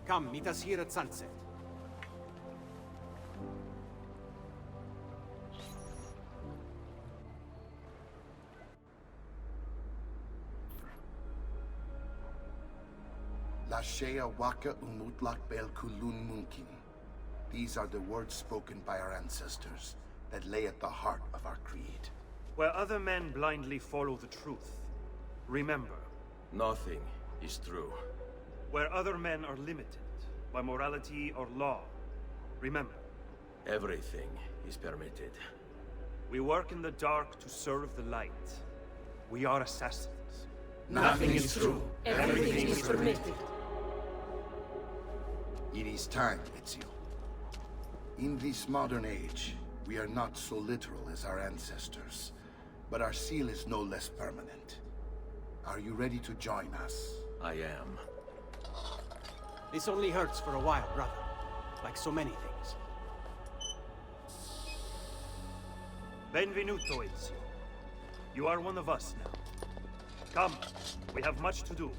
Come, meet us here at sunset. Lashea waka umutlak bel kulun munkin. These are the words spoken by our ancestors that lay at the heart of our creed. Where other men blindly follow the truth, remember. Nothing is true. Where other men are limited by morality or law, remember. Everything is permitted. We work in the dark to serve the light. We are assassins. Nothing is true. Everything is permitted. It is time, Ezio. In this modern age, we are not so literal as our ancestors, but our seal is no less permanent. Are you ready to join us? I am. This only hurts for a while, brother. Like so many things. Benvenuto, Ezio. You are one of us now. Come, we have much to do.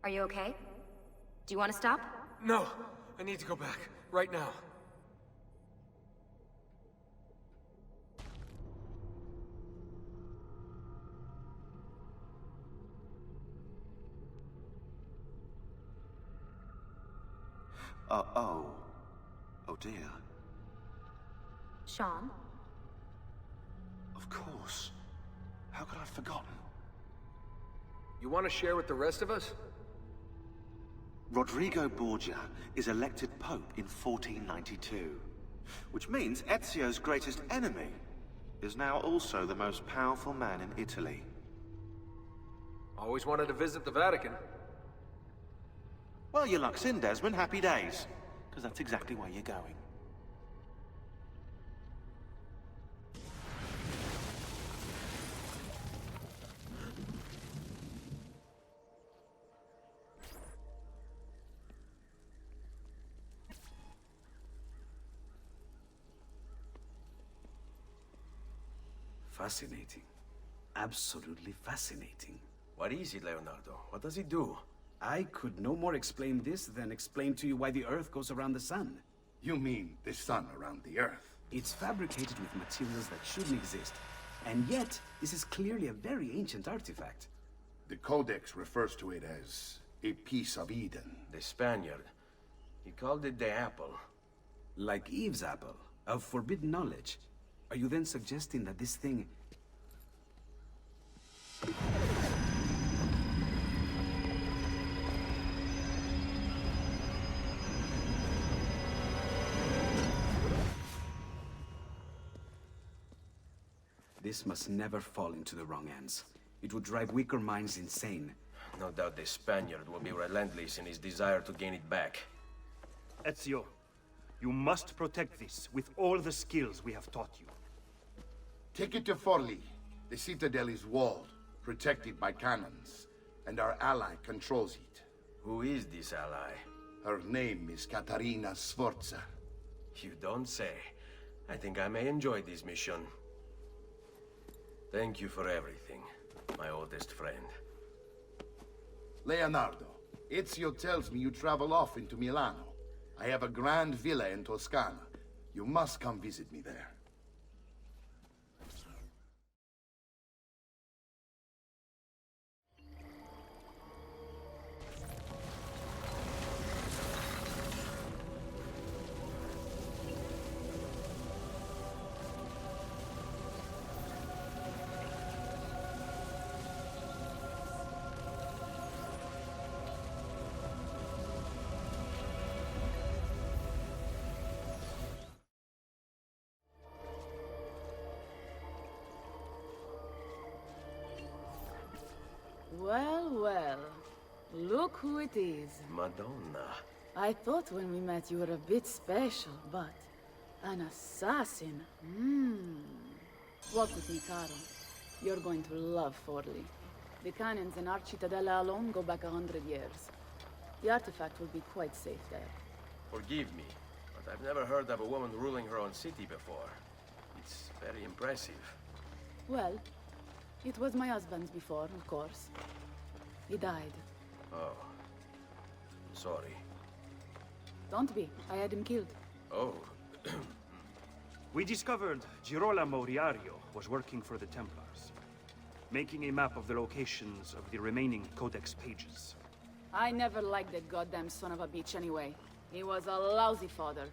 Are you okay? Do you want to stop? No, I need to go back, right now. Oh dear. Sean? Of course. How could I have forgotten? You want to share with the rest of us? Rodrigo Borgia is elected Pope in 1492, which means Ezio's greatest enemy is now also the most powerful man in Italy. Always wanted to visit the Vatican. Well, your luck's in, Desmond. Happy days. Because that's exactly where you're going. Fascinating. Absolutely fascinating. What is it, Leonardo? What does it do? I could no more explain this than explain to you why the Earth goes around the Sun. You mean the sun around the Earth? It's fabricated with materials that shouldn't exist. And yet, this is clearly a very ancient artifact. The Codex refers to it as a piece of Eden. The Spaniard. He called it the apple. Like Eve's apple, of forbidden knowledge. Are you then suggesting that this thing... This must never fall into the wrong hands. It would drive weaker minds insane. No doubt the Spaniard will be relentless in his desire to gain it back. Ezio, you must protect this with all the skills we have taught you. Take it to Forli. The citadel is walled, protected by cannons, and our ally controls it. Who is this ally? Her name is Caterina Sforza. You don't say. I think I may enjoy this mission. Thank you for everything, my oldest friend. Leonardo, Ezio tells me you travel off into Milano. I have a grand villa in Toscana. You must come visit me there. Well, well. Look who it is. Madonna. I thought when we met you were a bit special, but an assassin. Walk with me, Caro. You're going to love Forli. The cannons in our Cittadella alone go back 100 years. The artifact will be quite safe there. Forgive me, but I've never heard of a woman ruling her own city before. It's very impressive. Well, it was my husband's before, of course. He died. Oh. Sorry. Don't be. I had him killed. Oh. We discovered Girolamo Riario was working for the Templars, making a map of the locations of the remaining Codex pages. I never liked that goddamn son of a bitch anyway. He was a lousy father,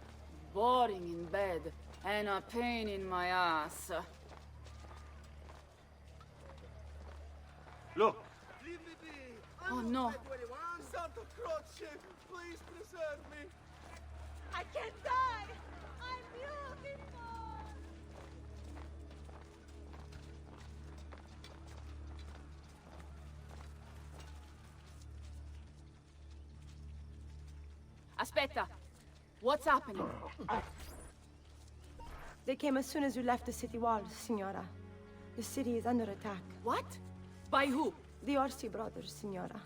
boring in bed, and a pain in my ass. Look! Oh no. Santa Croce, please preserve me. I can't die! I'm beautiful! Aspetta! What's happening? They came as soon as you left the city walls, Signora. The city is under attack. What? By who? The Orsi brothers, Signora.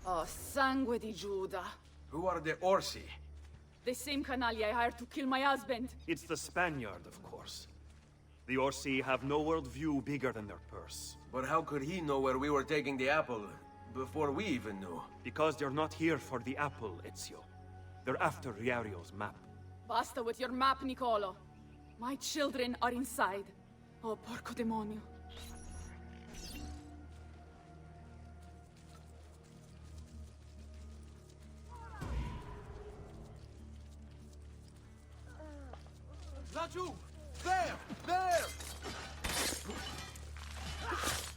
Oh, sangue di Giuda. Who are the Orsi? The same canaglia I hired to kill my husband. It's the Spaniard, of course. The Orsi have no worldview bigger than their purse. But how could he know where we were taking the apple before we even knew? Because they're not here for the apple, Ezio. They're after Riario's map. Basta with your map, Nicolo. My children are inside. Oh, porco demonio. Laggiù! There! There!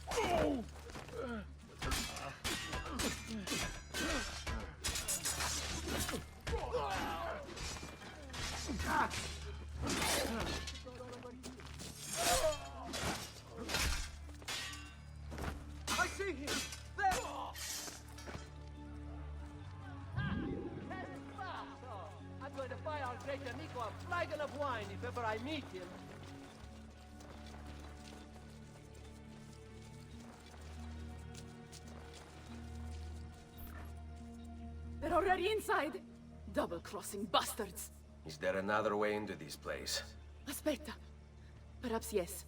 Oh! I see him! There! I'm going to buy our great amigo a flagon of wine if ever I meet him. They're already inside. Double-crossing bastards. Is there another way into this place? Aspetta. Perhaps yes.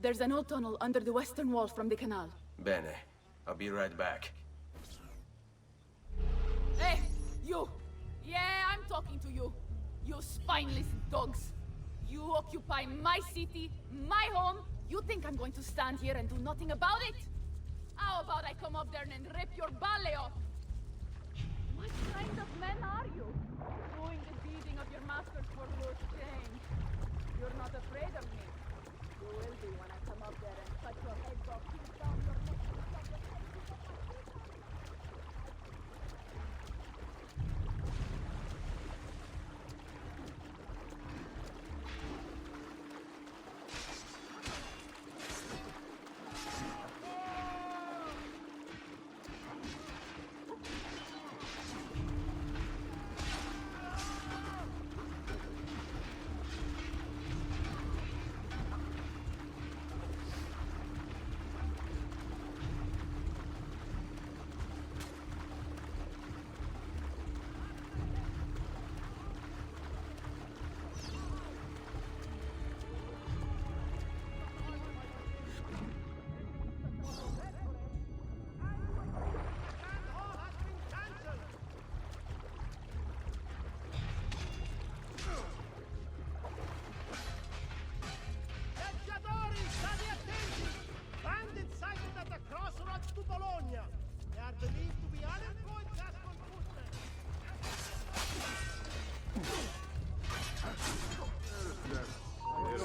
There's an old tunnel under the western wall from the canal. Bene. I'll be right back. Hey, you! Yeah, I'm talking to you. You spineless dogs. You occupy my city, my home. You think I'm going to stand here and do nothing about it? How about I come up there and rip your balle off? What kind of men are you? Doing the beating of your masters for your change. You're not afraid of me. You will be when I come up there and cut your heads off, kick down your neck, kick off your head, kick off my feet.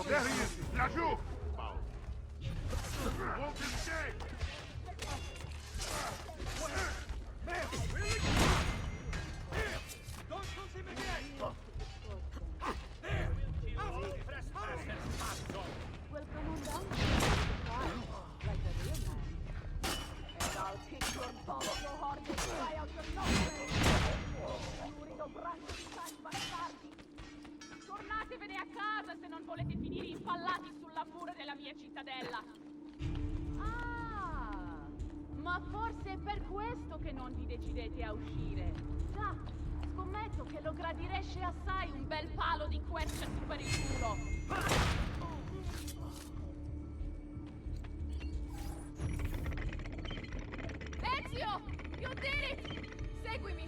There he is! Laggiù! Won't escape! Don't lose him again! Well, come on down. Like a real man. a casa se non volete finire impallati sulla mura della mia cittadella. Ah, ma forse è per questo che non vi decidete a uscire. Già, scommetto che lo gradireste assai un bel palo di quercia su per il culo. Ezio! You did it! Seguimi!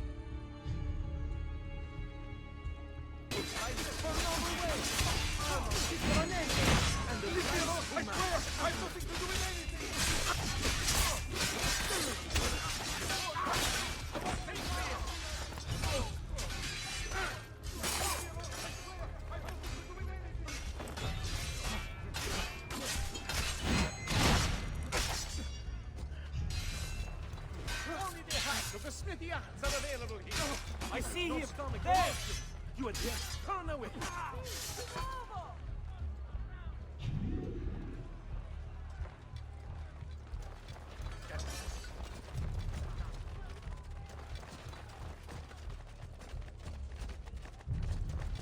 The smithy irons are available here. I see No him! stomach, There! no. You are dead! Turn away!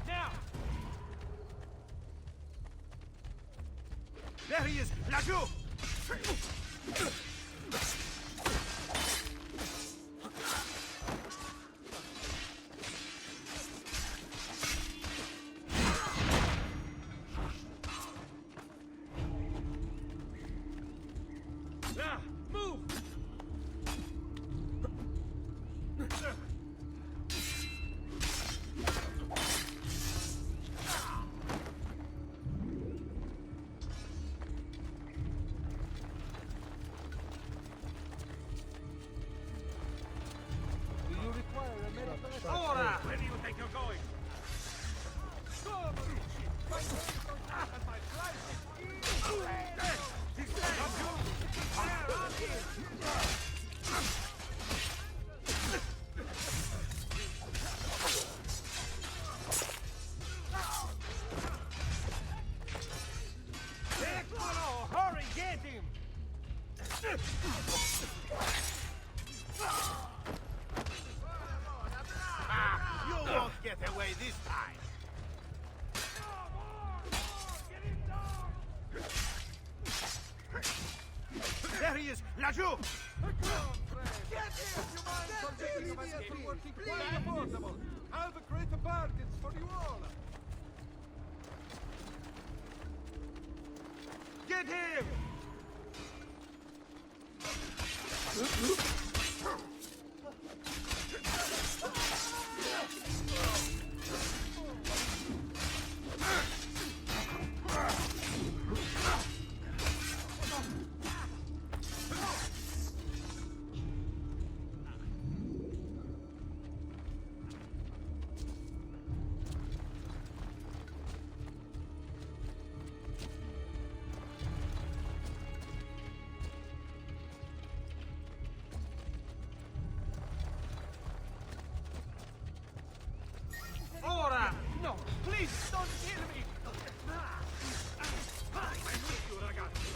Now! There he is! Lagou! Now, move! Do you require a medical Ora! Where do you think you're going? He's Hurry, get him! You won't get away this time! There he is! Lagou! Get him! You mind subjecting of escape working quite affordable? I'll create a bargains for you all. Get him! Ora! No! Please, don't kill me! I'm with you, ragazzi!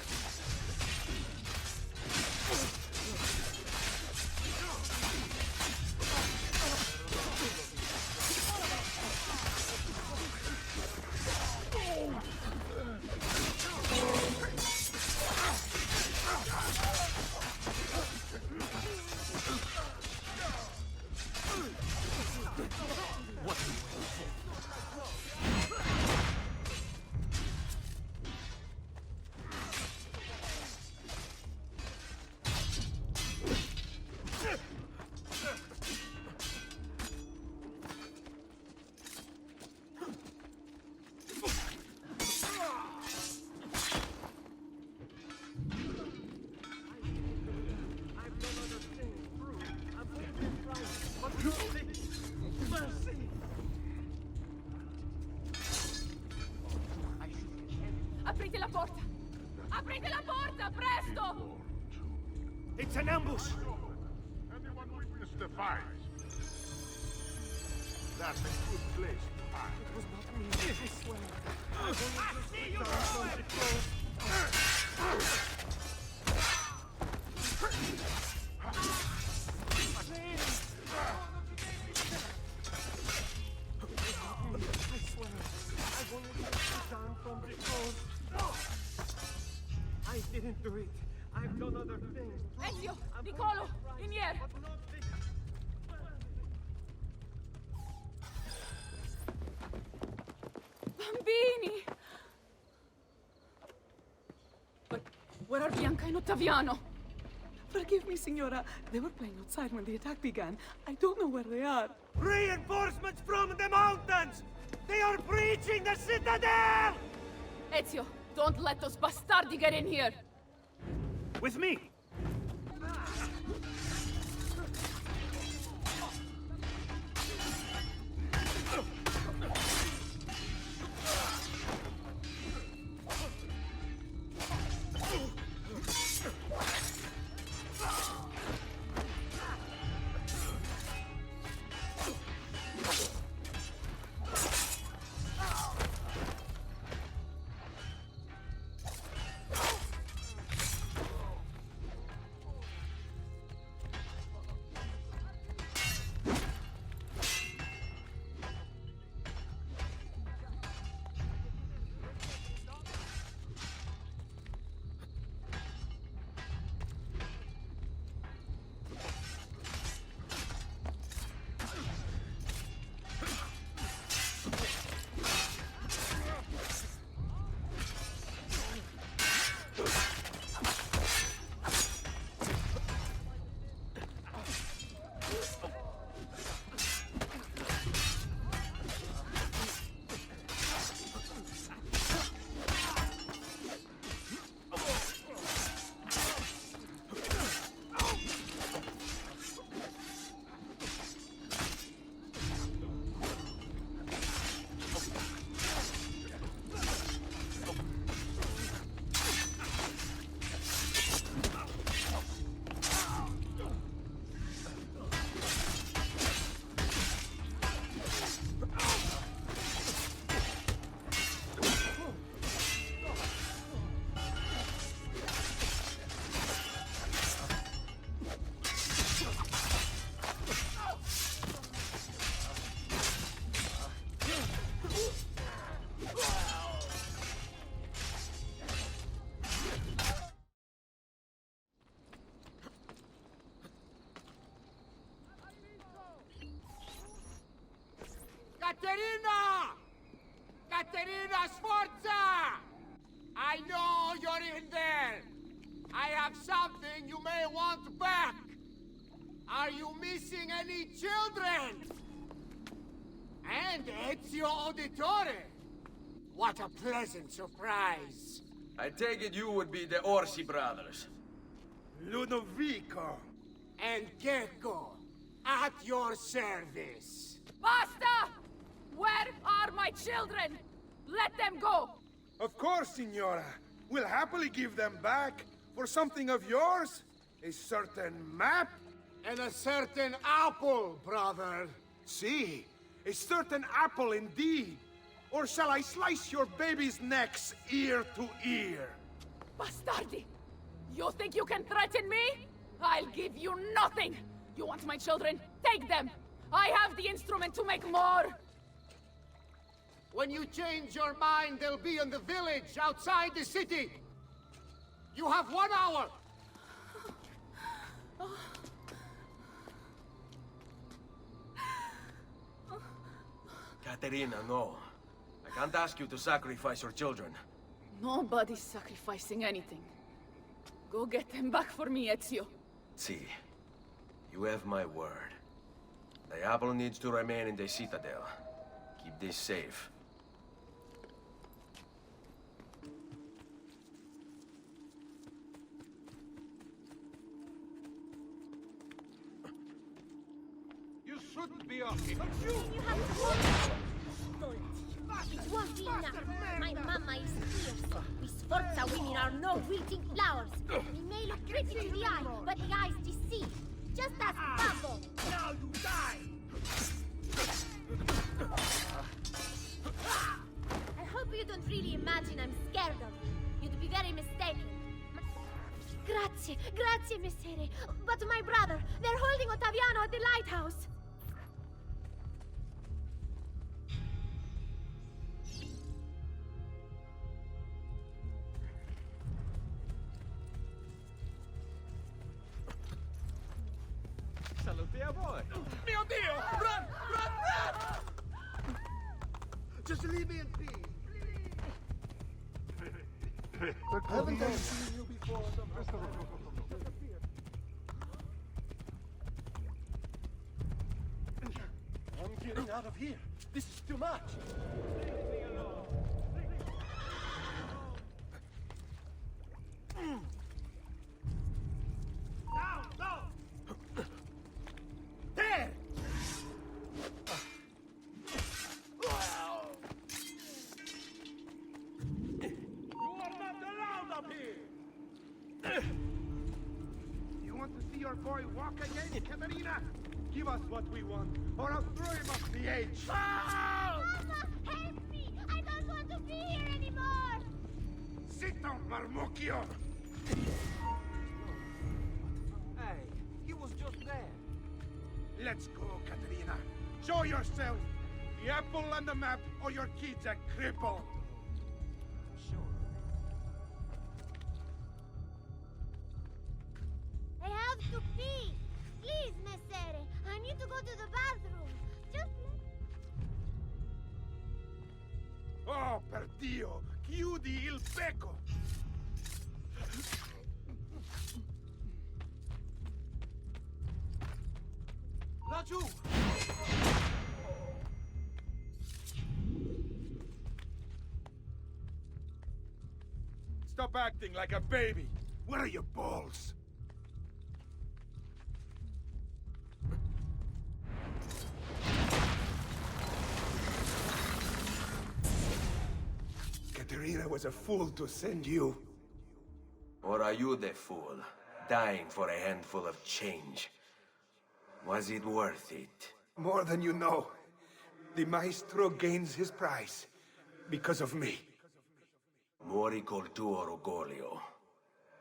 Aprite la porta! Aprite la porta, presto! It's an ambush! Anyone witness the fight? That's a good place to hide. It was not me, I swear. I see you going! I swear. Ezio! Niccolo! In here! Bambini! But where are Bianca and Ottaviano? Forgive me, Signora. They were playing outside when the attack began. I don't know where they are. Reinforcements from the mountains! They are breaching the citadel! Ezio, don't let those bastardi get in here! With me! Caterina! Caterina Sforza! I know you're in there! I have something you may want back! Are you missing any children? And Ezio Auditore! What a pleasant surprise! I take it you would be the Orsi brothers. Ludovico and Gecko, at your service. Basta! Where are my children? Let them go! Of course, Signora. We'll happily give them back for something of yours. A certain map. And a certain apple, brother. See, a certain apple indeed. Or shall I slice your baby's necks ear to ear? Bastardi! You think you can threaten me? I'll give you nothing! You want my children? Take them! I have the instrument to make more! When you change your mind, they'll be in the village outside the city. You have 1 hour. Caterina, no. I can't ask you to sacrifice your children. Nobody's sacrificing anything. Go get them back for me, Ezio. See, you have my word. The apple needs to remain in the citadel. Keep this safe. You shouldn't be asking. You have to hold it won't be enough. My mama is fierce. We Sforza women are no wilting flowers. We may look pretty to the eye, but the eyes deceive. Just ask Babbo. Now you die! I hope you don't really imagine I'm scared of you. You'd be very mistaken. Grazie, grazie, messere. But my brother, they're holding Ottaviano at the lighthouse. Tutti a voi. Mio Dio! Run! Run! Run! Just leave me in peace. Haven't I seen you before? I'm getting out of here. This is too much. Down, down. There. You are not allowed up here. You want to see your boy walk again, Katerina? Give us what we want, or I'll throw him off the edge. Mama, help me! I don't want to be here anymore! Sit down, Marmocchio! Hey, he was just there. Let's go, Katerina. Show yourself. The apple on the map, or your kid's a cripple. I have to pee! Please, Messere! I need to go to the bathroom! Just Oh, per Dio! Chiudi il becco! Laggiù! Stop acting like a baby! Where are your balls? Katerina was a fool to send you. Or are you the fool, dying for a handful of change? Was it worth it? More than you know. The maestro gains his prize because of me. Muori col tuo orgoglio,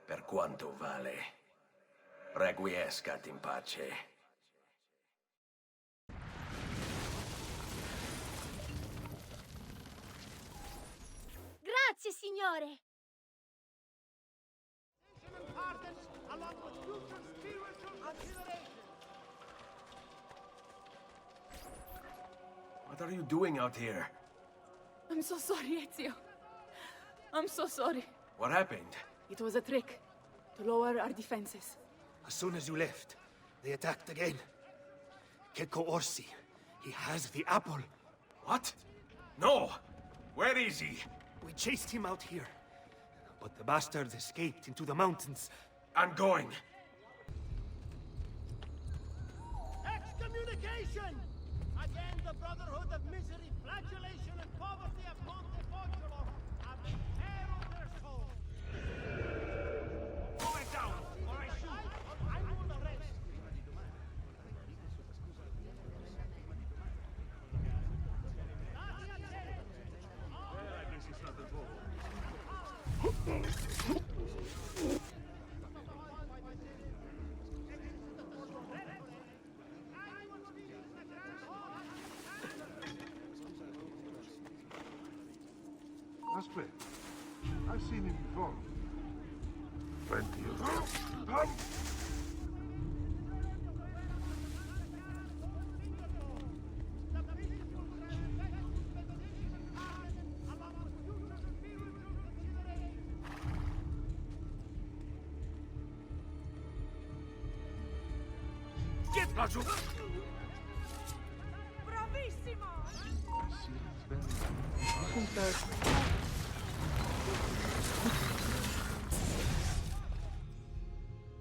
per quanto vale. Requiescat in pace. Grazie, signore! Along with future spiritual consideration. What are you doing out here? I'm so sorry, Ezio. I'm so sorry. What happened? It was a trick to lower our defenses. As soon as you left, they attacked again. Checco Orsi. He has the apple. What? No! Where is he? We chased him out here. But the bastard escaped into the mountains. I'm going. Excommunication! Again, the Brotherhood of Misery, Flagellation, and Poverty of Montefoggiolo have been tear on their souls. Pull it down, or I shoot. I will arrest. I guess it's not the goal. Aspect. I've seen him before. Plenty of them. Get laggiù! Bravissimo!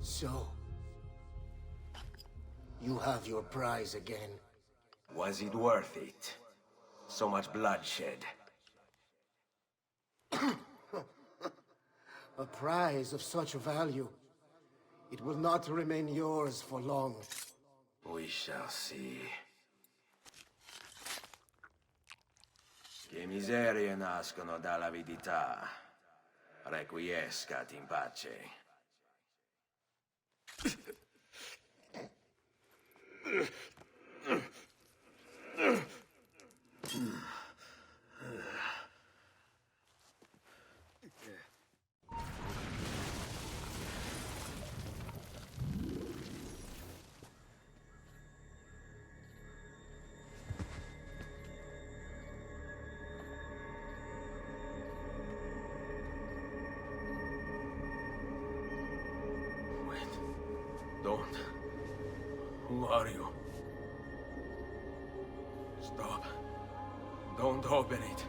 So, you have your prize again. Was it worth it? So much bloodshed. A prize of such value. It will not remain yours for long. We shall see. Che miserie nascono dall'avidità. Requiescat in pace. Who are you? Stop. Don't open it.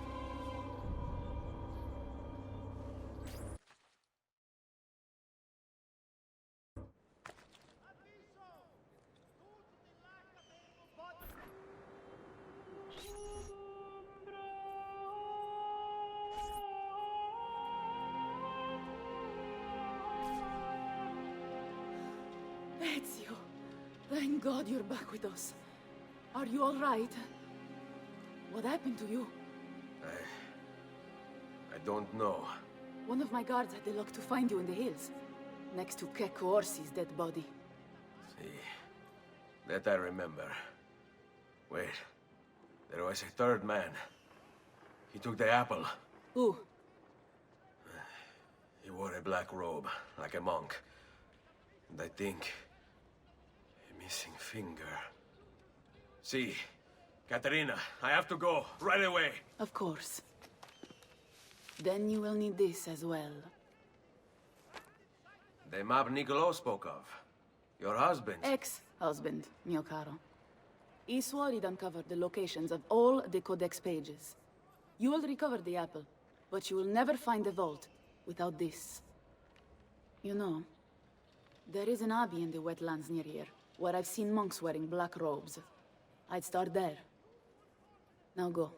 Ezio, thank God you're back with us. Are you all right? What happened to you? I don't know. One of my guards had the luck to find you in the hills, next to Kek Orsi's dead body. See, that I remember. Wait, there was a third man. He took the apple. Who? He wore a black robe, like a monk. And I think... a missing finger. See, Katerina, I have to go, right away. Of course. Then you will need this as well. The map Niccolo spoke of. Your husband. Ex-husband, mio caro. He swore he'd uncovered the locations of all the Codex pages. You will recover the apple, but you will never find the vault without this. You know, there is an abbey in the wetlands near here, where I've seen monks wearing black robes. I'd start there. Now go.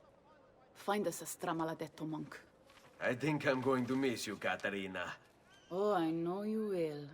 Find us a stramaladetto monk. I think I'm going to miss you, Katerina. Oh, I know you will.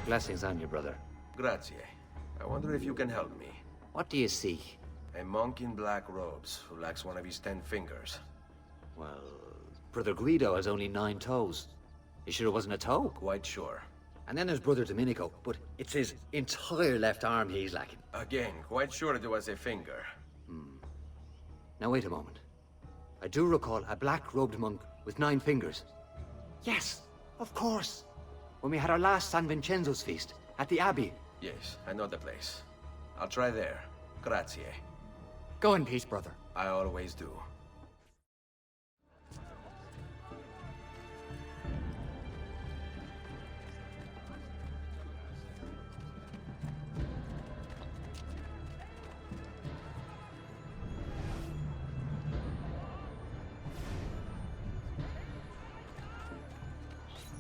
Blessings on you, brother. Grazie. I wonder if you can help me. What do you seek? A monk in black robes who lacks one of his 10 fingers. Well, Brother Guido has only 9 toes. You sure it wasn't a toe? Quite sure. And then there's Brother Domenico, but it's his entire left arm he's lacking. Again, quite sure it was a finger. Now wait a moment. I do recall a black-robed monk with 9 fingers. Yes, of course. When we had our last San Vincenzo's feast at the Abbey. Yes, I know the place. I'll try there. Grazie. Go in peace, brother. I always do.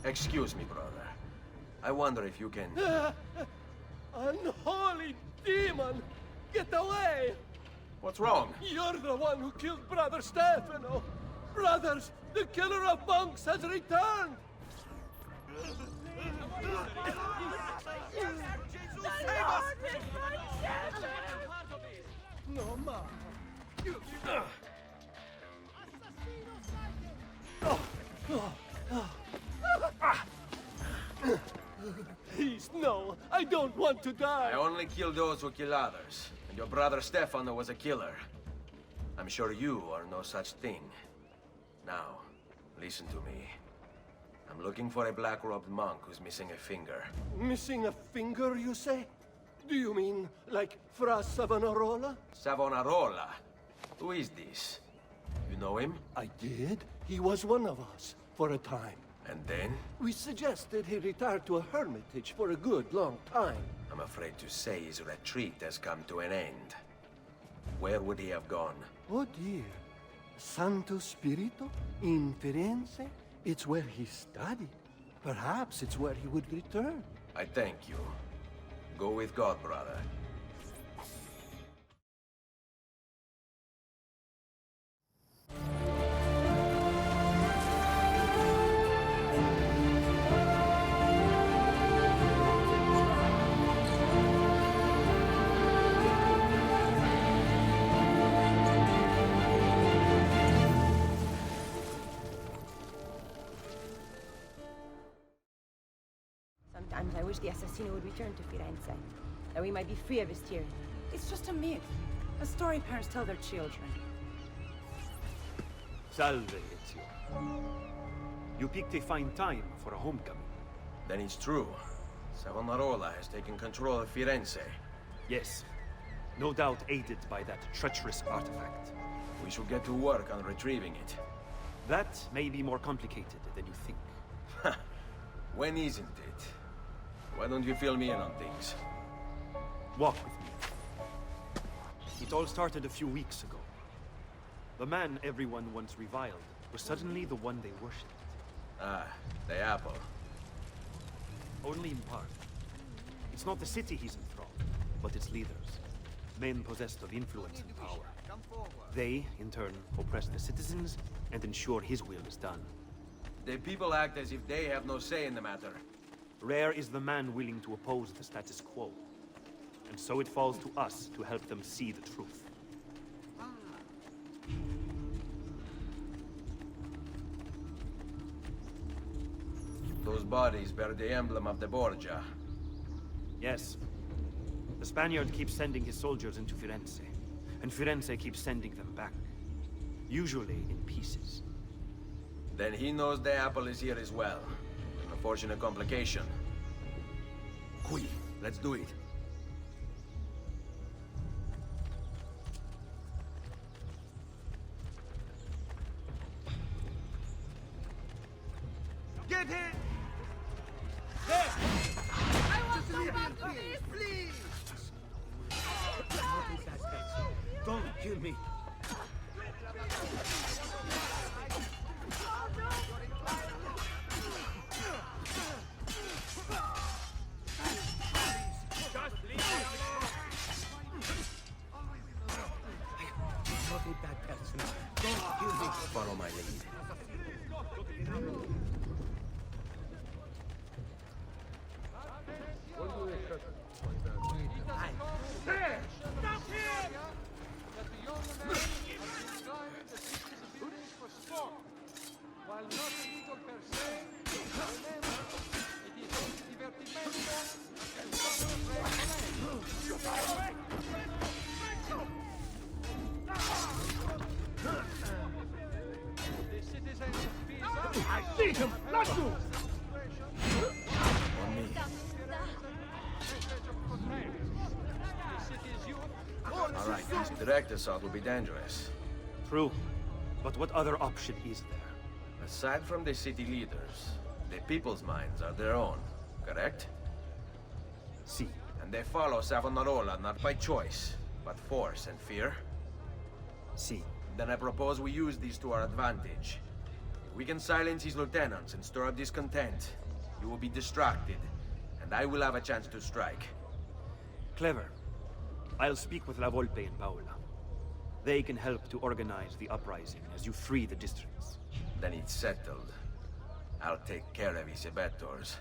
Excuse me, brother. I wonder if you can... Unholy demon! Get away! What's wrong? You're the one who killed Brother Stefano! Brothers, the killer of monks has returned! No, ma. Please, no. I don't want to die. I only kill those who kill others. And your brother Stefano was a killer. I'm sure you are no such thing. Now, listen to me. I'm looking for a black-robed monk who's missing a finger. Missing a finger, you say? Do you mean like Fra Savonarola? Savonarola? Who is this? You know him? I did. He was one of us, for a time. And then? We suggested he retire to a hermitage for a good long time. I'm afraid to say his retreat has come to an end. Where would he have gone? Oh dear. Santo Spirito? In Firenze? It's where he studied. Perhaps it's where he would return. I thank you. Go with God, brother. I wish the assassino would return to Firenze, that we might be free of his tyranny. It's just a myth. A story parents tell their children. Salve, Ezio. You picked a fine time for a homecoming. Then it's true. Savonarola has taken control of Firenze. Yes. No doubt aided by that treacherous artifact. We should get to work on retrieving it. That may be more complicated than you think. When isn't it? Why don't you fill me in on things? Walk with me. It all started a few weeks ago. The man everyone once reviled was suddenly the one they worshipped. Ah, the apple. Only in part. It's not the city he's enthralled, but its leaders. Men possessed of influence and power. They, in turn, oppress the citizens and ensure his will is done. The people act as if they have no say in the matter. Rare is the man willing to oppose the status quo. And so it falls to us to help them see the truth. Those bodies bear the emblem of the Borgia. Yes. The Spaniard keeps sending his soldiers into Firenze, and Firenze keeps sending them back. Usually in pieces. Then he knows the apple is here as well. An unfortunate complication. Qui, let's do it. Get him! I want to go back to this! Please! Don't kill me. Just leave it. I'm not a bad person. Don't kill me. Follow my lead. There! Stop him! That the young man is designed the citizens for sport. While not illegal per se, remember, it is only divertimento and the citizens of Pisa... I see him! Not you! On me. All right, this direct assault will be dangerous. True. But what other option is there? Aside from the city leaders, the people's minds are their own, correct? Si. And they follow Savonarola not by choice, but force and fear? Si. Then I propose we use these to our advantage. If we can silence his lieutenants and stir up discontent, you will be distracted, and I will have a chance to strike. Clever. I'll speak with La Volpe and Paola. They can help to organize the uprising as you free the districts. Then it's settled. I'll take care of his abettors.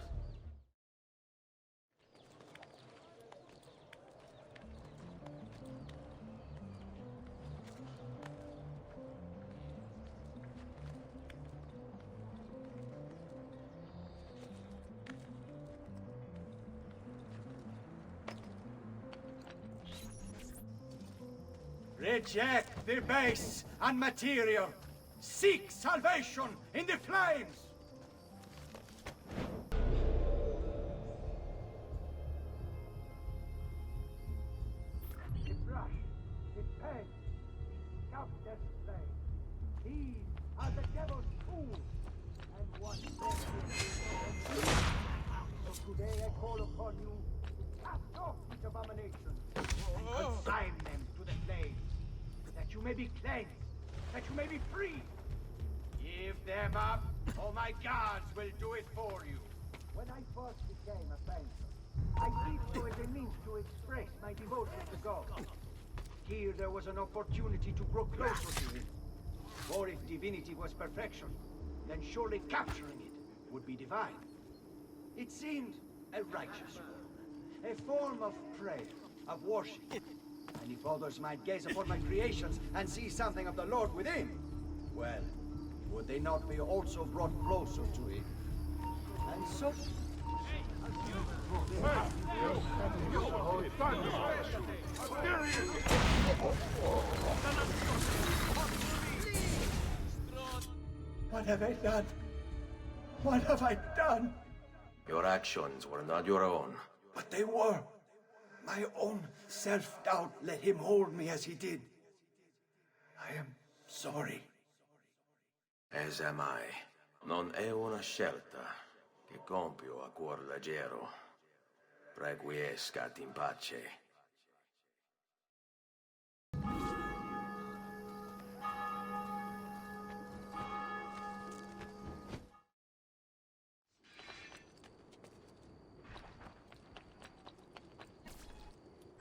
Reject the base and material. Seek salvation in the flames. The brush, the pen, scout their flame. These are the devil's tools, and one so today I call upon you to cast off these abominations and consign them to the flames, that you may be cleansed, that you may be free. Give them up, or my gods will do it for you. When I first became a painter, I did so as a means to express my devotion to God. Here there was an opportunity to grow closer to him. For if divinity was perfection, then surely capturing it would be divine. It seemed a righteous form, a form of prayer, of worship. And if others might gaze upon my creations and see something of the Lord within, well, would they not be also brought closer to him? And so, What have I done? What have I done? Your actions were not your own. But they were. My own self-doubt let him hold me as he did. I am sorry. As am I. Non è una scelta che compio a cuor leggero. Requiescat in pace.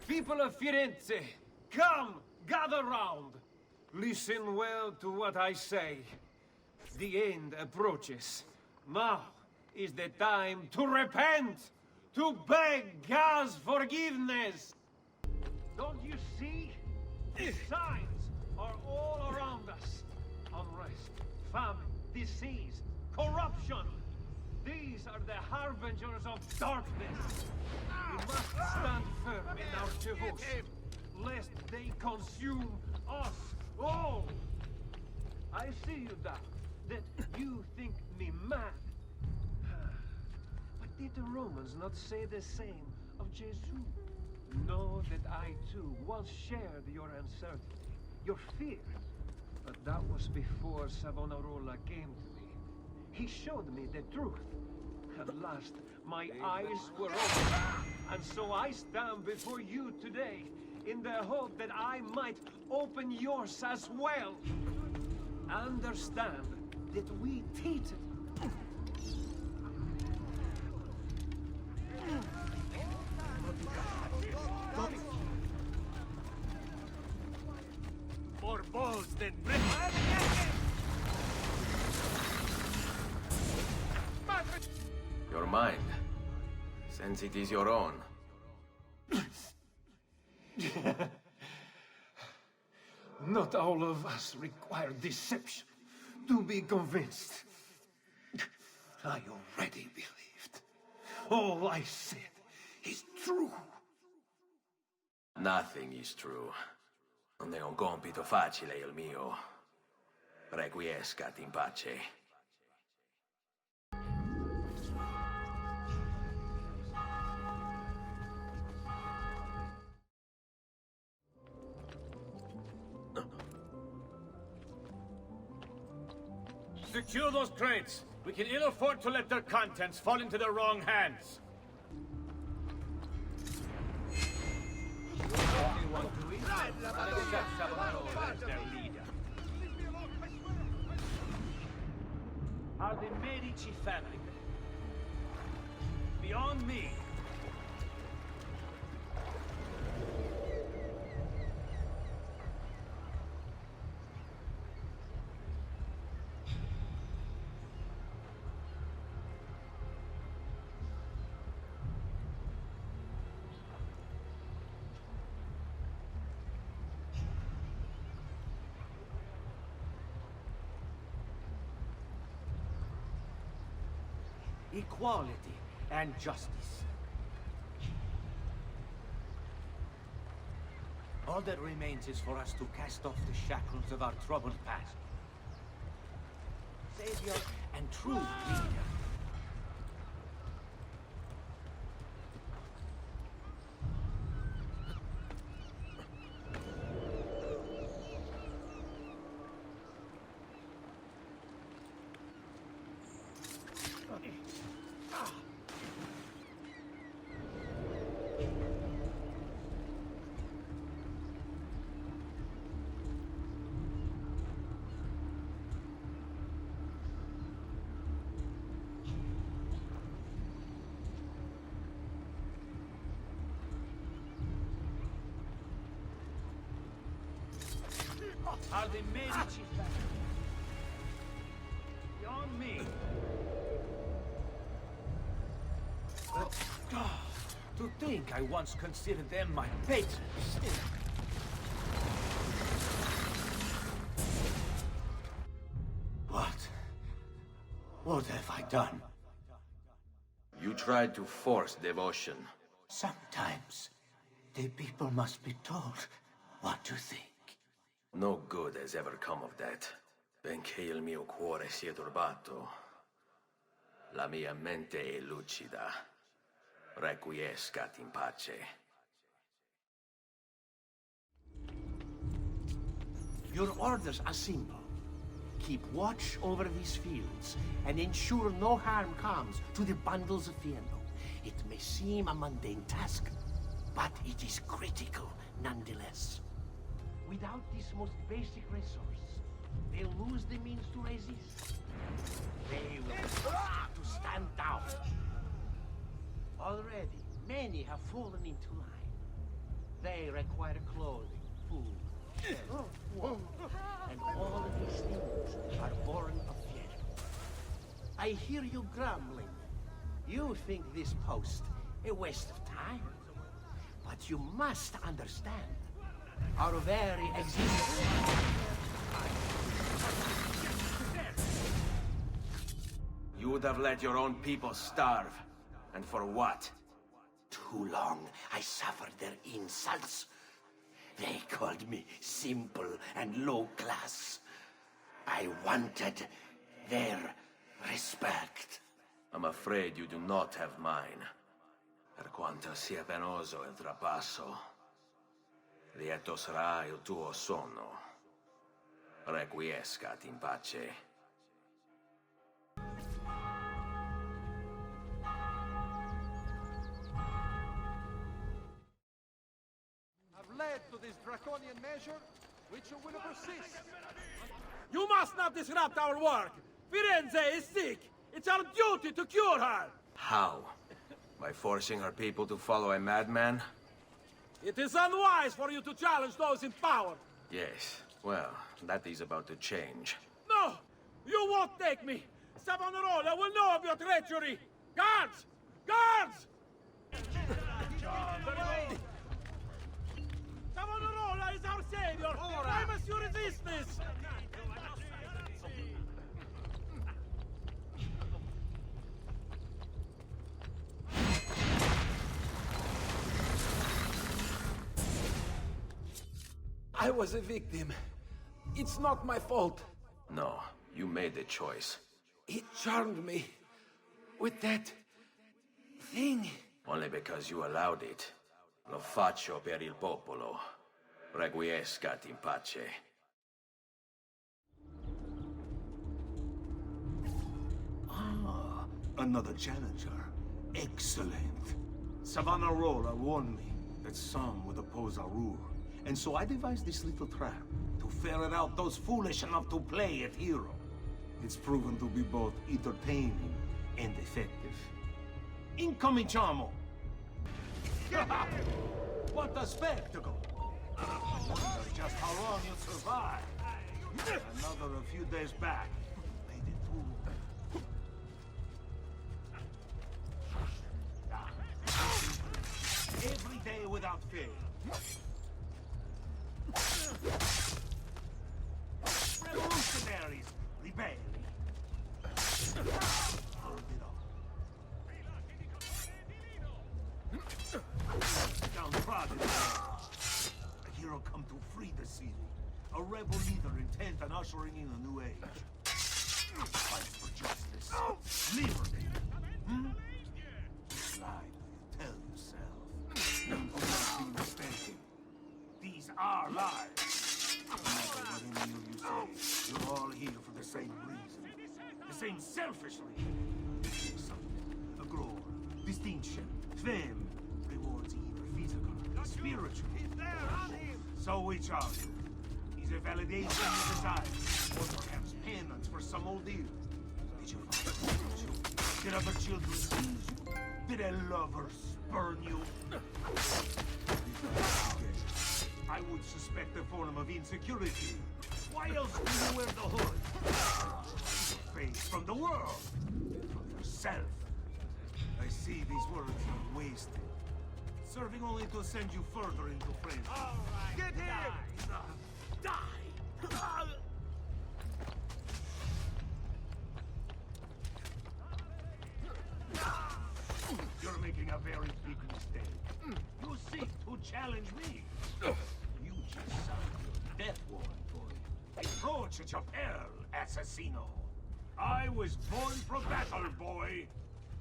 People of Firenze, come, gather round. Listen well to what I say. The end approaches. Now is the time to repent, to beg God's forgiveness. Don't you see? The signs are all around us. Unrest, famine, disease, corruption. These are the harbingers of darkness. We must stand firm in our devotion, lest they consume us all. I see you, Doc, that you think me mad. But did the Romans not say the same of Jesus? Know that I too once shared your uncertainty, your fear. But that was before Savonarola came to me. He showed me the truth. At last, my eyes were opened. And so I stand before you today, in the hope that I might open yours as well. Understand that we teach it. More balls than Your mind, since it is your own. Not all of us require deception to be convinced. I already believed. All I said is true. Nothing is true. Non è un compito facile il mio. Requiescat in pace. Secure those crates. We can ill afford to let their contents fall into the wrong hands. Are the Medici family. Beyond me. Equality and justice. All that remains is for us to cast off the shackles of our troubled past. Savior and true leader. Are the Medici family. Beyond me. To think I once considered them my patrons. What have I done? You tried to force devotion. Sometimes the people must be told what to think. No good has ever come of that. Benché il mio cuore sia turbato, la mia mente è lucida. Requiescat in pace. Your orders are simple. Keep watch over these fields and ensure no harm comes to the bundles of Fiendo. It may seem a mundane task, but it is critical nonetheless. Without this most basic resource, they'll lose the means to resist. They will be forced to stand down. Already, many have fallen into line. They require clothing, food, shelter, water, and all of these things are born of fear. I hear you grumbling. You think this post a waste of time. But you must understand, our very existence. You would have let your own people starve. And for what? Too long I suffered their insults. They called me simple and low class. I wanted their respect. I'm afraid you do not have mine. Per quanto sia penoso il trapasso, lieto sarà il tuo sonno. Requiescat in pace. Have led to this draconian measure, which you will persist. You must not disrupt our work! Firenze is sick! It's our duty to cure her! How? By forcing her people to follow a madman? It is unwise for you to challenge those in power! Yes. Well, that is about to change. No! You won't take me! Savonarola will know of your treachery! Guards! Guards! Savonarola is our savior! Why must you resist this? I was a victim. It's not my fault. No, you made the choice. It charmed me. With that thing. Only because you allowed it. Lo faccio per il popolo. Requiescat in pace. Ah, another challenger. Excellent. Savonarola warned me that some would oppose our rule. And so I devised this little trap to ferret out those foolish enough to play at hero. It's proven to be both entertaining and effective. Incominciamo! What a spectacle! I wonder just how long you'll survive. Another a few days back. Made it through. Every day without fail. Revolutionaries, rebelling. Hold it up. Downtrodden. A hero come to free the city. A rebel leader intent on ushering in a new age. Fight for justice. Liberty. Lie you tell yourself. You will not be respected. These are lies. No matter what any of you say, you're all here for the same reason. The same selfish reason. Something, a glory, distinction, fame, rewards either physical, spiritual. So which are you? Is it validation you desire? Or perhaps penance for some old deal? Did you find children? Did other children tease you? Did a lover spurn you? I would suspect a form of insecurity. Why else do you wear the hood? Face from the world. From yourself. I see these words are wasted. Serving only to send you further into frenzy. Right, get him! Die! a very big mistake. You seek to challenge me. You just signed your death warrant, boy. Approach at your peril, assassino. I was born for battle, boy.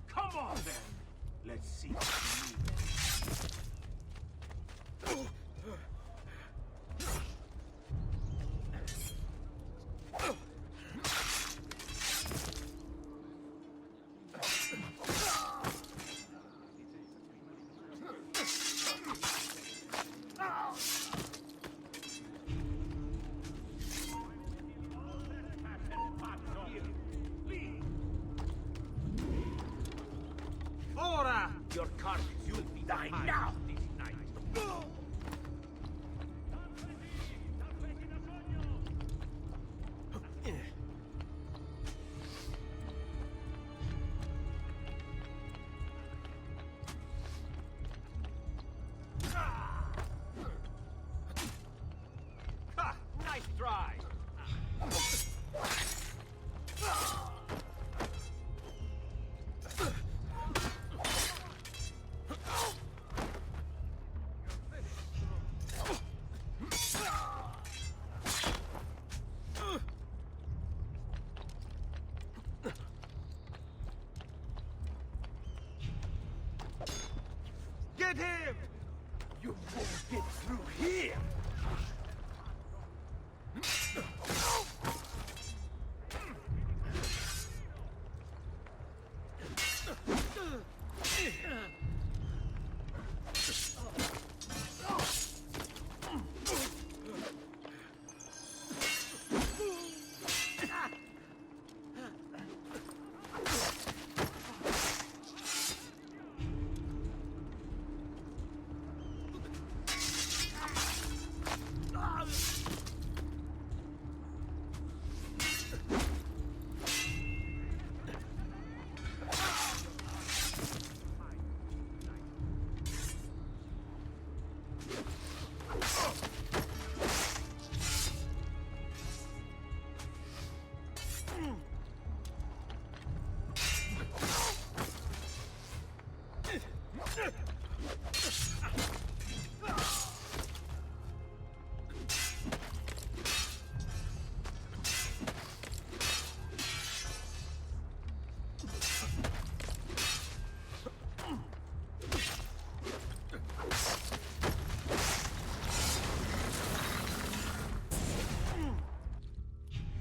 Come on, then. Let's see what you need. Your carcass will be dying now! Nice try! Get him! You won't get through here!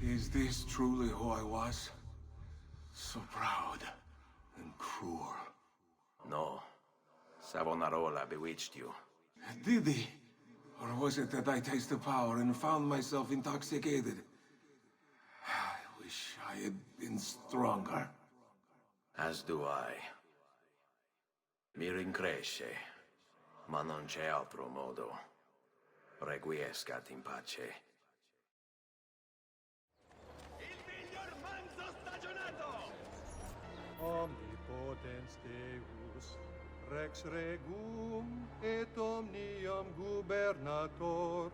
Is this truly who I was? So proud and cruel. No. Savonarola bewitched you. Did he? Or was it that I tasted power and found myself intoxicated? I wish I had been stronger. As do I. Mi rincresce, ma non c'è altro modo. Requiescat in pace. Omnipotens Deus, Rex Regum et omnium gubernator.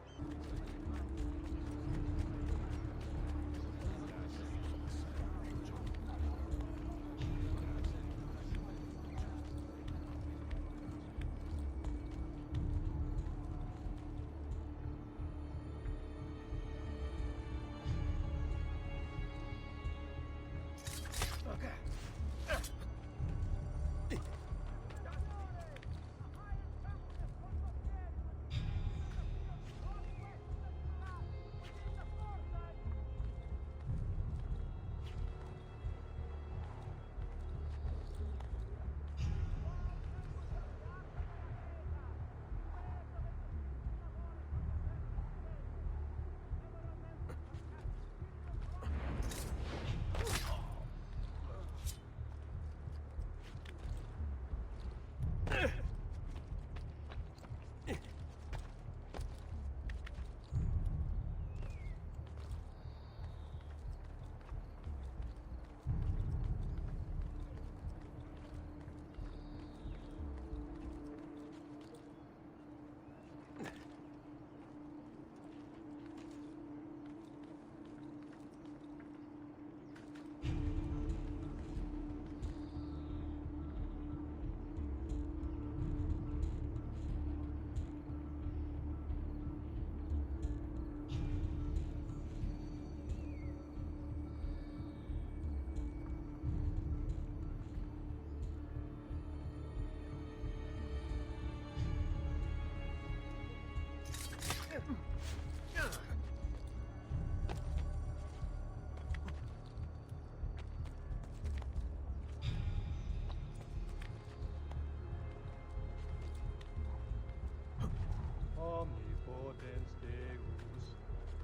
potens Deus,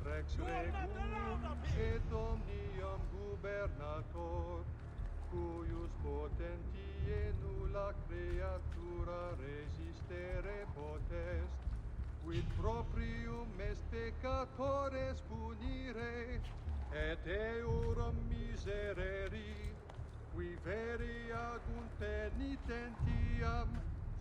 Rex regum et omnium gubernator, cuius potentie nulla creatura resistere potest, quid proprium est peccatores punire, et eorum misereri, qui veri agunt penitentiam,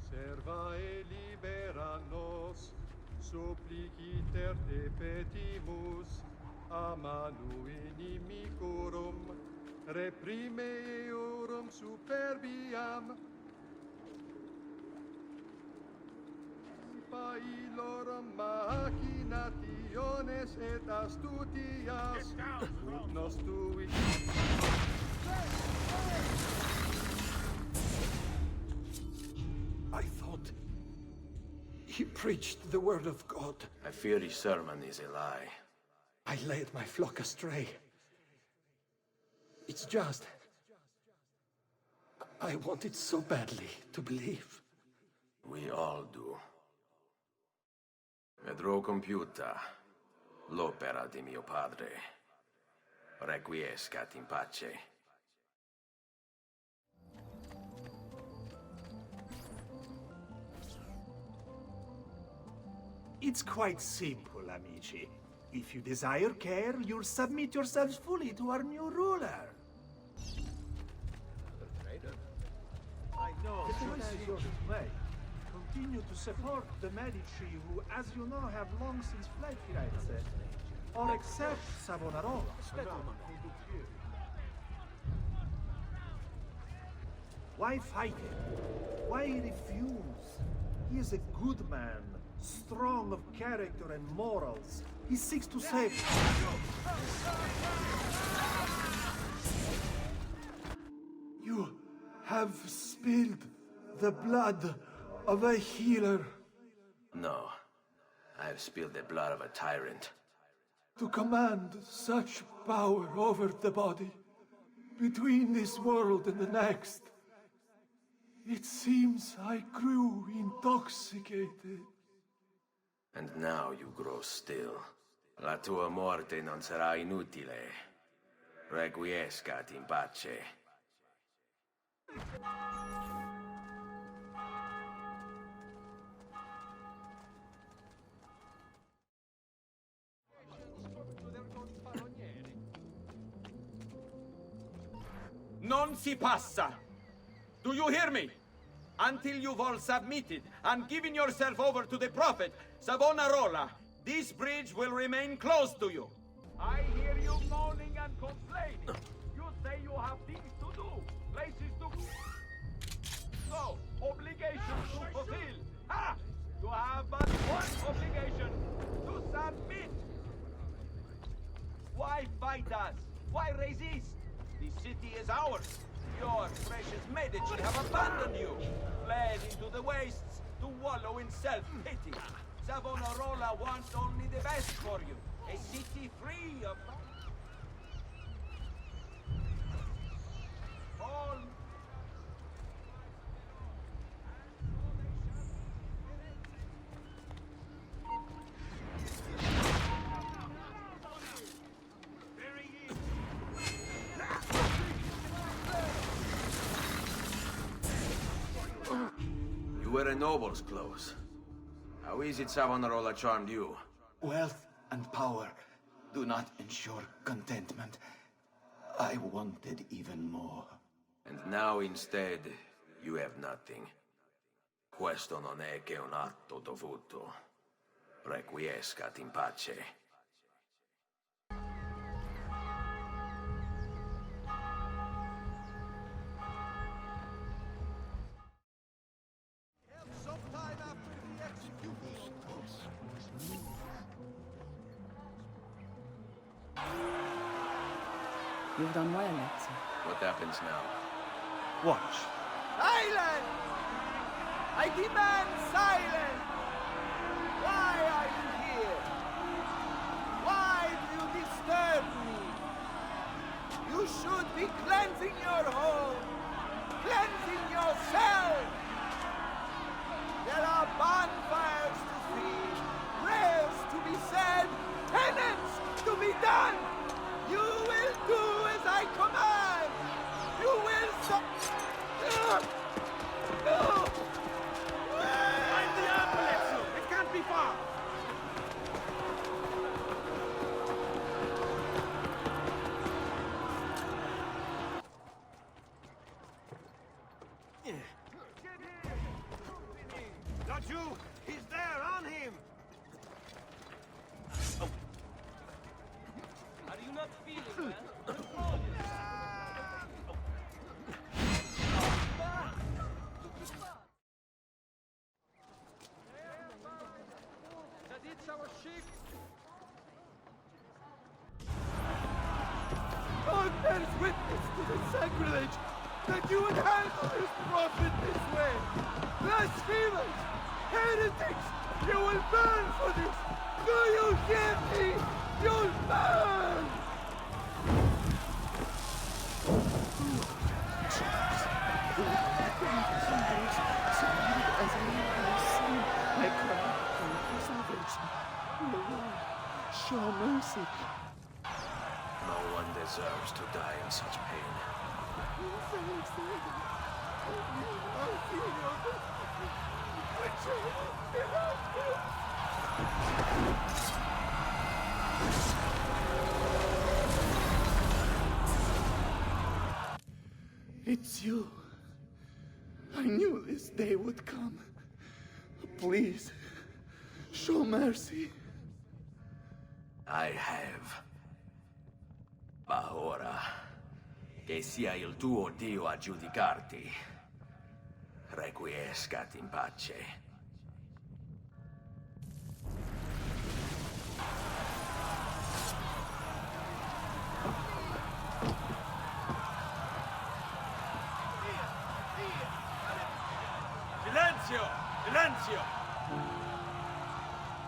serva e libera nos, suppliciter te petimus, a manu inimicorum, reprime eorum superbiam, illorum machinationes et astutias, ut nos tui... I thought he preached the word of God. I fear his sermon is a lie. I led my flock astray. It's just... I wanted so badly to believe. We all do. Vedrò compiuta l'opera di mio padre. Requiescat in pace. It's quite simple, amici. If you desire care, you'll submit yourselves fully to our new ruler. I know, the choice is yours to make. Continue to support the Medici, who, as you know, have long since fled Firenze, or accept Savonarola. Why fight him? Why refuse? He is a good man, strong of character and morals. He seeks to save... You have spilled the blood of a healer. No, I have spilled the blood of a tyrant. To command such power over the body, between this world and the next. It seems I grew intoxicated. And now you grow still. La tua morte non sarà inutile. Requiescat in pace. Non si passa! Do you hear me? Until you've all submitted and given yourself over to the prophet, Savonarola, this bridge will remain closed to you. I hear you moaning and complaining. You say you have things to do, places to go. So, obligations to fulfill. Ha! You have but one obligation, to submit. Why fight us? Why resist? The city is ours. Your precious Medici have abandoned you, fled into the wastes to wallow in self-pity. Savonarola wants only the best for you, a city free of... all... You wear a noble's clothes. How is it Savonarola charmed you? Wealth and power do not ensure contentment. I wanted even more. And now instead, you have nothing. Questo non è che un atto dovuto. Requiescat in pace. You've done well, Ezio. What happens now? Watch. Silence! I demand silence! Why are you here? Why do you disturb me? You should be cleansing your home, cleansing yourself. There are bonfires to see, prayers to sacrilege that you would handle this prophet this way! Blasphemers! Heretics! You will burn for this! Do you hear me? You'll burn! I cry for your salvation. Lord, show mercy. No one deserves to die in such pain. It's you. I knew this day would come. Please, show mercy. I have. Ma ora, che sia il tuo Dio a giudicarti, requiescat in pace. Silenzio! Silenzio!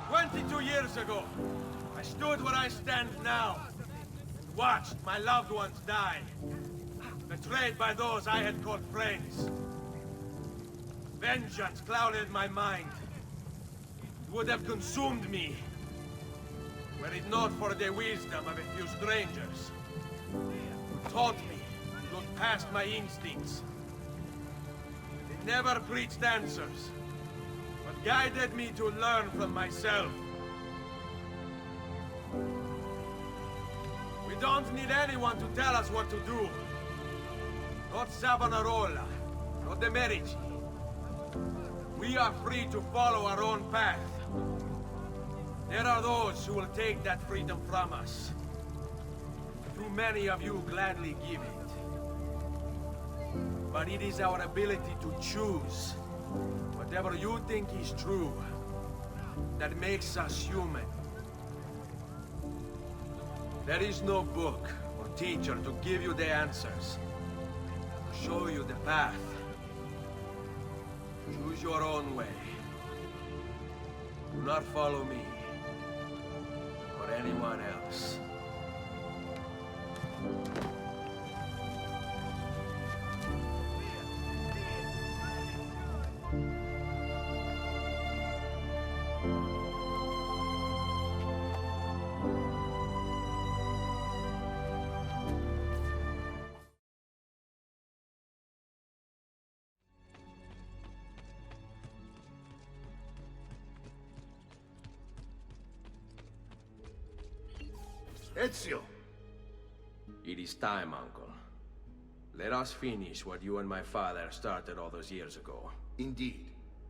22 years ago, I stood where I stand now. Watched my loved ones die. Betrayed by those I had called friends. Vengeance clouded my mind. It would have consumed me, were it not for the wisdom of a few strangers, who taught me to look past my instincts. They never preached answers, but guided me to learn from myself. We don't need anyone to tell us what to do. Not Savonarola, not the Medici. We are free to follow our own path. There are those who will take that freedom from us. Too many of you gladly give it. But it is our ability to choose whatever you think is true that makes us human. There is no book or teacher to give you the answers, to show you the path. Choose your own way. Do not follow me or anyone else. Ezio! It is time, Uncle. Let us finish what you and my father started all those years ago. Indeed.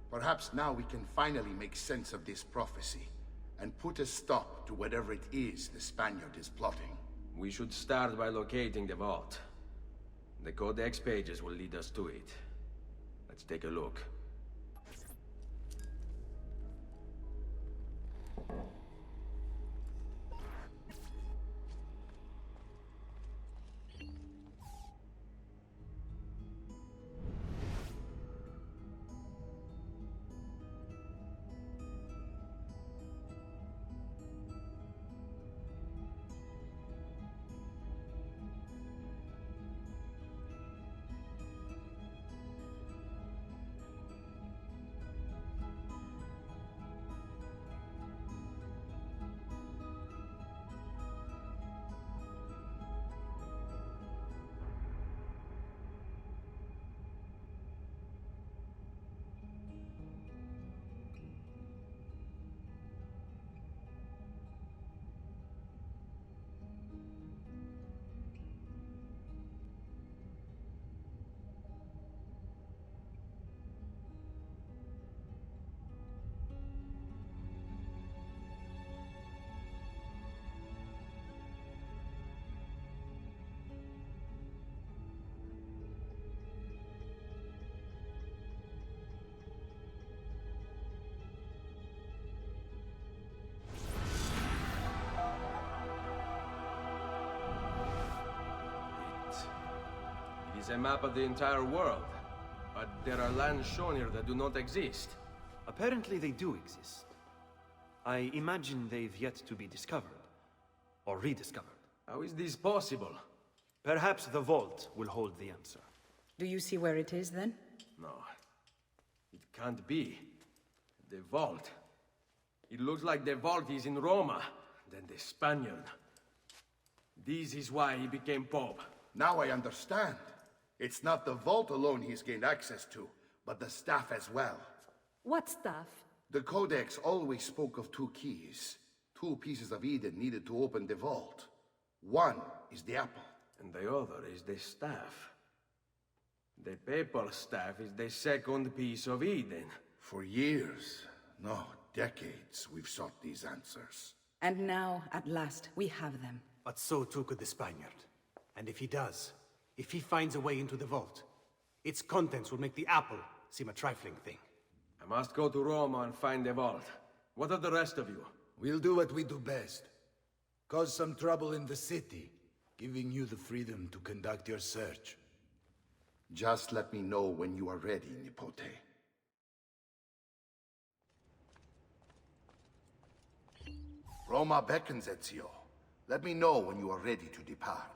Perhaps now we can finally make sense of this prophecy, and put a stop to whatever it is the Spaniard is plotting. We should start by locating the vault. The Codex pages will lead us to it. Let's take a look. is a map of the entire world. But there are lands shown here that do not exist. Apparently they do exist. I imagine they've yet to be discovered. Or rediscovered. How is this possible? Perhaps the vault will hold the answer. Do you see where it is, then? No. It can't be. The vault. It looks like the vault is in Roma, then the Spaniard. This is why he became Pope. Now I understand. It's not the vault alone he's gained access to, but the staff as well. What staff? The Codex always spoke of 2 keys. 2 pieces of Eden needed to open the vault. One is the apple. And the other is the staff. The papal staff is the second piece of Eden. For years, no, decades, we've sought these answers. And now, at last, we have them. But so too could the Spaniard. And if he does, if he finds a way into the vault, its contents will make the apple seem a trifling thing. I must go to Roma and find the vault. What of the rest of you? We'll do what we do best. Cause some trouble in the city, giving you the freedom to conduct your search. Just let me know when you are ready, Nipote. Roma beckons, Ezio. Let me know when you are ready to depart.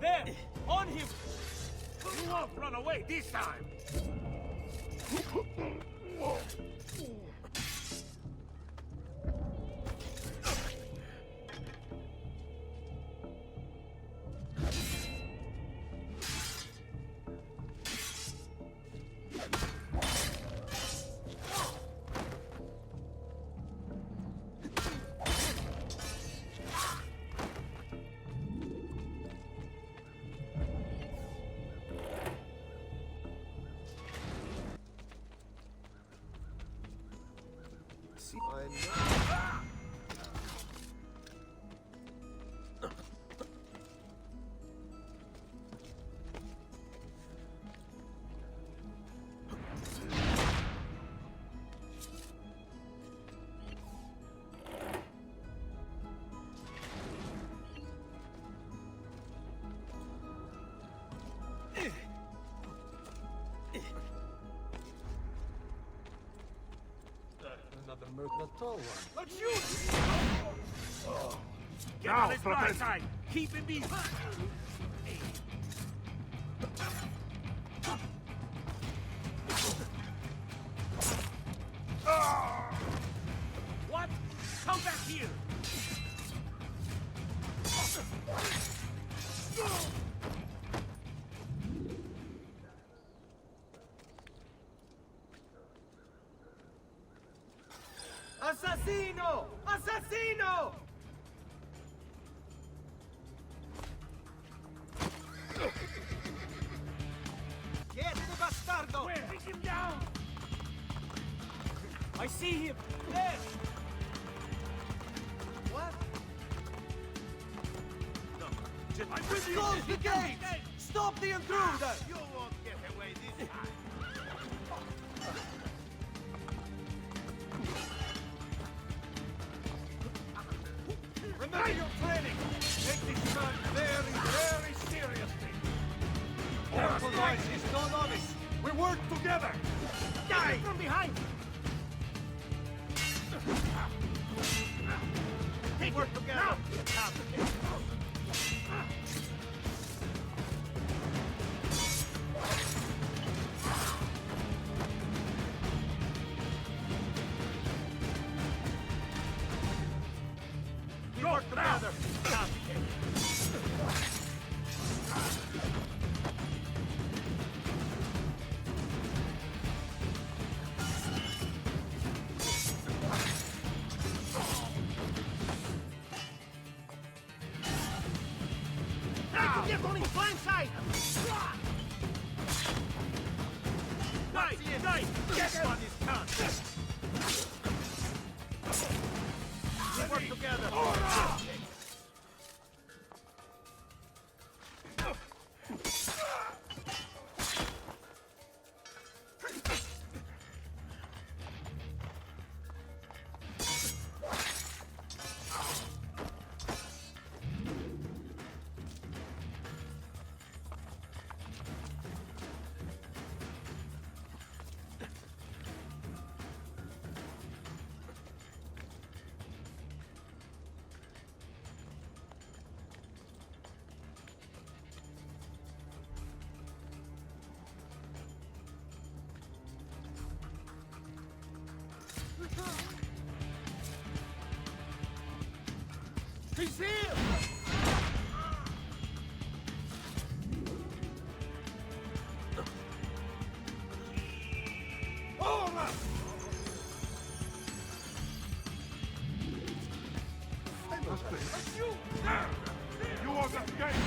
There! On him! You won't run away this time! Another Merc tall one. Let's shoot! Get on his right side! Keep him busy! What? Come back here! Assassino! Assassino! Get the bastardo! Where? Take him down! I see him! There! What? No. I'm with you! Close the gate! Stop the intruder! You won't get away this time! Remember your training! Take this man very, very seriously! Careful, guys, he's no novice! We work together! Die! From behind! Take work together. Now. We work together. Get on his blind side! Nice! This one is done! We work together! He's here! Ora! You are the escape!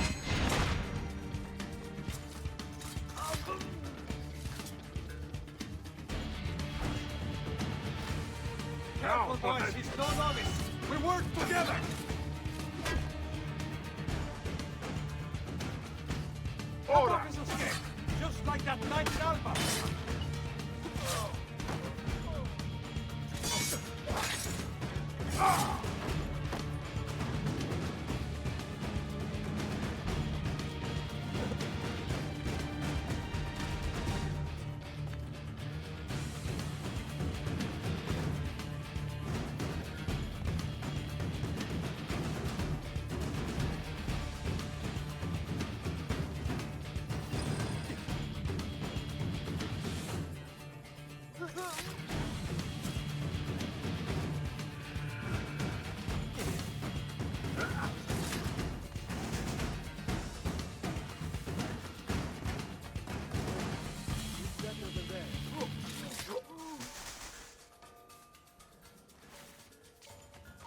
Careful, boys, he's no novice! We work together! Ora! Just like that night in Alba!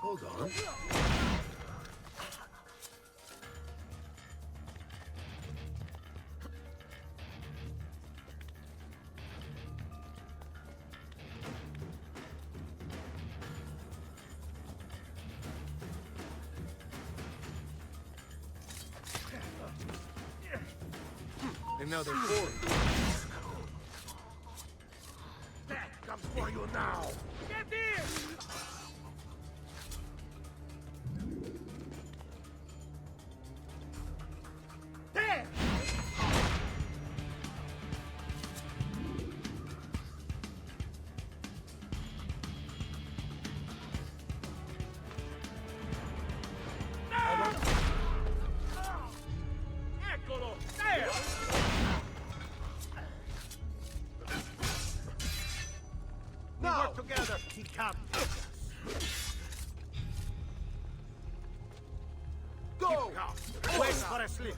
Hold on. And now they're forward. That comes for you now! Get in! There! Eccolo! There! We work together. He can't take us. Go! Wait for a slip.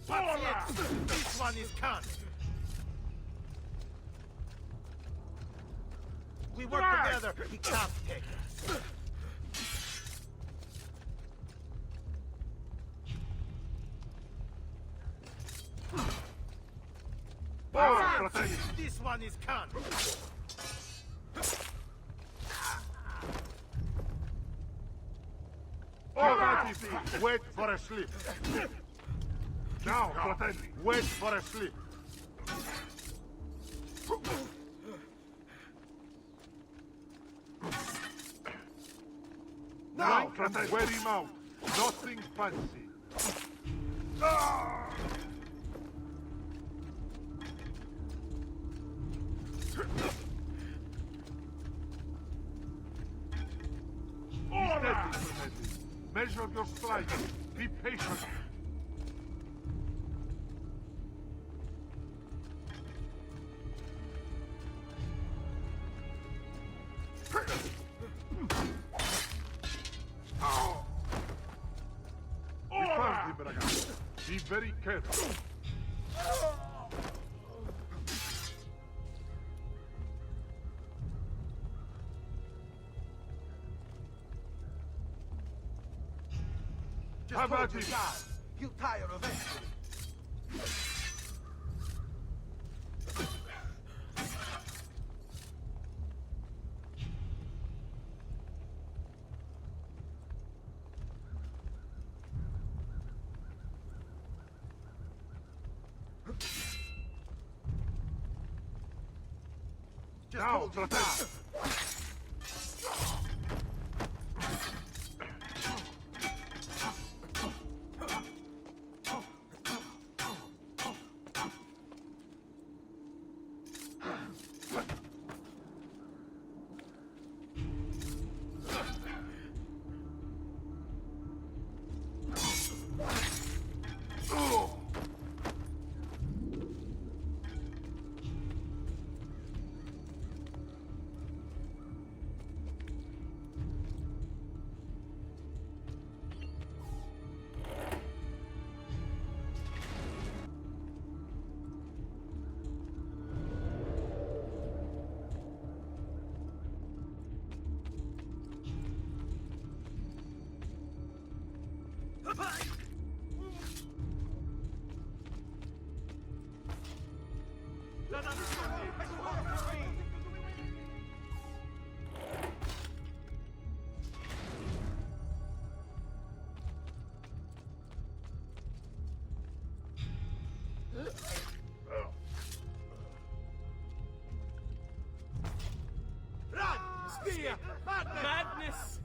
That's it. This one is can't. We work together. He can't take us. This one is can't. All right, wait for a slip. Now, fratelli, wait for a slip. Now, fratelli, wear him out. Nothing fancy. Measure your stride. Be patient. Ricordi, ragazzi. Be very careful. Just hold your guard. He'll tire eventually. Just hold your guard. Madness!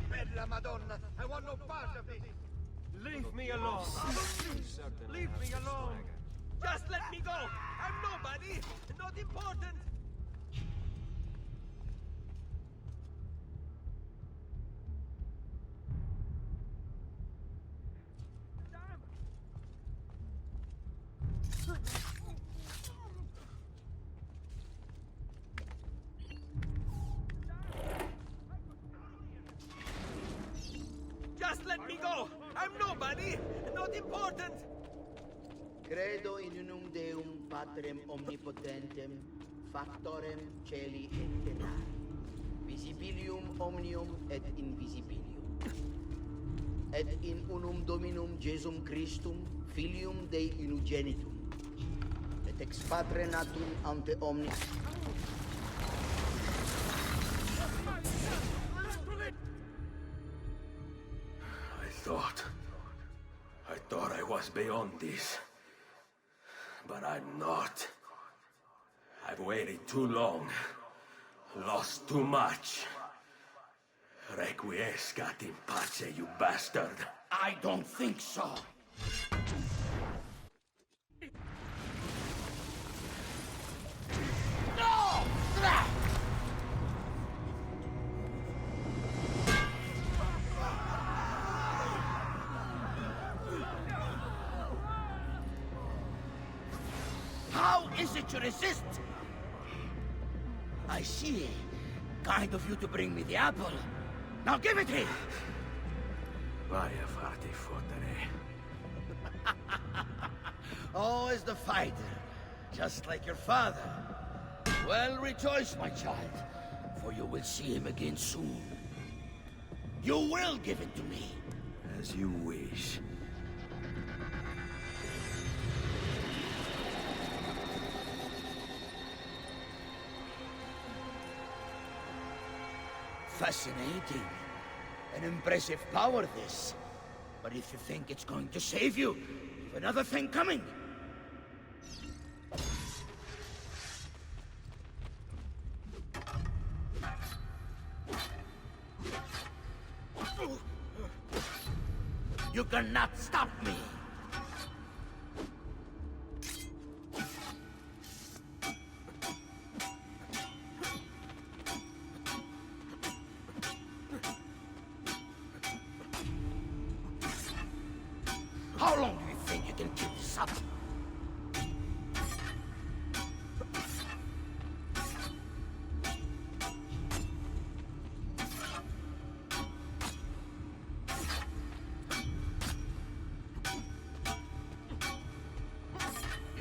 Bella Madonna, I want no part of this. Leave me alone. Leave me alone. Just let me go. I'm nobody. Not important. Just let me go! I'm nobody! Not important! Credo in unum Deum Patrem omnipotentem, factorem celi et terrae, visibilium omnium et invisibilium, et in unum Dominum Jesum Christum, Filium Dei unigenitum, et ex Patre natum ante omnes. I thought I was beyond this. But I'm not. I've waited too long. Lost too much. Requiescat in pace, you bastard. I don't think so. No! How is it you resist? I see. Kind of you to bring me the apple. Now give it here! Vai a farti fottere. Always the fighter, just like your father. Well, rejoice, my child, for you will see him again soon. You will give it to me. As you wish. Fascinating. An impressive power, this. But if you think it's going to save you, you've another thing coming. You cannot stop me.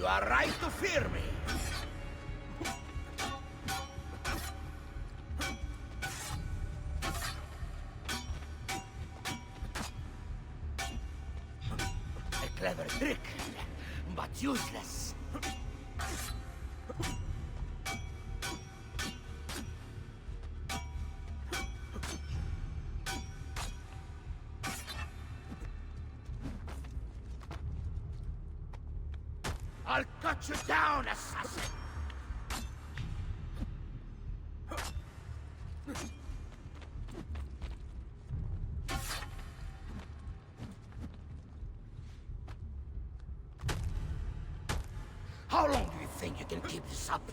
You are right to fear me. A clever trick, but useless. I'll cut you down, assassin! How long do you think you can keep this up?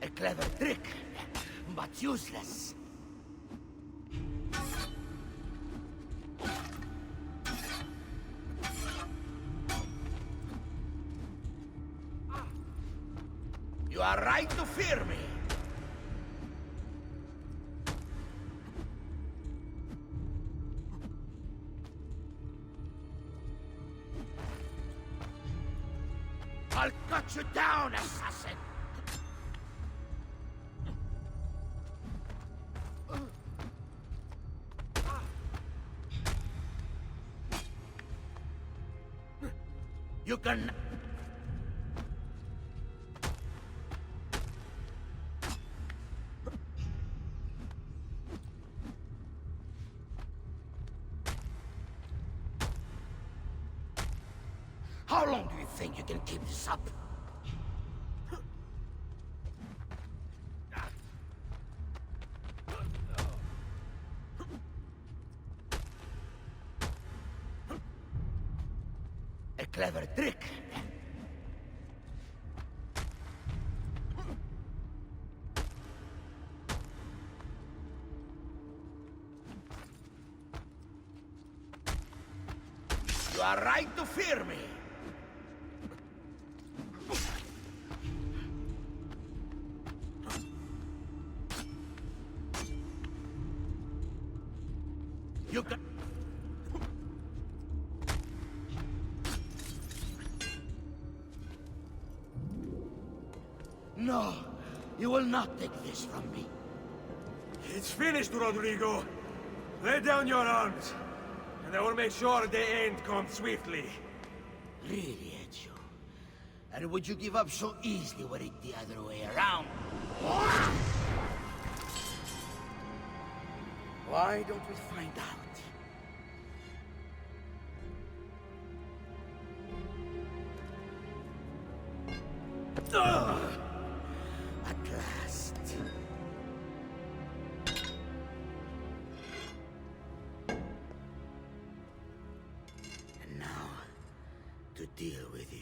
A clever trick, but useless. You are right to fear me. I'll cut you down, assassin! You can... How long do you think you can keep this up? A clever trick. You are right to fear me. You can... No, you will not take this from me. It's finished, Rodrigo. Lay down your arms, and I will make sure the end comes swiftly. Really, Ezio? And would you give up so easily were it the other way around? Why don't we find out? Ugh! At last. And now, to deal with you.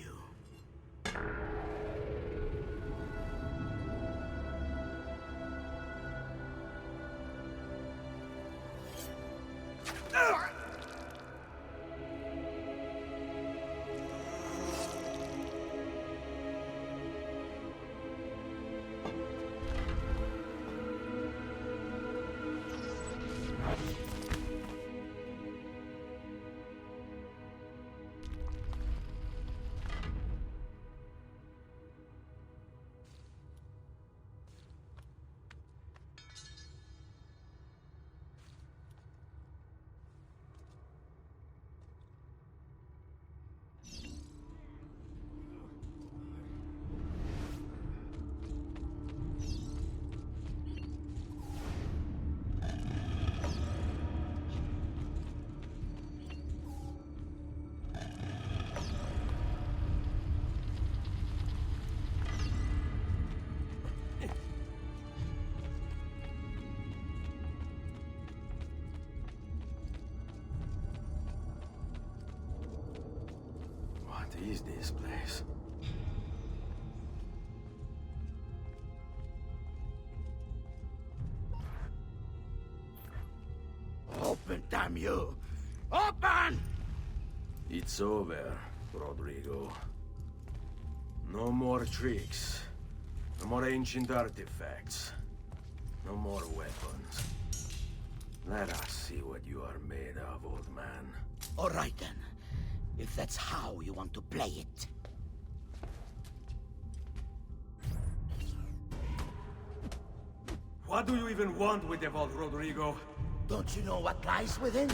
What is this place? Open, damn you! Open! It's over, Rodrigo. No more tricks. No more ancient artifacts. No more weapons. Let us see what you are made of, old man. All right then. If that's how you want to play it. What do you even want with the vault, Rodrigo? Don't you know what lies within?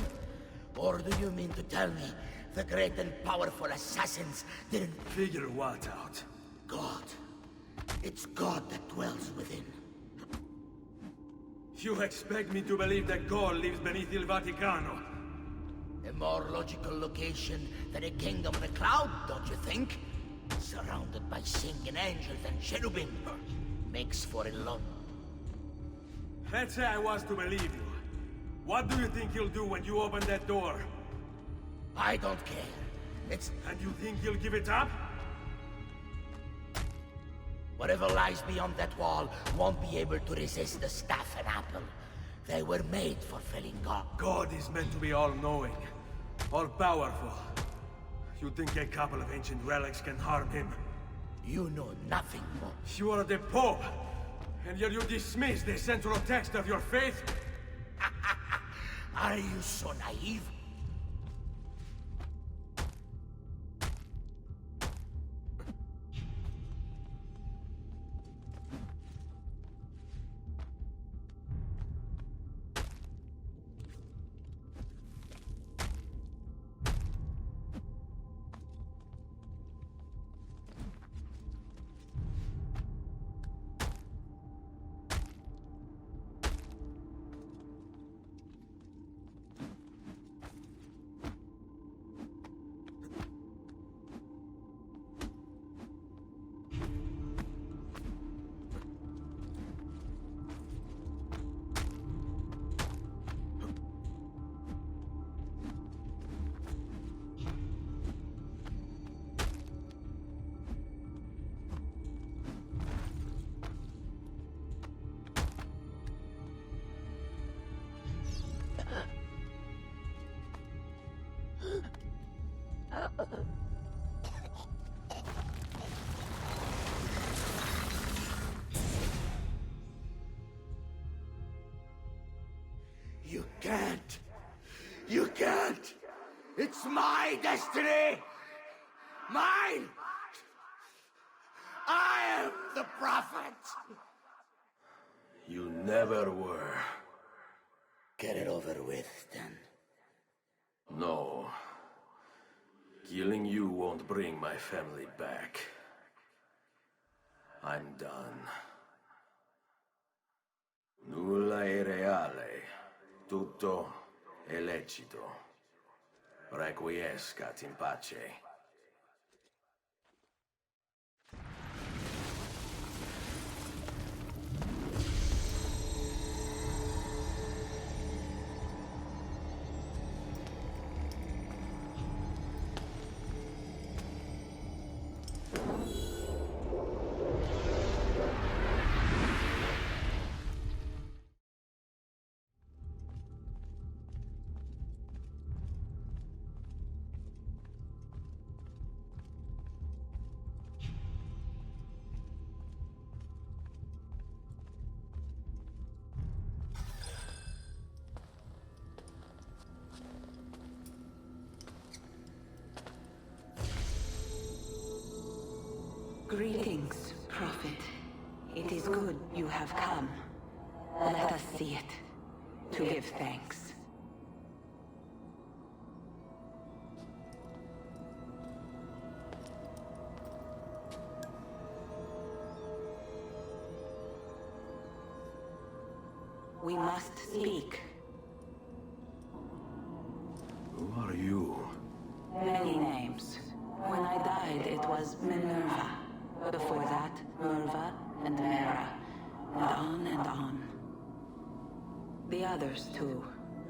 Or do you mean to tell me the great and powerful assassins didn't... Figure what out? God. It's God that dwells within. You expect me to believe that God lives beneath Il Vaticano? A more logical location than a kingdom in a cloud, don't you think? Surrounded by singing angels and cherubim. Makes for a lot. Let's say I was to believe you. What do you think he'll do when you open that door? I don't care. It's... And you think he'll give it up? Whatever lies beyond that wall won't be able to resist the staff and apple. They were made for felling God. God is meant to be all-knowing, all-powerful. You think a couple of ancient relics can harm him? You know nothing more. You are the Pope, and yet you dismiss the central text of your faith? Are you so naive? You can't! You can't! It's my destiny! Mine! I am the prophet! You never were. Get it over with, then. No. Killing you won't bring my family back. I'm done. Nulla è reale. Tutto è lecito. Requiescat in pace. Greetings, Prophet. It is good you have come. Let us see it, to give thanks. We must speak. Who are you? Many names. When I died, it was Minerva. Before that, Merva and Mera. And on and on. The others, too.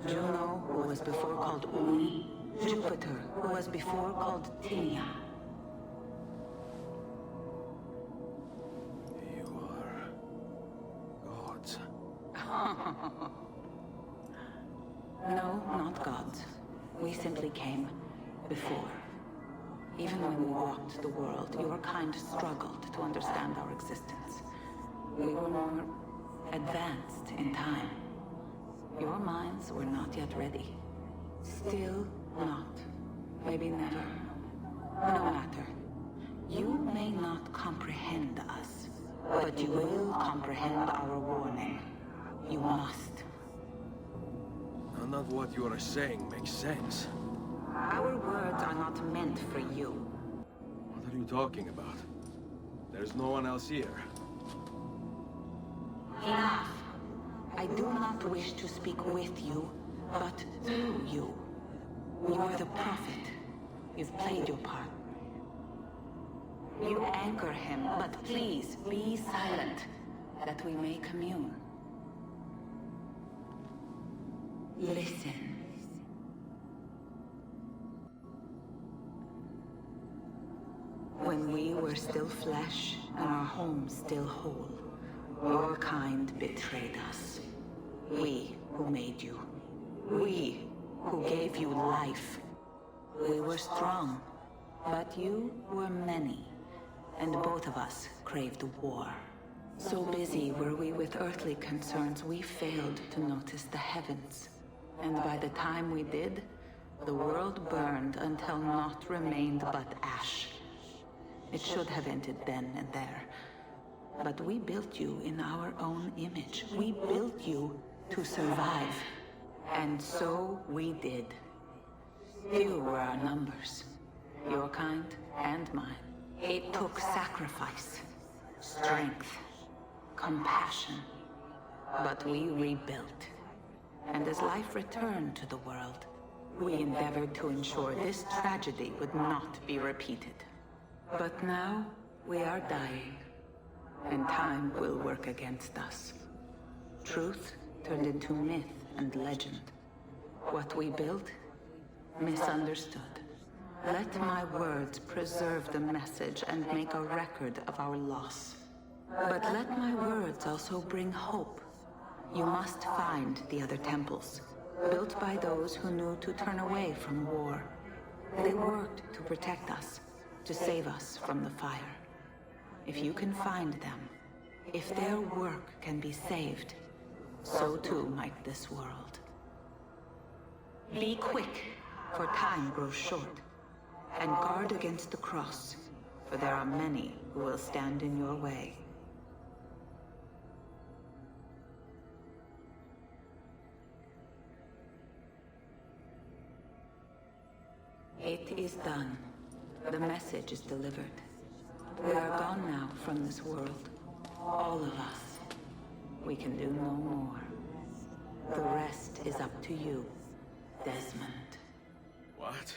Juno, who was before called Uni. Jupiter, who was before called Tinia. You are... gods. No, not gods. We simply came before. Even when we walked the world, your kind struggled to understand our existence. We were more advanced in time. Your minds were not yet ready. Still not. Maybe never. No matter. You may not comprehend us, but you will comprehend our warning. You must. None of what you are saying makes sense. Our words are not meant for you. What are you talking about? There's no one else here. Enough. I do not wish to speak with you, but through you. You are the prophet. You've played your part. You anchor him, but please be silent, that we may commune. Listen. When we were still flesh and our home still whole, your kind betrayed us. We who made you. We who gave you life. We were strong, but you were many, and both of us craved war. So busy were we with earthly concerns, we failed to notice the heavens. And by the time we did, the world burned until naught remained but ash. It should have ended then and there. But we built you in our own image. We built you to survive. And so we did. Few were our numbers. Your kind and mine. It took sacrifice, strength, compassion. But we rebuilt. And as life returned to the world, we endeavored to ensure this tragedy would not be repeated. But now, we are dying, and time will work against us. Truth turned into myth and legend. What we built, misunderstood. Let my words preserve the message and make a record of our loss. But let my words also bring hope. You must find the other temples, built by those who knew to turn away from war. They worked to protect us, to save us from the fire. If you can find them, if their work can be saved, so too might this world. Be quick, for time grows short, and guard against the cross, for there are many who will stand in your way. It is done. The message is delivered. We are gone now from this world. All of us. We can do no more. The rest is up to you, Desmond. What?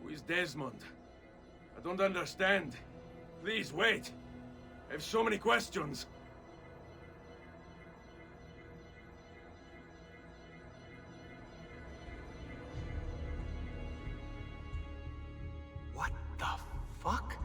Who is Desmond? I don't understand. Please, wait. I have so many questions. What the fuck?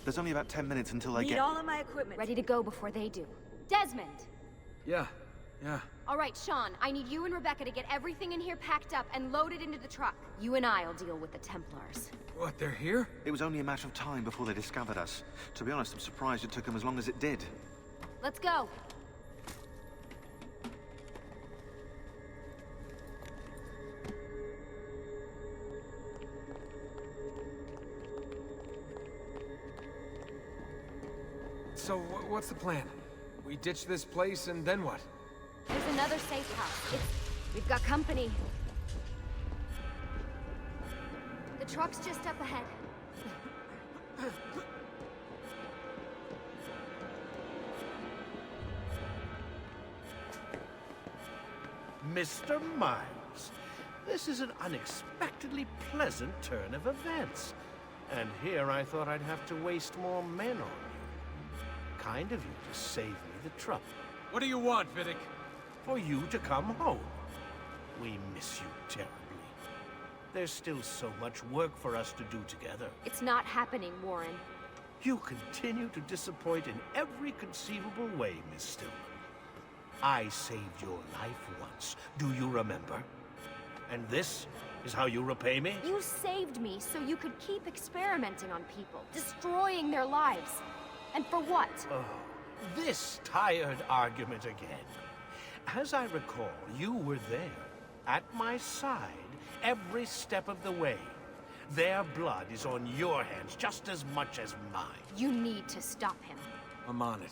There's only about 10 minutes until I Need get... all of my equipment. Ready to go before they do. Desmond! Yeah. All right, Sean, I need you and Rebecca to get everything in here packed up and loaded into the truck. You and I'll deal with the Templars. What, they're here? It was only a matter of time before they discovered us. To be honest, I'm surprised it took them as long as it did. Let's go. So, what's the plan? We ditch this place, and then what? There's another safe house. We've got company. The truck's just up ahead. Mr. Miles, this is an unexpectedly pleasant turn of events. And here I thought I'd have to waste more men on you. Kind of you to save me the trouble. What do you want, Vidic? For you to come home. We miss you terribly. There's still so much work for us to do together. It's not happening, Warren. You continue to disappoint in every conceivable way, Miss Stillman. I saved your life once. Do you remember? And this is how you repay me? You saved me so you could keep experimenting on people, destroying their lives. And for what? Oh, this tired argument again. As I recall, you were there, at my side, every step of the way. Their blood is on your hands just as much as mine. You need to stop him. I'm on it.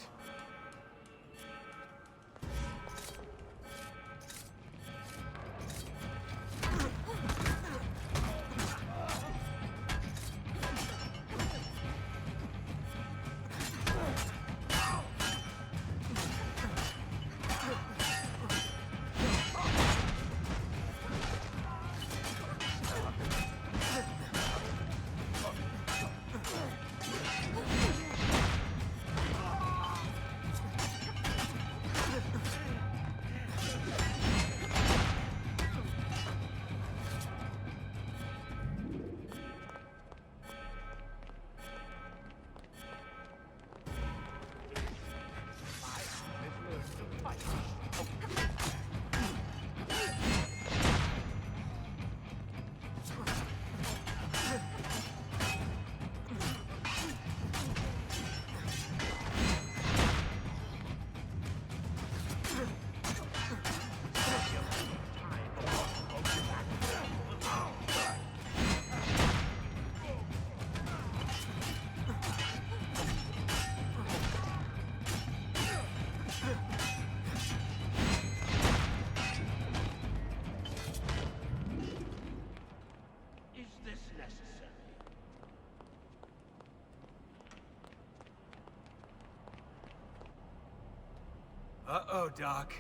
Uh-oh, Doc.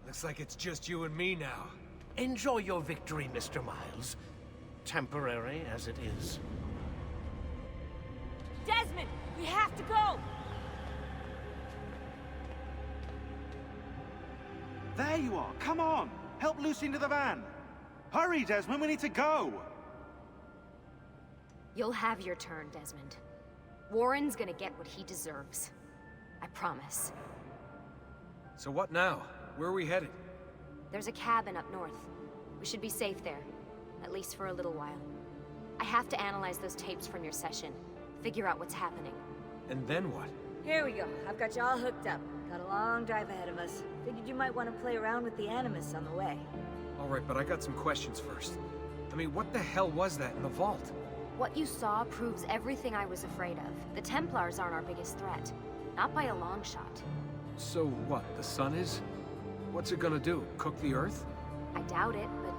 Looks like it's just you and me now. Enjoy your victory, Mr. Miles. Temporary as it is. Desmond, we have to go! There you are. Come on. Help Lucy into the van. Hurry, Desmond. We need to go. You'll have your turn, Desmond. Warren's gonna get what he deserves. I promise. So what now? Where are we headed? There's a cabin up north. We should be safe there. At least for a little while. I have to analyze those tapes from your session. Figure out what's happening. And then what? Here we go. I've got you all hooked up. Got a long drive ahead of us. Figured you might want to play around with the Animus on the way. Alright, but I got some questions first. I mean, what the hell was that in the vault? What you saw proves everything I was afraid of. The Templars aren't our biggest threat. Not by a long shot. So what, the sun is? What's it gonna do? Cook the Earth? I doubt it, but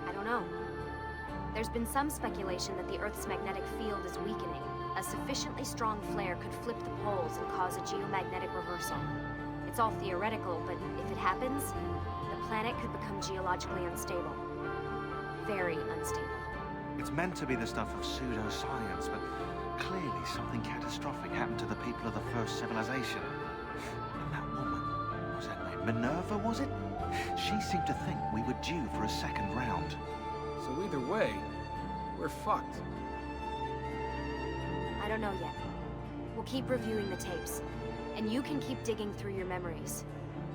I don't know. There's been some speculation that the Earth's magnetic field is weakening. A sufficiently strong flare could flip the poles and cause a geomagnetic reversal. It's all theoretical, but if it happens, the planet could become geologically unstable. Very unstable. It's meant to be the stuff of pseudoscience, but clearly something catastrophic happened to the people of the first civilization. And that woman, what was her name? Minerva, was it? She seemed to think we were due for a second round. So either way, we're fucked. I don't know yet. We'll keep reviewing the tapes. And you can keep digging through your memories.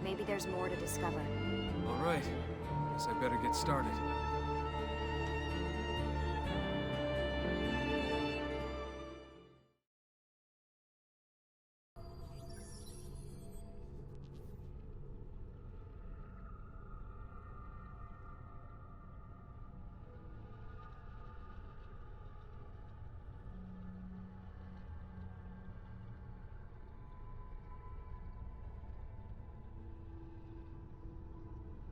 Maybe there's more to discover. All right. Guess I better get started.